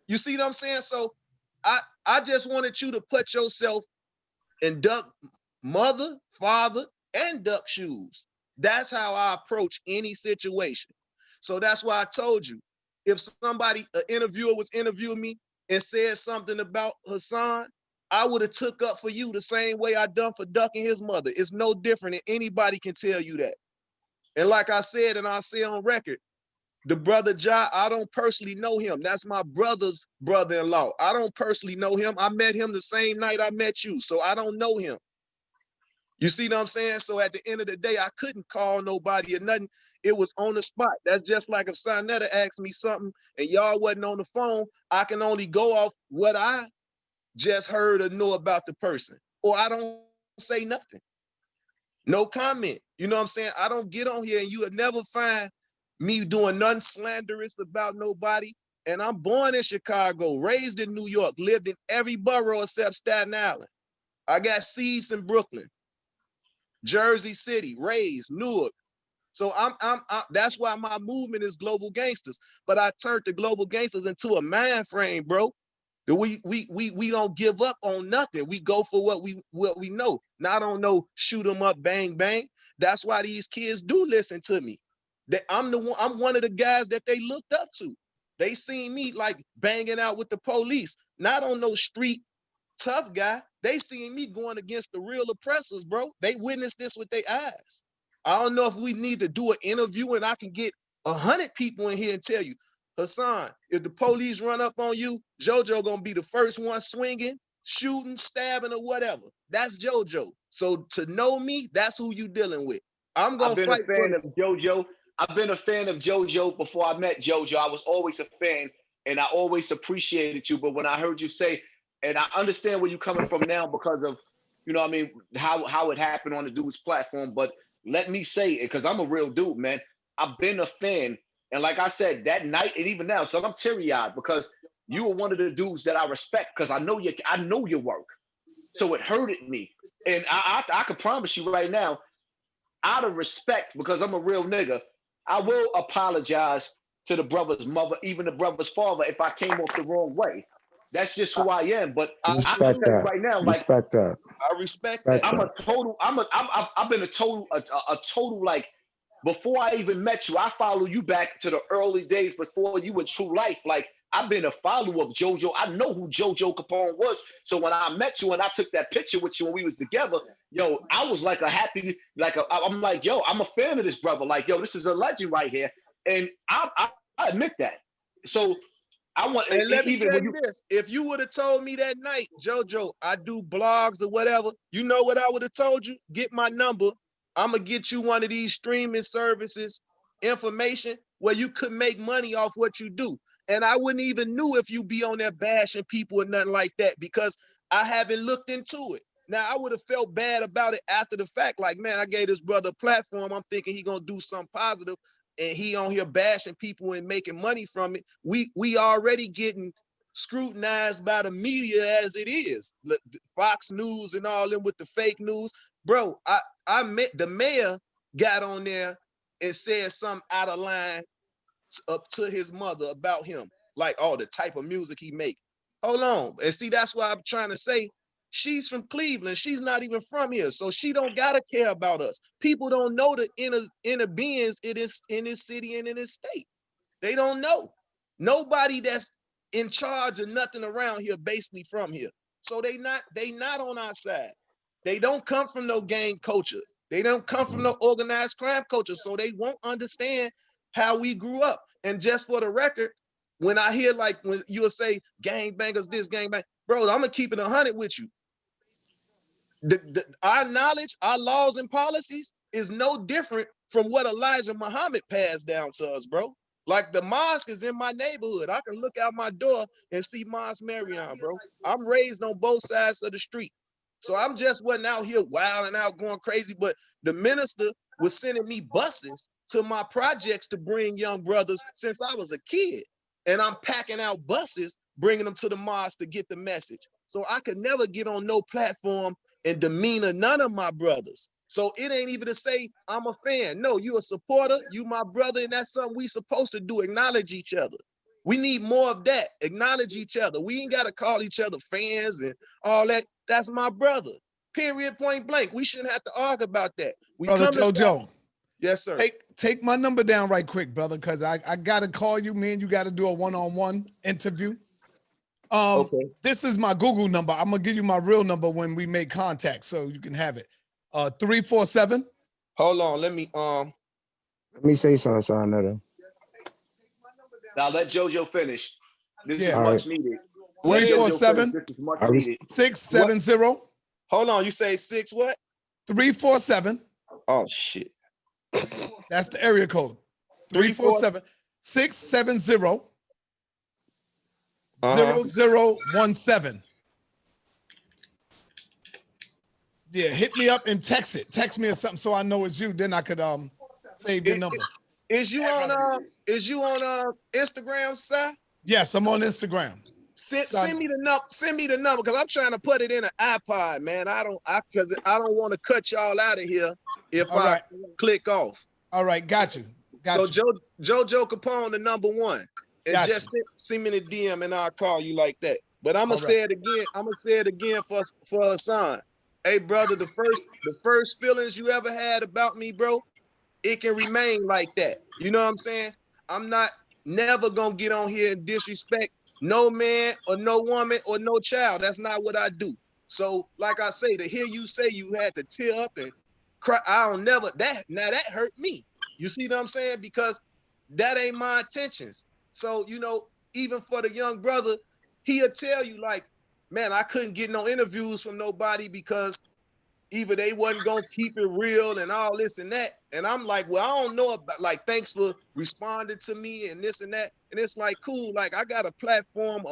You see what I'm saying? So I just wanted you to put yourself in Duck mother, father, and Duck shoes. That's how I approach any situation. So that's why I told you, if somebody, an interviewer was interviewing me and said something about Hassan, I would have took up for you the same way I done for Duck and his mother. It's no different, and anybody can tell you that. And like I said, and I'll say on record, the brother Ja, I don't personally know him. That's my brother's brother-in-law. I don't personally know him. I met him the same night I met you, so I don't know him. You see what I'm saying? So at the end of the day, I couldn't call nobody or nothing. It was on the spot. That's just like if Sonetta asked me something and y'all wasn't on the phone, I can only go off what I just heard or know about the person, or I don't say nothing. No comment. You know what I'm saying? I don't get on here, and you would never find me doing nothing slanderous about nobody. And I'm born in Chicago, raised in New York, lived in every borough except Staten Island. I got seeds in Brooklyn, Jersey City, raised, Newark. So I'm that's why my movement is Global Gangsters. But I turned the Global Gangsters into a mind frame, bro. We don't give up on nothing. We go for what we know. Now, I don't know, shoot them up, bang, bang. That's why these kids do listen to me. I'm one of the guys that they looked up to. They seen me like banging out with the police. Not on no street tough guy. They seen me going against the real oppressors, bro. They witnessed this with their eyes. I don't know if we need to do an interview and I can get 100 people in here and tell you, Hassan, if the police run up on you, JoJo gonna be the first one swinging, shooting, stabbing, or whatever. That's JoJo. So to know me, that's who you dealing with. I'm gonna fight for I've been a fan of JoJo. I've been a fan of JoJo before I met JoJo. I was always a fan, and I always appreciated you. But when I heard you say, and I understand where you're coming from now because of, you know what I mean, how it happened on the dude's platform. But let me say it, because I'm a real dude, man. I've been a fan. And like I said, that night and even now, so I'm teary-eyed because you were one of the dudes that I respect, because I know your work. So it hurted me. And I can promise you right now, out of respect, because I'm a real nigga, I will apologize to the brother's mother, even the brother's father, if I came off the wrong way. That's just who I am. But I can Respect tell you that. right now, like Respect that. I respect that. I'm a total. I've been a total like. Before I even met you, I followed you back to the early days before you were True Life. Like I've been a follower of JoJo. I know who JoJo Capone was. So when I met you and I took that picture with you when we was together, yo, I was like a happy, I'm like, yo, I'm a fan of this brother. Like, yo, this is a legend right here, and I admit that. So I want, And let me even tell when you this: if you would have told me that night, JoJo, I do blogs or whatever, you know what I would have told you? Get my number. I'm gonna get you one of these streaming services information where you could make money off what you do. And I wouldn't even knew if you be on there bashing people or nothing like that because I haven't looked into it. Now I would have felt bad about it after the fact. Like, man, I gave this brother a platform. I'm thinking he gonna do something positive, and he on here bashing people and making money from it. We already getting scrutinized by the media as it is. Fox News and all them with the fake news. Bro, I met the mayor got on there and said something out of line up to his mother about him, like, oh, the type of music he make. Hold on. And see, that's why I'm trying to say she's from Cleveland. She's not even from here. So she don't gotta care about us. People don't know the inner beings it is in this city and in this state. They don't know. Nobody that's in charge of nothing around here basically from here. So they not on our side. They don't come from no gang culture. They don't come from no organized crime culture. So they won't understand how we grew up. And just for the record, when I hear like when you'll say gang bangers, this gang bang, bro, I'm gonna keep it 100 with you. Our knowledge, our laws and policies is no different from what Elijah Muhammad passed down to us, bro. Like the mosque is in my neighborhood. I can look out my door and see Mosque Marion, bro. I'm raised on both sides of the street. So I'm just wasn't out here wilding out, going crazy. But the minister was sending me buses to my projects to bring young brothers since I was a kid. And I'm packing out buses, bringing them to the mosque to get the message. So I could never get on no platform and demeanor none of my brothers. So it ain't even to say I'm a fan. No, you a supporter, you my brother, and that's something we supposed to do, acknowledge each other. We need more of that, acknowledge each other. We ain't got to call each other fans and all that. That's my brother, period, point blank. We shouldn't have to argue about that. We Brother come JoJo. Yes, sir. Take my number down right quick, brother, because I got to call you, man. You got to do a one-on-one interview. Okay. This is my Google number. I'm going to give you my real number when we make contact so you can have it. 347. Hold on, let me say something. Now let JoJo finish. This is All much right. needed. 347 This is much needed. 670. Hold on, you say 6 what? 347. Oh shit. That's the area code. 347 670 0017. Yeah, hit me up and text it. Text me or something so I know it's you. Then I could save your number. Is you on Instagram, sir? Yes, I'm on Instagram. Send me the number because I'm trying to put it in an iPod, man. I don't want to cut y'all out of here if I click off. All right, got you. JoJo Capone, the number one. And Got just send me the DM and I'll call you like that. But I'm gonna say it again. I'm gonna say it again for Hassan. Hey, brother, the first feelings you ever had about me, bro, it can remain like that. You know what I'm saying? I'm not never gonna get on here and disrespect no man or no woman or no child. That's not what I do. So, like I say, to hear you say you had to tear up and cry, that hurt me. You see what I'm saying? Because that ain't my intentions. So, you know, even for the young brother, he'll tell you like, man, I couldn't get no interviews from nobody because either they wasn't gonna keep it real and all this and that. And I'm like, well, I don't know about, like, thanks for responding to me and this and that. And it's like, cool, like I got a platform,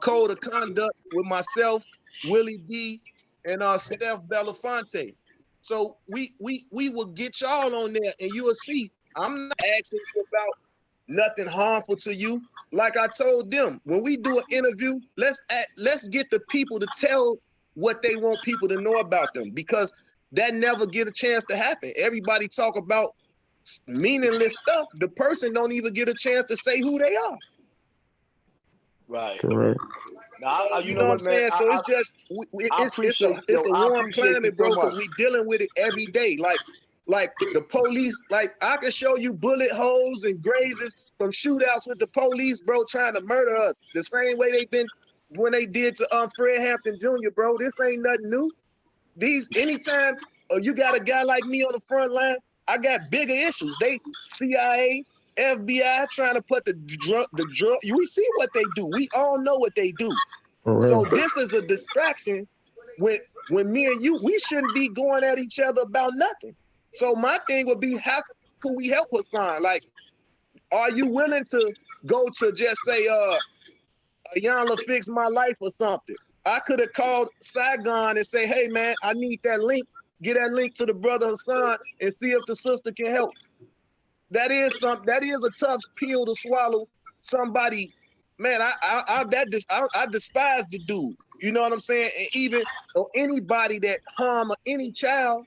code of conduct with myself, Willie D, and Steph Belafonte. So we will get y'all on there and you will see I'm not asking you about nothing harmful to you. Like I told them, when we do an interview, let's get the people to tell what they want people to know about them, because that never get a chance to happen. Everybody talk about meaningless stuff. The person don't even get a chance to say who they are. Right. Correct. Now, So you you know know what I'm what, man? saying? So it's just I it's appreciate, a I warm appreciate you climate, so bro, because much. we dealing with it every day. Like the police, like I can show you bullet holes and grazes from shootouts with the police, bro, trying to murder us. The same way they've been when they did to Fred Hampton Jr., bro. This ain't nothing new. Anytime you got a guy like me on the front line, I got bigger issues. They CIA, FBI trying to put the drug. We see what they do. We all know what they do. For So real. this is a distraction when me and you, we shouldn't be going at each other about nothing. So my thing would be, how could we help Hassan? Like, are you willing to go to just say, Ayanla fix my life or something? I could have called Saigon and say, hey man, I need that link. Get that link to the brother Hassan and see if the sister can help. That is a tough pill to swallow. Somebody, man, I despise the dude. You know what I'm saying? And even anybody that harm any child,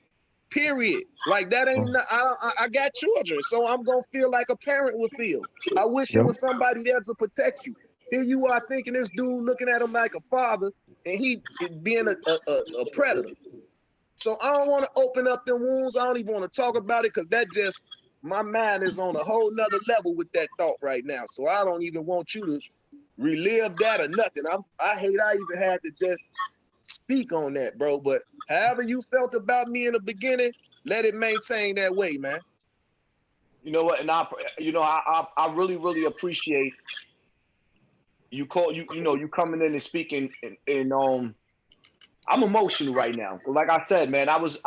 period. Like that ain't. I got children, so I'm gonna feel like a parent would feel. I wish it was somebody there to protect you. Here you are thinking this dude looking at him like a father, and he being a predator. So I don't want to open up them wounds. I don't even want to talk about it because that just, my mind is on a whole nother level with that thought right now. So I don't even want you to relive that or nothing. I hate I even had to just speak on that, bro. But however you felt about me in the beginning, let it maintain that way, man. You know what? And I really, really appreciate you coming in and speaking and I'm emotional right now. Like I said, man, I was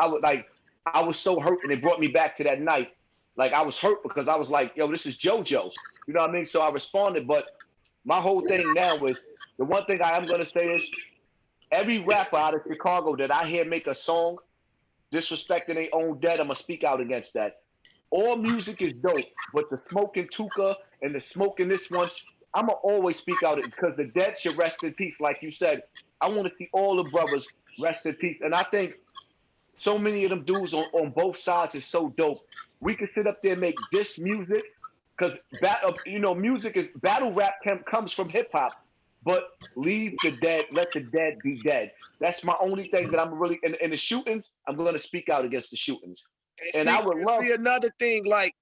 so hurt, and it brought me back to that night. Like I was hurt because I was like, yo, this is JoJo. You know what I mean? So I responded, but my whole thing now was, the one thing I am gonna say is, every rapper out of Chicago that I hear make a song disrespecting their own dead, I'm gonna speak out against that. All music is dope, but the smoking Tuka and the smoking this one, I'm gonna always speak out because the dead should rest in peace. Like you said, I want to see all the brothers rest in peace. And I think so many of them dudes on both sides is so dope. We could sit up there and make this music, because music is battle rap comes from hip hop, but leave the dead, let the dead be dead. That's my only thing that I'm really in the shootings. I'm going to speak out against the shootings, and I would love. See another thing, like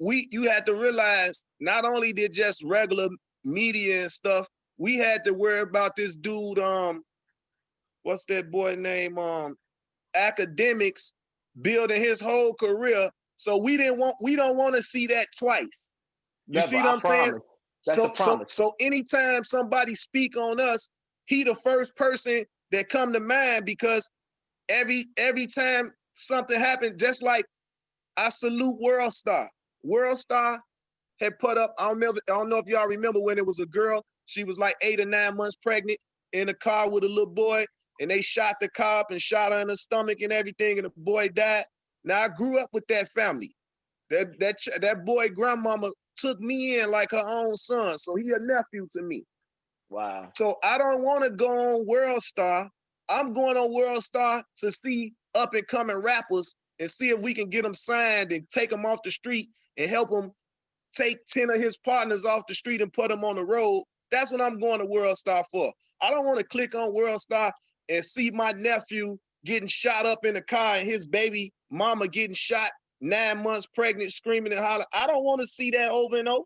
you had to realize, not only did just regular media and stuff, we had to worry about this dude. What's that boy name? Academics building his whole career. So we don't want to see that twice. You see what I'm saying? That's a promise. So anytime somebody speak on us, he the first person that come to mind, because every time something happened, just like I salute World Star. World Star had put up, I don't know if y'all remember when it was a girl, she was like 8 or 9 months pregnant in a car with a little boy, and they shot the car up and shot her in the stomach and everything, and the boy died. Now I grew up with that family. That boy grandmama took me in like her own son, so he a nephew to me. Wow. So I don't want to go on World Star. I'm going on World Star to see up and coming rappers and see if we can get them signed and take them off the street and help them take 10 of his partners off the street and put them on the road. That's what I'm going to World Star for. I don't want to click on World Star and see my nephew getting shot up in the car and his baby mama getting shot 9 months pregnant, screaming and hollering. I don't want to see that over and over.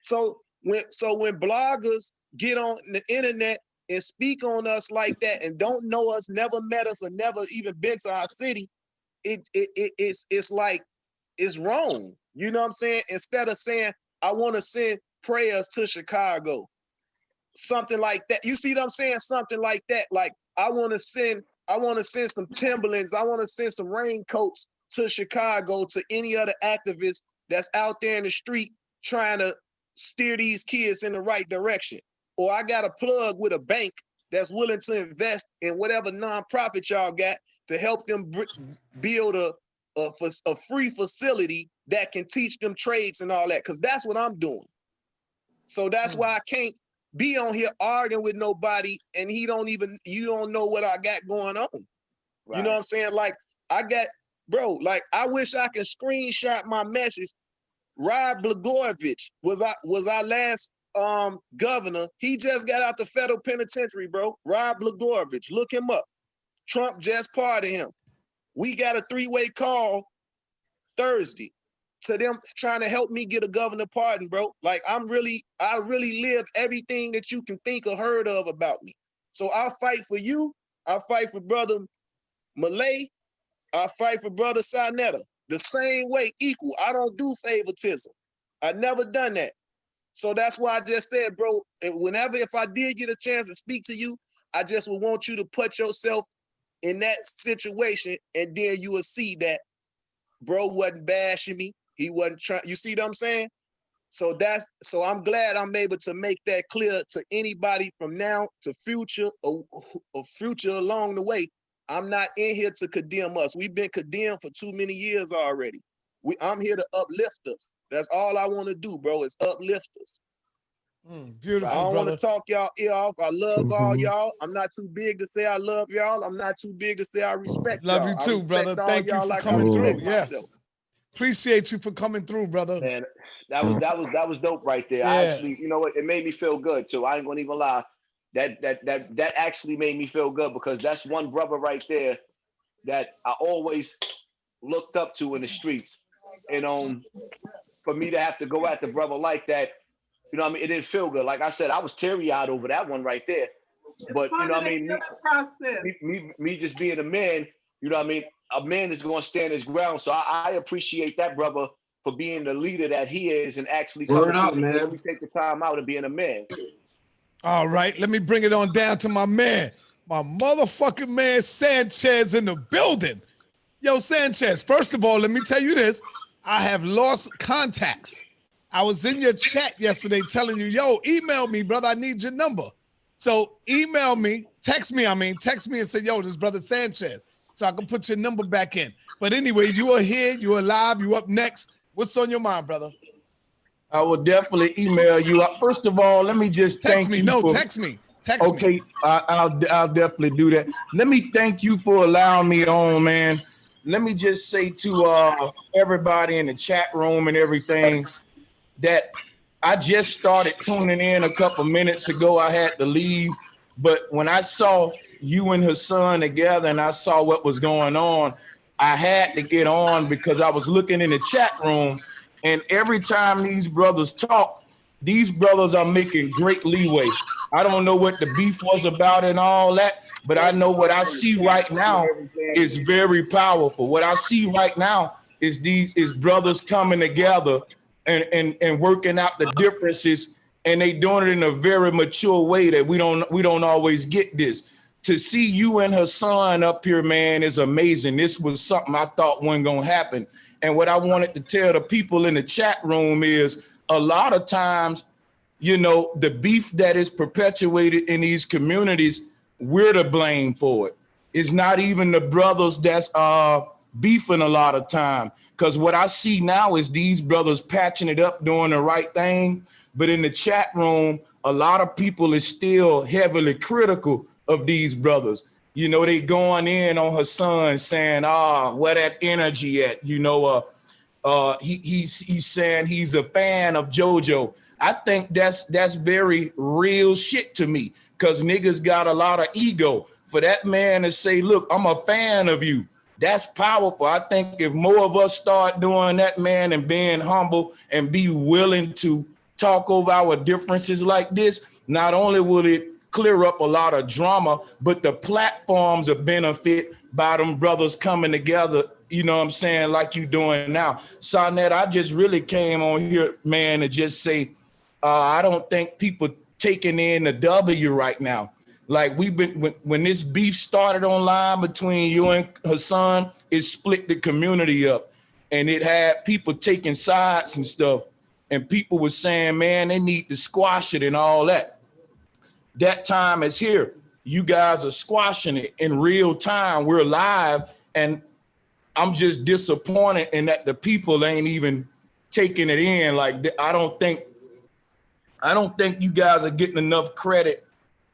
So when bloggers get on the internet and speak on us like that and don't know us, never met us, or never even been to our city, it's like, it's wrong. You know what I'm saying? Instead of saying, I want to send prayers to Chicago, something like that. You see what I'm saying? Something like that. Like, I want to send some Timberlands. I want to send some raincoats to Chicago, to any other activists that's out there in the street trying to steer these kids in the right direction. Or I got a plug with a bank that's willing to invest in whatever nonprofit y'all got to help them build a free facility that can teach them trades and all that, because that's what I'm doing. So that's why I can't be on here arguing with nobody and you don't know what I got going on. Right. You know what I'm saying? Like, I wish I could screenshot my message. Rod Blagojevich was our last governor, he just got out the federal penitentiary, bro. Rod Blagojevich, look him up. Trump just pardoned him. We got a 3-way call Thursday to them trying to help me get a governor pardon, bro. Like I really lived everything that you can think or heard of about me. So I'll fight for you. I'll fight for brother Malay. I'll fight for brother Sinetta. The same way, equal. I don't do favoritism. I never done that. So that's why I just said, bro, if I did get a chance to speak to you, I just would want you to put yourself in that situation, and then you will see that bro wasn't bashing me. He wasn't trying. You see what I'm saying? So I'm glad I'm able to make that clear to anybody from now to future or future along the way. I'm not in here to condemn us. We've been condemned for too many years already. I'm here to uplift us. That's all I want to do, bro, is uplift us. Beautiful, I don't want brother. to talk y'all ear off. I love all y'all. I'm not too big to say I love y'all. I'm not too big to say I respect y'all. Love you too, brother. Thank you for coming through. Yes. Appreciate you for coming through, brother. Man, that was dope right there. I actually, you know what, it made me feel good too. I ain't gonna even lie. That actually made me feel good, because that's one brother right there that I always looked up to in the streets. And for me to have to go at the brother like that, you know what I mean, it didn't feel good. Like I said, I was teary-eyed over that one right there. But you know what I mean, me just being a man, you know what I mean, a man is going to stand his ground. So I appreciate that brother for being the leader that he is, and actually coming through and really take the time out and being a man. All right, let me bring it on down to my man, my motherfucking man Sanchez in the building. Yo, Sanchez, first of all, let me tell you this. I have lost contacts. I was in your chat yesterday telling you, yo, email me, brother, I need your number. So email me, text me and say, yo, this brother Sanchez, so I can put your number back in. But anyway, you are here, you are live, you up next. What's on your mind, brother? I will definitely email you. First of all, let me just text me. Text me. Okay, I'll definitely do that. Let me thank you for allowing me on, man. Let me just say to everybody in the chat room and everything that I just started tuning in a couple minutes ago. I had to leave, but when I saw you and Hassan together and I saw what was going on, I had to get on because I was looking in the chat room, and every time these brothers talk, these brothers are making great leeway. I don't know what the beef was about and all that, but I know what I see right now is very powerful. What I see right now is brothers coming together and working out the differences, and they doing it in a very mature way that we don't always get this. To see you and Hassan up here, man, is amazing. This was something I thought wasn't gonna happen. And what I wanted to tell the people in the chat room is a lot of times, you know, the beef that is perpetuated in these communities, we're to blame for it. It's not even the brothers that's beefing a lot of time. Because what I see now is these brothers patching it up, doing the right thing. But in the chat room, a lot of people is still heavily critical of these brothers. You know, they going in on Hassan saying, where that energy at? You know, he's saying he's a fan of JoJo. I think that's very real shit to me, because niggas got a lot of ego. For that man to say, look, I'm a fan of you, that's powerful. I think if more of us start doing that, man, and being humble and be willing to talk over our differences like this, not only will it clear up a lot of drama, but the platforms will benefit by them brothers coming together, you know what I'm saying, like you doing now. Sonnet, I just really came on here, man, to just say, I don't think people taking in the W right now. Like we've been, when this beef started online between you and Hassan, it split the community up, and it had people taking sides and stuff, and people were saying, man, they need to squash it and all that. That time is here. You guys are squashing it in real time. We're live, and I'm just disappointed in that the people ain't even taking it in. Like, I don't think you guys are getting enough credit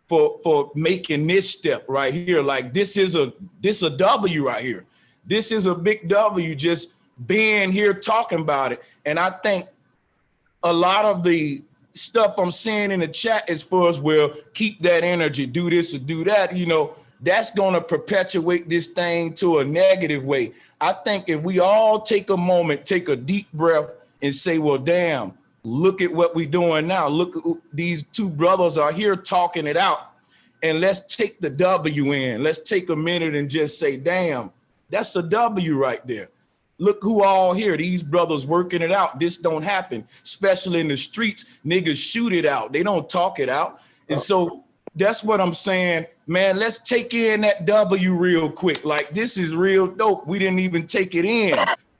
for making this step right here. Like, this is a W right here. This is a big W, just being here talking about it. And I think a lot of the stuff I'm saying in the chat as far as, well, keep that energy, do this or do that, you know, that's going to perpetuate this thing to a negative way. I think if we all take a moment, take a deep breath and say, well, damn, look at what we're doing now. Look, these two brothers are here talking it out. And let's take the W in. Let's take a minute and just say, damn, that's a W right there. Look who all here. These brothers working it out. This don't happen, especially in the streets. Niggas shoot it out. They don't talk it out. And so that's what I'm saying, man. Let's take in that W real quick. Like, this is real dope. We didn't even take it in.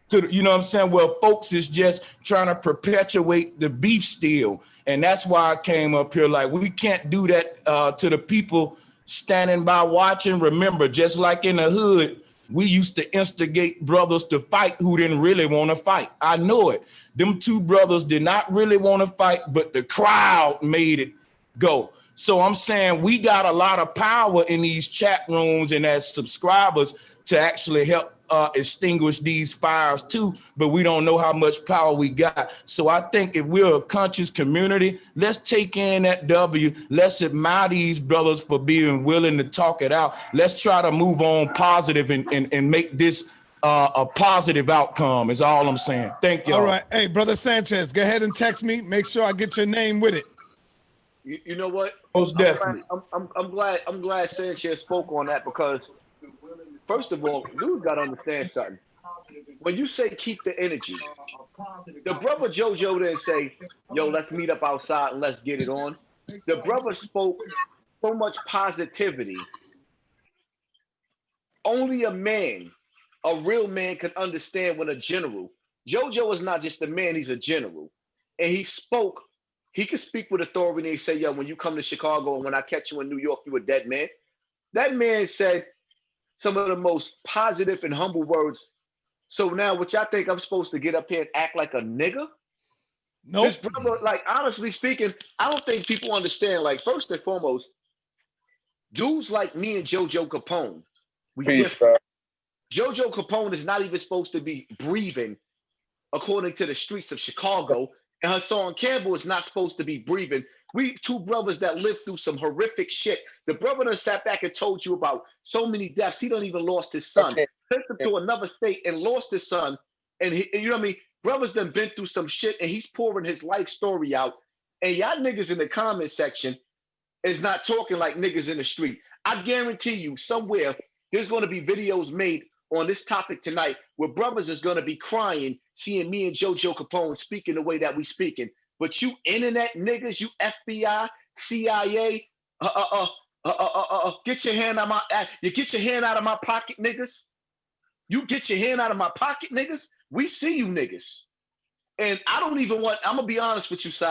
You know what I'm saying? Well, folks is just trying to perpetuate the beef still. And that's why I came up here. Like, we can't do that to the people standing by watching. Remember, just like in the hood, we used to instigate brothers to fight who didn't really want to fight. I know it. Them two brothers did not really want to fight, but the crowd made it go. So I'm saying we got a lot of power in these chat rooms and as subscribers to actually help extinguish these fires too, but we don't know how much power we got. So I think if we're a conscious community, let's take in that W. Let's admire these brothers for being willing to talk it out. Let's try to move on positive and make this a positive outcome is all I'm saying. Thank you. All right. Hey, Brother Sanchez, go ahead and text me. Make sure I get your name with it. You know what? Most definitely. I'm glad Sanchez spoke on that, because first of all, dudes got to understand something. When you say keep the energy, the brother JoJo didn't say, yo, let's meet up outside and let's get it on. The brother spoke so much positivity. Only a man, a real man, can understand when a general. JoJo is not just a man, he's a general. And he spoke, he could speak with authority and say, yo, when you come to Chicago and when I catch you in New York, you a dead man. That man said some of the most positive and humble words. So now, what y'all think I'm supposed to get up here and act like a nigga? No. This brother, like, honestly speaking, I don't think people understand. Like, first and foremost, dudes like me and JoJo Capone, we different. JoJo Capone is not even supposed to be breathing according to the streets of Chicago, and Hassan Campbell is not supposed to be breathing. We two brothers that lived through some horrific shit. The brother that sat back and told you about so many deaths. He don't even lost his son. Sent him to another state and lost his son. And he, you know what I mean? Brothers done been through some shit, and he's pouring his life story out. And y'all niggas in the comment section is not talking like niggas in the street. I guarantee you somewhere there's going to be videos made on this topic tonight where brothers is going to be crying seeing me and JoJo Capone speaking the way that we speaking. But you internet niggas, you FBI, CIA, get your hand out of my pocket, niggas. You get your hand out of my pocket, niggas. We see you niggas. And I don't even want, I'm gonna be honest with you, Si.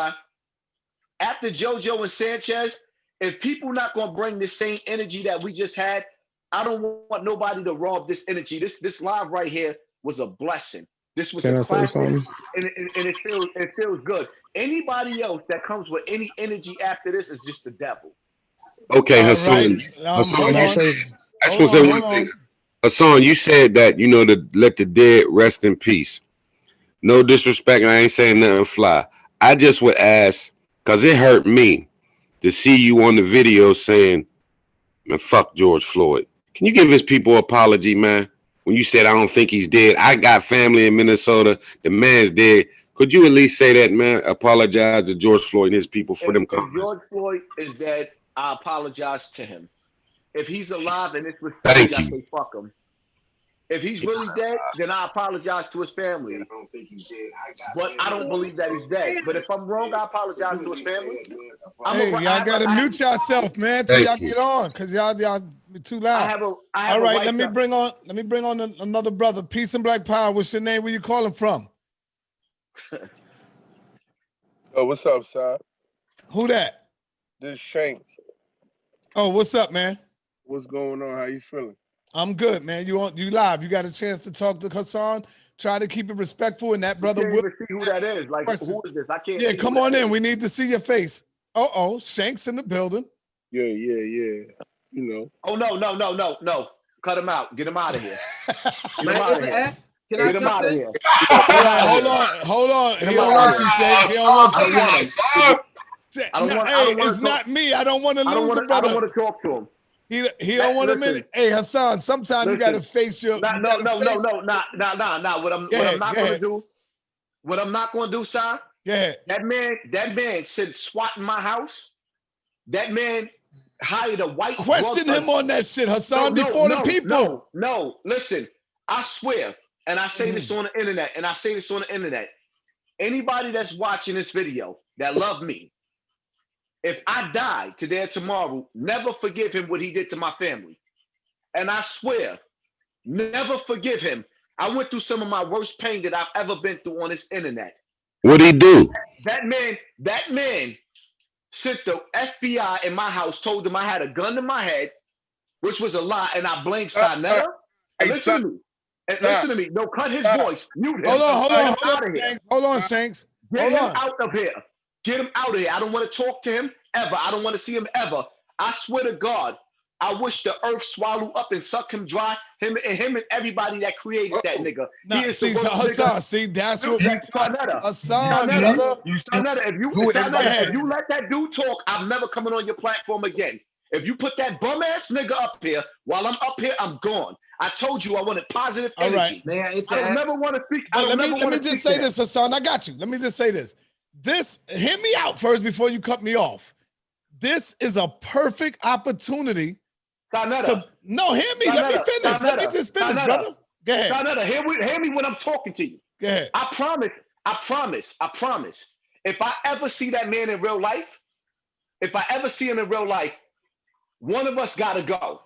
After JoJo and Sanchez, if people not gonna bring the same energy that we just had, I don't want nobody to rob this energy. This live right here was a blessing. This was a classic, and it feels good. Anybody else that comes with any energy after this is just the devil. Okay, Hassan. Hassan, you said that, you know, to let the dead rest in peace. No disrespect, and I ain't saying nothing fly. I just would ask, because it hurt me to see you on the video saying, man, fuck George Floyd. Can you give his people an apology, man? When you said, I don't think he's dead. I got family in Minnesota. The man's dead. Could you at least say that, man? Apologize to George Floyd and his people for them comments. If George Floyd is dead, I apologize to him. If he's alive and it's respect, I say fuck him. If he's really dead, then I apologize to his family. But I don't believe that he's dead. But if I'm wrong, I apologize to his family. Hey, y'all gotta mute yourself, man, till y'all get on, cause y'all be too loud. All right, let me bring on another brother. Peace and Black Power. What's your name? Where you calling from? Oh, what's up, Si? Who that? This is Shanks. Oh, what's up, man? What's going on? How you feeling? I'm good, man. You live. You got a chance to talk to Hassan. Try to keep it respectful, and that brother will see who that is. Like, who is this? I can't. Yeah, come on in. We need to see your face. Uh-oh, Shanks in the building. Yeah. You know. Oh, no. Cut him out. Get him out of here. Get him out of here. Get him out of here. Hold on. He don't want you, Shanks. He don't want you. I don't want. Hey, it's not me. I don't want to lose the brother. I don't want to talk to him. He don't want to admit. Hey, Hassan, sometimes you got to face your. No. Nah. What I'm not gonna do. What I'm not gonna do, son. Yeah. That man said SWAT in my house. That man hired a white. Question him on that shit, Hassan, before the people. No. Listen, I swear, and I say this on the internet, Anybody that's watching this video that love me, if I die today or tomorrow, never forgive him what he did to my family. And I swear, never forgive him. I went through some of my worst pain that I've ever been through on this internet. What'd he do? That man sent the FBI in my house, told them I had a gun to my head, which was a lie, and I blamed Sinetta. Listen to me. And listen to me. No, cut his voice. Mute him. Hold on, Here. hold on, Shanks. Get him out of here. Get him out of here. I don't want to talk to him ever. I don't want to see him ever. I swear to God, I wish the earth swallow up and suck him dry. Him and everybody that created that nigga. Nah, he is see, the worst Hassan, nigga. see, that's what we. Hassan, brother. if you let that dude talk, I'm never coming on your platform again. If you put that bum ass nigga up here, while I'm up here, I'm gone. I told you I wanted positive energy. All right. I don't never want to speak. Let me just say this, Hassan. I got you. Let me just say this. Hear me out first before you cut me off. This is a perfect opportunity. No, hear me. Let me finish. Let me just finish, brother. Go ahead. Hear me when I'm talking to you. Go ahead. I promise. If I ever see that man in real life, one of us gotta go.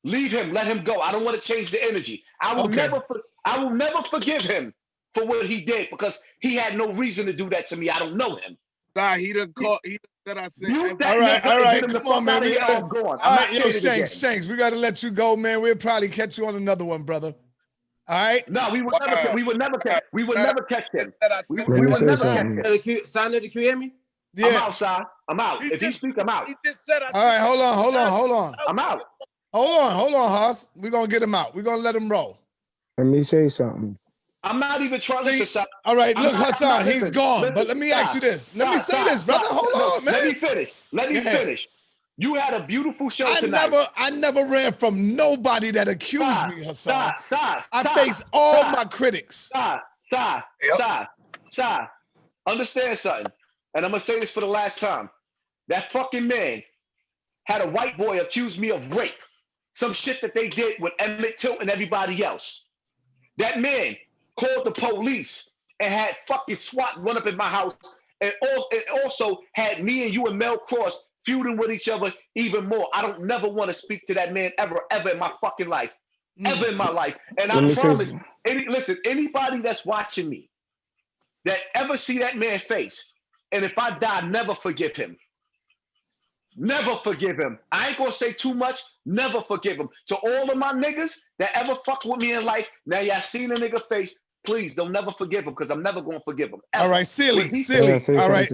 Leave him, let him go. I don't want to change the energy. I will never forgive him for what he did because he had no reason to do that to me. I don't know him. Nah, he done called. He done said I said. All right. Come on, man. I'm going. All right, yo, Shanks, we gotta let you go, man. We'll probably catch you on another one, brother. All right. No, we would never catch him. We would never catch him. Sign the hear me? I'm outside. I'm out. If he speak, I'm out. He just said All right, hold on. I'm out. Hold on, Haas. We're gonna get him out. We're gonna let him roll. Let me say something. I'm not even trying to listen. All right, look, Hassan, he's gone. But let me ask you this. Let me say this, brother. Hold on, man. Let me finish. You had a beautiful show tonight. I never ran from nobody that accused me, Hassan. I face all my critics. Understand something. And I'm gonna say this for the last time. That fucking man had a white boy accuse me of rape. Some shit that they did with Emmett Till and everybody else. That man called the police and had fucking SWAT run up in my house and also had me and you and Mel Cross feuding with each other even more. I don't never want to speak to that man ever in my fucking life. Ever in my life. And I promise, anybody that's watching me that ever see that man's face, and if I die, never forgive him. Never forgive him. I ain't gonna say too much. Never forgive him. To all of my niggas that ever fucked with me in life, now y'all seen a nigga face, please don't never forgive him because I'm never gonna forgive him. Ever. All right, silly. All right.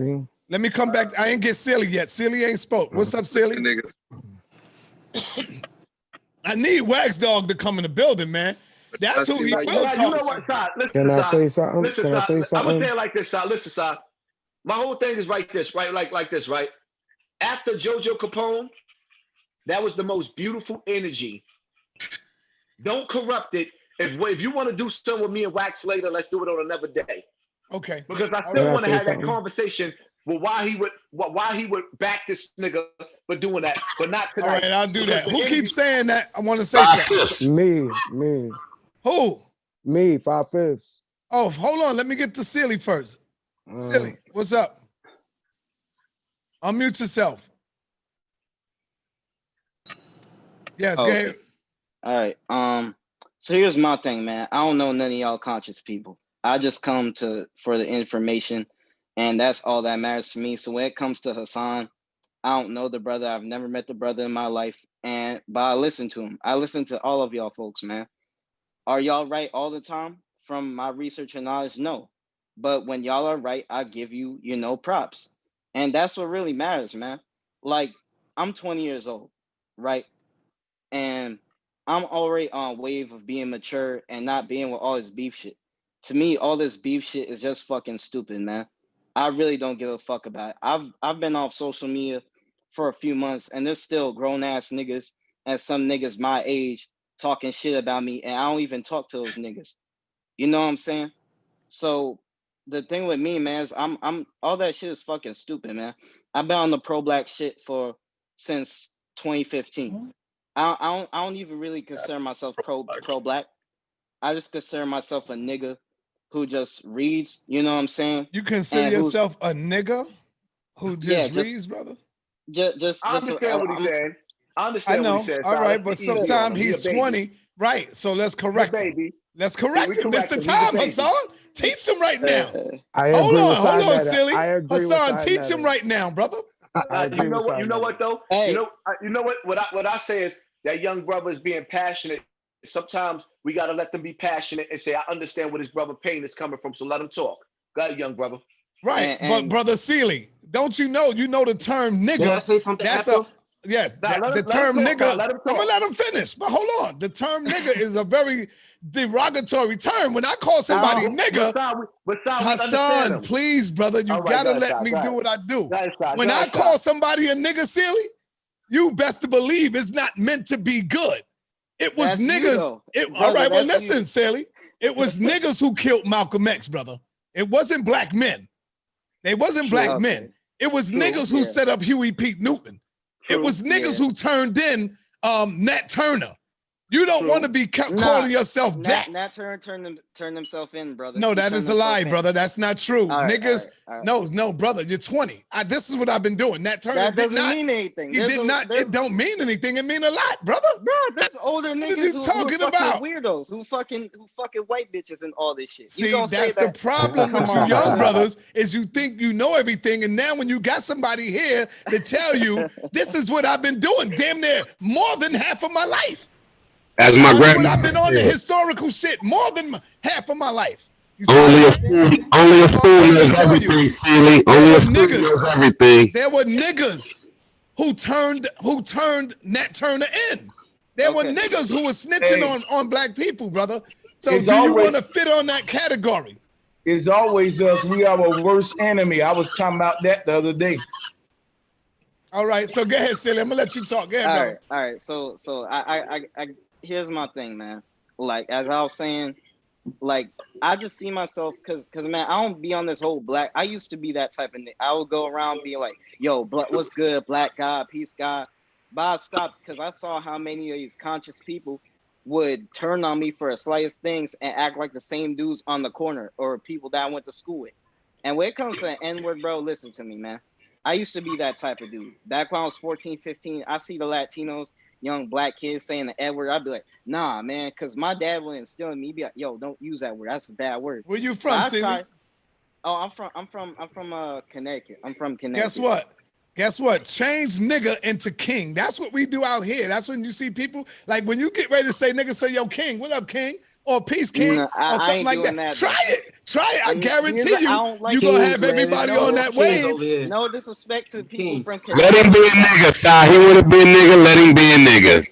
Let me come back. I ain't get silly yet. Silly ain't spoke. What's up, silly? I need Wax Dog to come in the building, man. That's who he will talk to. Can I say something? I'm gonna say it like this, Side. Listen, Side. My whole thing is like this, right? After JoJo Capone, that was the most beautiful energy. Don't corrupt it. If you want to do something with me and Wax later, let's do it on another day. Okay. Because I still want to have that conversation with why he would back this nigga for doing that, but not tonight. All right, I'll do that. Who keeps saying that? I want to say something. Me. Who? Me, 5/5. Oh, hold on. Let me get to Silly first. Silly, what's up? Unmute yourself. Yes, go ahead. All right. So here's my thing, man. I don't know none of y'all conscious people. I just come for the information, and that's all that matters to me. So when it comes to Hassan, I don't know the brother. I've never met the brother in my life, but I listen to him. I listen to all of y'all folks, man. Are y'all right all the time? From my research and knowledge, no. But when y'all are right, I give you, props. And that's what really matters, man. Like, I'm 20 years old, right? And I'm already on a wave of being mature and not being with all this beef shit. To me, all this beef shit is just fucking stupid, man. I really don't give a fuck about it. I've been off social media for a few months, and there's still grown ass niggas and some niggas my age talking shit about me, and I don't even talk to those niggas. You know what I'm saying? So the thing with me, man, is I'm all that shit is fucking stupid, man. I've been on the pro black shit since 2015. I don't even really consider myself pro black. I just consider myself a nigga who just reads, you know what I'm saying? You consider yourself a nigga who just Yeah, reads, brother? I understand what he's saying. I understand I know. what he's saying. All right, but Easy on him. sometimes He a he's baby. 20. Right. So let's correct him. baby. Let's correct We him. It's correct the him. He's a time, baby. Hassan. Teach him right now. I Hold agree with on, Sinetta. silly. I agree with Hassan, teach Sinetta. him right now, brother. I agree You know with what? You know Sinetta. what though? Hey. You know what? What I say is that young brother is being passionate. Sometimes we gotta let them be passionate and say, I understand what his brother pain is coming from, so let him talk. Go ahead, young brother. Right. But brother Sealy, don't you know the term nigga? May I say something That's after? yes, Nah, the term let him talk, nigga. let him I'm gonna talk. let him finish, but hold on. The term nigga is a very derogatory term. When I call somebody nigga, we understand Hassan, him. please, brother, you All right, gotta go ahead, let Sai, me go do ahead. what I do. Go ahead, Sai, When go I ahead, call Sai. somebody a nigga, Sealy, you best to believe it's not meant to be good. It was That's you, niggas. though. All Brother, right, well, that's listen, you. Sally. It was niggas who killed Malcolm X, brother. It wasn't black men. They wasn't True. black Okay. men. It was True, niggas who yeah. set up Huey P. Newton. It True, was niggas yeah. who turned in Nat Turner. You don't want to be calling yourself that. Nat Turner turned himself in, brother. No, He that turned is a himself lie, in. brother. That's not true. All right, Niggas, all right. no, brother. You're 20. This is what I've been doing. Nat Turner That did doesn't not mean anything. He did not. It don't mean anything. It mean a lot, brother. Bro, there's older What niggas is he who are talking fucking about? weirdos, who fucking white bitches and all this shit. You See, gonna say that's the that? problem Come with you on, young brother. brothers is you think you know everything, and now when you got somebody here to tell you this is what I've been doing, damn near more than half of my life. As my That's what I've been on the grandmother said, historical shit more than half of my life. You see only what a I'm saying? fool, only a I'm fool trying to knows tell you, everything, Sealy. there Only were a fool knows everything. There were niggas who turned Nat Turner in. There were niggas who were snitching on black people, brother. So It's do you always- want to fit on that category? It's always us. We are our worst enemy. I was talking about that the other day. All right, so go ahead, Silly. I'm gonna let you talk. Go ahead, brother. All right. So I here's my thing, man. Like as I was saying, like I just see myself because man, I don't be on this whole black. I used to be that type of nigga. I would go around being like, yo, what's good, black guy, peace guy. But I stopped because I saw how many of these conscious people would turn on me for the slightest things and act like the same dudes on the corner or people that I went to school with. And when it comes to the N-word, bro, listen to me, man. I used to be that type of dude. Back when I was 14, 15, I see the Latinos, young black kids saying the N-word. I'd be like, nah, man, because my dad would instill in me, be like, yo, don't use that word. That's a bad word. Where you from, Silly? I'm from Connecticut. I'm from Connecticut. Guess what? Change nigga into king. That's what we do out here. That's when you see people, like when you get ready to say nigga, say, yo, king, what up, king? Or peace, king, No, or something like that. Try it. I guarantee you, you're going to have everybody on that wave. No disrespect to people from Connecticut. Let him be a nigga, Si. He want to be a nigga. Let him be a nigga.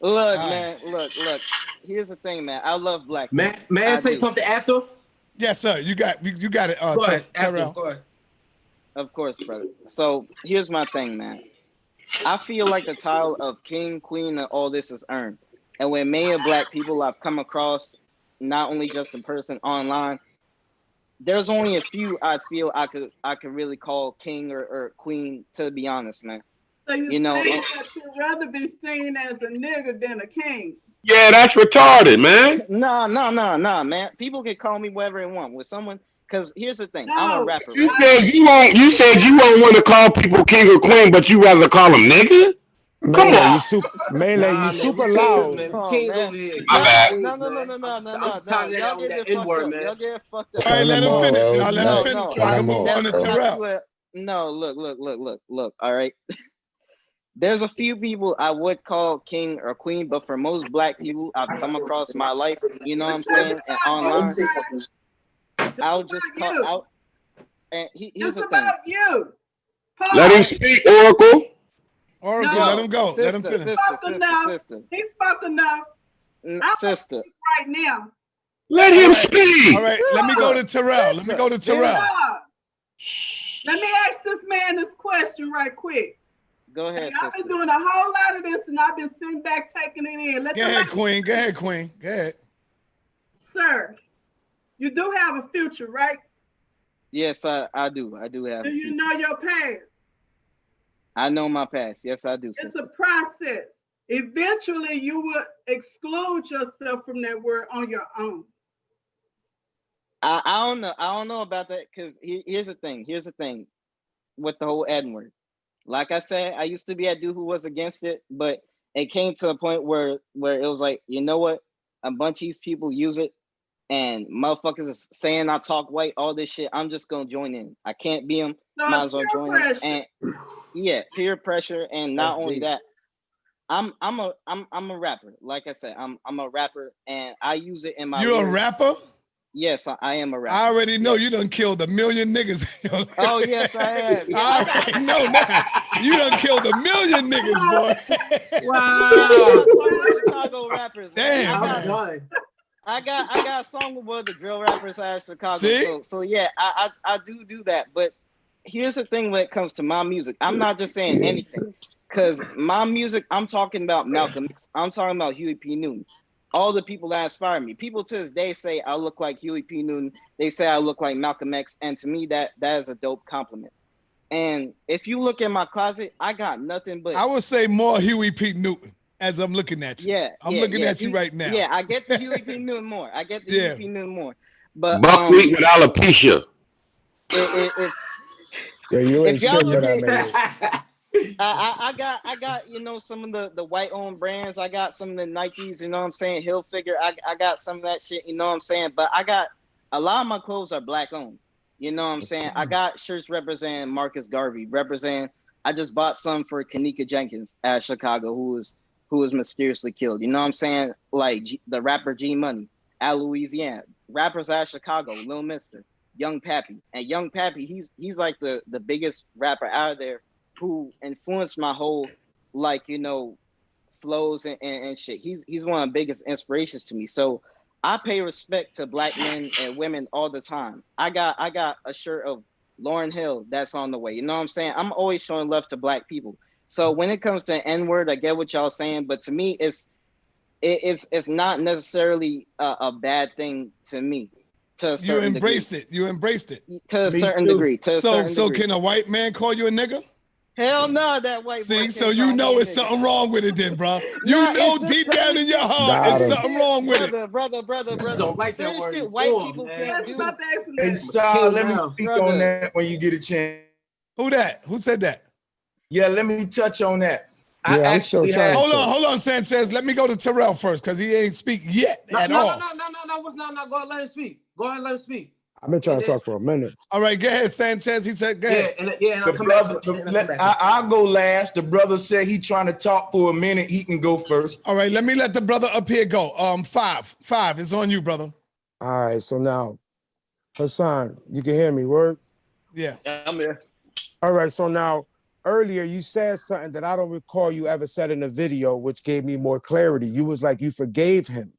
Look, man, look. Here's the thing, man. I love black people. May I say something after? Yes, sir. You got it. Go ahead, Terrell. Go ahead. Of course, brother. So here's my thing, man. I feel like the title of king, queen, and all this is earned. And when many of black people I've come across, not only just in person, online, there's only a few I feel I could really call king or queen, to be honest, man. So you know, saying that you'd rather be seen as a nigga than a king? Yeah, that's retarded, man. Nah, man. People can call me whatever they want. With someone, because here's the thing, I'm a rapper. You said you won't. You said you won't want to call people king or queen, but you rather call them nigga. Come on. You super loud. No. Y'all get it fucked up. Y'all get it fucked up. All right, let him finish. Y'all let him finish. So I can move on to Terrell. No, look. All right. There's a few people I would call king or queen, but for most black people I've come across in my life, you know what I'm saying, and online, I'll just call out. And here's the thing. You. Let him speak, Oracle. Oracle, let him go. Let him finish. Sister. He spoke enough. Sister. Right now. Let him speak. All right, let me go to Terrell. Let me ask this man this question right quick. Go ahead, I've been doing a whole lot of this, and I've been sitting back taking it in. Go ahead, Queen. Go ahead, Queen. Go ahead. Sir, you do have a future, right? Yes, I do. I do have. Do you know your past? I know my past. Yes, I do. It's a process. Eventually, you will exclude yourself from that word on your own. I don't know. I don't know about that because here's the thing. Here's the thing with the whole N word. Like I said, I used to be a dude who was against it, but it came to a point where it was like, you know what? A bunch of these people use it, and motherfuckers is saying I talk white, all this shit. I'm just gonna join in. I can't be them. So might as well join in. And yeah, peer pressure, and not only that, I'm a rapper. Like I said, I'm a rapper, and I use it in my. You a lyrics. rapper? Yes, I am a rapper. I already know you done killed 1 million niggas. Oh yes, I have. Yeah, I already know that. You done killed 1 million niggas, boy. Wow. Chicago rappers. Damn. I got a song with one of the drill rappers out of Chicago. See? So yeah, I do that. But here's the thing when it comes to my music. I'm not just saying anything. Because my music, I'm talking about Malcolm X. I'm talking about Huey P. Newton. All the people that inspire me. People to this day say I look like Huey P. Newton. They say I look like Malcolm X. And to me, that is a dope compliment. And if you look in my closet, I got nothing but. I would say more Huey P. Newton as I'm looking at you. Yeah, I'm looking at you right now. Yeah, I get the Huey P. Newton more. I get the Yeah. Huey P. Newton more. But Buckwheat with alopecia. Yeah, you ain't if y'all shit look with at, that I got you know some of the white owned brands. I got some of the Nikes. You know what I'm saying? Hilfiger. I got some of that shit. You know what I'm saying? But I got a lot of my clothes are black owned. You know what I'm saying? I got shirts representing Marcus Garvey. I just bought some for Kanika Jenkins at Chicago, who was mysteriously killed. You know what I'm saying? Like the rapper G Money at Louisiana. Rappers at Chicago, Lil Mister, Young Pappy. And Young Pappy, he's like the biggest rapper out of there who influenced my whole, like, you know, flows and shit. He's one of the biggest inspirations to me. So I pay respect to black men and women all the time. I got a shirt of Lauryn Hill that's on the way. You know what I'm saying? I'm always showing love to black people. So when it comes to N-word, I get what y'all saying, but to me, it's not necessarily a bad thing to me. To a certain degree. You embraced it. To a certain degree. So can a white man call you a nigga? Hell no, that white boy. See, so you know it's something wrong with it then, bro. You Nah, know it's just deep down in your certain heart, shit- it's something wrong with it. Brother. don't like that Certain word shit white before, people man. can't do. Hey, Shaw, let me speak Brother. on that when you get a chance. Who that? Who said that? Yeah, let me touch on that. Yeah, I'm still trying to Hold on, Sanchez. Let me go to Terrell first because he ain't speak yet at all. No, go ahead, let him speak. Go ahead, let him speak. I've been trying to talk for a minute. All right, go ahead, Sanchez. He said, go ahead. And The I'll come brother, back. I'll go last. The brother said he trying to talk for a minute. He can go first. All right, let me let the brother up here go. Five, it's on you, brother. All right, so now, Hassan, you can hear me, word? Yeah. I'm here. All right, so now, earlier you said something that I don't recall you ever said in a video, which gave me more clarity. You was like, you forgave him.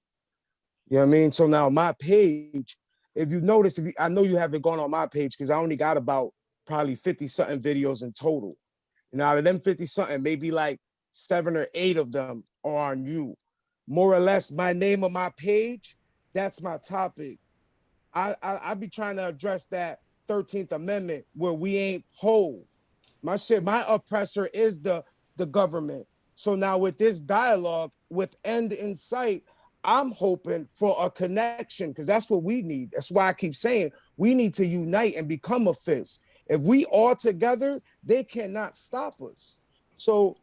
You know what I mean? So now my page, if you notice, I know you haven't gone on my page because I only got about probably 50-something videos in total. You know, out of them 50-something, maybe like 7 or 8 of them are on you. More or less, my name on my page, that's my topic. I be trying to address that 13th Amendment where we ain't whole. My oppressor is the government. So now with this dialogue, with end in sight, I'm hoping for a connection because that's what we need. That's why I keep saying we need to unite and become a fist. If we all together, they cannot stop us. So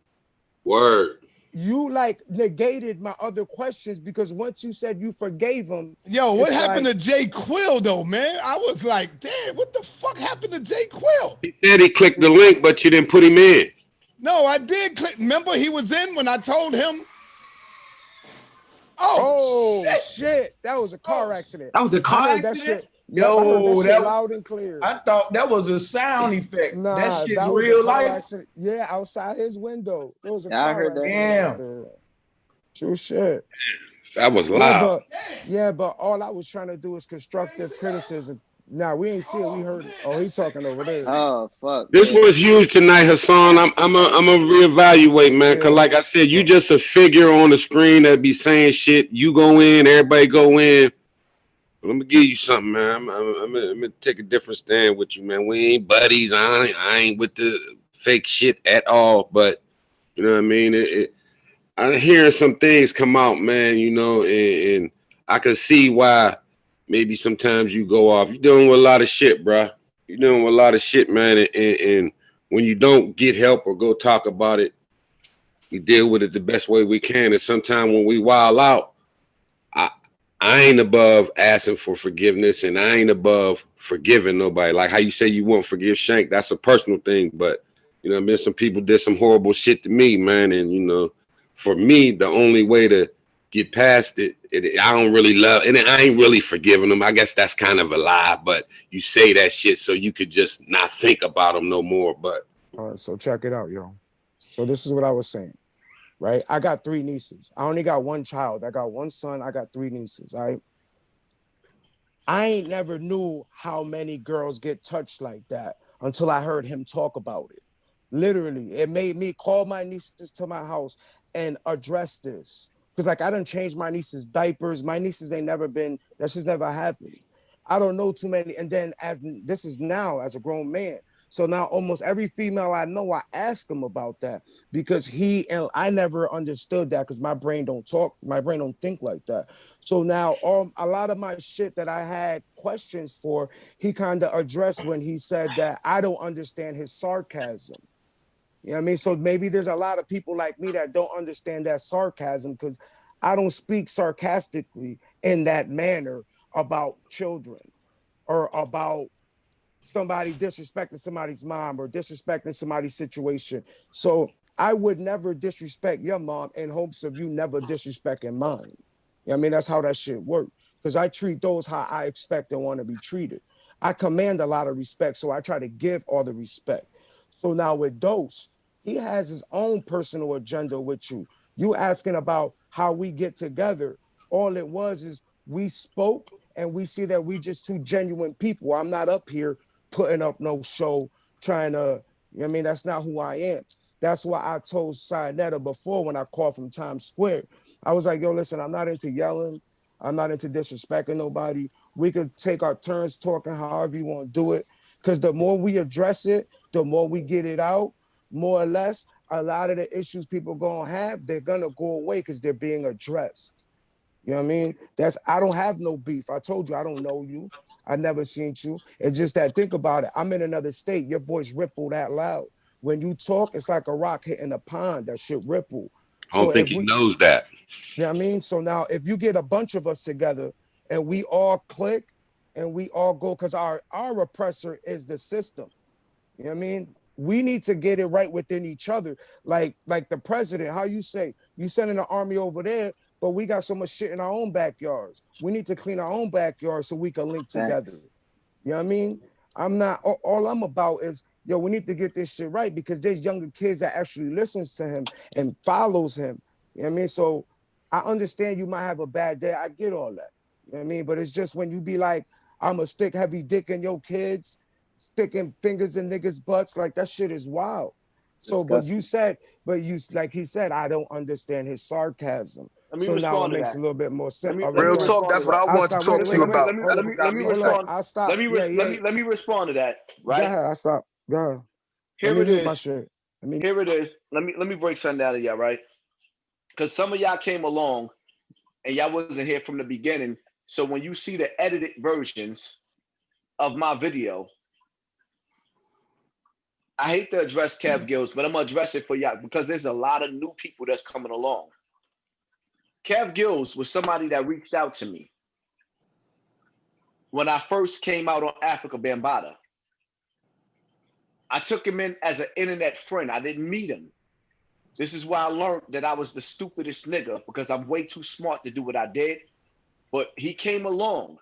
Word. you like negated my other questions because once you said you forgave him. Yo, what happened to Jay Quill though, man? I was like, damn, what the fuck happened to Jay Quill? He said he clicked the link, but you didn't put him in. No, I did click. Remember he was in when I told him. Oh shit. That was a car accident. That was a car I heard accident? That shit. Yep, I heard that shit loud and clear. I thought that was a sound effect. Nah, that shit's that was real a car life. Accident. Yeah, outside his window. It was a Yeah, I car heard that. accident. Out there. True shit. That was Yeah, loud. but all I was trying to do is constructive criticism. Nah, we ain't see it. We heard it. Oh, he talking over there. Oh fuck. This Yeah. was huge tonight, Hassan. I'm a reevaluate, man. Cause like I said, you just a figure on the screen that be saying shit. You go in, everybody go in. But let me give you something, man. I'm gonna take a different stand with you, man. We ain't buddies. I ain't with the fake shit at all. But you know what I mean. I'm hearing some things come out, man. You know, and I can see why maybe sometimes you go off. You're dealing with a lot of shit, bro. You're dealing with a lot of shit, man. And when you don't get help or go talk about it, we deal with it the best way we can. And sometimes when we wild out, I ain't above asking for forgiveness, and I ain't above forgiving nobody. Like how you say you won't forgive Shank, that's a personal thing. But you know what I mean? Some people did some horrible shit to me, man. And you know, for me, the only way to get past it, I don't really love, and I ain't really forgiving them. I guess that's kind of a lie, but you say that shit so you could just not think about them no more. But all right, so check it out, yo. So this is what I was saying, right? I got 3 nieces. I only got 1 child. I got 1 son. I got 3 nieces, all right? I ain't never knew how many girls get touched like that until I heard him talk about it. Literally, it made me call my nieces to my house and address this. Because like I done changed my nieces' diapers. My nieces ain't never been, that's just never happened. I don't know too many. And then as this is now as a grown man. So now almost every female I know, I ask him about that because he and I never understood that because my brain don't talk, my brain don't think like that. So now a lot of my shit that I had questions for, he kind of addressed when he said that I don't understand his sarcasm. You know what I mean? So maybe there's a lot of people like me that don't understand that sarcasm because I don't speak sarcastically in that manner about children or about somebody disrespecting somebody's mom or disrespecting somebody's situation. So I would never disrespect your mom in hopes of you never disrespecting mine. You know what I mean? That's how that shit works. Because I treat those how I expect and want to be treated. I command a lot of respect, so I try to give all the respect. So now with Dose, he has his own personal agenda with you. You asking about how we get together. All it was is we spoke and we see that we just 2 genuine people. I'm not up here putting up no show, trying to, you know what I mean? That's not who I am. That's why I told Sinetta before when I called from Times Square. I was like, yo, listen, I'm not into yelling. I'm not into disrespecting nobody. We could take our turns talking however you want to do it. Because the more we address it, the more we get it out, more or less, a lot of the issues people gonna have, they're gonna go away because they're being addressed. You know what I mean? I don't have no beef. I told you I don't know you. I never seen you. It's just that think about it. I'm in another state. Your voice ripple that loud. When you talk, it's like a rock hitting a pond. That shit ripple. I don't think he knows that. You know what I mean? So now if you get a bunch of us together and we all click and we all go, because our oppressor is the system. You know what I mean? We need to get it right within each other. Like the president, how you say, you sending the army over there, but we got so much shit in our own backyards. We need to clean our own backyard so we can link together. You know what I mean? I'm not, all I'm about is, yo, we need to get this shit right because there's younger kids that actually listens to him and follows him. You know what I mean? So I understand you might have a bad day. I get all that. You know what I mean? But it's just when you be like, I'm a stick heavy dick in your kids, sticking fingers in niggas' butts, like that shit is wild. So, Disgusting. but you, like he said, I don't understand his sarcasm. Let me So now it respond to makes that. a little bit more sense. Real talk. That's what I I'll wanted to stop. talk to you about. Let me respond. I'll stop. Let me respond to that. Right. Go ahead. I'll stop. Go ahead. Here Let me it mute is. my shit. Here it is. Let me break something down to y'all, right? Because some of y'all came along and y'all wasn't here from the beginning. So when you see the edited versions of my video, I hate to address Kev Gills, but I'm gonna address it for y'all because there's a lot of new people that's coming along. Kev Gills was somebody that reached out to me when I first came out on Africa Bambaataa. I took him in as an internet friend. I didn't meet him. This is why I learned that I was the stupidest nigga because I'm way too smart to do what I did. But he came along.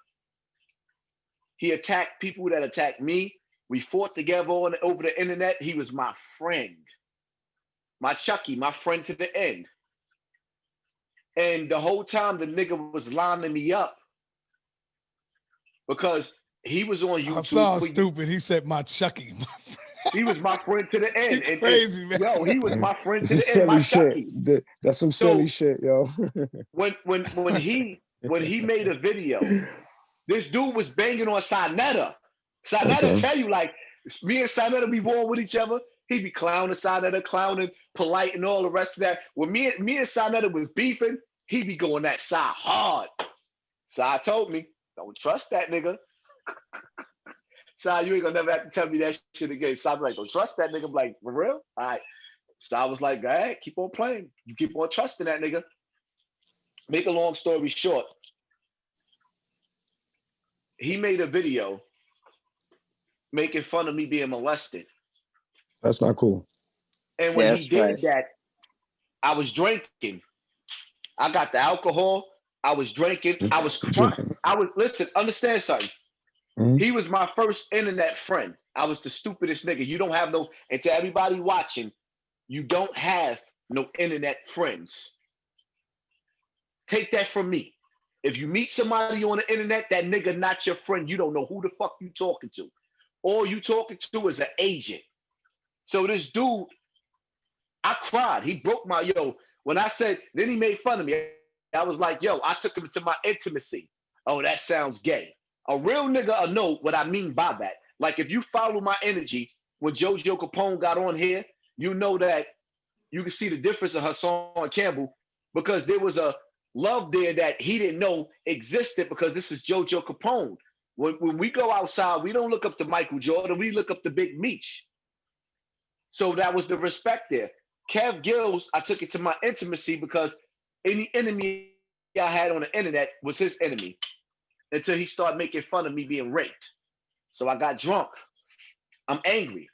He attacked people that attacked me. We fought together over the internet. He was my friend. My Chucky, my friend to the end. And the whole time the nigga was lining me up because He was on YouTube. Hassan stupid. He said my Chucky. He was my friend to the end. And crazy, man. Yo, he was my friend This to is the end. My silly Chucky. shit. That's some silly shit, yo. when he made a video, this dude was banging on Sinetta. Sinetta Okay. tell you, like, me and Sinetta be born with each other. He be clowning Sinetta, clowning Polite and all the rest of that. When me and Sinetta was beefing, he be going that side hard. Sai told me, don't trust that nigga. Sai, you ain't gonna never have to tell me that shit again. Sai be like, don't trust that nigga. I'm like, for real? All right. Sai was like, go ahead, keep on playing. You keep on trusting that nigga. Make a long story short, he made a video making fun of me being molested. That's not cool. And when he did that, I was drinking. I got the alcohol. I was drinking. I was crying. Listen, understand something. He was my first internet friend. I was the stupidest nigga. You don't have no, and to everybody watching, you don't have no internet friends. Take that from me. If you meet somebody on the internet, that nigga not your friend. You don't know who the fuck you talking to. All you talking to is an agent. So this dude, I cried. He broke my, when I said, then he made fun of me. I was like, I took him to my intimacy. Oh, that sounds gay. A real nigga will know what I mean by that. Like, if you follow my energy, when JoJo Capone got on here, you know that you can see the difference of Hassan Campbell, because there was a love there that he didn't know existed, because this is JoJo Capone. When we go outside, we don't look up to Michael Jordan, we look up to Big Meech. So that was the respect there. Kev Gills, I took it to my intimacy, because any enemy I had on the internet was his enemy, until he started making fun of me being raped. So I got drunk. I'm angry.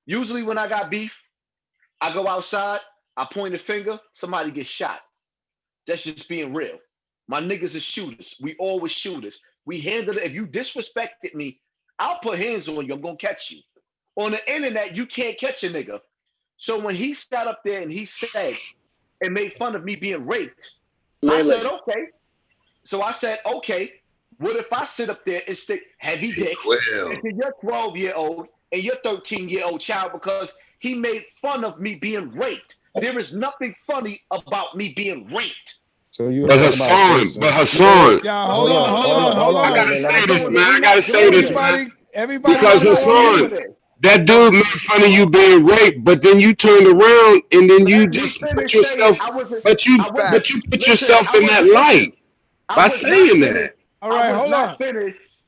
Usually when I got beef, I go outside, I point a finger, somebody gets shot. That's just being real. My niggas are shooters. We always shooters. We handle it. If you disrespected me, I'll put hands on you. I'm going to catch you. On the internet, you can't catch a nigga. So when he sat up there and he said and made fun of me being raped, I said, okay. So I said, okay, what if I sit up there and stick heavy dick into your 12-year-old and your 13-year-old child, because he made fun of me being raped. There is nothing funny about me being raped. So you But Hassan. Yeah, hold on. I gotta say this, man. I gotta say this, man. Everybody, because Hassan, that dude made fun of you being raped, but then you turned around and then you just put yourself, but you put yourself in that light by saying that. All right, hold on.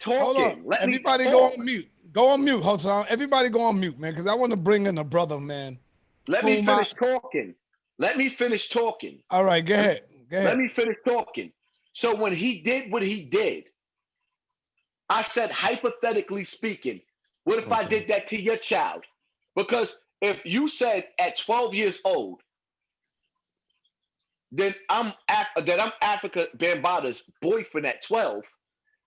Hold on. Everybody go on mute. Go on mute, Hassan. Everybody go on mute, man, because I want to bring in a brother, man. Let me finish talking. Let me finish talking. All right, go ahead. Let me finish talking. So when he did what he did, I said, hypothetically speaking, what if I did that to your child? Because if you said at 12 years old, then I'm Africa Bambaata's boyfriend at 12,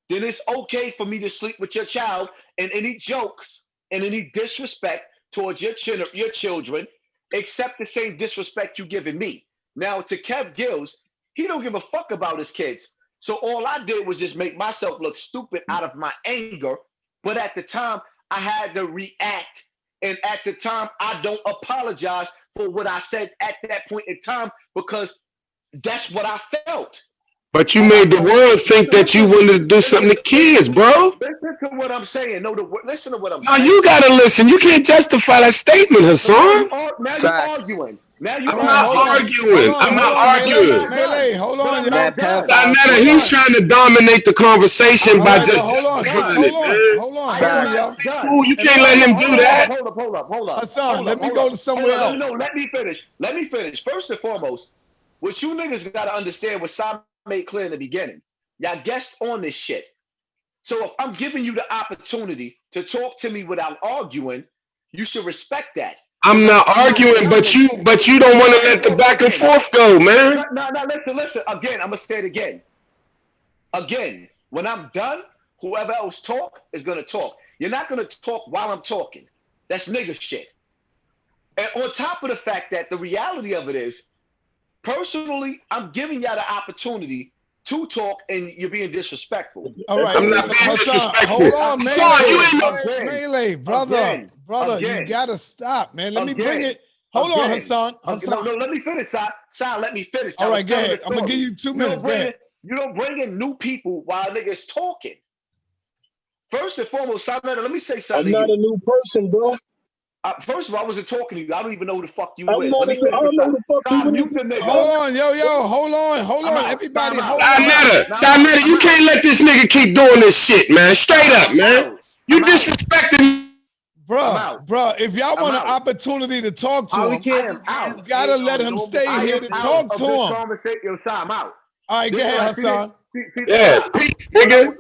then it's okay for me to sleep with your child, and any jokes and any disrespect towards your children, except the same disrespect you giving me. Now, to Kev Gills, he don't give a fuck about his kids. So all I did was just make myself look stupid out of my anger. But at the time, I had to react. And at the time, I don't apologize for what I said at that point in time, because that's what I felt. But you made the world think that you wanted to do something to kids, bro. Listen to what I'm saying. No, listen to what I'm saying. No, you gotta listen. You can't justify that statement, Hassan. Now you're arguing. I'm not arguing. I'm not arguing. Melee, hold on, Sinetta, he's trying to dominate the conversation by just justifying it, man. Hold on, y'all. You can't let him do that. Hold up. Hassan, let me go to somewhere else. No, let me finish. First and foremost, what you niggas gotta understand, what Sam made clear in the beginning, y'all guessed on this shit. So if I'm giving you the opportunity to talk to me without arguing, you should respect that. I'm not arguing, but you don't want to let the back and forth go, man. No, listen. Again, I'm gonna say it again. Again, when I'm done, whoever else talk is gonna talk. You're not gonna talk while I'm talking. That's nigga shit. And on top of the fact that the reality of it is, personally, I'm giving y'all the opportunity to talk and you're being disrespectful. All right, I'm not being Hassan, disrespectful. hold on, Hassan, you ain't no. Melee, brother, you gotta stop, man. Let me bring it. Hold on, Hassan. No, let me finish, Sai. Let me finish. All I was right, go telling ahead. the I'm gonna story. give you 2 minutes. Go ahead. You don't bring in new people while niggas talking. First and foremost, Sai, let me say something. I'm not a new person, bro. First of all, I wasn't talking to you. I don't even know who the fuck you I'm is. not Let me I don't know who the fuck you mute the is. nigga. Hold on, hold on. Everybody, hold on. Stop, you can't let this nigga keep doing this shit, man. Straight up, man. You disrespecting. Bruh, if y'all want an opportunity to talk to him, you gotta let him stay here to talk to him. Conversation, I'm out. All right, go ahead, Hassan. Yeah, peace, nigga.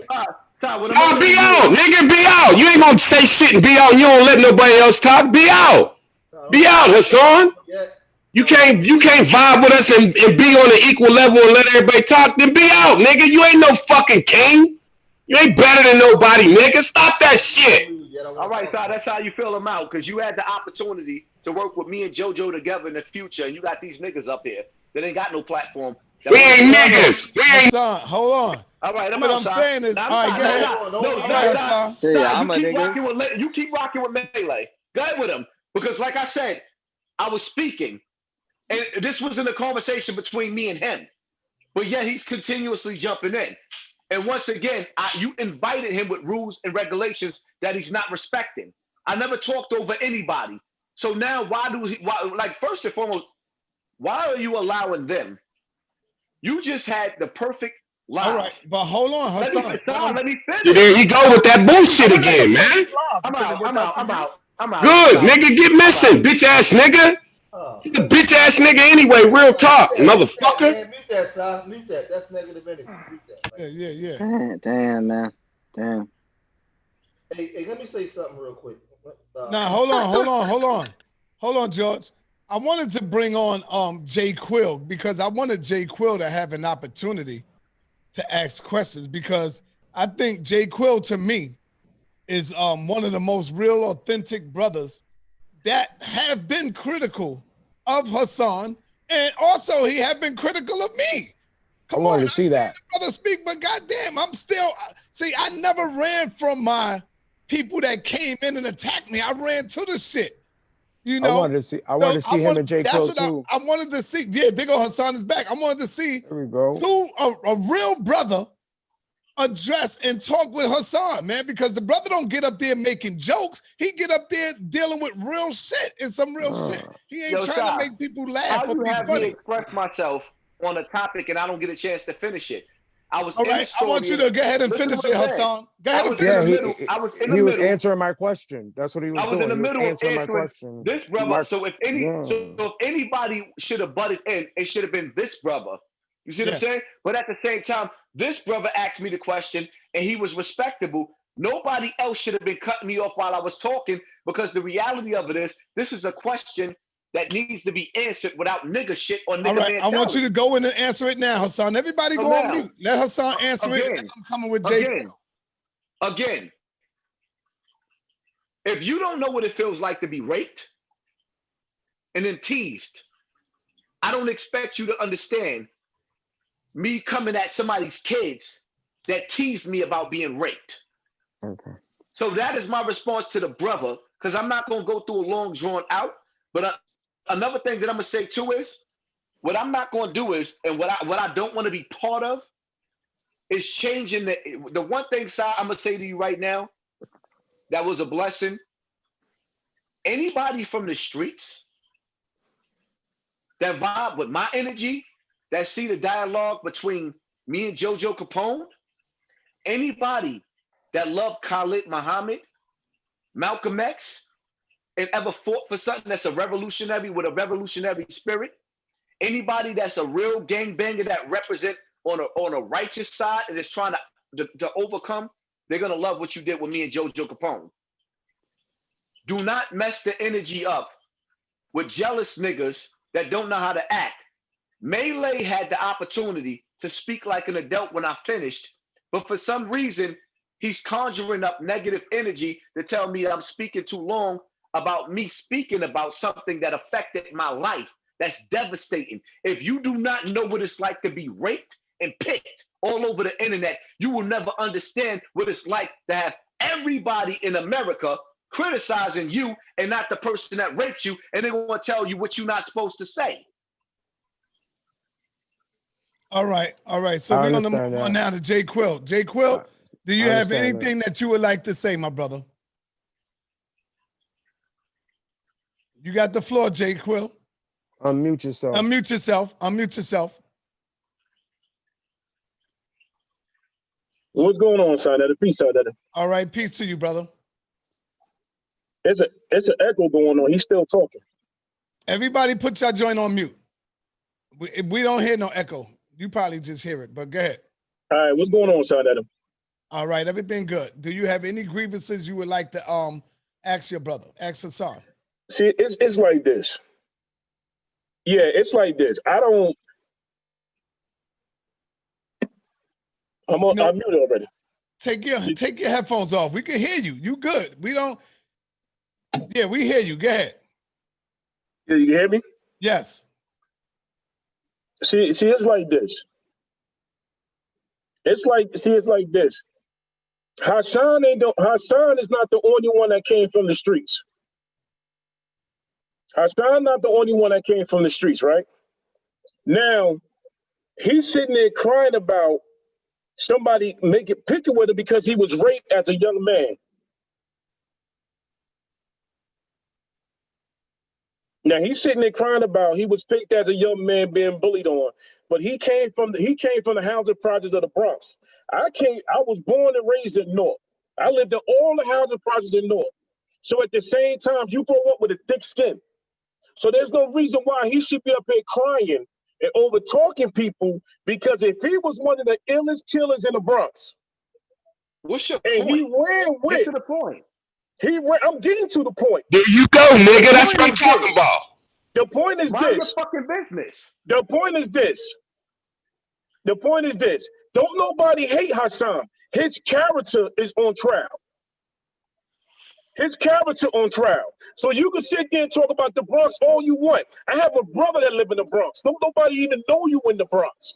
Nah, be out, nigga, be out. You ain't gonna say shit and be out. You don't let nobody else talk. Be out. Be out, Hassan. You can't vibe with us and be on an equal level and let everybody talk. Then be out, nigga. You ain't no fucking king. You ain't better than nobody, nigga. Stop that shit. All right, Si, that's how you feel him out, because you had the opportunity to work with me and JoJo together in the future, and you got these niggas up here that ain't got no platform. We ain't niggas. We ain't. Hassan, hold on. All right, What I'm saying is, all right, go ahead. You keep rocking with Melee. Go ahead with him, because like I said, I was speaking, and this was in a conversation between me and him, but yet he's continuously jumping in. And once again, you invited him with rules and regulations that he's not respecting. I never talked over anybody. So now first and foremost, why are you allowing them? You just had the perfect lie. All right, but hold on, Hassan. Let me finish. There you go with that bullshit again, man. I'm out. Good, nigga, get missing, bitch ass nigga. You a bitch ass nigga anyway. Real talk, motherfucker. Mute that, son. Mute that. That's negative energy. Mute that. Yeah. Damn, man. Damn. Hey, let me say something real quick. Now, hold on, George. I wanted to bring on Jay Quill because I wanted Jay Quill to have an opportunity to ask questions, because I think Jay Quill, to me, is one of the most real, authentic brothers that have been critical of Hassan, and also he have been critical of me. I wanted to see that. Brother speak, but goddamn, I'm still, see, I never ran from my people that came in and attacked me. I ran to the shit. You know, I wanted to see him and J. Quill too. I wanted to see. Yeah, there go Hassan is back. I wanted to see there we go. a real brother address and talk with Hassan, man, because the brother don't get up there making jokes. He get up there dealing with real shit and some real shit. He ain't trying to make people laugh or be funny. Me express myself on a topic and I don't get a chance to finish it. I was all right. I want you to go ahead and finish it, Hassan. Go ahead and finish it. He was answering my question. That's what he was doing. I was in the middle of answering my question. This brother. So if anybody should have butted in, it should have been this brother. You see what I'm saying? But at the same time, this brother asked me the question and he was respectable. Nobody else should have been cutting me off while I was talking, because the reality of it is, this is a question that needs to be answered without nigga shit or nigga mentality. I want you to go in and answer it now, Hassan. Everybody go on mute. Let Hassan answer it. And I'm coming with Jay. Again, if you don't know what it feels like to be raped and then teased, I don't expect you to understand me coming at somebody's kids that teased me about being raped. Okay. So that is my response to the brother, because I'm not going to go through a long drawn out. But another thing that I'm going to say too is, what I'm not going to do is, and what I don't want to be part of, is changing the one thing, Si, I'm going to say to you right now, that was a blessing. Anybody from the streets that vibe with my energy, that see the dialogue between me and JoJo Capone, anybody that loved Khalid Muhammad, Malcolm X, and ever fought for something that's a revolutionary with a revolutionary spirit, anybody that's a real gangbanger that represent on a righteous side and is trying to overcome, they're gonna love what you did with me and JoJo Capone. Do not mess the energy up with jealous niggas that don't know how to act. Melee had the opportunity to speak like an adult when I finished, but for some reason, he's conjuring up negative energy to tell me that I'm speaking too long about me speaking about something that affected my life. That's devastating. If you do not know what it's like to be raped and picked all over the internet, you will never understand what it's like to have everybody in America criticizing you and not the person that raped you, and they're going to tell you what you're not supposed to say. All right. So we're going to move on now to Jay Quill. Jay Quill, do you have anything that you would like to say, my brother? You got the floor, Jay Quill. Unmute yourself. Unmute yourself. What's going on, son? Peace, son. All right, peace to you, brother. It's an echo going on. He's still talking. Everybody put your joint on mute. We don't hear no echo. You probably just hear it, but go ahead. All right, what's going on, son? All right, everything good. Do you have any grievances you would like to ask your brother? Ask Hassan. See, it's like this. Yeah, it's like this. I'm muted already. Take your headphones off. We can hear you. You good. We don't. Yeah, we hear you. Go ahead. Yeah, you can hear me? Yes. See, it's like this. It's like this. Hassan is not the only one that came from the streets. Hassan not the only one that came from the streets, right? Now, he's sitting there crying about somebody picking with him because he was raped as a young man. Now he's sitting there crying about he was picked as a young man being bullied on, but he came from the housing projects of the Bronx. I was born and raised in North. I lived in all the housing projects in North. So at the same time, you grow up with a thick skin. So there's no reason why he should be up here crying and over talking people, because if he was one of the illest killers in the Bronx, what's your and point? He ran with. Get to the point. I'm getting to the point. There you go, nigga. That's what I'm talking about. The point is Mind this. your fucking business. The point is this. Don't nobody hate Hassan. His character is on trial. His character on trial. So you can sit there and talk about the Bronx all you want. I have a brother that live in the Bronx. Don't nobody even know you in the Bronx.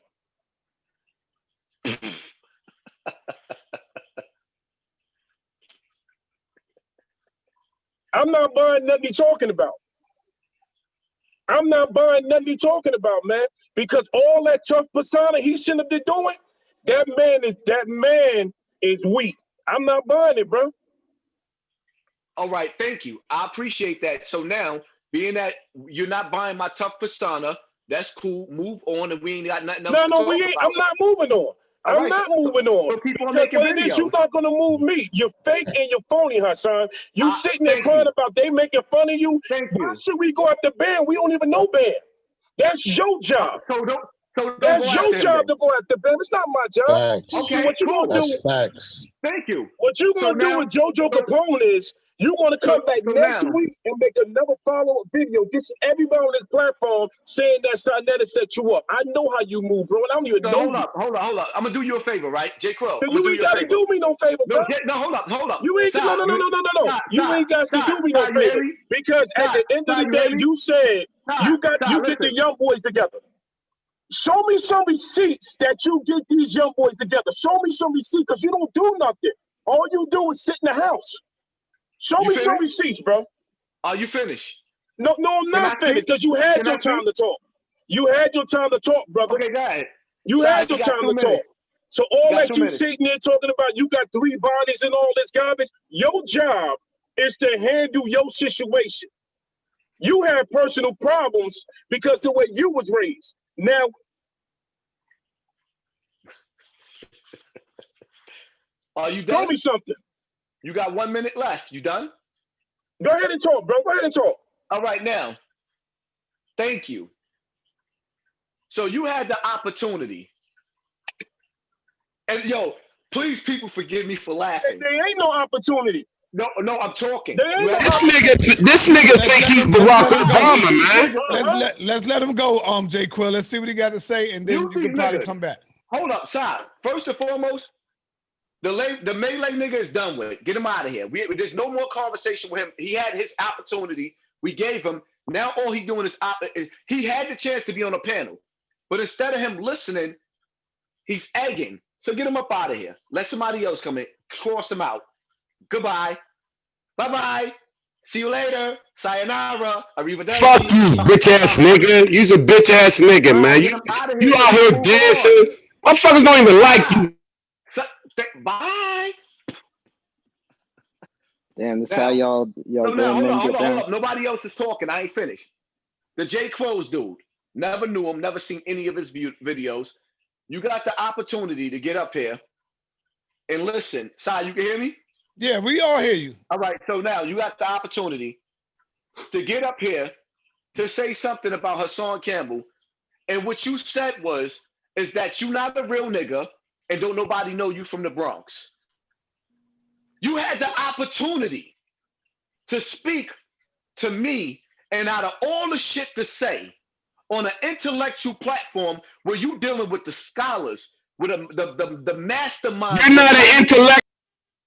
I'm not buying nothing he's talking about. I'm not buying nothing he's talking about, man. Because all that tough persona he shouldn't have been doing, that man is weak. I'm not buying it, bro. All right, thank you. I appreciate that. So now, being that you're not buying my tough persona, that's cool. Move on, and we ain't got nothing else to talk about. I'm not moving on. I'm not moving on. So people are because making what it is, you're not gonna move me. You're fake and you're phony, Hassan. You sitting there crying about they making fun of you. Why should we go after Ben? We don't even know Ben. That's your job. That's your job to go after Ben. It's not my job. Facts. Okay, what you gonna do? That's facts. Thank you. What you gonna do with JoJo Capone is you want to come back next week and make another follow-up video. This is everybody on this platform saying that Sarnetta set you up. I know how you move, bro. And I don't even know you. Hold up. I'm gonna do you a favor, right, J. Quill? You ain't gotta do me no favor, bro. No, hold up. You ain't no. You ain't got to do me no favor because at the end of the day, you said you get the young boys together. Show me some receipts that you get these young boys together. Show me some receipts because you don't do nothing. All you do is sit in the house. Show me some receipts, bro. Are you finished? No, I'm not finished because you had your time to talk. You had your time to talk, brother. Okay, go ahead. You had your time to talk. So all that you sitting there talking about, you got 3 bodies and all this garbage. Your job is to handle your situation. You have personal problems because the way you was raised. Now, are you done? Tell me something. You got 1 minute left. You done? Go ahead and talk, bro. Go ahead and talk. All right, now. Thank you. So you had the opportunity. And yo, please, people, forgive me for laughing. There ain't no opportunity. No, I'm talking. This nigga think he's Barack Obama, man. Let's let him go, Jay Quill. Let's see what he got to say, and then you can probably come back. Hold up, Todd. First and foremost, the Melee nigga is done with. Get him out of here. There's no more conversation with him. He had his opportunity. We gave him. Now all he doing is he had the chance to be on a panel, but instead of him listening, He's egging. So get him up out of here. Let somebody else come in. Cross him out. Goodbye. Bye-bye. See you later. Sayonara. Arrivederci. Fuck you, bitch ass nigga. You's a bitch ass nigga, man. You out here dancing. Motherfuckers don't even like you. Bye. Damn, that's how y'all So grown now, men hold get down. up. Nobody else is talking. I ain't finished. The J. Crow's dude. Never knew him. Never seen any of his videos. You got the opportunity to get up here and listen. Sai, you can hear me? Yeah, we all hear you. All right. So now you got the opportunity to get up here to say something about Hassan Campbell. And what you said is that you not a real nigga and don't nobody know you from the Bronx. You had the opportunity to speak to me, and out of all the shit to say on an intellectual platform where you dealing with the scholars, with the mastermind. You're not an intellect.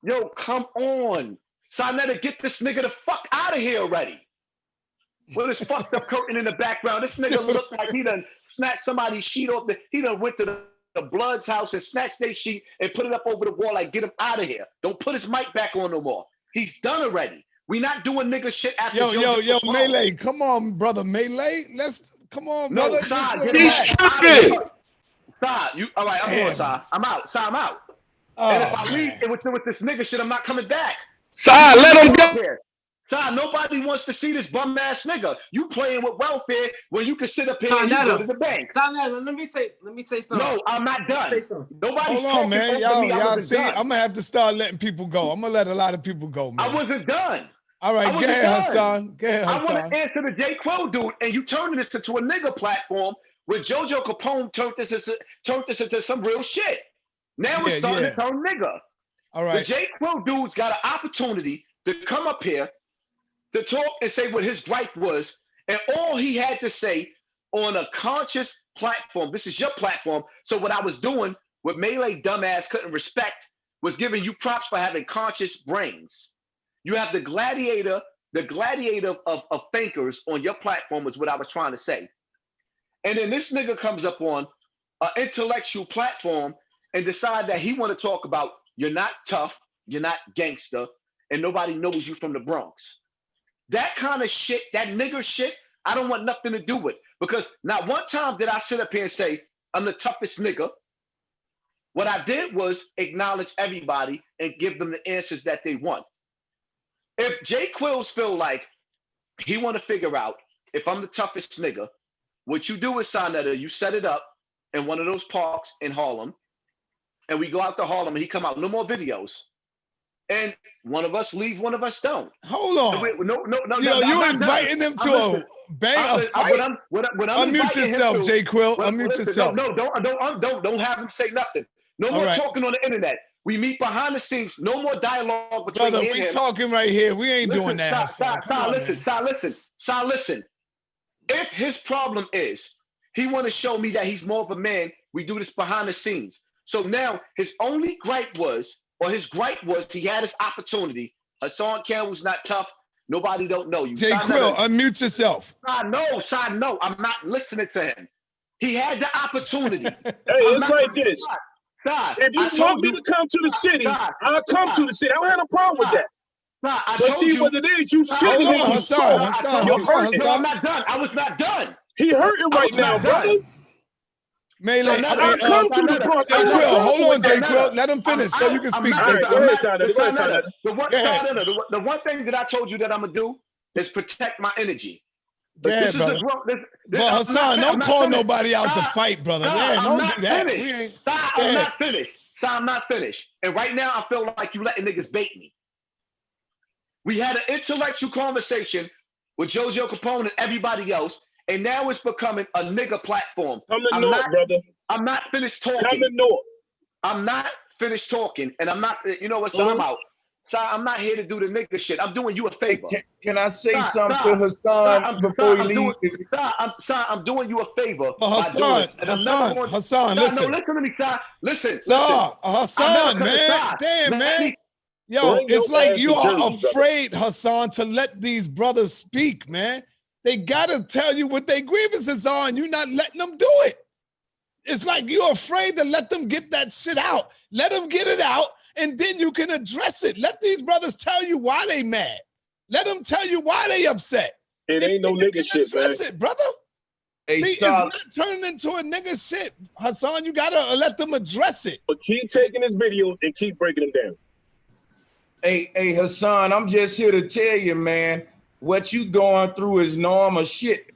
Yo, come on. Sonetta, get this nigga the fuck out of here already. With his fucked up curtain in the background. This nigga look like he done snatched somebody's sheet off. He done went to the Blood's house and snatched their sheet and put it up over the wall like, get him out of here. Don't put his mic back on no more. He's done already. We not doing nigga shit after Yo, Melee. Come on, brother Melee. Come on, no, brother. He's tripping. Sai, all right, I'm going, Sai. I'm out. Sai, I'm out. And if I leave with this nigga shit, I'm not coming back. Sai, let him go. Sai, nobody wants to see this bum ass nigga. You playing with welfare when you can sit up here and you go to the bank. Sonetta, let me say something. No, I'm not done. Nobody. Hold on, man. Y'all see, I'm gonna have to start letting people go. I'm gonna let a lot of people go, man. I wasn't done. All right, go ahead, Hassan. Go ahead, I Hassan. want to answer the J. Crow dude, and you turning this into a nigga platform where JoJo Capone turned this into some real shit. Now it's starting to turn nigga. All right. The J. Crow dude's got an opportunity to come up here to talk and say what his gripe was, and all he had to say on a conscious platform. This is your platform. So what I was doing, what Melee dumbass couldn't respect, was giving you props for having conscious brains. You have the gladiator of thinkers on your platform is what I was trying to say. And then this nigga comes up on an intellectual platform and decide that he want to talk about you're not tough, you're not gangster, and nobody knows you from the Bronx. That kind of shit, that nigger shit, I don't want nothing to do with. Because not one time did I sit up here and say, I'm the toughest nigga. What I did was acknowledge everybody and give them the answers that they want. If Jay Quills feel like he want to figure out if I'm the toughest nigga, what you do is, Sonetta, you set it up in one of those parks in Harlem, and we go out to Harlem and he come out, no more videos. And one of us leave, one of us don't. Hold on. No. Yo, you inviting them to a fight? Unmute yourself, J. Quill. Unmute yourself. No, don't have him say nothing. No more talking on the internet. We meet behind the scenes. No more dialogue between brother, me and him. We talking right here. We ain't doing that. Listen. If his problem is he want to show me that he's more of a man, we do this behind the scenes. So now his only gripe was he had his opportunity. Hassan Campbell's not tough. Nobody don't know you. J. Quill, unmute yourself. No. I'm not listening to him. He had the opportunity. Hey, it's like this. If you want me to come to the city, I'll come to the city. I don't have a problem with that. But see what it is, you shitting him. I'm not done. I was not done. He hurting right now, brother. Melee, I'll come to the Bronx. J. Quill, hold on, J. Quill. Let him finish so you can speak, J. Quill. The one thing that I told you that I'm going to do is protect my energy. Yeah, brother. But Hassan, don't call nobody out to fight, brother. Yeah, don't do that. I'm not finished. And right now, I feel like you letting niggas bait me. We had an intellectual conversation with JoJo Capone and everybody else, and now it's becoming a nigga platform. Come to North, brother. I'm not finished talking. Come to North. I'm not finished talking, and I'm not, you know what, so I'm out. So I'm not here to do the nigga shit. I'm doing you a favor. Can I say something to Hassan before you leave? I'm doing you a favor. Hassan, listen. No, listen to me, Sai. Listen. Hassan, man. Damn, man. Yo, it's like you are afraid, Hassan, to let these brothers speak, man. They gotta tell you what their grievances are, and you're not letting them do it. it's like you're afraid to let them get that shit out. Let them get it out, and then you can address it. Let these brothers tell you why they mad. Let them tell you why they upset. It ain't no nigga shit, man. Address it, brother. Hey, See, it's not turning into a nigga shit, Hassan. You gotta let them address it. But keep taking his videos and keep breaking them down. Hey, Hassan, I'm just here to tell you, man, what you going through is normal shit.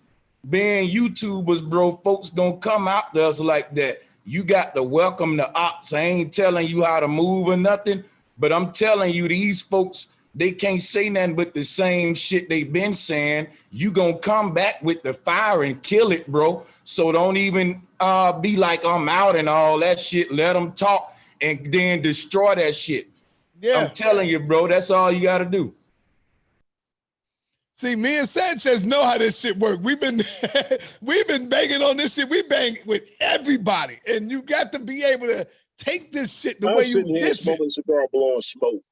Being YouTubers, bro, folks don't come out to us like that. You got to welcome the ops. I ain't telling you how to move or nothing, but I'm telling you, these folks, they can't say nothing but the same shit they been saying. You gonna come back with the fire and kill it, bro. So don't even be like, I'm out and all that shit. Let them talk and then destroy that shit. Yeah. I'm telling you, bro, that's all you got to do. See, me and Sanchez know how this shit work. We've been banging on this shit. We bang with everybody, and you got to be able to take this shit the way you dish it. Smoking cigar, blowing smoke.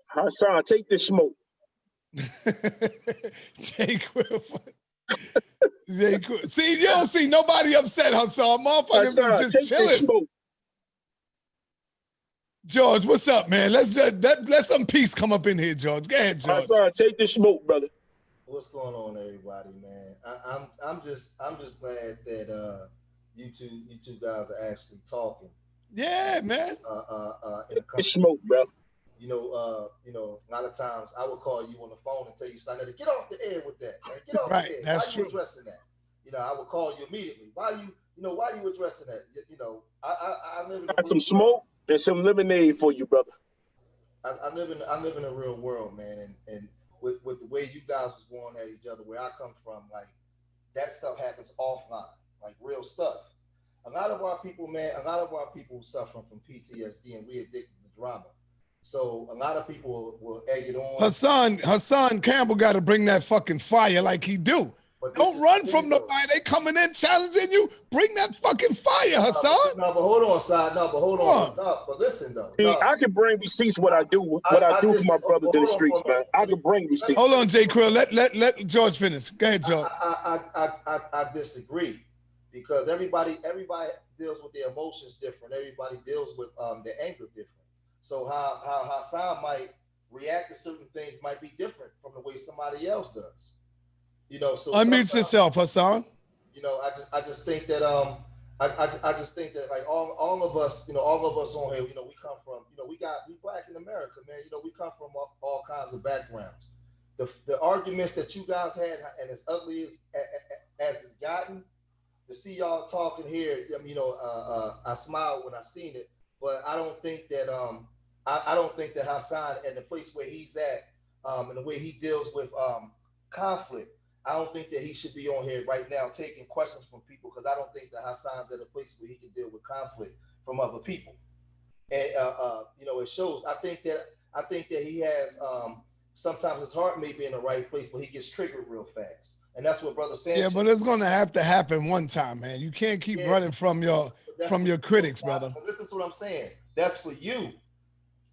Hassan, take this smoke. See, you don't see nobody upset, Hassan. Motherfuckers is just chilling. George, what's up, man? Let's let some peace come up in here, George. Go ahead, George. Hassan, take the smoke, brother. What's going on, everybody, man? I'm just glad that you two guys are actually talking. Yeah, man. In smoke, bro. You know, a lot of times I would call you on the phone and tell you, son, to get off the air with that. Man. Get off the air. That's why true. You addressing that? You know, I would call you immediately. Why you addressing that? You know, I live in got some smoke and some lemonade for you, brother. I live in a real world, man, and with the way you guys was going at each other, where I come from, like that stuff happens offline, like real stuff. A lot of our people suffering from PTSD, and we addicted to drama. So a lot of people will egg it on. Hassan Campbell got to bring that fucking fire like he do. Don't run from nobody. They coming in challenging you. Bring that fucking fire, Hassan. No, but hold on, side. No, but hold on. No, but listen though. See, I can bring receipts what I do for my brothers in the streets, man. I can bring receipts. Hold on, J. Krill. Let George finish. Go ahead, George. I disagree, because everybody deals with their emotions different. Everybody deals with their anger different. So how Hassan might react to certain things might be different from the way somebody else does. You know, so unmute yourself, Hassan. You know, I just think that I just think that like all of us, all of us on here, we come from, we black in America, man. We come from all kinds of backgrounds. The arguments that you guys had, and as ugly as it's gotten, to see y'all talking here, I smiled when I seen it, but I don't think that I don't think that Hassan, and the place where he's at, and the way he deals with conflict, I don't think that he should be on here right now taking questions from people, because I don't think that Hassan's at a place where he can deal with conflict from other people. And it shows. I think that he has sometimes his heart may be in the right place, but he gets triggered real fast. And that's what Brother Sanchez. Yeah, but it's gonna have to happen one time, man. You can't keep running from your critics, brother. But listen to what I'm saying. That's for you.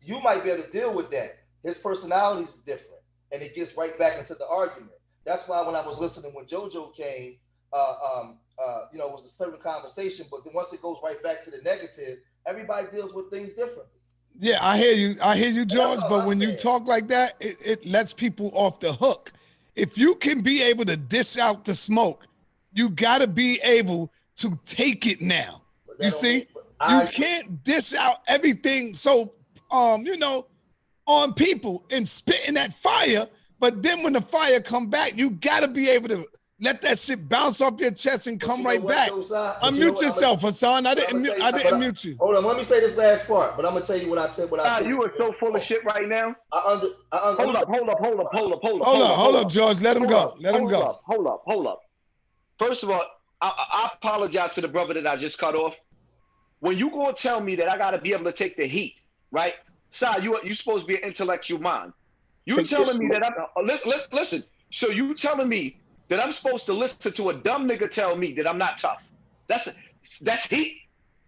You might be able to deal with that. His personality is different, and it gets right back into the argument. That's why when I was listening when JoJo came, it was a certain conversation, but then once it goes right back to the negative, everybody deals with things differently. Yeah, I hear you, George. But when you talk like that, it lets people off the hook. If you can be able to dish out the smoke, you got to be able to take it now. You see, you can't dish out everything. So, on people and spit in that fire. But then when the fire come back, you got to be able to let that shit bounce off your chest and come right back. Unmute yourself, Hassan. I didn't mute you. Hold on, let me say this last part, but I'm gonna tell you what I said. You are so full of shit right now. Hold up, George. Let him go. Hold up. First of all, I apologize to the brother that I just cut off. When you gonna tell me that I gotta be able to take the heat, right? Sir, you supposed to be an intellectual mind. You telling me that listen. So you telling me that I'm supposed to listen to a dumb nigga tell me that I'm not tough? That's heat.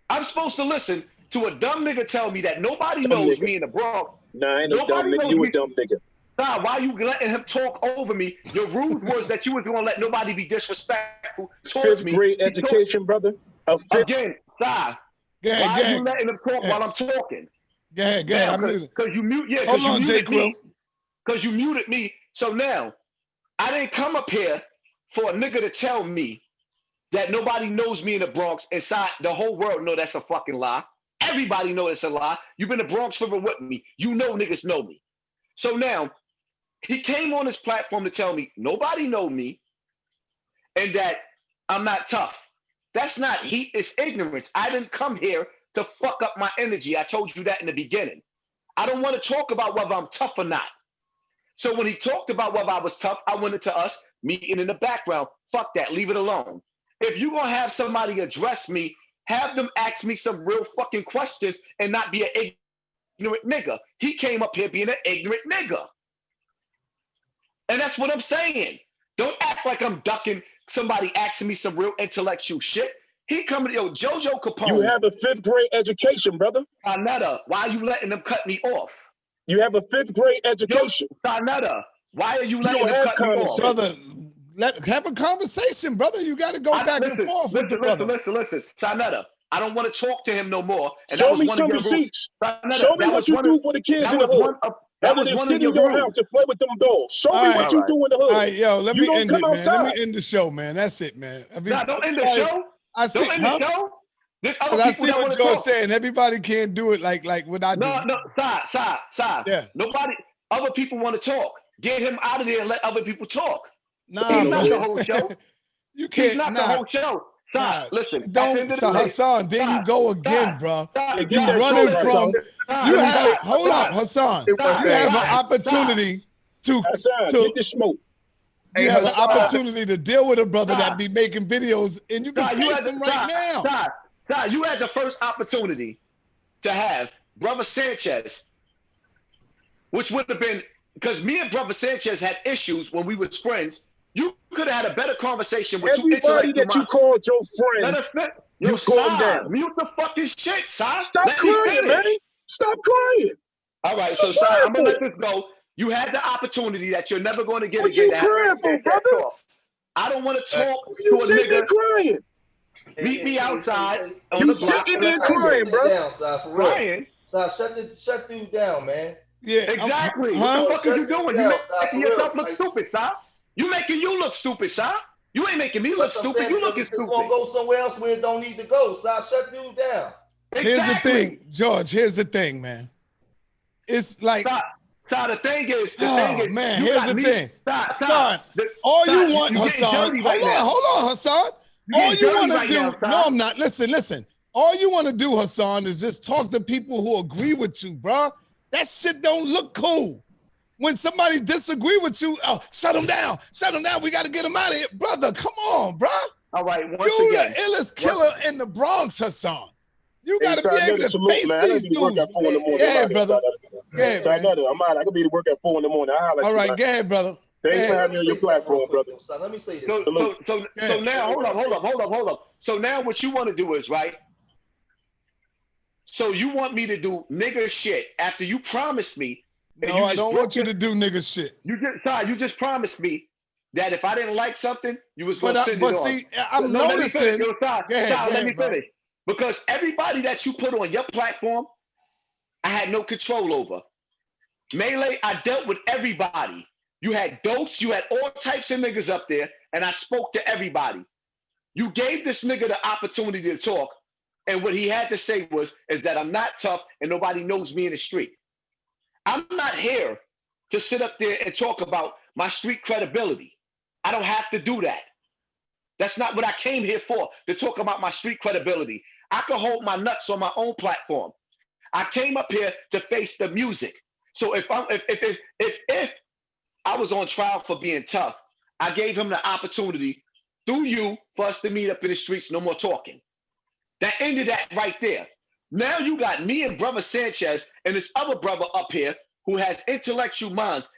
I'm supposed to listen to a dumb nigga tell me that nobody knows me in the Bronx. Nah, ain't no dumb nigga. You a dumb nigga. Nah, why you letting him talk over me? Your rude words that you was gonna let nobody be disrespectful towards me. Fifth grade education, brother. Again, Si, why are you letting them talk while I'm talking? Go ahead. I'm muted. Because you mute, yeah, Hold because you on, muted J. Quill. me. Because you muted me. So now, I didn't come up here for a nigga to tell me that nobody knows me in the Bronx. Inside the whole world know that's a fucking lie. Everybody know it's a lie. You've been to Bronx River with me. You know niggas know me. So now, he came on his platform to tell me nobody know me and that I'm not tough. That's not heat, it's ignorance. I didn't come here to fuck up my energy. I told you that in the beginning. I don't want to talk about whether I'm tough or not. So when he talked about whether I was tough, I went into us meeting in the background. Fuck that, leave it alone. If you're gonna have somebody address me, have them ask me some real fucking questions and not be an ignorant nigga. He came up here being an ignorant nigga. And that's what I'm saying. Don't act like I'm ducking somebody asking me some real intellectual shit. He coming, yo, Jojo Capone. You have a 5th grade education, brother. Sarnetta, why are you letting them cut me off? You have a 5th grade education. Sarnetta, why are you letting them cut me off? Brother, have a conversation, brother. You got to go back and forth with the brother. Listen. Sarnetta, I don't want to talk to him no more. And Show me some receipts. Show me what you do for the kids in the hood. Rather than sit in your house and play with them dolls. Show me what you do in the hood. All right, yo, let me end it, man. outside. Let me end the show, man. That's it, man. Don't end the show. Don't end the show. There's other I people see that what want to you're talk. saying. Everybody can't do it like what I do. No, stop. Yeah. Nobody, other people want to talk. Get him out of there and let other people talk. Nah, He's not bro. the whole show. You can't. He's not the whole show. Listen. Don't, Hassan. There you go again, bro. You running from. You Let me have. say- Hold up, Hassan. You have an opportunity to get the smoke. You have an opportunity to deal with a brother that be making videos, and you can face him right now. You had the first opportunity to have Brother Sanchez, which would have been, because me and Brother Sanchez had issues when we was friends. You could have had a better conversation with everybody that you called your friend. You tore him down. Mute the fucking shit, Si. Stop crying, man. Stop crying. All right, so Si, I'm gonna let this go. You had the opportunity that you're never going to get What again. you crying for, brother? I don't want to talk You to a sitting there nigga. crying. Meet me outside on You the block. sitting there crying, bro. Crying. Shut dude down, man. Yeah, exactly. What the fuck are you doing? You making yourself look stupid, Si. You making you look stupid, Si. You ain't making me look stupid. You looking stupid. It's gonna go somewhere else where it don't need to go. So shut dude down. Here's the thing, George. Here's the thing, man. It's like. The thing is, man, here's the thing. Hassan, all you want, Hassan. Hold on, Hassan. All you want to do. No, I'm not. Listen. All you want to do, Hassan, is just talk to people who agree with you, bro. That shit don't look cool. When somebody disagree with you, shut them down. We got to get them out of here. Brother, come on, bro. All right, you the illest killer in the Bronx, Hassan. You got to be able to face these dudes. Yeah, brother. Yeah, man. I could be to work at 4 in the morning. All right, go ahead, brother. Thanks for having me on your platform, brother. Let me say this. So now, hold up. So now what you want to do is, right? So you want me to do nigga shit after you promised me. No, I don't want you to do nigga shit. You just promised me that if I didn't like something, you was going to send it on. But see, I'm noticing. Let me finish. Because everybody that you put on your platform, I had no control over. Melee, I dealt with everybody. You had dopes, you had all types of niggas up there, and I spoke to everybody. You gave this nigga the opportunity to talk, and what he had to say is that I'm not tough and nobody knows me in the street. I'm not here to sit up there and talk about my street credibility. I don't have to do that. That's not what I came here for, to talk about my street credibility. I can hold my nuts on my own platform. I came up here to face the music. So if I was on trial for being tough, I gave him the opportunity through you for us to meet up in the streets, no more talking. That ended that right there. Now you got me and Brother Sanchez and this other brother up here who has intellectual minds.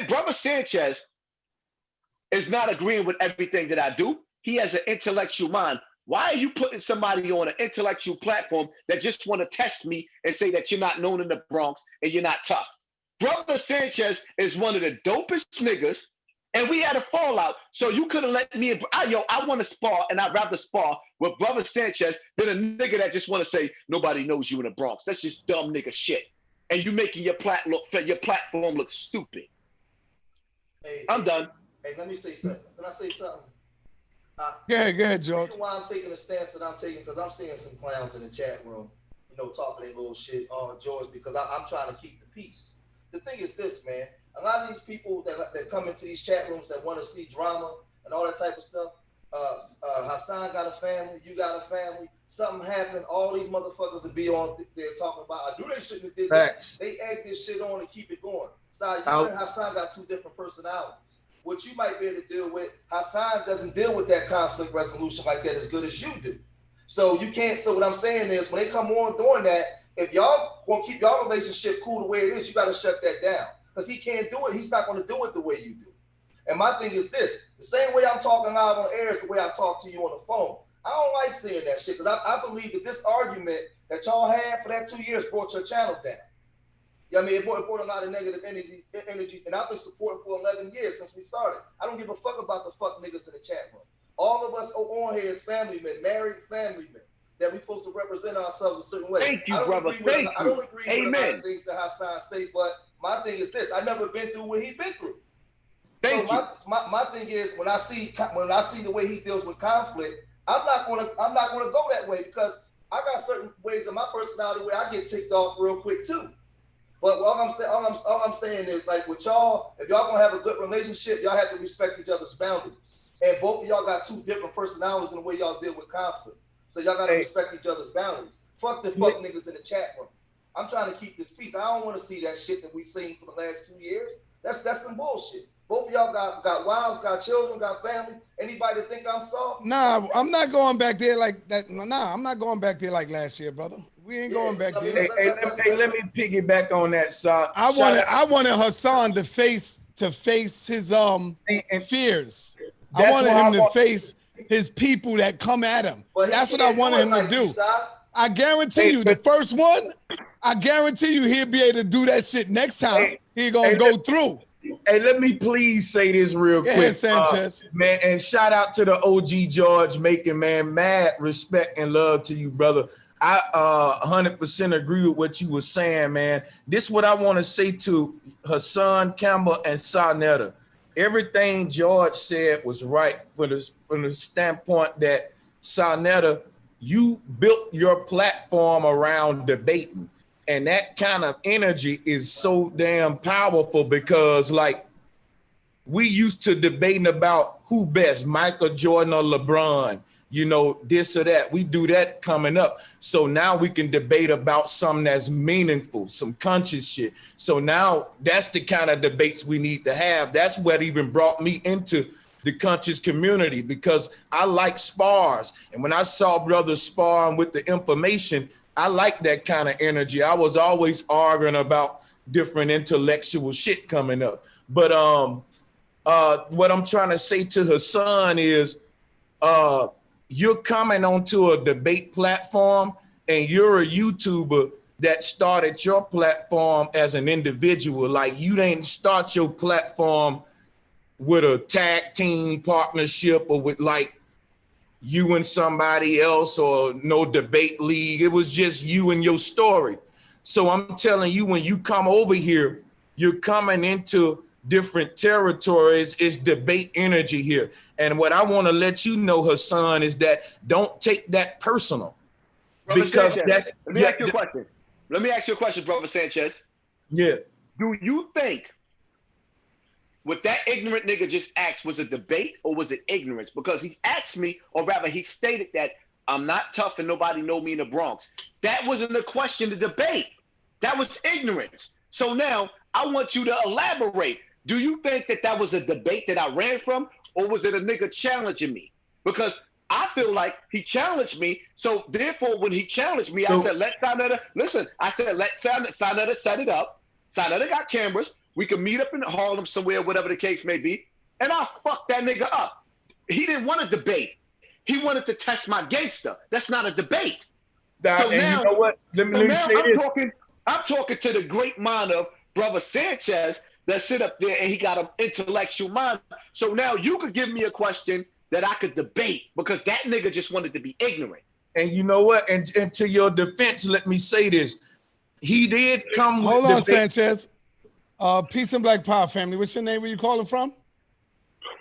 Brother Sanchez is not agreeing with everything that I do. He has an intellectual mind. Why are you putting somebody on an intellectual platform that just want to test me and say that you're not known in the Bronx and you're not tough? Brother Sanchez is one of the dopest niggas And we had a fallout. So you could have let me, I want to spar, and I'd rather spar with Brother Sanchez than a nigga that just want to say, nobody knows you in the Bronx. That's just dumb nigga shit. And you making your platform look stupid. I'm done. Hey, let me say something. Can I say something? Go ahead, George. The reason why I'm taking the stance that I'm taking, because I'm seeing some clowns in the chat room, talking their little shit on George, because I'm trying to keep the peace. The thing is this, man. A lot of these people that come into these chat rooms that want to see drama and all that type of stuff. Hassan got a family, you got a family. Something happened, all these motherfuckers will be on there talking about, I knew they shouldn't have did that. They egg this shit on and keep it going. So you and Hassan got two different personalities. What you might be able to deal with, Hassan doesn't deal with that conflict resolution like that as good as you do. So you can't, so what I'm saying is, when they come on doing that, if y'all want to keep y'all relationship cool the way it is, you got to shut that down. Because he can't do it. He's not going to do it the way you do. And my thing is this, the same way I'm talking live on air is the way I talk to you on the phone. I don't like seeing that shit, because I believe that this argument that y'all had for that 2 years brought your channel down. You know what I mean? It brought a lot of negative energy, and I've been supporting for 11 years since we started. I don't give a fuck about the fuck niggas in the chat room. All of us on here is family men, married family men, that we're supposed to represent ourselves a certain way. Thank you, brother. Thank you. I don't agree Amen. with a lot of things that Hassan say, but my thing is this: I never been through what he been through. Thank you. My thing is, when I see the way he deals with conflict, I'm not gonna go that way, because I got certain ways in my personality where I get ticked off real quick too. But all I'm saying is, like, with y'all, if y'all gonna have a good relationship, y'all have to respect each other's boundaries. And both of y'all got two different personalities in the way y'all deal with conflict. So y'all gotta respect each other's boundaries. Fuck the fuck niggas in the chat room. I'm trying to keep this peace. I don't want to see that shit that we seen for the last 2 years. That's some bullshit. Both of y'all got wives, got children, got family. Anybody think I'm soft? Nah, I'm not going back there like that. Nah, I'm not going back there like last year, brother. We ain't going back there. Let me piggyback on that, son. I wanted Hassan to face his fears. I wanted him to face his people that come at him. That's what I wanted him to do. I guarantee you, the first one, I guarantee you he'll be able to do that shit next time. He gonna go through. Hey, let me please say this real quick, Sanchez. man, and shout out to the OG George Macon, man. Mad respect and love to you, brother. I 100% agree with what you were saying, man. This is what I want to say to Hassan Campbell and Sarnetta. Everything George said was right from the standpoint that Sarnetta, you built your platform around debating. And that kind of energy is so damn powerful, because, like, we used to debating about who best, Michael Jordan or LeBron, this or that. We do that coming up. So now we can debate about something that's meaningful, some conscious shit. So now that's the kind of debates we need to have. That's what even brought me into the conscious community, because I like spars. And when I saw brothers sparring with the information, I like that kind of energy. I was always arguing about different intellectual shit coming up. But what I'm trying to say to Hassan is, you're coming onto a debate platform, and you're a YouTuber that started your platform as an individual. Like, you didn't start your platform with a tag team partnership or with, like, you and somebody else, or no debate league. It was just you and your story. So I'm telling you, when you come over here, you're coming into different territories. It's debate energy here. And what I want to let you know, Hassan, is that don't take that personal. Brother Because Sanchez, let me ask you a question. Let me ask you a question, Brother Sanchez. Yeah. Do you think what that ignorant nigga just asked was a debate, or was it ignorance? Because he asked me, or rather he stated that I'm not tough and nobody know me in the Bronx. That wasn't a question to debate. That was ignorance. So now I want you to elaborate. Do you think that that was a debate that I ran from, or was it a nigga challenging me? Because I feel like he challenged me. So therefore, when he challenged me, I said, let Sarnetta, listen, I said, let Sarnetta set it up. Sarnetta got cameras. We could meet up in Harlem somewhere, whatever the case may be, and I'll fuck that nigga up. He didn't want to debate. He wanted to test my gangster. That's not a debate. So now, you know what? Let me say I'm this. talking to the great mind of Brother Sanchez, that sit up there and he got an intellectual mind. So now you could give me a question that I could debate because that nigga just wanted to be ignorant. And you know what? And to your defense, let me say this. He did come with Hold on, debate. Sanchez. Peace and Black Power family. What's your name? Where you calling from?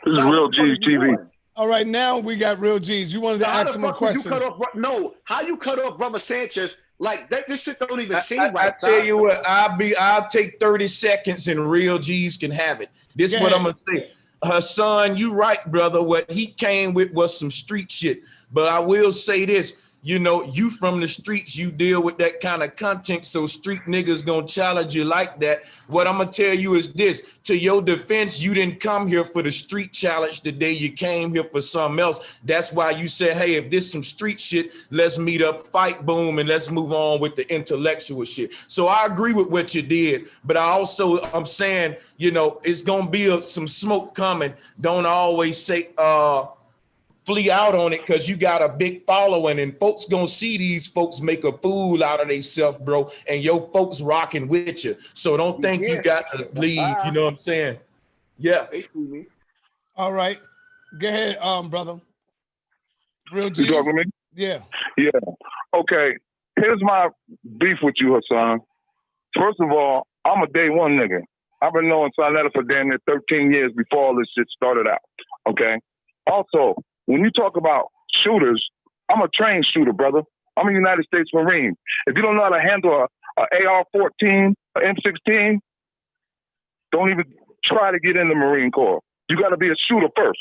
This is Real G's TV. All right, now we got Real G's. You wanted to How ask the some more fuck did you questions. cut off? No, how you cut off Brother Sanchez? Like that, this shit don't even seem I right. tell you what, I'll take 30 seconds and Real G's can have it. This is what I'm gonna say. Hassan, you right, brother. What he came with was some street shit. But I will say this, you know, you from the streets, you deal with that kind of content, so street niggas gonna challenge you like that. What I'm gonna tell you is this, to your defense, you didn't come here for the street challenge today, you came here for something else. That's why you said, hey, if this some street shit, let's meet up, fight, boom, and let's move on with the intellectual shit. So I agree with what you did, but I'm saying, you know, it's gonna be some smoke coming. Don't always say, flee out on it because you got a big following and folks gonna see these folks make a fool out of themselves, bro, and your folks rocking with you. So don't think you got to leave, you know what I'm saying? Yeah. All right. Go ahead, brother. Real G's. You talking to me? Yeah. Yeah. Okay. Here's my beef with you, Hassan. First of all, I'm a day one nigga. I've been knowing Sonetta for damn near 13 years before all this shit started out. Okay. Also, when you talk about shooters, I'm a trained shooter, brother. I'm a United States Marine. If you don't know how to handle a AR-14, an M16, don't even try to get in the Marine Corps. You got to be a shooter first.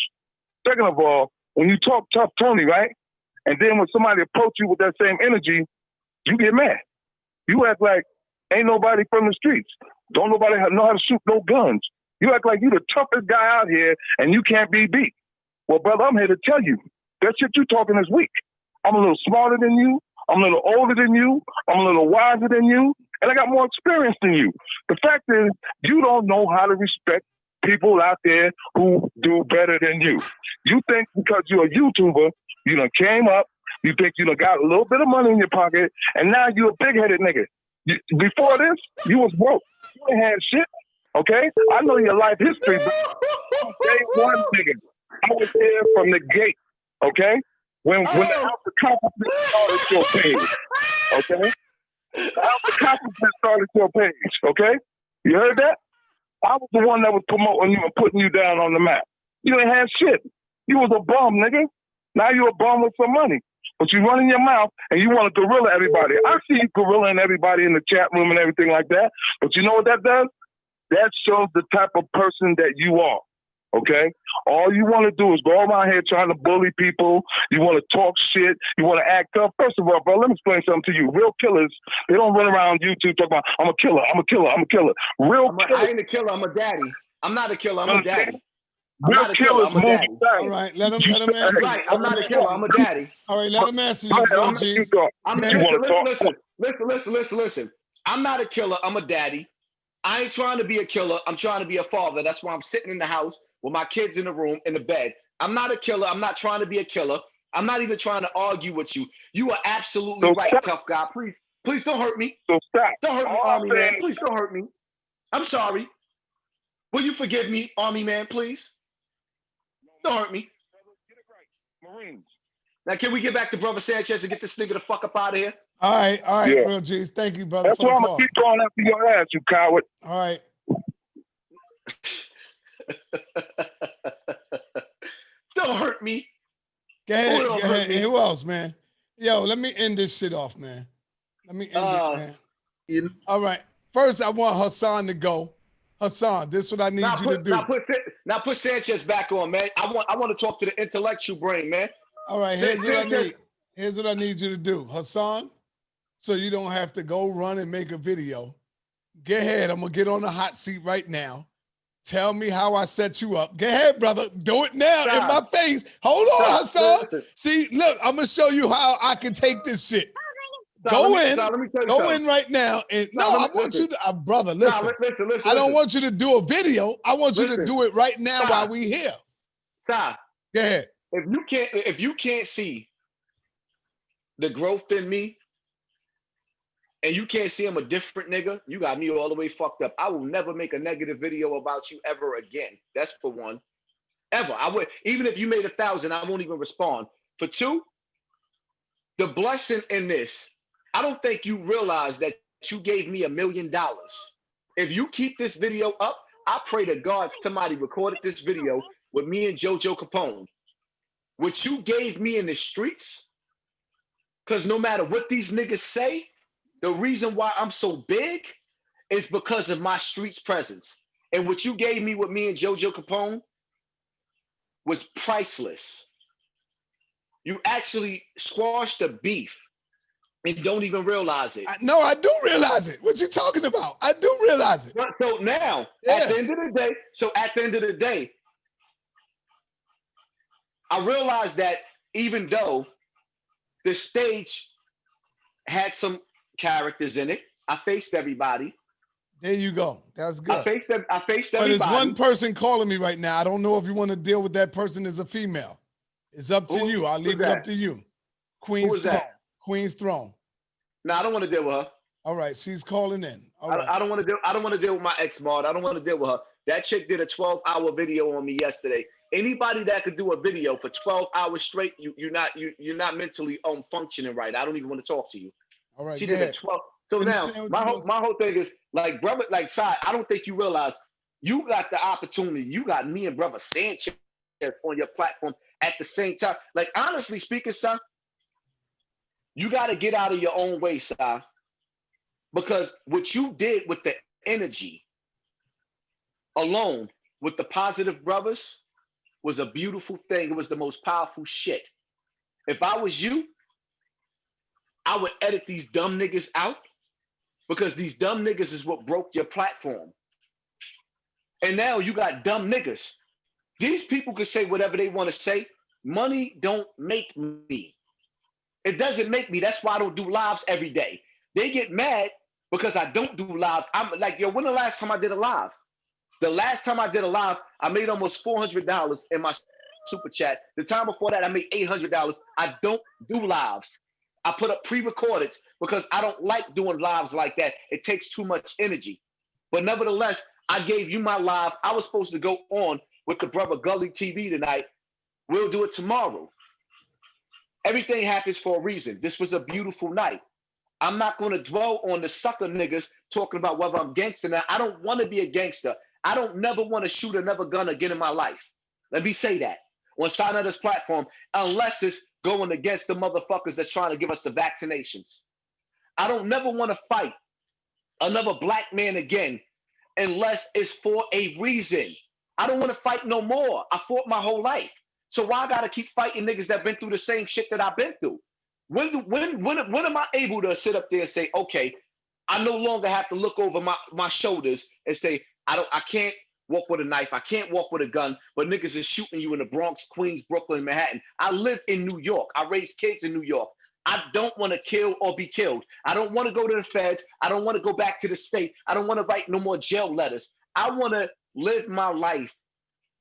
Second of all, when you talk tough Tony, right? And then when somebody approach you with that same energy, you get mad. You act like ain't nobody from the streets. Don't nobody know how to shoot no guns. You act like you the toughest guy out here and you can't be beat. Well, brother, I'm here to tell you, that shit you talking is weak. I'm a little smarter than you. I'm a little older than you. I'm a little wiser than you. And I got more experience than you. The fact is, you don't know how to respect people out there who do better than you. You think because you're a YouTuber, you done came up, you think you done got a little bit of money in your pocket, and now you're a big-headed nigga. Before this, you was broke. You ain't had shit, okay? I know your life history, but I'm day one nigga. I was there from the gate, okay? When the House of Accomplishment started your page, okay? The House of Accomplishment started your page, okay? You heard that? I was the one that was promoting you and putting you down on the map. You ain't had shit. You was a bum, nigga. Now you're a bum with some money. But you running your mouth and you want to gorilla everybody. I see you gorillaing everybody in the chat room and everything like that. But you know what that does? That shows the type of person that you are. Okay? All you want to do is go around here trying to bully people. You want to talk shit. You want to act tough. First of all, bro, let me explain something to you. Real killers, they don't run around YouTube talking about, I'm a killer, I'm a killer, I'm a killer. Real killers. I ain't a killer, I'm a daddy. I'm not a killer, I'm a daddy. I'm Real not a killer, I'm a daddy. All right, let him answer. Right, I'm not a killer, I'm a daddy. All right, let him answer you, Real G's. Listen. I'm not a killer, I'm a daddy. I ain't trying to be a killer, I'm trying to be a father. That's why I'm sitting in the house with my kids in the room, in the bed. I'm not a killer, I'm not trying to be a killer. I'm not even trying to argue with you. You are absolutely right, tough guy. Please don't hurt me. So stop. Don't hurt me, Army man. Please don't hurt me. I'm sorry. Will you forgive me, Army man, please? Don't hurt me. Marines. Now, can we get back to Brother Sanchez and get this nigga the fuck up out of here? All right, Yeah. Real G's. Thank you, brother. That's why I'm going to keep going after your ass, you coward. All right. Don't hurt me. Go ahead. Who else, man? Yo, let me end this shit off, man. Let me end it, man. All right. First, I want Hassan to go. Hassan, this is what I need you to do. Now put Sanchez back on, man. I want to talk to the intellectual brain, man. All right, here's what I need. Here's what I need you to do, Hassan. So you don't have to go run and make a video. Go ahead. I'm gonna get on the hot seat right now. Tell me how I set you up. Go ahead, brother. Do it now in my face. Hold on, Hassan. See, look, I'm gonna show you how I can take this shit. Go in right now. And I want you to, brother, listen. I don't want you to do a video. I want you to do it right now while we here. Stop. Go ahead. If you can't see the growth in me and you can't see I'm a different nigga, you got me all the way fucked up. I will never make a negative video about you ever again. That's for one. Ever. I would, even if you made 1,000, I won't even respond. For two, the blessing in this, I don't think you realize that you gave me $1 million. If you keep this video up, I pray to God somebody recorded this video with me and JoJo Capone. What you gave me in the streets, because no matter what these niggas say, the reason why I'm so big is because of my streets presence. And what you gave me with me and JoJo Capone was priceless. You actually squashed the beef and don't even realize it. No, I do realize it. What you talking about? I do realize it. So now, at the end of the day, I realized that even though the stage had some characters in it, I faced everybody. There you go. That's good. I faced everybody. But there's one person calling me right now. I don't know if you want to deal with that person as a female. It's up to you. I'll leave it up to you. Queen's Throne. Queen's Throne. No, I don't want to deal with her. All right, she's calling in. All right. I don't want to deal with my ex-mod. I don't want to deal with her. That chick did a 12-hour video on me yesterday. Anybody that could do a video for 12 hours straight, you're not mentally functioning right. I don't even want to talk to you. All right. She did a 12. So now my whole thing is like, brother, like Sai, I don't think you realize you got the opportunity. You got me and brother Sanchez on your platform at the same time. Like, honestly speaking, son, you got to get out of your own way, Sai, because what you did with the energy alone with the positive brothers was a beautiful thing. It was the most powerful shit. If I was you, I would edit these dumb niggas out, because these dumb niggas is what broke your platform. And now you got dumb niggas. These people can say whatever they want to say. Money don't make me. It doesn't make me. That's why I don't do lives every day. They get mad because I don't do lives. I'm like, yo, when the last time I did a live? The last time I did a live, I made almost $400 in my super chat. The time before that, I made $800. I don't do lives. I put up pre-recorded because I don't like doing lives like that. It takes too much energy. But nevertheless, I gave you my live. I was supposed to go on with the brother Gully TV tonight. We'll do it tomorrow. Everything happens for a reason. This was a beautiful night. I'm not going to dwell on the sucker niggas talking about whether I'm gangster now. I don't want to be a gangster. I don't never want to shoot another gun again in my life. Let me say that on Sinetta's platform, unless it's going against the motherfuckers that's trying to give us the vaccinations. I don't never want to fight another black man again unless it's for a reason. I don't want to fight no more. I fought my whole life. So why I gotta keep fighting niggas that been through the same shit that I've been through? When am I able to sit up there and say, okay, I no longer have to look over my shoulders and say, I can't walk with a knife, I can't walk with a gun, but niggas is shooting you in the Bronx, Queens, Brooklyn, Manhattan. I live in New York. I raise kids in New York. I don't want to kill or be killed. I don't want to go to the feds. I don't want to go back to the state. I don't want to write no more jail letters. I want to live my life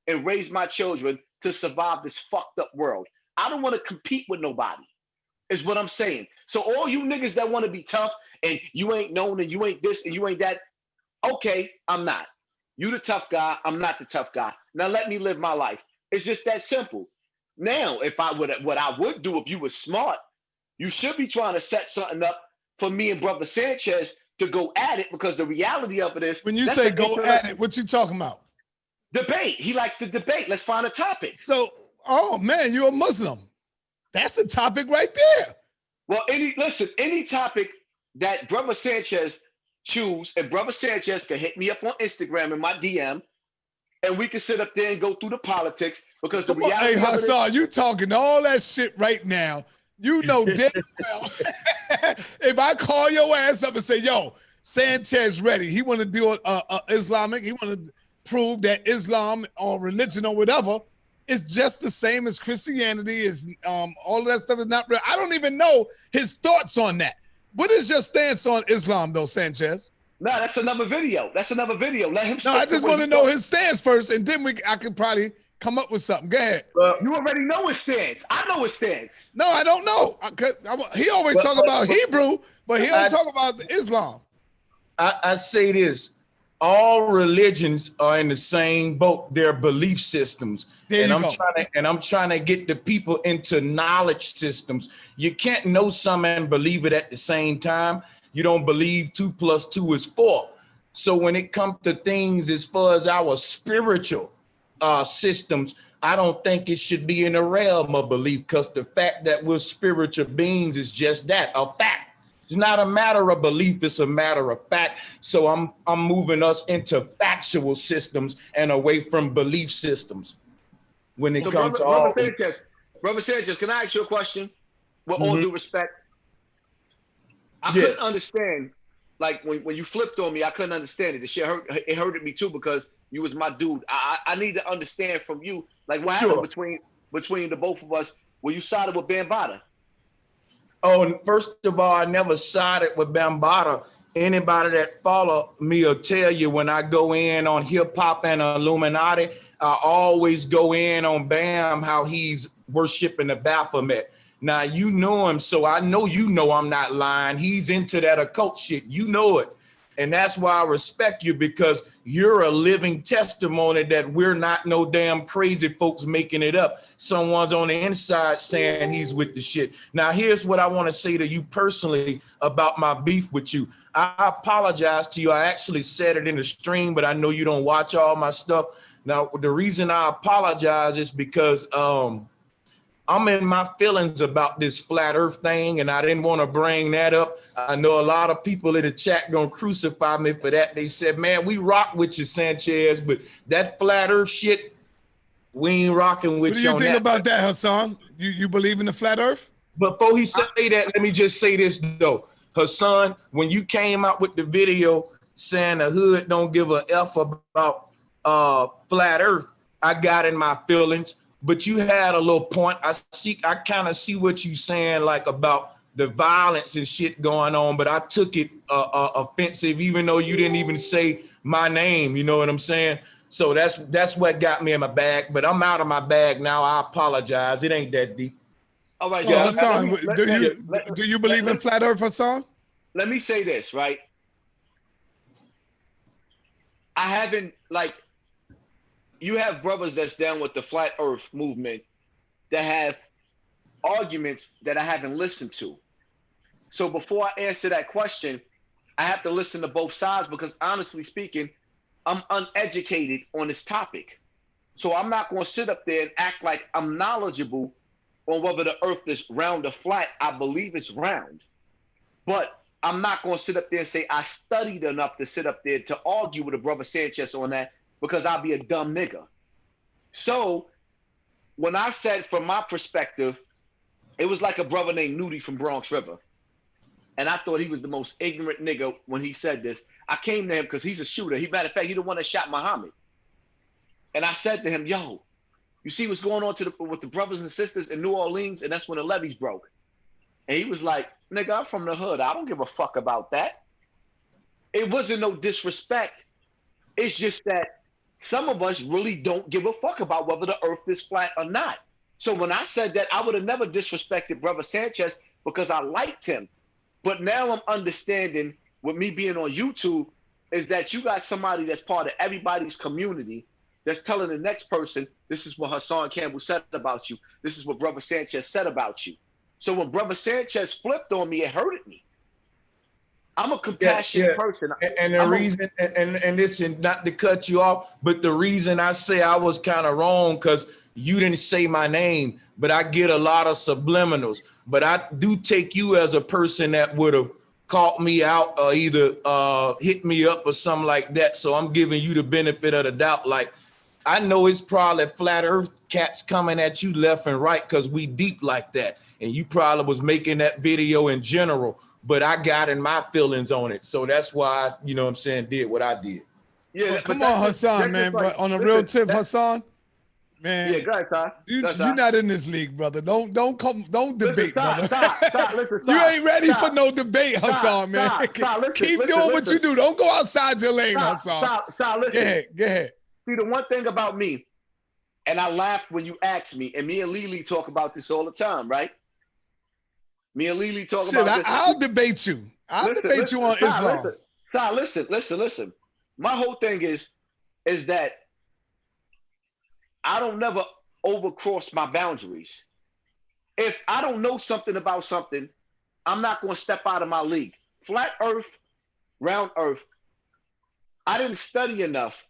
and raise my children to survive this fucked up world. I don't want to compete with nobody, is what I'm saying. So all you niggas that want to be tough and you ain't known and you ain't this and you ain't that, okay, I'm not. You the tough guy, I'm not the tough guy. Now let me live my life. It's just that simple. Now, what I would do if you were smart, you should be trying to set something up for me and brother Sanchez to go at it, because the reality of it is, when you say go at it, what you talking about? Debate. He likes to debate. Let's find a topic. So, oh man, you're a Muslim. That's the topic right there. Well, any topic that brother Sanchez choose, and brother Sanchez can hit me up on Instagram in my DM, and we can sit up there and go through the politics, because the reality Hey, Hassan, you talking all that shit right now. You know damn well. If I call your ass up and say, yo, Sanchez ready, he want to do Islamic, he want to prove that Islam or religion or whatever is just the same as Christianity, is all of that stuff is not real. I don't even know his thoughts on that. What is your stance on Islam though, Sanchez? No, that's another video. That's another video. Let him. No, I just want to know his stance first, and then I could probably Come up with something. Go ahead. You already know his stance. I know his stance. No, I don't know. He always talk about Hebrew, but he don't talk about Islam. I say this. All religions are in the same boat. They're belief systems. I'm trying to get the people into knowledge systems. You can't know something and believe it at the same time. You don't believe 2 + 2 is 4. So when it comes to things as far as our spiritual systems, I don't think it should be in the realm of belief, because the fact that we're spiritual beings is just that, a fact. It's not a matter of belief, it's a matter of fact. So I'm moving us into factual systems and away from belief systems when it comes to all. Brother Sanchez, can I ask you a question? With all due respect. I couldn't understand, like when you flipped on me, I couldn't understand it. The shit hurted me too, because you was my dude. I need to understand from you, like what happened between the both of us. Were you sided with Bambaataa? Oh, and first of all, I never sided with Bambaataa. Anybody that follow me will tell you when I go in on hip hop and Illuminati, I always go in on Bam, how he's worshiping the Baphomet. Now, you know him, so I know you know I'm not lying. He's into that occult shit. You know it. And that's why I respect you, because you're a living testimony that we're not no damn crazy folks making it up. Someone's on the inside saying he's with the shit. Now, here's what I want to say to you personally about my beef with you. I apologize to you. I actually said it in the stream, but I know you don't watch all my stuff. Now, the reason I apologize is because I'm in my feelings about this flat earth thing, and I didn't want to bring that up. I know a lot of people in the chat gonna crucify me for that. They said, man, we rock with you, Sanchez, but that flat earth shit, we ain't rocking with you. What do you think about that, Hassan? You believe in the flat earth? Before he say that, let me just say this though. Hassan, when you came out with the video saying the hood don't give a F about flat earth, I got in my feelings. But you had a little point. I kind of see what you're saying, like about the violence and shit going on, but I took it offensive, even though you didn't even say my name. You know what I'm saying? So that's what got me in my bag. But I'm out of my bag now. I apologize. It ain't that deep. All right, so Hassan, do you believe in flat earth, Hassan? Let me say this, right? I haven't, like, you have brothers that's down with the flat earth movement that have arguments that I haven't listened to. So before I answer that question, I have to listen to both sides, because honestly speaking, I'm uneducated on this topic. So I'm not going to sit up there and act like I'm knowledgeable on whether the earth is round or flat. I believe it's round. But I'm not going to sit up there and say I studied enough to sit up there to argue with a brother Sanchez on that, because I'll be a dumb nigga. So when I said from my perspective, it was like a brother named Nudie from Bronx River. And I thought he was the most ignorant nigga when he said this. I came to him because he's a shooter. Matter of fact, he the one that shot Muhammad. And I said to him, yo, you see what's going on with the brothers and sisters in New Orleans? And that's when the levees broke. And he was like, nigga, I'm from the hood. I don't give a fuck about that. It wasn't no disrespect. It's just that some of us really don't give a fuck about whether the earth is flat or not. So when I said that, I would have never disrespected Brother Sanchez because I liked him. But now I'm understanding, with me being on YouTube, is that you got somebody that's part of everybody's community that's telling the next person, this is what Hassan Campbell said about you. This is what Brother Sanchez said about you. So when Brother Sanchez flipped on me, it hurted me. I'm a compassionate person. And the reason, and listen, not to cut you off, but the reason I say I was kind of wrong, because you didn't say my name, but I get a lot of subliminals. But I do take you as a person that would have caught me out or either hit me up or something like that. So I'm giving you the benefit of the doubt. Like, I know it's probably flat earth cats coming at you left and right because we deep like that. And you probably was making that video in general, but I got in my feelings on it. So that's why, you know what I'm saying, did what I did. Yeah, well, come on, Hassan, man. But on a real tip, Hassan, man. Yeah, go ahead, Ty. You're not in this league, brother. Don't debate, brother. Listen, you ain't ready for no debate, Hassan, man. Keep doing what you do. Don't go outside your lane, Hassan. Listen. Go ahead. See, the one thing about me, And I laughed when you asked me, and me and Lily talk about this all the time, right? Me and Lily talk Shit, about this. I'll debate you. I'll debate you on Islam. Listen. My whole thing is that I don't never overcross my boundaries. If I don't know something about something, I'm not going to step out of my league. Flat Earth, round Earth, I didn't study enough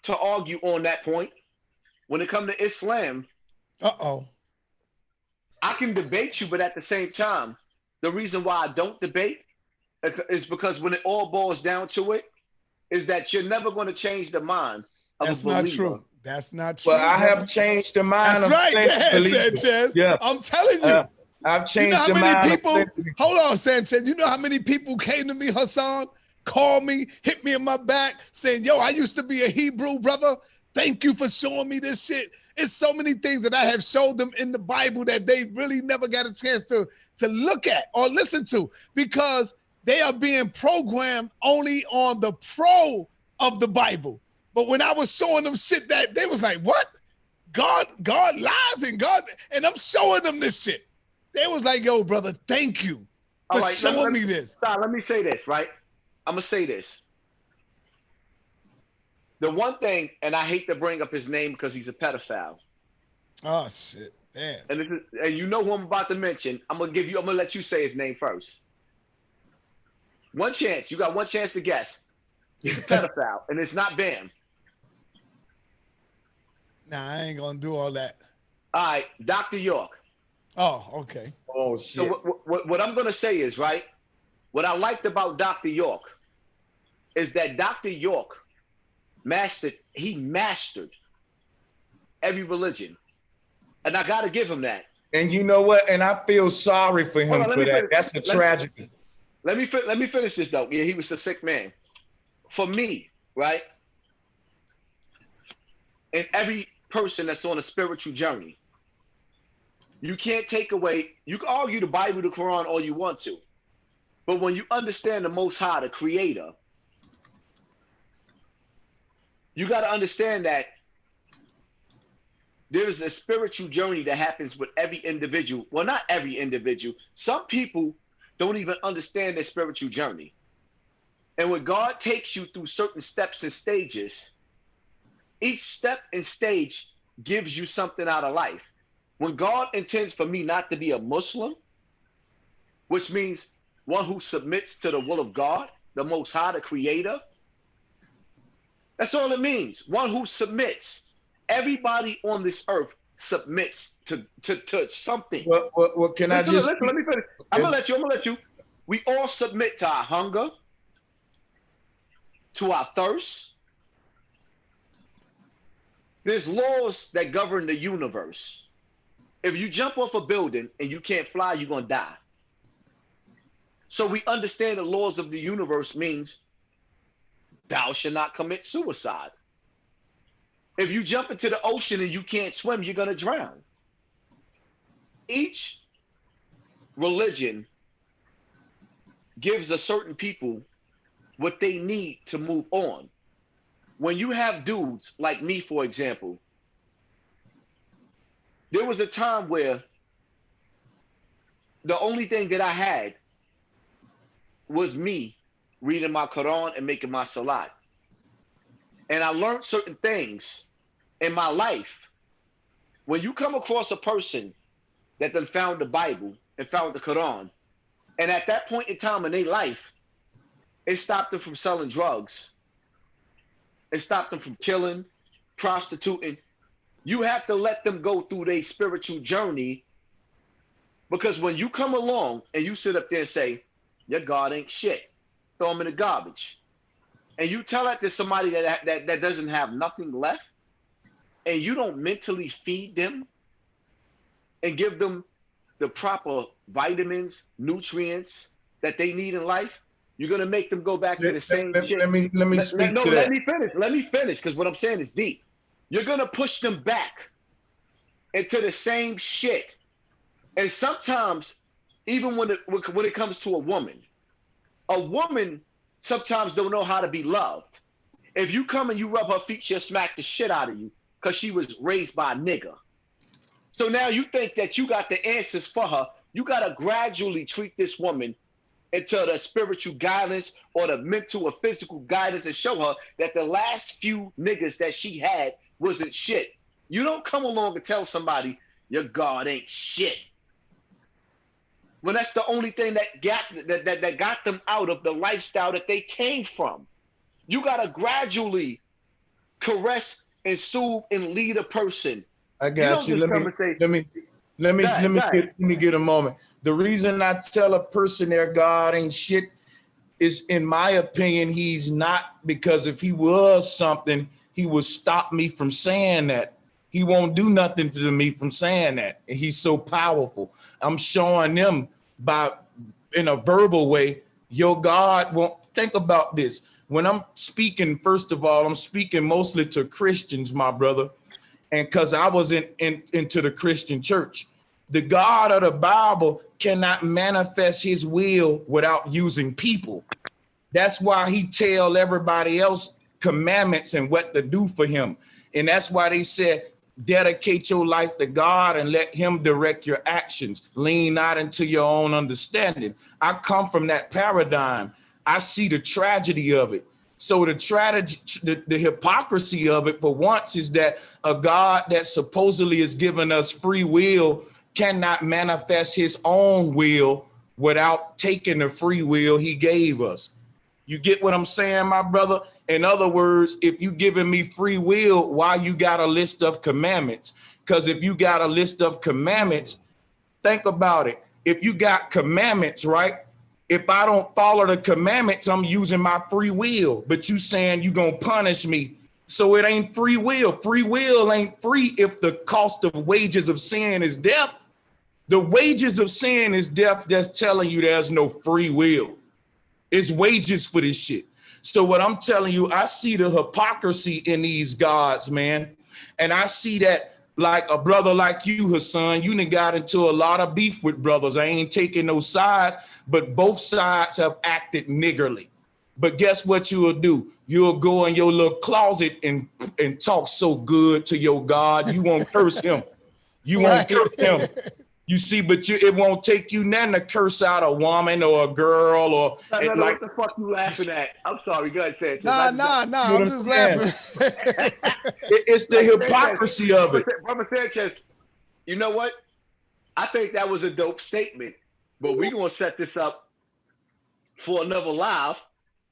to argue on that point. When it comes to Islam, I can debate you, but at the same time, the reason why I don't debate is because when it all boils down to it, is that you're never going to change the mind of That's a believer. not true. That's not true. But I brother. have changed the mind That's of right, plenty Sanchez. Yeah. I'm telling you. I've You know changed how the many mind people? of plenty. Hold on, Sanchez. You know how many people came to me, Hassan, called me, hit me in my back, saying, "Yo, I used to be a Hebrew brother. Thank you for showing me this shit." It's so many things that I have showed them in the Bible that they really never got a chance to look at or listen to, because they are being programmed only on the pro of the Bible. But when I was showing them shit, that they was like, "What? God lies and God," and I'm showing them this shit. They was like, "Yo, brother, thank you for showing me this." Let me say this, right? I'm gonna say this. The one thing, and I hate to bring up his name because he's a pedophile. Oh shit, damn. And you know who I'm about to mention. I'm gonna let you say his name first. One chance. You got one chance to guess. He's a pedophile, and it's not Bam. Nah, I ain't gonna do all that. All right, Dr. York. Oh, okay. Oh shit. So what I'm gonna say is, right, what I liked about Dr. York is that Dr. York mastered every religion. And I gotta give him that. And you know what? And I feel sorry for him for that. That's a tragedy. Let me finish this though. Yeah, he was a sick man. For me, right? And every person that's on a spiritual journey, you can't take away, you can argue the Bible, the Quran, all you want to. But when you understand the Most High, the Creator, you got to understand that there's a spiritual journey that happens with every individual. Well, not every individual. Some people don't even understand their spiritual journey. And when God takes you through certain steps and stages, each step and stage gives you something out of life. When God intends for me not to be a Muslim, which means one who submits to the will of God, the Most High, the Creator, that's all it means. One who submits. Everybody on this earth submits to something. What can I just let me finish. I'm gonna let you. We all submit to our hunger, to our thirst. There's laws that govern the universe. If you jump off a building and you can't fly, you're gonna die. So we understand the laws of the universe means thou shalt not commit suicide. If you jump into the ocean and you can't swim, you're gonna drown. Each religion gives a certain people what they need to move on. When you have dudes like me, for example, there was a time where the only thing that I had was me reading my Quran and making my salat. And I learned certain things in my life. When you come across a person that then found the Bible and found the Quran, and at that point in time in their life, it stopped them from selling drugs. It stopped them from killing, prostituting. You have to let them go through their spiritual journey, because when you come along and you sit up there and say, your God ain't shit, throw them in the garbage, and you tell that to somebody that doesn't have nothing left, and you don't mentally feed them and give them the proper vitamins, nutrients that they need in life, you're gonna make them go back to the same shit. Let me speak to that. Let me finish, because what I'm saying is deep. You're gonna push them back into the same shit. And sometimes, even when it comes to a woman sometimes don't know how to be loved. If you come and you rub her feet, she'll smack the shit out of you. because she was raised by a nigga. So now you think that you got the answers for her. You got to gradually treat this woman into the spiritual guidance or the mental or physical guidance and show her that the last few niggas that she had wasn't shit. You don't come along and tell somebody your God ain't shit when that's the only thing that got them out of the lifestyle that they came from. You got to gradually caress and soothe and lead a person. I got you. Let me get a moment. The reason I tell a person their God ain't shit is, in my opinion, he's not, because if he was something, he would stop me from saying that. He won't do nothing to me from saying that. And he's so powerful. I'm showing them in a verbal way, your God won't. Think about this. When I'm speaking, first of all, I'm speaking mostly to Christians, my brother. And because I was into the Christian church, the God of the Bible cannot manifest his will without using people. That's why he tell everybody else commandments and what to do for him. And that's why they said, dedicate your life to God and let him direct your actions. Lean not into your own understanding. I come from that paradigm. I see the tragedy of it. So the tragedy, the hypocrisy of it, for once, is that a God that supposedly has given us free will cannot manifest his own will without taking the free will he gave us. You get what I'm saying, my brother? In other words, if you giving me free will, why you got a list of commandments? Because if you got a list of commandments, think about it. If you got commandments, right? If I don't follow the commandments, I'm using my free will, but you saying you gonna punish me. So it ain't free will. Free will ain't free if the cost of wages of sin is death. The wages of sin is death. That's telling you there's no free will. It's wages for this shit. So what I'm telling you, I see the hypocrisy in these gods, man. And I see that, like a brother like you, Hassan, you done got into a lot of beef with brothers. I ain't taking no sides, but both sides have acted niggerly. But guess what you will do? You'll go in your little closet and talk so good to your God, you won't curse him. You won't curse him. You see, but it won't take you nothing to curse out a woman or a girl or No, like. what the fuck you laughing at? I'm sorry, go ahead, Sanchez. Nah, I'm just laughing. It's the hypocrisy of it. Brother Sanchez, you know what? I think that was a dope statement, but we're going to set this up for another live,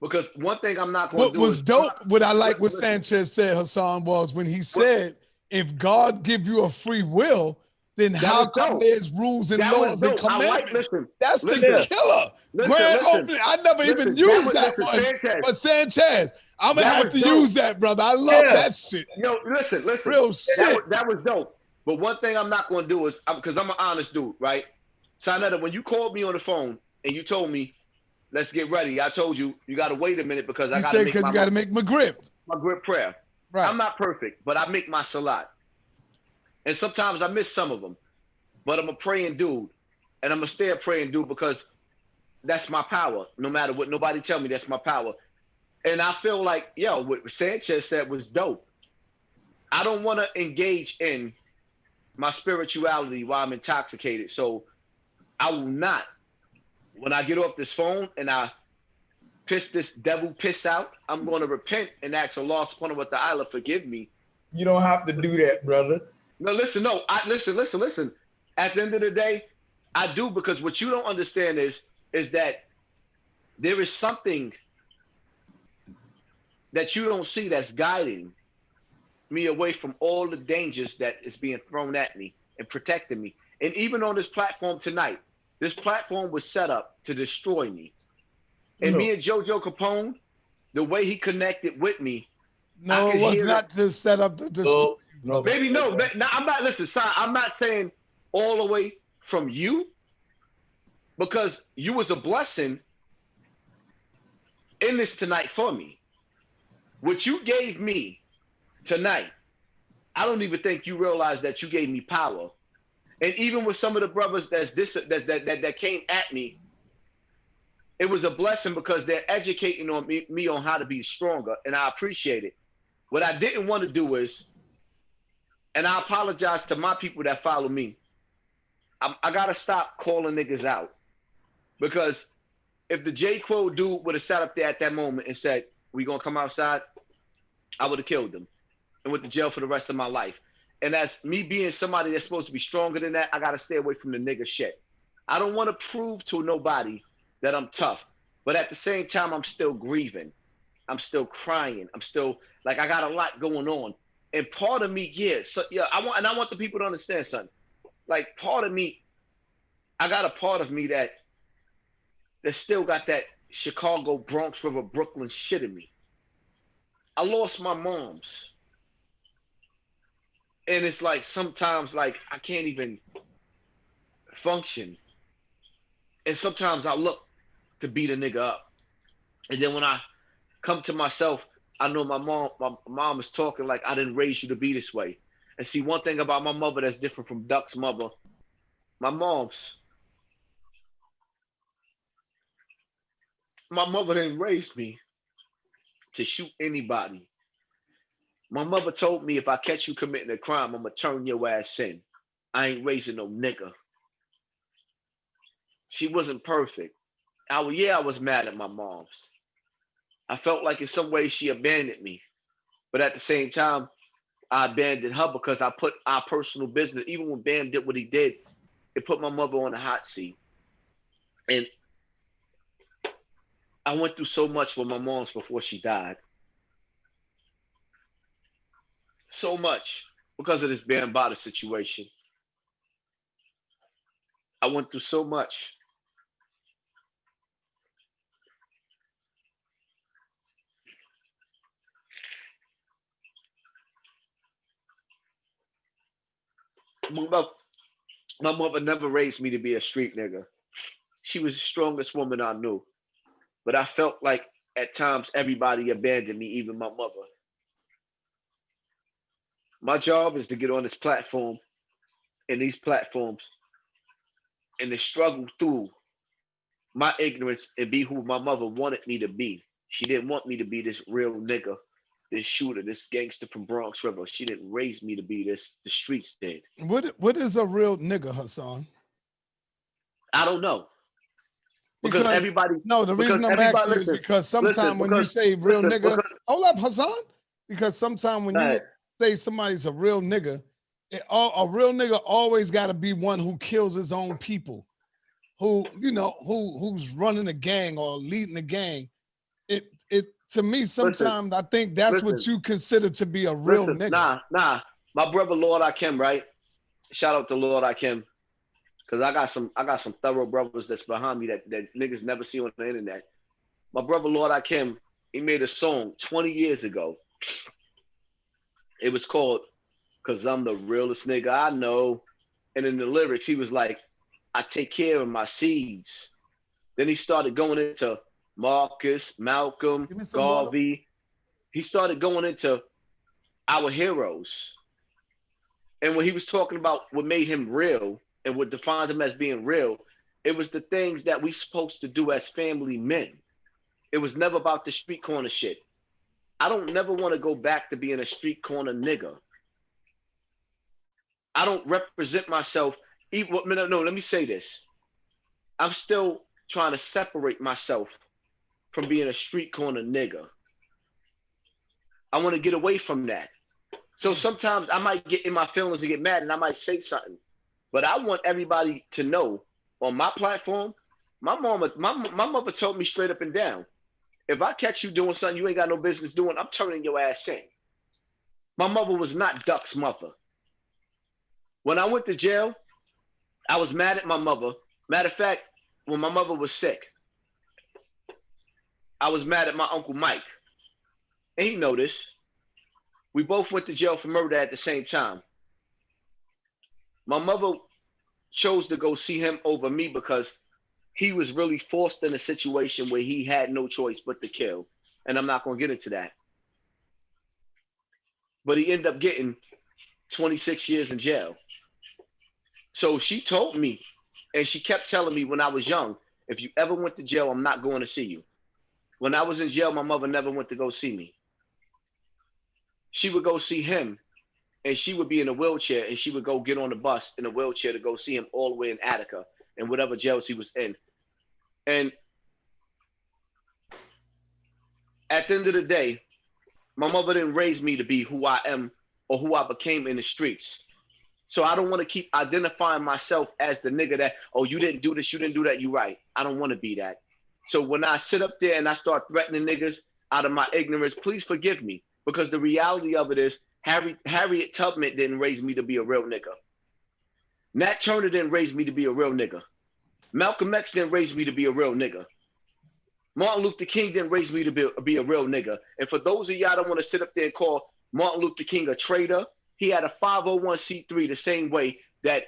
because one thing I'm not going to do was dope, what I like what Sanchez said, Hassan, was when he said, if God give you a free will, then how come there's rules and laws and commandments? That's the killer. Grand opening. I never even used that one. Sanchez, but Sanchez, I'm going to have to use that, brother. I love that shit. Yo, listen. Real shit. That was dope. But one thing I'm not going to do is, because I'm an honest dude, right? Sanetta, when you called me on the phone and you told me, let's get ready, I told you, you got to wait a minute because I got to make you got to make my grip. My grip prayer. Right. I'm not perfect, but I make my salat. And sometimes I miss some of them. But I'm a praying dude. And I'm going to stay a praying dude because that's my power. No matter what nobody tell me, that's my power. And I feel like, yo, what Sanchez said was dope. I don't want to engage in my spirituality while I'm intoxicated. So I will not, when I get off this phone and I piss this devil piss out, I'm going to repent and ask Allah subhanahu wa ta'ala forgive me. You don't have to do that, brother. No, listen, listen. At the end of the day, I do, because what you don't understand is that there is something that you don't see that's guiding me away from all the dangers that is being thrown at me and protecting me. And even on this platform tonight, this platform was set up to destroy me. And me and Jojo Capone, the way he connected with me. No, it was not to set up to destroy. No, baby, no. I'm not, listen, son, I'm not saying all the way from you, because you was a blessing in this tonight for me. What you gave me tonight, I don't even think you realize that you gave me power. And even with some of the brothers that came at me, it was a blessing because they're educating on me on how to be stronger, and I appreciate it. What I didn't want to do is And I apologize to my people that follow me. I gotta stop calling niggas out, because if the J. Cole dude would have sat up there at that moment and said, "We gonna come outside," I would have killed him and went to jail for the rest of my life. And as me being somebody that's supposed to be stronger than that, I gotta stay away from the nigga shit. I don't want to prove to nobody that I'm tough, but at the same time, I'm still grieving. I'm still crying. I'm still like, I got a lot going on. And part of me, yeah, so yeah, I want the people to understand something. Like, part of me, I got a part of me that still got that Chicago, Bronx River, Brooklyn shit in me. I lost my moms. And it's like sometimes like I can't even function. And sometimes I look to beat a nigga up. And then when I come to myself, I know my mom is talking like, I didn't raise you to be this way. And see, one thing about my mother that's different from Duck's mother, my mother didn't raise me to shoot anybody. My mother told me if I catch you committing a crime, I'm gonna turn your ass in. I ain't raising no nigga. She wasn't perfect. I was mad at my mom's. I felt like in some ways she abandoned me. But at the same time, I abandoned her because I put our personal business, even when Bam did what he did, it put my mother on the hot seat. And I went through so much with my mom's before she died. So much because of this Bam Bada situation. I went through so much. My mother never raised me to be a street nigga. She was the strongest woman I knew. But I felt like at times everybody abandoned me, even my mother. My job is to get on this platform and these platforms and to struggle through my ignorance and be who my mother wanted me to be. She didn't want me to be this real nigga, this shooter, this gangster from Bronx River. She didn't raise me to be this. The streets did. What is a real nigga, Hassan? I don't know. Because everybody. No, the reason I'm asking you is because sometimes when you say real nigga, hold up, Hassan. Because sometimes when you say somebody's a real nigga, a real nigga always got to be one who kills his own people, who's running a gang or leading a gang. It to me sometimes I think that's what you consider to be a real nigga. Nah. My brother Lord Akim, right? Shout out to Lord Akim. Cause I got some thorough brothers that's behind me that niggas never see on the internet. My brother Lord Akim, he made a song 20 years ago. It was called "Cause I'm the realest nigga I know," and in the lyrics he was like, "I take care of my seeds." Then he started going into Marcus, Malcolm, Garvey. He started going into our heroes, and when he was talking about what made him real and what defined him as being real, it was the things that we supposed to do as family men. It was never about the street corner shit. I don't never want to go back to being a street corner nigga. I don't represent myself. No, let me say this. I'm still trying to separate myself from being a street corner nigga. I want to get away from that. So sometimes I might get in my feelings and get mad and I might say something. But I want everybody to know on my platform, my mother told me straight up and down, if I catch you doing something you ain't got no business doing, I'm turning your ass in. My mother was not Duck's mother. When I went to jail, I was mad at my mother. Matter of fact, when my mother was sick, I was mad at my Uncle Mike. And he know this. We both went to jail for murder at the same time. My mother chose to go see him over me because he was really forced in a situation where he had no choice but to kill. And I'm not going to get into that. But he ended up getting 26 years in jail. So she told me, and she kept telling me when I was young, if you ever went to jail, I'm not going to see you. When I was in jail, my mother never went to go see me. She would go see him and she would be in a wheelchair, and she would go get on the bus in a wheelchair to go see him all the way in Attica and whatever jails he was in. And at the end of the day, my mother didn't raise me to be who I am or who I became in the streets. So I don't want to keep identifying myself as the nigga that, oh, you didn't do this, you didn't do that, you right. I don't want to be that. So when I sit up there and I start threatening niggas out of my ignorance, please forgive me. Because the reality of it is, Harriet Tubman didn't raise me to be a real nigga. Nat Turner didn't raise me to be a real nigga. Malcolm X didn't raise me to be a real nigga. Martin Luther King didn't raise me to be a real nigga. And for those of y'all that want to sit up there and call Martin Luther King a traitor, he had a 501c3 the same way that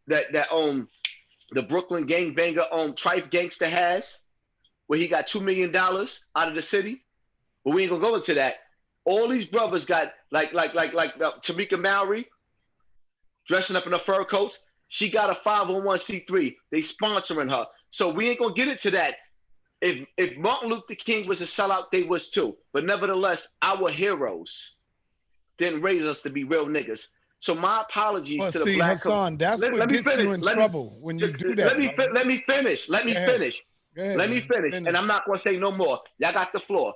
the Brooklyn gangbanger Trife Gangster has, where he got $2 million out of the city. But we ain't gonna go into that. All these brothers got like Tamika Mallory dressing up in her fur coats. She got a 501c3. They sponsoring her. So we ain't gonna get into that. If Martin Luther King was a sellout, they was too. But nevertheless, our heroes didn't raise us to be real niggas. So my apologies to the black Hassan, that's what gets you in trouble when you do that. Let me finish. Let me finish. And I'm not gonna say no more. Y'all got the floor.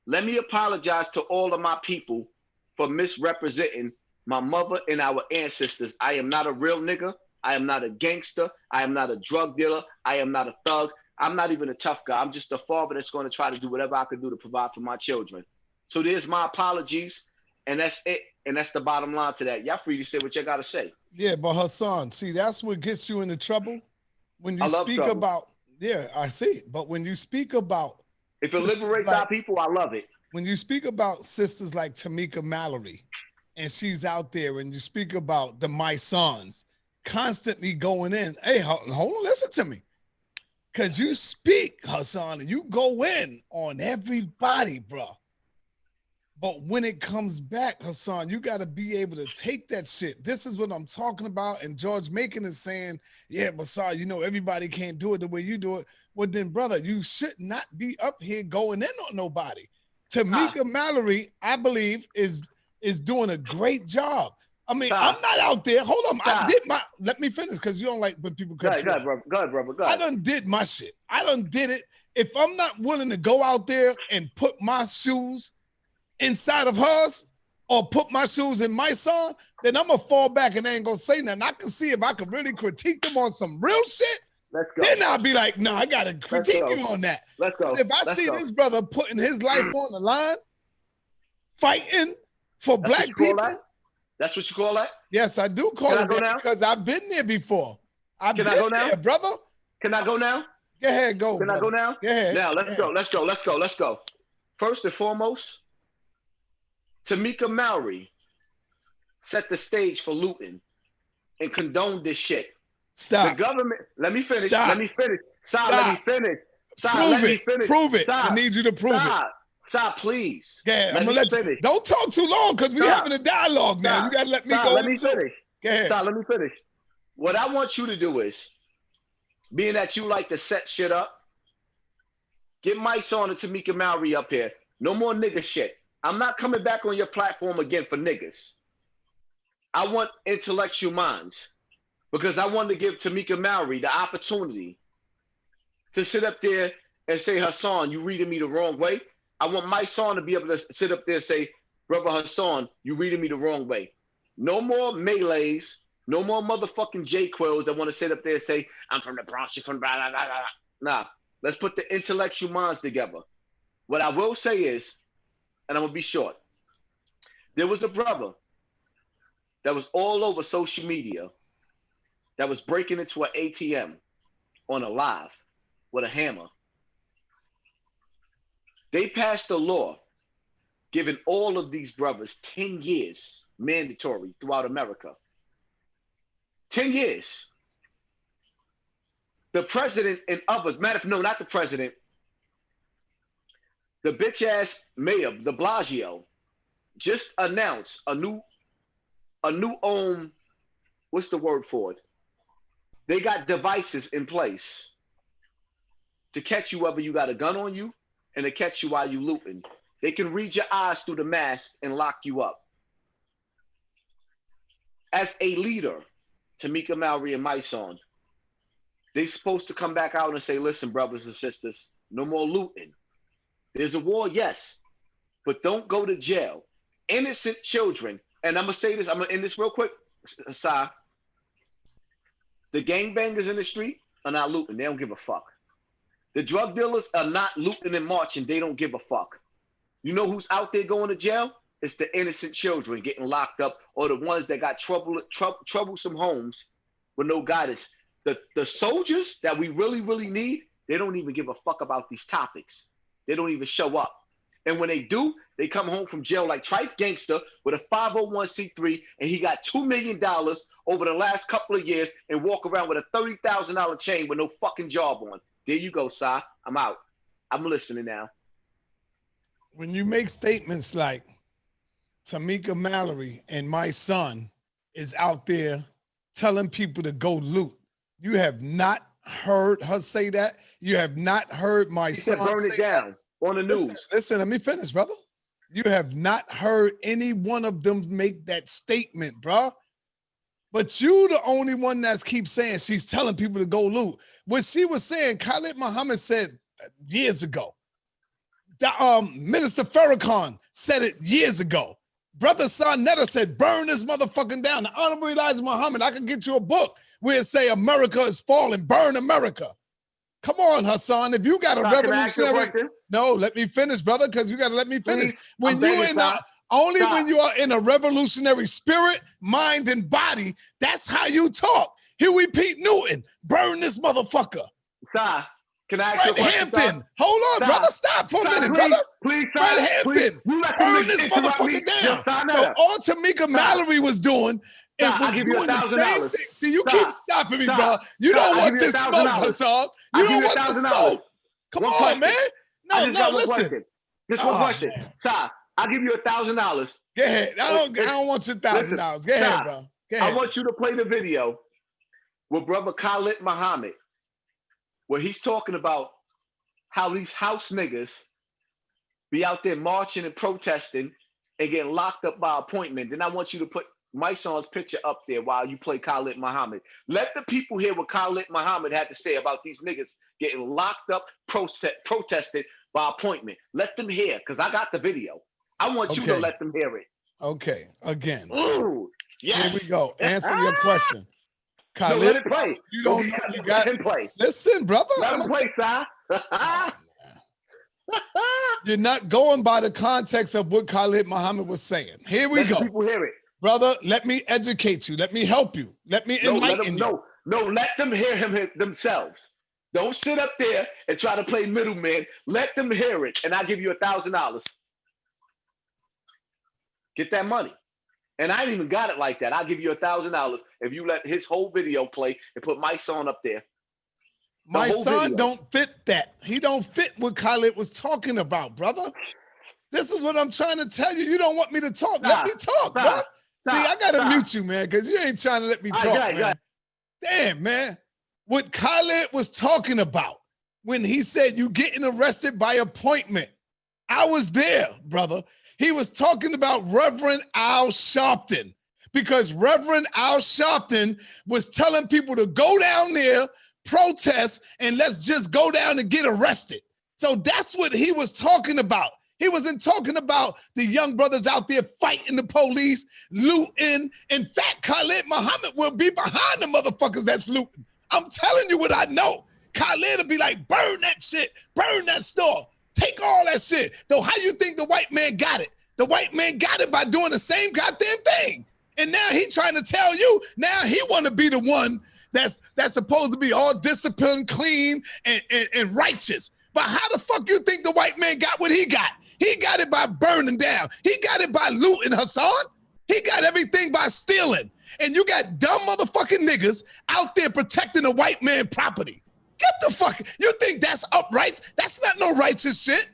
Let me apologize to all of my people for misrepresenting my mother and our ancestors. I am not a real nigga. I am not a gangster. I am not a drug dealer. I am not a thug. I'm not even a tough guy. I'm just a father that's going to try to do whatever I can do to provide for my children. So there's my apologies, and that's it. And that's the bottom line to that. Y'all free to say what you got to say. Yeah, but Hassan, see, that's what gets you into trouble. When you speak about, yeah, I see. But when you speak about, if it liberates our people, I love it. When you speak about sisters like Tamika Mallory, and she's out there, and you speak about the My Sons constantly going in, hey, hold on, listen to me. Because you speak, Hassan, and you go in on everybody, bro. But when it comes back, Hassan, you got to be able to take that shit. This is what I'm talking about. And George Macon is saying, yeah, but sorry, you know, everybody can't do it the way you do it. Well, then, brother, you should not be up here going in on nobody. Tamika Mallory, I believe, is doing a great job. I mean, I'm not out there. Hold on. I did my, let me finish because you don't like when people cut you off. Go ahead, brother. Go ahead. I done did my shit. I done did it. If I'm not willing to go out there and put my shoes inside of hers or put my shoes in my son, then I'm going to fall back and I ain't going to say nothing. I can see if I can really critique them on some real shit. Let's go. Then I'll be like, no, I got to critique you on that. Let's go. But if I see this brother putting his life on the line, fighting for black people. That's what you call that? Yes, I do call it that because I've been there before. Can I go now, brother? Can I go now? Go ahead, go. Can I go now? Go ahead. Now let's go. First and foremost, Tamika Mallory set the stage for looting and condoned this shit. Stop. The government. Let me finish. Stop. Let me finish. Stop. Let me finish. Stop. Prove Let it. me finish. Prove it. Stop. I need you to prove it. Stop, please. Yeah, I'm gonna let you. Don't talk too long because we're having a dialogue now. You gotta let me go. Let me finish. Go ahead. Stop. Let me finish. What I want you to do is, being that you like to set shit up, get my son and Tamika Mallory up here. No more nigga shit. I'm not coming back on your platform again for niggas. I want intellectual minds because I want to give Tamika Mallory the opportunity to sit up there and say, Hassan, you reading me the wrong way. I want my son to be able to sit up there and say, Brother Hassan, you reading me the wrong way. No more melees, no more motherfucking J-Quills that want to sit up there and say, I'm from the Bronx, you're from blah, blah, blah, blah. Nah, let's put the intellectual minds together. What I will say is, and I'm going to be short, there was a brother that was all over social media that was breaking into an ATM on a live with a hammer. They passed a law giving all of these brothers 10 years mandatory throughout America. 10 years. The president and others, no, not the president, the bitch ass mayor, de Blasio, just announced a new what's the word for it? They got devices in place to catch you whether you got a gun on you and to catch you while you looting. They can read your eyes through the mask and lock you up. as a leader, Tamika Mallory and my son, they supposed to come back out and say, listen, brothers and sisters, no more looting. There's a war, yes, but don't go to jail. Innocent children, and I'm going to say this, I'm going to end this real quick, Sai. The gangbangers in the street are not looting. They don't give a fuck. The drug dealers are not looting and marching. They don't give a fuck. You know who's out there going to jail? It's the innocent children getting locked up, or the ones that got troublesome homes with no guidance. The soldiers that we really, really need, they don't even give a fuck about these topics. They don't even show up. And when they do, they come home from jail like Trife Gangster with a 501c3, and he got $2 million over the last couple of years and walk around with a $30,000 chain with no fucking job on. There you go, Si. I'm out. I'm listening now. When you make statements like Tamika Mallory and my son is out there telling people to go loot, you have not heard her say that. You have not heard my son burn it down on the news. Listen, let me finish, brother. You have not heard any one of them make that statement, bro. But you the only one that keeps saying she's telling people to go loot. What she was saying, Khalid Muhammad said years ago. Minister Farrakhan said it years ago. Brother Sarnetta said, burn this motherfucking down. The Honorable Elijah Muhammad, I can get you a book where it say America is falling, burn America. Come on, Hassan. If you got a revolutionary, no, let me finish, brother, because you got to let me finish. When you in a, only when you are in a revolutionary spirit, mind, and body, that's how you talk. Huey Pete Newton, burn this motherfucker. Can I ask you a question, Hampton, hold on, brother. Stop for a minute, brother. Please, Fred Hampton, burn this motherfucker down. So all Tamika Mallory was doing, it was doing the same thing. See, you keep stopping me, bro. You don't want this smoke, Hassan. You don't want the smoke. Come on, man. No, listen. Just one question. Ty, I'll give you $1,000. Go ahead. I don't want your $1,000. Go ahead, bro. Go ahead. I want you to play the video with brother Khalid Muhammad, where he's talking about how these house niggas be out there marching and protesting and getting locked up by appointment. Then I want you to put my son's picture up there while you play Khalid Muhammad. Let the people hear what Khalid Muhammad had to say about these niggas getting locked up, protested by appointment. Let them hear, because I got the video. I want you to let them hear it. Okay, again. Ooh, yes. Here we go. Answer your question. Khalid, no, let it play. You don't know. You got it. Play. Listen, brother. Let him play, Si. You're not going by the context of what Khalid Muhammad was saying. Here we go. People hear it. Brother, let me educate you. Let me help you. Let me enlighten you. No, let them hear him themselves. Don't sit up there and try to play middleman. Let them hear it, and I'll give you $1,000. Get that money. And I ain't even got it like that. I'll give you $1,000 if you let his whole video play and put my son up there. My son don't fit that. He don't fit what Khalid was talking about, brother. This is what I'm trying to tell you. You don't want me to talk. Let me talk, bro. See, I got to mute you, man, because you ain't trying to let me talk, man. Damn, man. What Khalid was talking about when he said you getting arrested by appointment. I was there, brother. He was talking about Reverend Al Sharpton, because Reverend Al Sharpton was telling people to go down there, protest, and let's just go down and get arrested. So that's what he was talking about. He wasn't talking about the young brothers out there fighting the police, looting. In fact, Khalid Muhammad will be behind the motherfuckers that's looting. I'm telling you what I know. Khalid will be like, burn that shit, burn that store, take all that shit. Though, how you think the white man got it? The white man got it by doing the same goddamn thing. And now he trying to tell you, now he want to be the one that's supposed to be all disciplined, clean, and righteous. But how the fuck you think the white man got what he got? He got it by burning down. He got it by looting, Hassan. He got everything by stealing. And you got dumb motherfucking niggas out there protecting the white man property. Get the fuck, you think that's upright? That's not no righteous shit.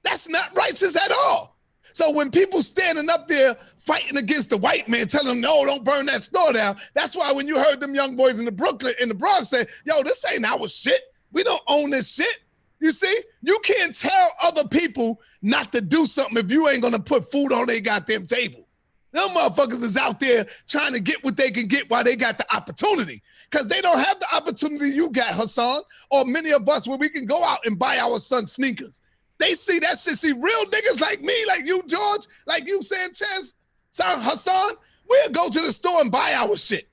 That's not righteous at all. So when people standing up there fighting against the white man, telling them, no, don't burn that store down. That's why when you heard them young boys in the Bronx say, yo, this ain't our shit. We don't own this shit. You see, you can't tell other people not to do something if you ain't gonna put food on their goddamn table. Them motherfuckers is out there trying to get what they can get while they got the opportunity. Because they don't have the opportunity you got, Hassan, or many of us where we can go out and buy our son sneakers. They see that shit. See, real niggas like me, like you, George, like you, Sanchez, Hassan, we'll go to the store and buy our shit.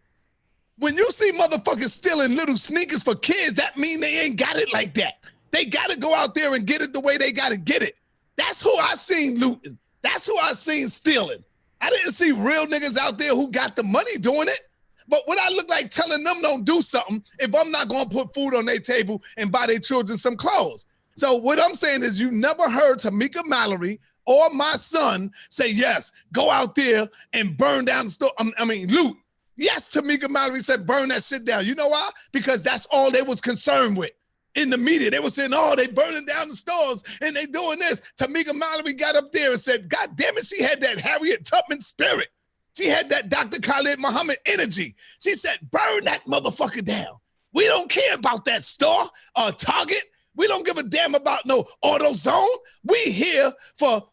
When you see motherfuckers stealing little sneakers for kids, that mean they ain't got it like that. They got to go out there and get it the way they got to get it. That's who I seen looting. That's who I seen stealing. I didn't see real niggas out there who got the money doing it. But what I look like telling them don't do something if I'm not going to put food on their table and buy their children some clothes. So what I'm saying is you never heard Tamika Mallory or my son say, yes, go out there and burn down the store. Loot. Yes, Tamika Mallory said burn that shit down. You know why? Because that's all they was concerned with. In the media, they were saying, oh, they burning down the stores and they doing this. Tamika Mallory got up there and said, God damn it, she had that Harriet Tubman spirit. She had that Dr. Khalid Muhammad energy. She said, burn that motherfucker down. We don't care about that store or Target. We don't give a damn about no AutoZone. We here for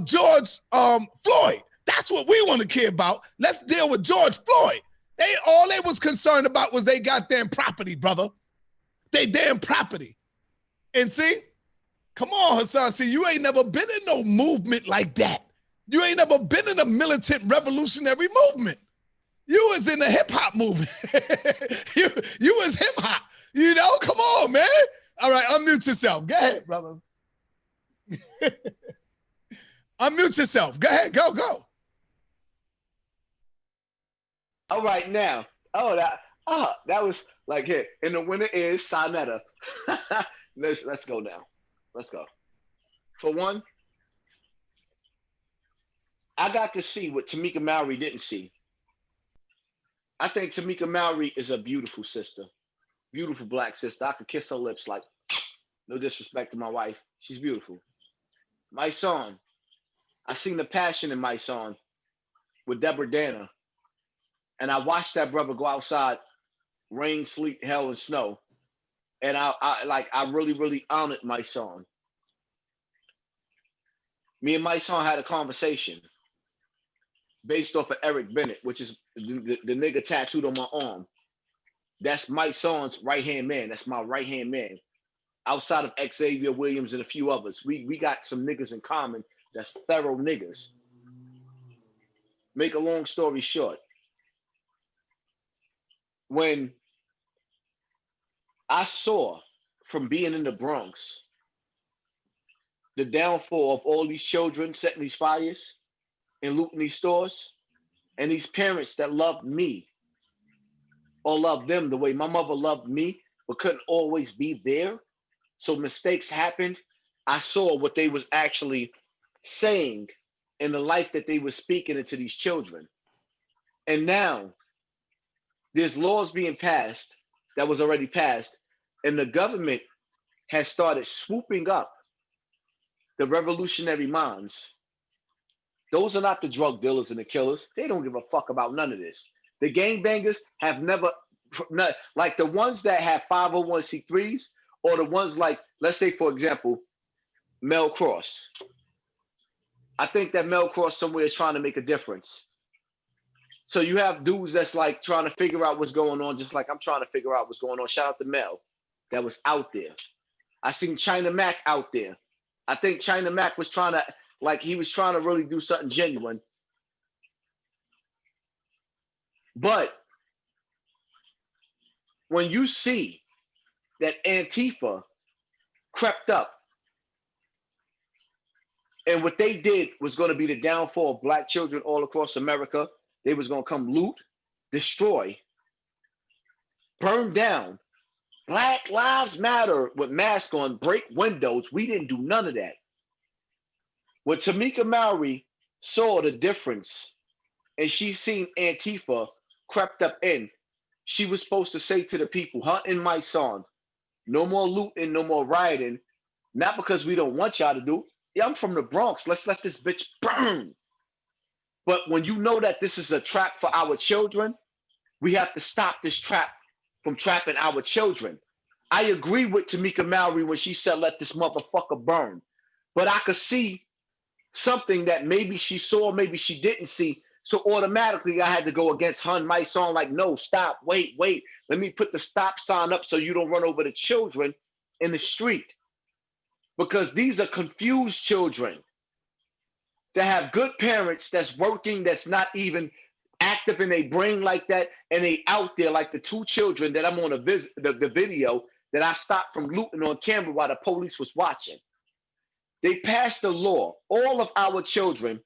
George Floyd. That's what we want to care about. Let's deal with George Floyd. All they was concerned about was they goddamn property, brother. They damn property. And see, come on, Hassan, see, you ain't never been in no movement like that. You ain't never been in a militant revolutionary movement. You was in the hip hop movement. you was hip hop, you know? Come on, man. All right, unmute yourself. Go ahead, brother. Unmute yourself. Go ahead, go. All right, now. That was like here. And the winner is Sonetta. Let's go now. Let's go. For one, I got to see what Tamika Mallory didn't see. I think Tamika Mallory is a beautiful sister. Beautiful black sister. I could kiss her lips like, no disrespect to my wife. She's beautiful. My son, I seen the passion in my son with Deborah Dana. And I watched that brother go outside, rain, sleet, hell, and snow. And I really, really honored my son. Me and my son had a conversation based off of Eric Bennett, which is the nigga tattooed on my arm. That's my son's right-hand man. That's my right-hand man. Outside of Xavier Williams and a few others. We got some niggas in common that's thorough niggas. Make a long story short. When I saw from being in the Bronx, the downfall of all these children setting these fires and looting these stores, and these parents that loved me or loved them the way my mother loved me, but couldn't always be there. So mistakes happened. I saw what they was actually saying in the life that they were speaking into these children. And now there's laws being passed that was already passed, and the government has started swooping up the revolutionary minds. Those are not the drug dealers and the killers. They don't give a fuck about none of this. The gangbangers have never, like the ones that have 501c3s, or the ones like, let's say, for example, Mel Cross. I think that Mel Cross somewhere is trying to make a difference. So you have dudes that's like trying to figure out what's going on, just like I'm trying to figure out what's going on. Shout out to Mel that was out there. I seen China Mac out there. I think China Mac was trying to, like, he was trying to really do something genuine. But when you see that Antifa crept up and what they did was going to be the downfall of black children all across America, they was going to come loot, destroy, burn down. Black Lives Matter with masks on, break windows. We didn't do none of that. When Tamika Mallory saw the difference and she seen Antifa crept up in, she was supposed to say to the people, her and my son, no more looting, no more rioting. Not because we don't want y'all to do. Yeah, I'm from the Bronx. Let's let this bitch burn. But when you know that this is a trap for our children, we have to stop this trap from trapping our children. I agree with Tamika Mallory when she said, let this motherfucker burn. But I could see something that maybe she saw, maybe she didn't see, So automatically I had to go against Hun My song, like, no, stop, wait. Let me put the stop sign up so you don't run over the children in the street. Because these are confused children that have good parents that's working, that's not even active in their brain like that, and they out there like the two children that I'm on the video that I stopped from looting on camera while the police was watching. They passed a law. All of our children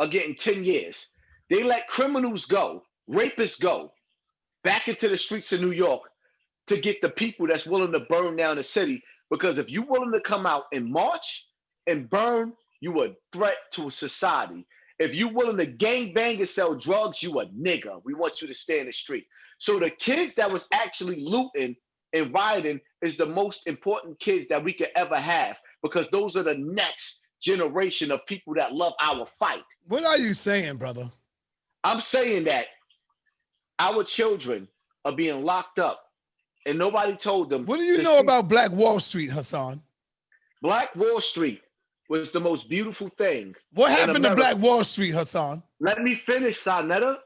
are getting 10 years. They let criminals go, rapists go, back into the streets of New York to get the people that's willing to burn down the city. Because if you're willing to come out and march and burn, you a threat to society. If you're willing to gangbang and sell drugs, you a nigga. We want you to stay in the street. So the kids that was actually looting and rioting is the most important kids that we could ever have, because those are the next generation of people that love our fight. What are you saying, brother? I'm saying that our children are being locked up and nobody told them. What do you know about Black Wall Street, Hassan? Black Wall Street was the most beautiful thing. What happened to Black Wall Street, Hassan? Let me finish, Sarnetta.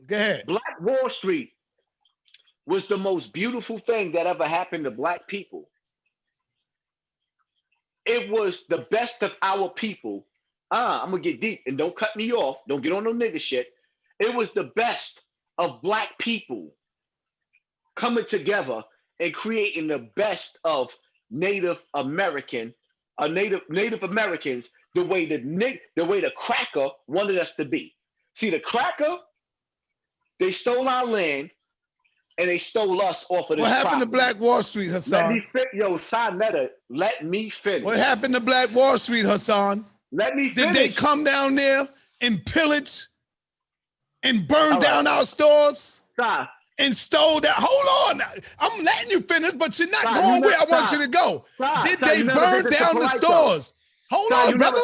Go ahead. Black Wall Street was the most beautiful thing that ever happened to black people. It was the best of our people. I'm gonna get deep and don't cut me off. Don't get on no nigga shit. It was the best of black people coming together and creating the best of Native Americans, the way the cracker wanted us to be. See, the cracker, they stole our land and they stole us off of this. What happened to property. Black Wall Street, Hassan? Let me finish. What happened to Black Wall Street, Hassan? Let me finish. Did they come down there and pillage and burn down our stores? Stop. And stole that. Hold on. I'm letting you finish, but you're not going where I want you to go. Did they burn down the stores? Hold on, brother.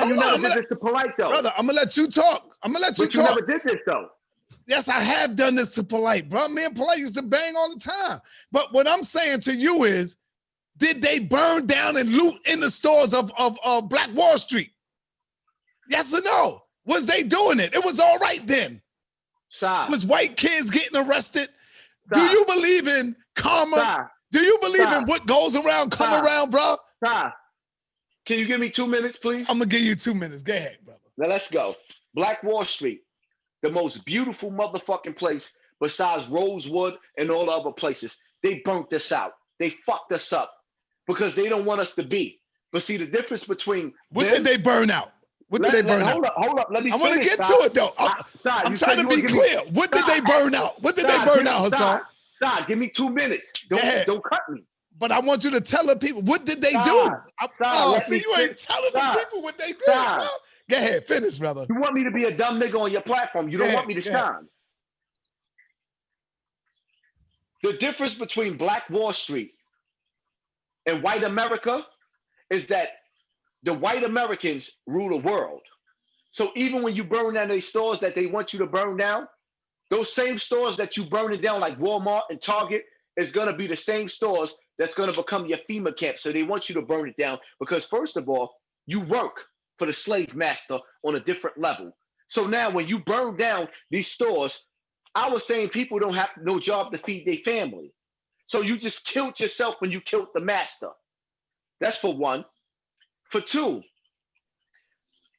You never did this to Polite, though. Brother, I'm going to let you talk. I'm going to let you talk. But you never did this, though. Yes, I have done this to Polite, bro. Me and Polite used to bang all the time. But what I'm saying to you is, did they burn down and loot in the stores of Black Wall Street? Yes or no? Was they doing it? It was all right then. Stop. Was white kids getting arrested? Stop. Do you believe in karma? Stop. Do you believe in what goes around come around, bro? Stop. Can you give me 2 minutes, please? I'm going to give you 2 minutes. Go ahead, brother. Now let's go. Black Wall Street, the most beautiful motherfucking place besides Rosewood and all the other places. They burnt us out. They fucked us up because they don't want us to be. But see, the difference between what did they burn out? What did they burn out? Hold up. Let me I want to get to it, though. I'm trying to be clear. What did they burn out? What did they burn out, Hassan? Stop. Give me 2 minutes. Don't cut me. But I want you to tell the people, what did they do? See, you ain't telling the people what they did, bro. Go ahead, finish, brother. You want me to be a dumb nigga on your platform. You don't want me to shine. The difference between Black Wall Street and white America is that the white Americans rule the world. So even when you burn down those stores that they want you to burn down, those same stores that you burn it down like Walmart and Target is going to be the same stores that's going to become your FEMA camp. So they want you to burn it down because first of all, you work for the slave master on a different level. So now when you burn down these stores, I was saying people don't have no job to feed their family. So you just killed yourself when you killed the master. That's for one. For two,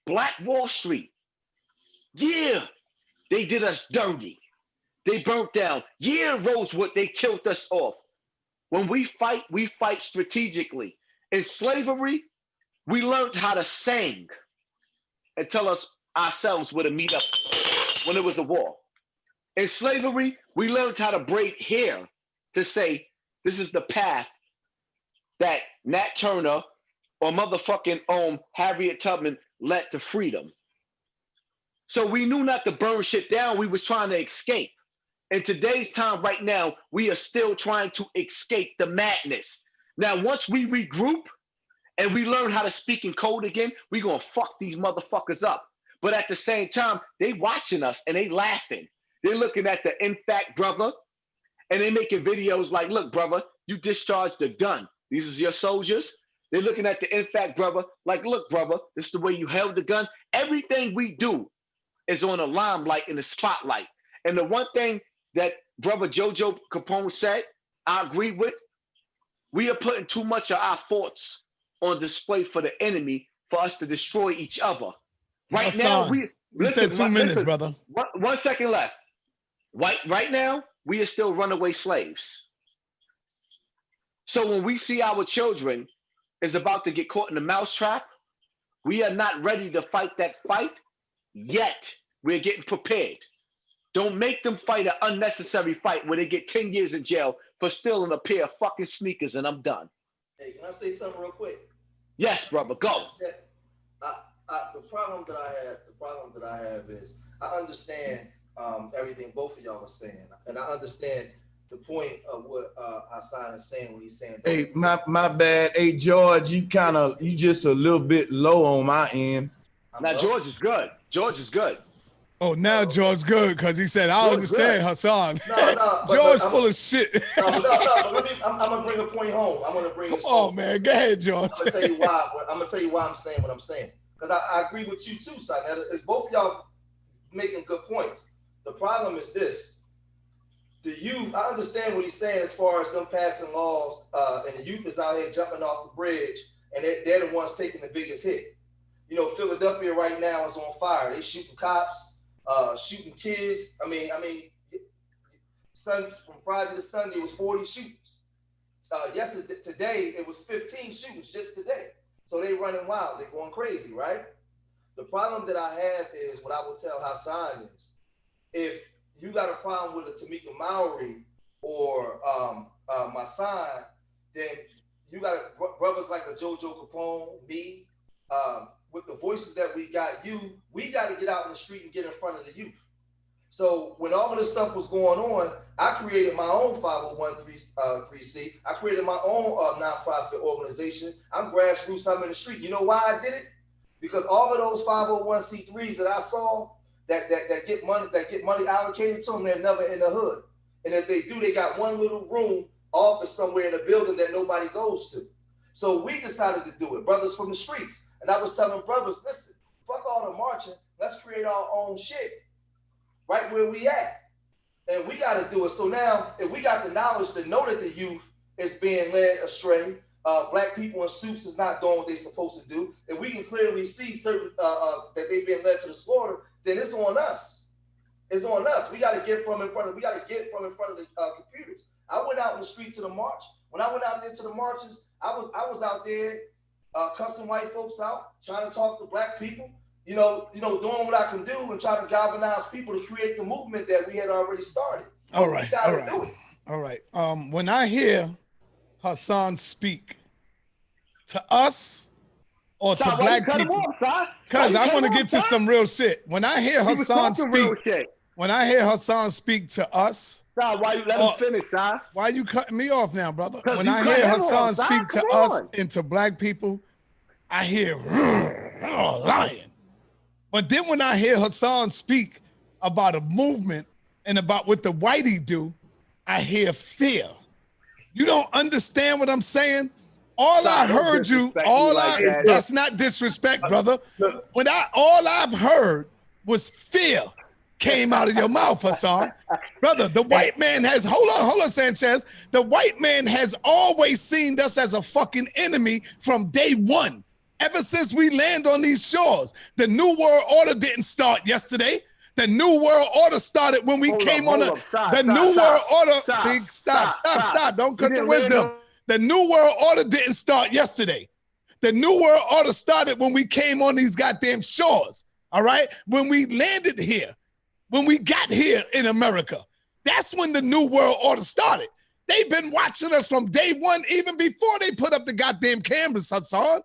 Black Wall Street. Yeah, they did us dirty. They burnt down. Yeah, Rosewood, they killed us off. When we fight strategically. In slavery, we learned how to sing and tell us ourselves where to meet up when it was a war. In slavery, we learned how to braid hair to say, this is the path that Nat Turner or motherfucking Harriet Tubman led to freedom. So we knew not to burn shit down. We was trying to escape. In today's time right now, we are still trying to escape the madness. Now, once we regroup and we learn how to speak in code again, we gonna fuck these motherfuckers up. But at the same time, they watching us and they laughing. They're looking at the in fact brother and they making videos like, look, brother, you discharged the gun. These is your soldiers. They're looking at the in fact brother like, look, brother, this is the way you held the gun. Everything we do is on the limelight in the spotlight. And the one thing that brother Jojo Capone said, I agree with, we are putting too much of our thoughts on display for the enemy for us to destroy each other. Right now, Hassan, you said 2 minutes, brother. 1 second left. Right now, we are still runaway slaves. So when we see our children is about to get caught in the mousetrap, we are not ready to fight that fight yet. We're getting prepared. Don't make them fight an unnecessary fight where they get 10 years in jail for stealing a pair of fucking sneakers, and I'm done. Hey, can I say something real quick? Yes, brother, go. The problem that I have is I understand everything both of y'all are saying, and I understand the point of what Hassan is saying when he's saying. Hey, my bad. Hey, George, you just a little bit low on my end. Now George is good. George is good. Oh, now George good because he said, I understand, Hassan. No, George full of shit. But let me, I'm gonna bring a point home. I'm gonna bring. Come on, man. Go ahead, George. I'm gonna tell you why I'm saying what I'm saying. Because I agree with you too, son. Both of y'all making good points. The problem is this: the youth. I understand what he's saying as far as them passing laws, and the youth is out here jumping off the bridge, and they're the ones taking the biggest hit. You know, Philadelphia right now is on fire. They shooting cops. Shooting kids. I mean, from Friday to Sunday it was 40 shootings. Today it was 15 shootings just today. So they running wild. They're going crazy, right? The problem that I have is what I will tell Hassan is, if you got a problem with a Tamika Mowry or my son, then you got brothers like a JoJo Capone, me. With the voices that we got we got to get out in the street and get in front of the youth. So when all of this stuff was going on, I created my own 501c. I created my own nonprofit organization. I'm grassroots, I'm in the street. You know why I did it? Because all of those 501c3s that I saw that get money allocated to them, they're never in the hood. And if they do, they got one little room office somewhere in a building that nobody goes to. So we decided to do it, brothers from the streets. And I was telling brothers, listen, fuck all the marching. Let's create our own shit right where we at. And we got to do it. So now, if we got the knowledge to know that the youth is being led astray, black people in suits is not doing what they're supposed to do, and we can clearly see certain that they've been led to the slaughter, then it's on us. It's on us. We got to get from in front of the computers. I went out in the street to the march. When I went out there to the marches, I was out there cussing white folks out, trying to talk to black people, doing what I can do and trying to galvanize people to create the movement that we had already started. All right. When I hear Hassan speak to us or to black people, because I want to get to some real shit. When I hear Hassan speak to us, why you let him finish, son? Why you cutting me off now, brother? When I hear Hassan speak to us and to black people, I hear lying. But then when I hear Hassan speak about a movement and about what the whitey do, I hear fear. You don't understand what I'm saying? That's not disrespect, brother. All I've heard was fear came out of your mouth, Hassan. Brother, the white man has, hold on, Sanchez. The white man has always seen us as a fucking enemy from day one. Ever since we land on these shores. The New World Order didn't start yesterday. The New World Order started when we came on the New World Order. See, stop. Don't cut the wisdom. The New World Order didn't start yesterday. The New World Order started when we came on these goddamn shores. All right? When we landed here. When we got here in America, that's when the New World Order started. They've been watching us from day one, even before they put up the goddamn cameras, Hassan.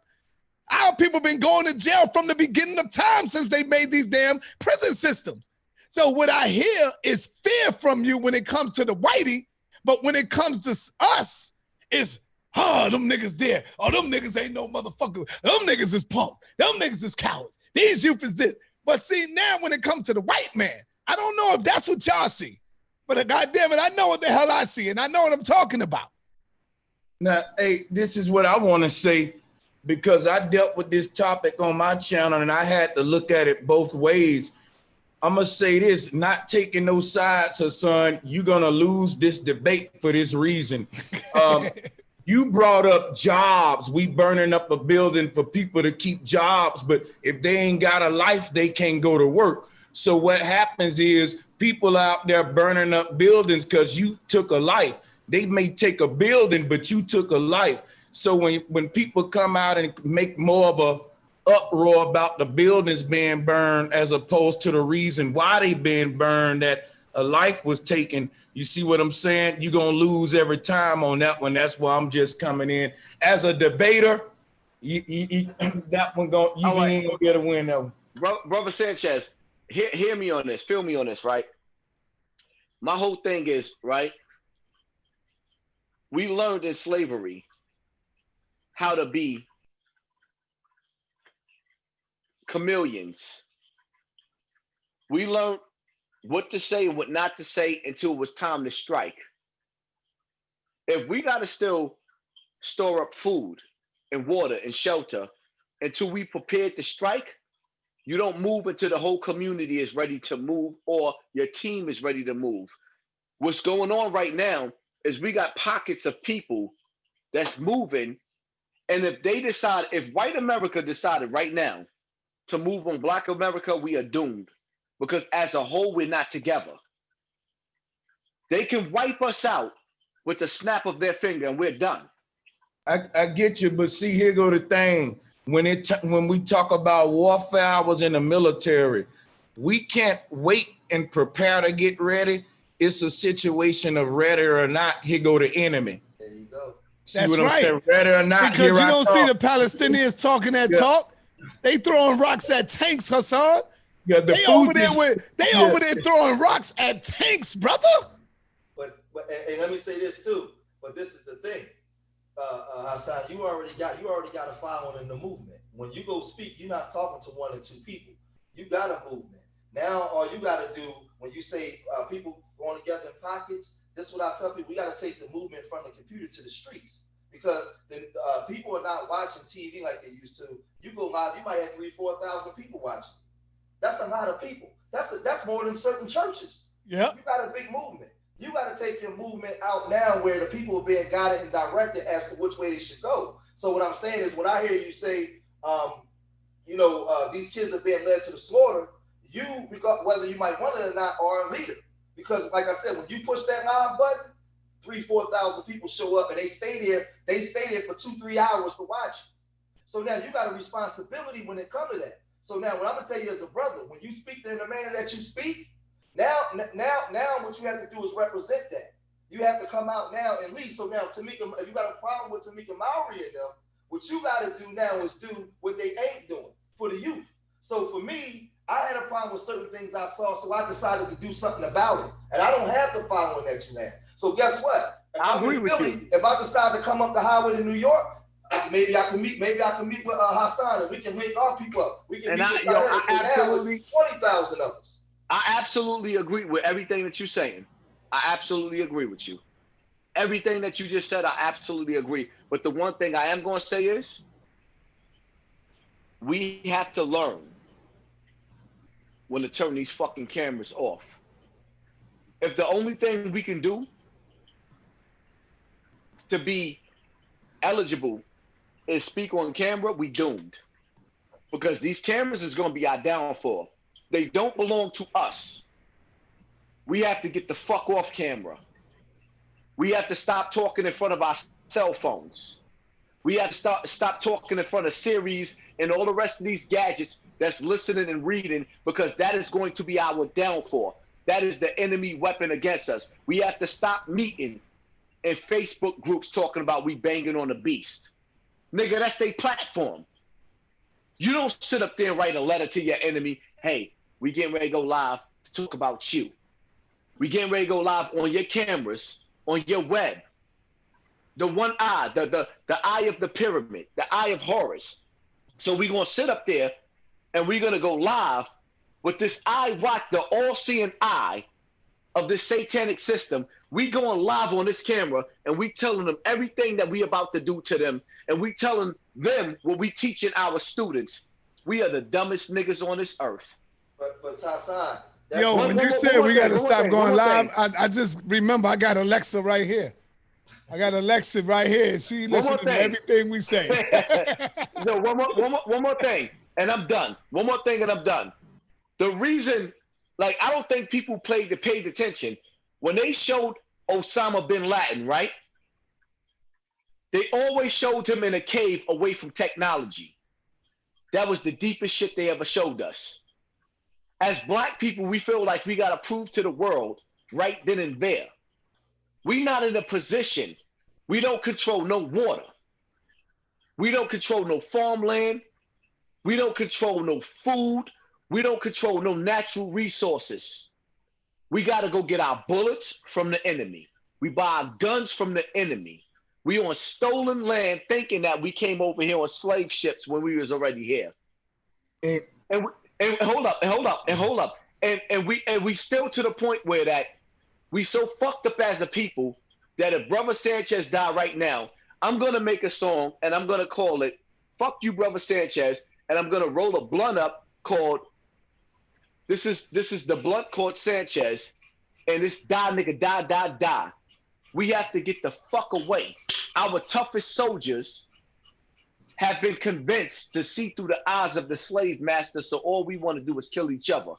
Our people been going to jail from the beginning of time since they made these damn prison systems. So what I hear is fear from you when it comes to the whitey, but when it comes to us, it's, them niggas there. Oh, them niggas ain't no motherfucker. Them niggas is punk. Them niggas is cowards. These youth is this. But see, now when it comes to the white man, I don't know if that's what y'all see, but goddamn it, I know what the hell I see, and I know what I'm talking about. Now, hey, this is what I want to say, because I dealt with this topic on my channel, and I had to look at it both ways. I'm gonna say this, not taking no sides, Hassan, you're gonna lose this debate for this reason. You brought up jobs. We burning up a building for people to keep jobs, but if they ain't got a life, they can't go to work. So what happens is people out there burning up buildings because you took a life. They may take a building, but you took a life. So when people come out and make more of a uproar about the buildings being burned as opposed to the reason why they being burned, that a life was taken, you see what I'm saying? You're gonna lose every time on that one. That's why I'm just coming in as a debater. That one you ain't gonna get a win though. Brother Sanchez, hear me on this, feel me on this, right? My whole thing is, right, we learned in slavery how to be chameleons. We learned what to say and what not to say until it was time to strike. If we got to still store up food and water and shelter until we prepared to strike, you don't move until the whole community is ready to move or your team is ready to move. What's going on right now is we got pockets of people that's moving, and if white America decided right now to move on black America, we are doomed, because as a whole, we're not together. They can wipe us out with the snap of their finger and we're done. I get you, but see, here go the thing. When we talk about warfare, I was in the military. We can't wait and prepare to get ready. It's a situation of ready or not, here go the enemy. There you go. See That's what I'm right. saying? Ready or not, Because you here I don't see come. the Palestinians talking that talk. They throwing rocks at tanks, Hassan. Yeah, they over there throwing rocks at tanks, brother. But and let me say this too. But this is the thing, Hassan. You already got a following in the movement. When you go speak, you're not talking to one or two people. You got a movement. Now all you got to do when you say people going together in pockets, this is what I tell people: we got to take the movement from the computer to the streets. Because people are not watching TV like they used to. You go live, you might have 3,000-4,000 people watching. That's a lot of people. That's more than certain churches. Yeah. You got a big movement. You got to take your movement out now where the people are being guided and directed as to which way they should go. So what I'm saying is, when I hear you say, these kids are being led to the slaughter, whether you might want it or not, are a leader. Because like I said, when you push that live button, 3,000-4,000 people show up and they stay there for 2-3 hours to watch you. So now you got a responsibility when it comes to that. So now what I'm gonna tell you as a brother, when you speak in the manner that you speak, now what you have to do is represent that. You have to come out now and lead. So now Tamika, if you got a problem with Tamika Mowry and them, what you got to do now is do what they ain't doing for the youth. So for me, I had a problem with certain things I saw, so I decided to do something about it. And I don't have the following that you have. So guess what? I agree with you. If I decide to come up the highway to New York, maybe I can meet with Hassan, and we can link our people up. We can meet with absolutely 20,000 of us. I absolutely agree with everything that you're saying. I absolutely agree with you. Everything that you just said, I absolutely agree. But the one thing I am going to say is, we have to learn when to turn these fucking cameras off. If the only thing we can do to be eligible is speak on camera, we doomed. Because these cameras is going to be our downfall. They don't belong to us. We have to get the fuck off camera. We have to stop talking in front of our cell phones. We have to stop talking in front of Siri's and all the rest of these gadgets that's listening and reading, because that is going to be our downfall. That is the enemy weapon against us. We have to stop meeting in Facebook groups talking about we banging on the beast. Nigga, that's their platform. You don't sit up there and write a letter to your enemy, hey, we getting ready to go live to talk about you. We getting ready to go live on your cameras, on your web. The one eye, the eye of the pyramid, the eye of Horus. So we're going to sit up there and we're going to go live with this eye watch, the all-seeing eye of this satanic system. We going live on this camera and we telling them everything that we about to do to them. And we telling them what we teaching our students. We are the dumbest niggas on this earth. But Hassan, yo, when you said we got to stop going live, I just remember I got Alexa right here. I got Alexa right here. She listening to everything we say. No, one more thing, and I'm done. One more thing, and I'm done. The reason, like, I don't think people paid attention when they showed Osama bin Laden, right? They always showed him in a cave away from technology. That was the deepest shit they ever showed us. As black people, we feel like we got to prove to the world right then and there. We not in a position. We don't control no water. We don't control no farmland. We don't control no food. We don't control no natural resources. We got to go get our bullets from the enemy. We buy our guns from the enemy. We on stolen land thinking that we came over here on slave ships when we was already here. And hold up. And we still to the point where that we so fucked up as a people that if Brother Sanchez died right now, I'm gonna make a song and I'm gonna call it "Fuck You, Brother Sanchez," and I'm gonna roll a blunt up called This is the blunt called Sanchez, and it's die nigga die. We have to get the fuck away. Our toughest soldiers have been convinced to see through the eyes of the slave master, so all we want to do is kill each other.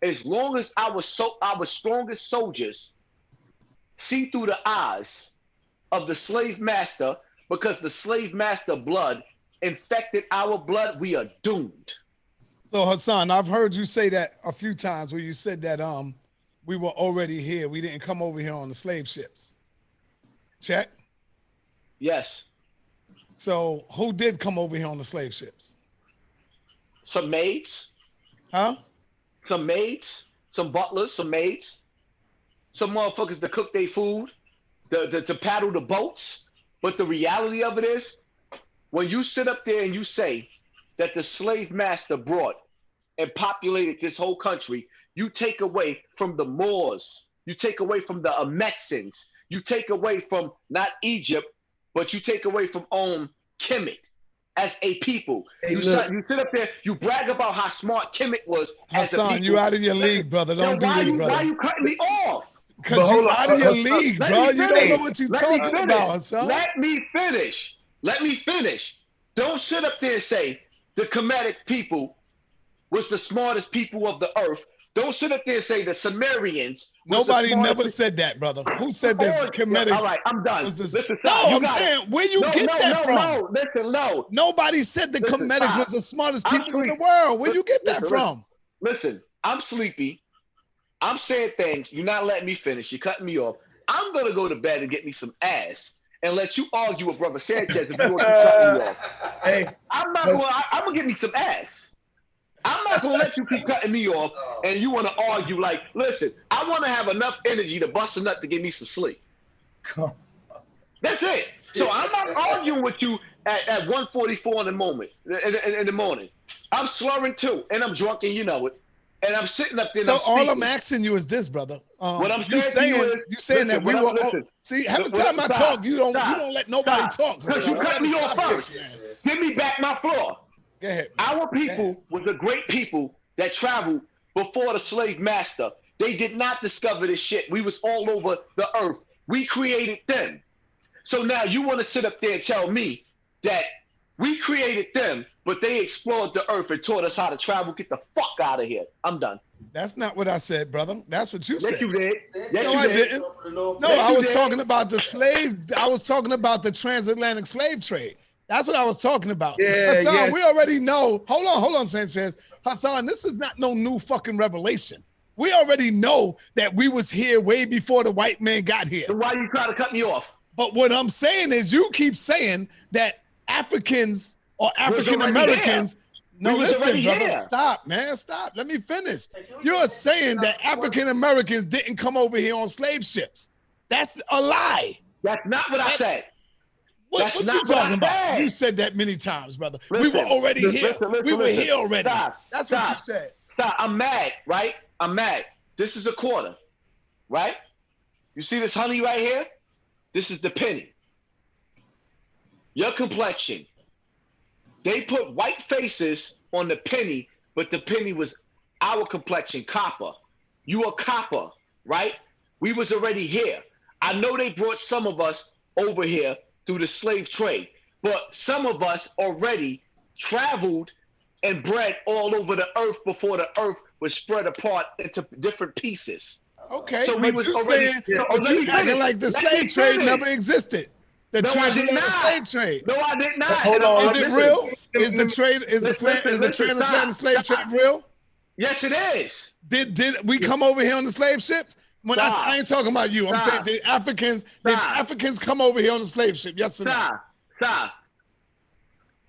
As long as our strongest soldiers see through the eyes of the slave master, because the slave master blood infected our blood, we are doomed. So Hassan, I've heard you say that a few times where you said that we were already here. We didn't come over here on the slave ships. Check? Yes. So who did come over here on the slave ships? Some maids. Huh? Some maids, some butlers, some maids, some motherfuckers to cook their food, to paddle the boats. But the reality of it is, when you sit up there and you say that the slave master brought and populated this whole country, you take away from the Moors, you take away from the Amexins, you take away from not Egypt, but you take away from Kemet as a people. Hey, You sit up there, you brag about how smart Kemet was as a people. Hassan, you out of your league, brother. Don't do this, brother. Why you cutting me off? Because you out of your league, bro. You don't know what you're talking about, Hassan. Let me finish. Don't sit up there and say the Kemetic people was the smartest people of the earth. Don't sit up there and say the Sumerians. Nobody never said that, brother. Who said that Kemetics? All right, I'm done. Listen, I'm saying, where you get that from? No. Nobody said the Kemetics was the smartest people in the world. Where you get that from? Listen, I'm sleepy. I'm saying things. You're not letting me finish. You're cutting me off. I'm going to go to bed and get me some ass and let you argue with Brother Sanchez if you want to cut me off. Hey, I'm going to get me some ass. I'm not going to let you keep cutting me off and you want to argue like, listen, I want to have enough energy to bust a nut to get me some sleep. That's it. So I'm not arguing with you at 1:44 in the morning. I'm slurring too, and I'm drunk, and you know it. And I'm sitting up there. So all I'm asking you is this, brother. What I'm saying that we were. See, every time I talk, you don't let nobody talk. Because you cut me off first. Give me back my floor. Go ahead. Our people was a great people that traveled before the slave master. They did not discover this shit. We was all over the earth. We created them. So now you want to sit up there and tell me that we created them, but they explored the earth and taught us how to travel. Get the fuck out of here. I'm done. That's not what I said, brother. That's what you said. Yes, you did. No, I didn't. No, I was talking about the slave. I was talking about the transatlantic slave trade. That's what I was talking about. Hassan, we already know. Hold on, Sanchez. Hassan, this is not no new fucking revelation. We already know that we was here way before the white man got here. So why you trying to cut me off? But what I'm saying is you keep saying that Africans or African Americans. No, listen, brother. Stop, man. Stop. Let me finish. You're saying that African Americans didn't come over here on slave ships. That's a lie. That's not what I said. What you talking about? You said that many times, brother. We were already here. We were here already. That's what you said. Stop. I'm mad, right? I'm mad. This is a quarter, right? You see this honey right here? This is the penny. Your complexion. They put white faces on the penny, but the penny was our complexion, copper. You a copper, right? We was already here. I know they brought some of us over here through the slave trade, but some of us already traveled and bred all over the earth before the earth was spread apart into different pieces. Okay, So we but was you already, saying, so, but let you me acting finish. like the Let slave me trade finish. never existed. The No, I did transatlantic not. slave trade. No, I did not. Hold And I'm- on. Is it listen, real? Is the trade? Is the listen, transatlantic slave stop. trade real? Yes, it is. Did we come over here on the slave ships? When I ain't talking about you, I'm saying did Africans come over here on the slave ship? Yes or no? Stop.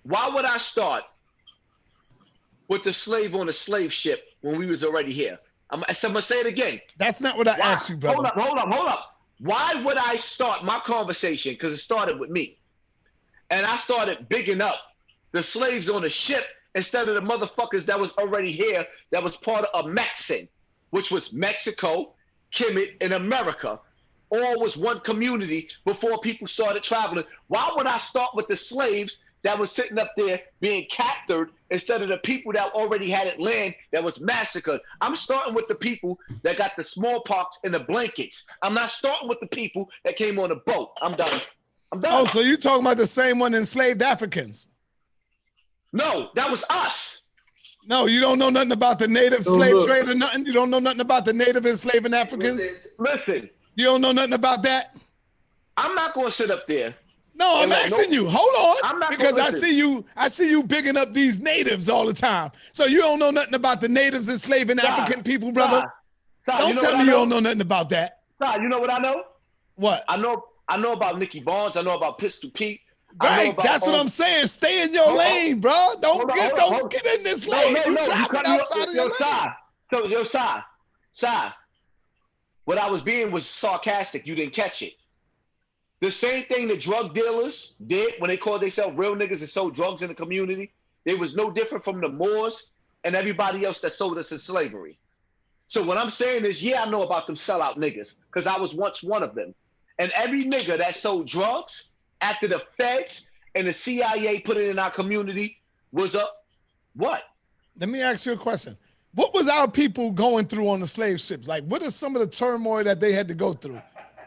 Why would I start with the slave on the slave ship when we was already here? I'm gonna say it again. That's not what I asked you, brother. Hold up. Why would I start my conversation? Because it started with me. And I started bigging up the slaves on the ship instead of the motherfuckers that was already here that was part of a Mexican, which was Mexico, Kemet, and America. All was one community before people started traveling. Why would I start with the slaves that was sitting up there being captured instead of the people that already had it land that was massacred? I'm starting with the people that got the smallpox and the blankets. I'm not starting with the people that came on the boat. I'm done. Oh, so you talking about the same one enslaved Africans? No, that was us. No, you don't know nothing about the native slave trade or nothing? You don't know nothing about the native enslaving Africans? Listen. You don't know nothing about that? I'm not going to sit up there. No, I'm asking you. Hold on. I'm not because gonna I see you bigging up these natives all the time. So you don't know nothing about the natives enslaving African people, brother? Don't tell me you don't know nothing about that. You know what I know? What? I know about Nicky Barnes. I know about Pistol Pete. Right, that's what I'm saying. Stay in your lane, bro. Don't get in this lane. You traveling outside of your lane. Sai, what I was being was sarcastic. You didn't catch it. The same thing the drug dealers did when they called themselves real niggas and sold drugs in the community. They was no different from the Moors and everybody else that sold us in slavery. So what I'm saying is, yeah, I know about them sellout niggas because I was once one of them. And every nigga that sold drugs after the feds and the CIA put it in our community was a what? Let me ask you a question. What was our people going through on the slave ships? Like, what is some of the turmoil that they had to go through?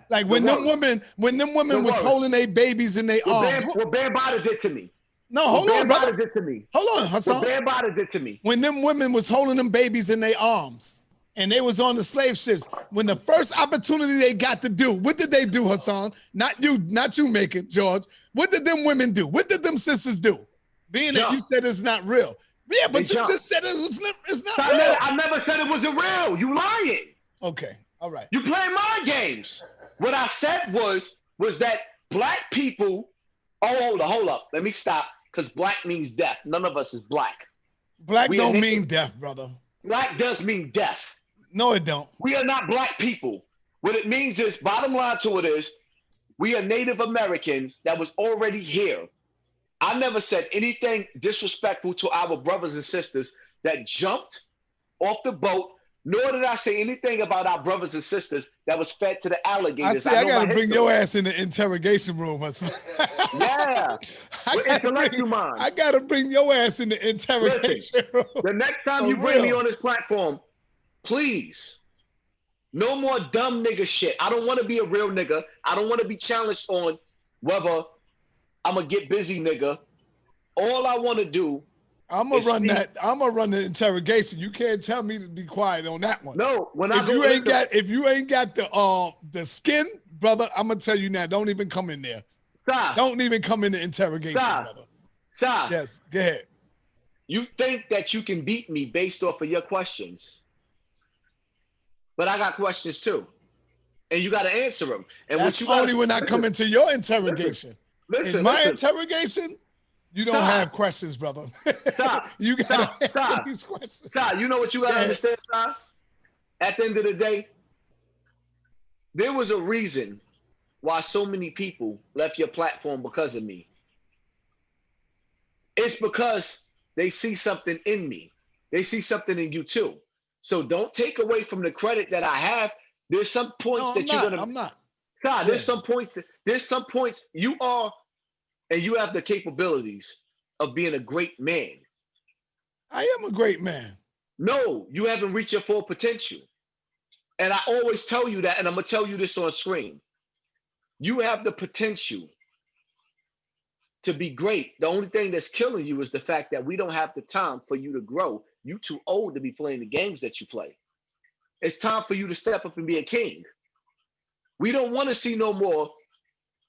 Like when them women was holding their babies in their arms. What Bambada did to me. No, hold on, brother. Did to me. Hold on, Hassan. What Bambada did to me. When them women was holding them babies in their arms and they was on the slave ships, when the first opportunity they got to do, what did they do, Hassan? Not you making, George. What did them women do? What did them sisters do? Being that you said it's not real. Yeah, but you just said it's not real. I never said it wasn't real. You lying. Okay, all right. You playing mind games. What I said was that black people. Oh, hold up. Let me stop. Because black means death. None of us is black. Black don't mean death, brother. Black does mean death. No, it don't. We are not black people. What it means is, bottom line to it is, we are Native Americans that was already here. I never said anything disrespectful to our brothers and sisters that jumped off the boat, nor did I say anything about our brothers and sisters that was fed to the alligators. I got to bring your ass in the interrogation room or something. Yeah. I got to bring your ass in the interrogation room. The next time you bring me on this platform, please, no more dumb nigga shit. I don't want to be a real nigga. I don't want to be challenged on whether I'm going to get busy nigga. All I want to do I'm gonna run the interrogation. You can't tell me to be quiet on that one. No, if you ain't got the skin, brother, I'm gonna tell you now. Don't even come in there. Don't even come in the interrogation, brother. Yes, go ahead. You think that you can beat me based off of your questions, but I got questions too, and you got to answer them. And that's only when I come into your interrogation. In my interrogation. You don't have questions, brother. You got to answer these questions. You know what you got to understand, At the end of the day, there was a reason why so many people left your platform because of me. It's because they see something in me. They see something in you too. So don't take away from the credit that I have. There's some points I'm not. There's some points you are. And you have the capabilities of being a great man. I am a great man. No, you haven't reached your full potential. And I always tell you that, and I'm gonna tell you this on screen. You have the potential to be great. The only thing that's killing you is the fact that we don't have the time for you to grow. You too old to be playing the games that you play. It's time for you to step up and be a king. We don't want to see no more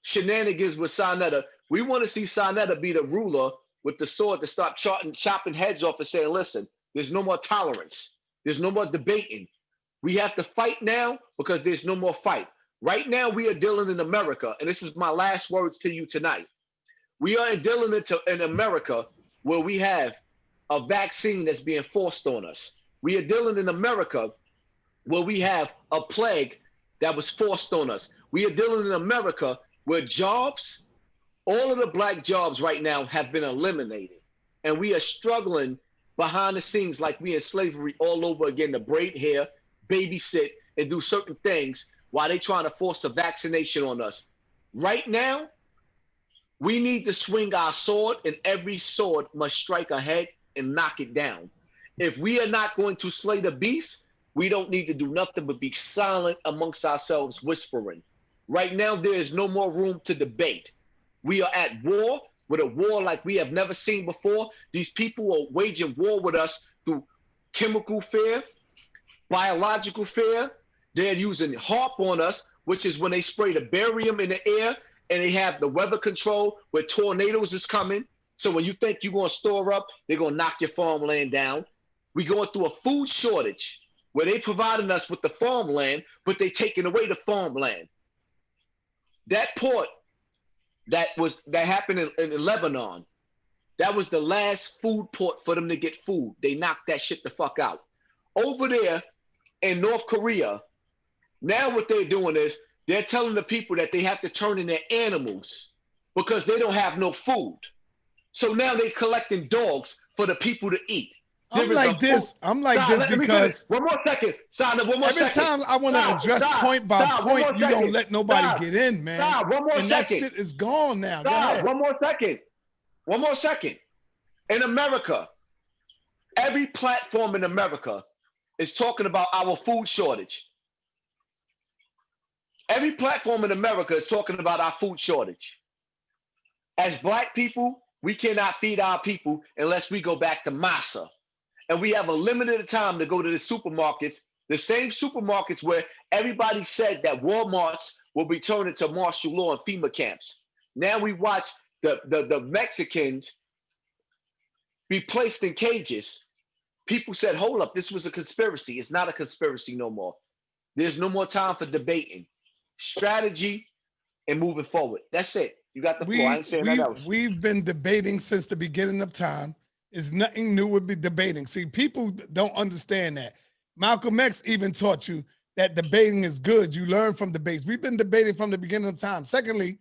shenanigans with Sarnetta. We want to see Sarnetta be the ruler with the sword to stop chopping heads off and saying, listen, there's no more tolerance. There's no more debating. We have to fight now because there's no more fight. Right now, we are dealing in America, and this is my last words to you tonight. We are dealing in America where we have a vaccine that's being forced on us. We are dealing in America where we have a plague that was forced on us. We are dealing in America where jobs, all of the black jobs right now have been eliminated. And we are struggling behind the scenes like we in slavery all over again to braid hair, babysit, and do certain things while they trying to force a vaccination on us. Right now, we need to swing our sword, and every sword must strike a head and knock it down. If we are not going to slay the beast, we don't need to do nothing but be silent amongst ourselves, whispering. Right now, there is no more room to debate. We are at war, with a war like we have never seen before. These people are waging war with us through chemical fear, biological fear. They're using HAARP on us, which is when they spray the barium in the air, and they have the weather control where tornadoes is coming. So when you think you're going to store up, they're going to knock your farmland down. We're going through a food shortage where they providing us with the farmland, but they taking away the farmland. That port that happened in Lebanon, that was the last food port for them to get food. They knocked that shit the fuck out. Over there in North Korea, now what they're doing is they're telling the people that they have to turn in their animals because they don't have no food. So now they're collecting dogs for the people to eat. I'm like this because one more second. Every time I want to address point by point, you don't let nobody get in, man. And that shit is gone now. Go ahead. One more second. In America, every platform in America is talking about our food shortage. Every platform in America is talking about our food shortage. As black people, we cannot feed our people unless we go back to masa. And we have a limited time to go to the supermarkets, the same supermarkets where everybody said that Walmarts will be turned into martial law and FEMA camps. Now we watch the Mexicans be placed in cages. People said, hold up, this was a conspiracy. It's not a conspiracy no more. There's no more time for debating. Strategy and moving forward. That's it. You got the floor. I ain't saying nothing else. We've been debating since the beginning of time. It's nothing new with debating. See, people don't understand that. Malcolm X even taught you that debating is good. You learn from debates. We've been debating from the beginning of time. Secondly,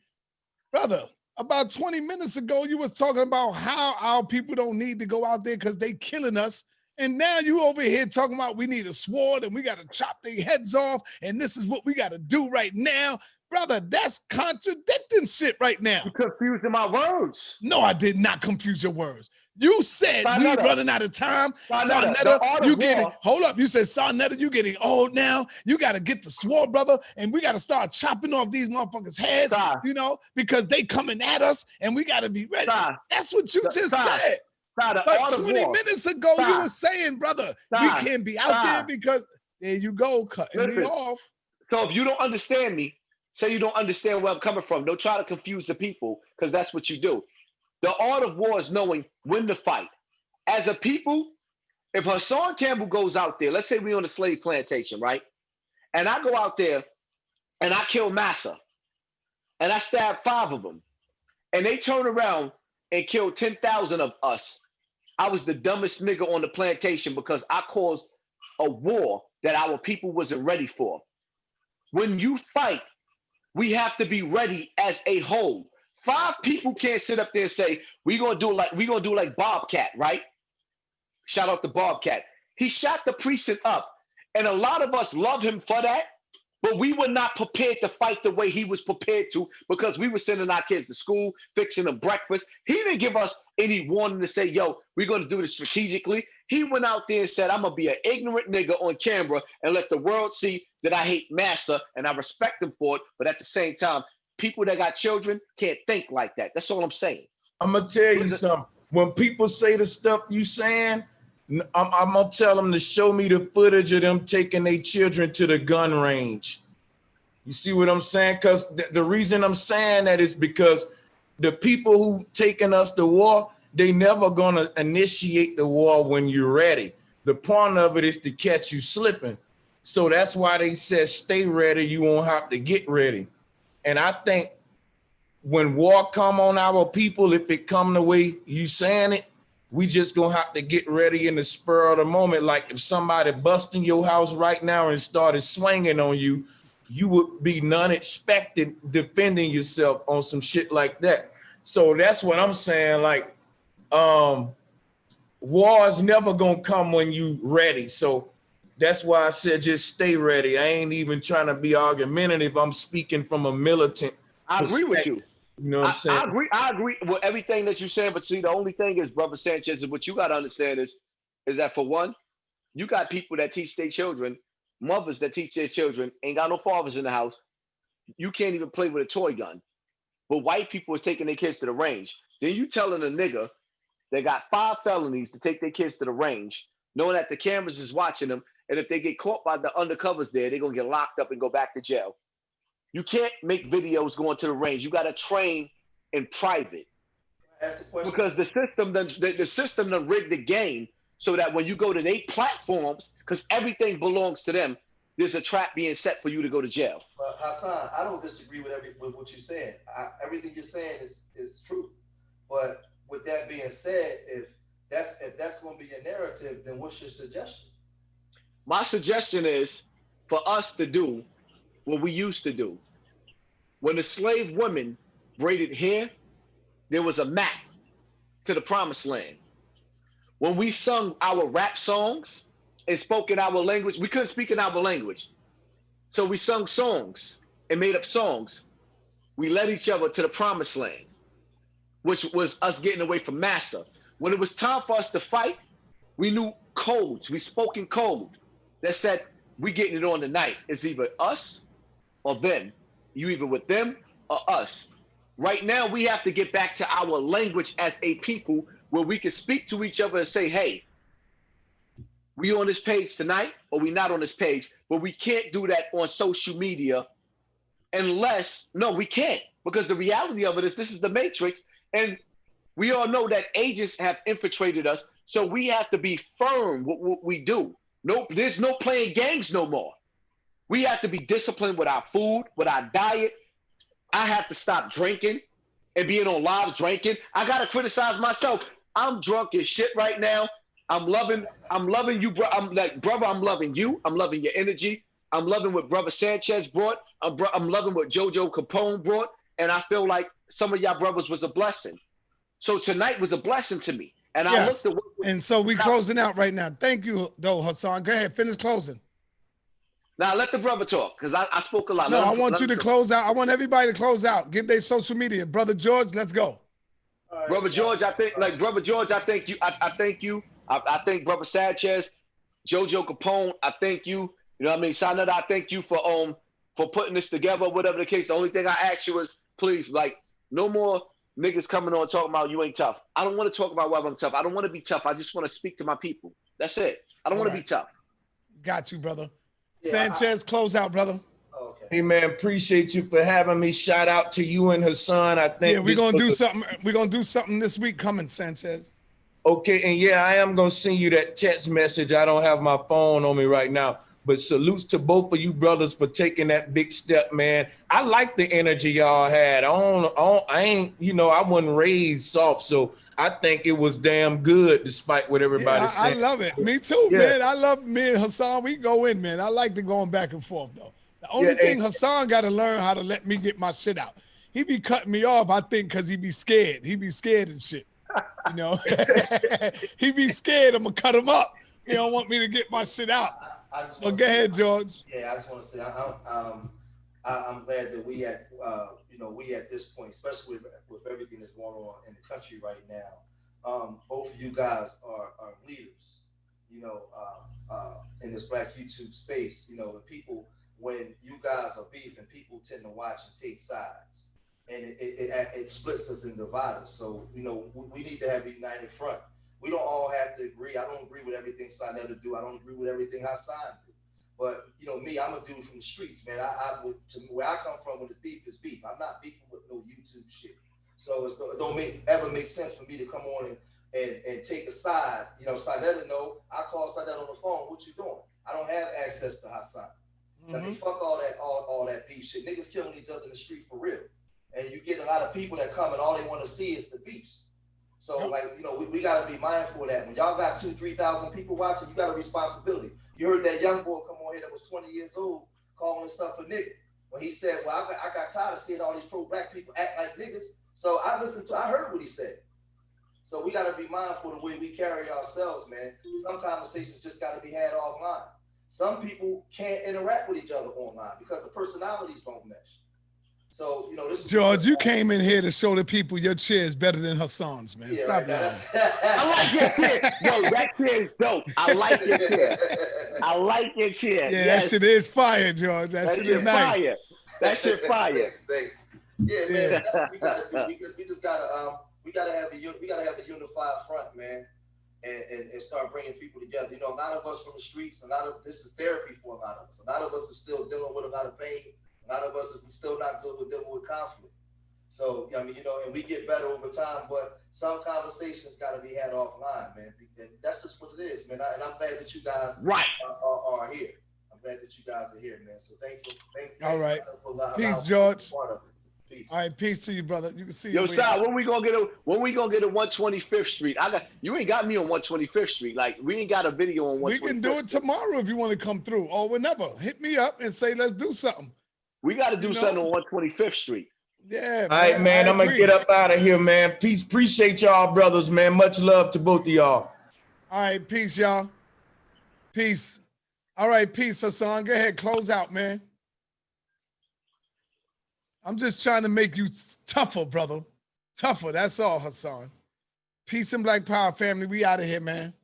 brother, about 20 minutes ago, you was talking about how our people don't need to go out there because they killing us. And now you over here talking about we need a sword and we got to chop their heads off and this is what we got to do right now. Brother, that's contradicting shit right now. You confusing my words. No, I did not confuse your words. You said we running out of time. Sarnetta, you getting, hold up. You said, Sarnetta, you getting old now. You got to get the sword, brother, and we got to start chopping off these motherfuckers' heads, you know, because they coming at us and we got to be ready. That's what you just said. But 20 minutes ago, you were saying, brother, we can't be out there because there you go, cutting me off. So if you don't understand me, say you don't understand where I'm coming from. Don't try to confuse the people because that's what you do. The art of war is knowing when to fight. As a people, if Hassan Campbell goes out there, let's say we're on a slave plantation, right? And I go out there and I kill Massa and I stab 5 of them and they turn around and kill 10,000 of us. I was the dumbest nigga on the plantation because I caused a war that our people wasn't ready for. When you fight, we have to be ready as a whole. 5 people can't sit up there and say, we're gonna do like Bobcat, right? Shout out to Bobcat. He shot the precinct up. And a lot of us love him for that. But we were not prepared to fight the way he was prepared to because we were sending our kids to school, fixing them breakfast. He didn't give us any warning to say, yo, we're going to do this strategically. He went out there and said, I'm going to be an ignorant nigga on camera and let the world see that I hate Massa and I respect him for it. But at the same time, people that got children can't think like that. That's all I'm saying. I'm going to tell you something. When people say the stuff you saying, I'm going to tell them to show me the footage of them taking their children to the gun range. You see what I'm saying? Because the reason I'm saying that is because the people who taking us to war, they never going to initiate the war when you're ready. The point of it is to catch you slipping. So that's why they said, stay ready. You won't have to get ready. And I think when war come on our people, if it come the way you saying it, we just gonna have to get ready in the spur of the moment. Like if somebody busting your house right now and started swinging on you, you would be non-expected defending yourself on some shit like that. So that's what I'm saying. Like, war is never gonna come when you ready. So that's why I said just stay ready. I ain't even trying to be argumentative. I'm speaking from a militant. I agree with you. You know what I'm saying? I agree with everything that you're saying, but see, the only thing is, Brother Sanchez, is what you got to understand is that for one, you got people that teach their children, mothers that teach their children, ain't got no fathers in the house. You can't even play with a toy gun. But white people is taking their kids to the range. Then you telling a nigga that got 5 felonies to take their kids to the range, knowing that the cameras is watching them, and if they get caught by the undercovers there, they're going to get locked up and go back to jail. You can't make videos going to the range. You got to train in private. Because the system done rigged the game so that when you go to their platforms, because everything belongs to them, there's a trap being set for you to go to jail. Hassan, I don't disagree with what you're saying. Everything you're saying is true. But with that being said, if that's going to be your narrative, then what's your suggestion? My suggestion is for us to do what we used to do. When the slave women braided hair, there was a map to the promised land. When we sung our rap songs and spoke in our language, we couldn't speak in our language. So we sung songs and made up songs. We led each other to the promised land, which was us getting away from Massa. When it was time for us to fight, we knew codes. We spoke in code that said, we getting it on tonight. It's either us or them. You either with them or us. Right now, we have to get back to our language as a people where we can speak to each other and say, hey, we on this page tonight or we not on this page, but we can't do that on social media unless, no, we can't, because the reality of it is this is the Matrix, and we all know that agents have infiltrated us, so we have to be firm with what we do. No, there's no playing games no more. We have to be disciplined with our food, with our diet. I have to stop drinking and being on live drinking. I gotta criticize myself. I'm drunk as shit right now. I'm loving you, bro. I'm like, brother, I'm loving you. I'm loving your energy. I'm loving what Brother Sanchez brought. I'm loving what JoJo Capone brought. And I feel like some of y'all brothers was a blessing. So tonight was a blessing to me. And yes. I looked at and so we closing out right now. Thank you, though, Hassan. Go ahead, finish closing. Now let the brother talk, because I spoke a lot. No, I want you to close out. I want everybody to close out. Give their social media. Brother George, let's go. Brother George, I think, Brother George, I thank you. I thank you. I thank Brother Sanchez, JoJo Capone. I thank you. You know what I mean? Sanada, I thank you for putting this together, whatever the case. The only thing I ask you is, please, like, no more niggas coming on talking about you ain't tough. I don't want to talk about whether I'm tough. I don't want to be tough. I just want to speak to my people. That's it. I don't want to be tough. Got you, brother. Yeah, Sanchez, close out, brother. Okay. Hey man, appreciate you for having me. Shout out to you and Hassan. I think yeah, we're gonna do something. We're gonna do something this week coming, Sanchez. Okay, and yeah, I am gonna send you that text message. I don't have my phone on me right now, but salutes to both of you brothers for taking that big step, man. I like the energy y'all had. I ain't, you know, I wasn't raised soft, so I think it was damn good despite what everybody's saying. I love it. Me too, man. I love me and Hassan. We go in, man. I like the going back and forth, though. The only thing Hassan got to learn how to let me get my shit out. He be cutting me off, I think, because he be scared. He be scared and shit. You know? He be scared I'm going to cut him up. He don't want me to get my shit out. I just Well, want go to ahead, George. Yeah, I just want to say I'm glad that we at we at this point, especially with everything that's going on in the country right now. Both of you guys are leaders, in this Black YouTube space. And people, when you guys are beefing, people tend to watch and take sides, and it splits us and divides us. So we need to have a united front. We don't all have to agree. I don't agree with everything Sanetta do. I don't agree with everything Hassan do. But me, I'm a dude from the streets, man. Where I come from, when it's beef, it's beef. I'm not beefing with no YouTube shit. So it don't ever make sense for me to come on and take a side. Sanetta know. I call Sanetta on the phone. What you doing? I don't have access to Hassan. I mean, fuck all that beef shit. Niggas killing each other in the street for real. And you get a lot of people that come and all they want to see is the beefs. So we got to be mindful of that. When y'all got 2,000-3,000 people watching, you got a responsibility. You heard that young boy come on here that was 20 years old calling himself a nigga. When he said, well, I got tired of seeing all these pro-black people act like niggas. So I heard what he said. So we got to be mindful of the way we carry ourselves, man. Some conversations just got to be had offline. Some people can't interact with each other online because the personalities don't mesh. So, this is George, you came in here to show the people your chair is better than Hassan's, man. Yeah, Stop right, lying. I like your chair. Yo, that chair is dope. I like your chair. I like your chair. Yeah, yes. that shit is fire, George. That shit is nice. Fire. That shit fire. Thanks. Yeah, man. That's what we gotta do. We just gotta we gotta have the unified front, man, and start bringing people together. A lot of us from the streets, this is therapy for a lot of us. A lot of us are still dealing with a lot of pain. A lot of us is still not good with dealing with conflict. So, and we get better over time, but some conversations got to be had offline, man. And that's just what it is, man. And I'm glad that you guys are here. I'm glad that you guys are here, man. So thanks. All right. Peace, George. Peace. All right, peace to you, brother. You can see. Yo, Sal, when we gonna get a 125th Street? You ain't got me on 125th Street. Like, we ain't got a video on 125th. We can do it tomorrow if you want to come through, or whenever. Hit me up and say let's do something. We got to do something on 125th Street. Yeah. All right, man. I'm gonna get up out of here, man. Peace. Appreciate y'all, brothers, man. Much love to both of y'all. All right, peace, y'all. Peace. All right, peace, Hassan. Go ahead, close out, man. I'm just trying to make you tougher, brother. Tougher. That's all, Hassan. Peace and Black Power, family. We out of here, man.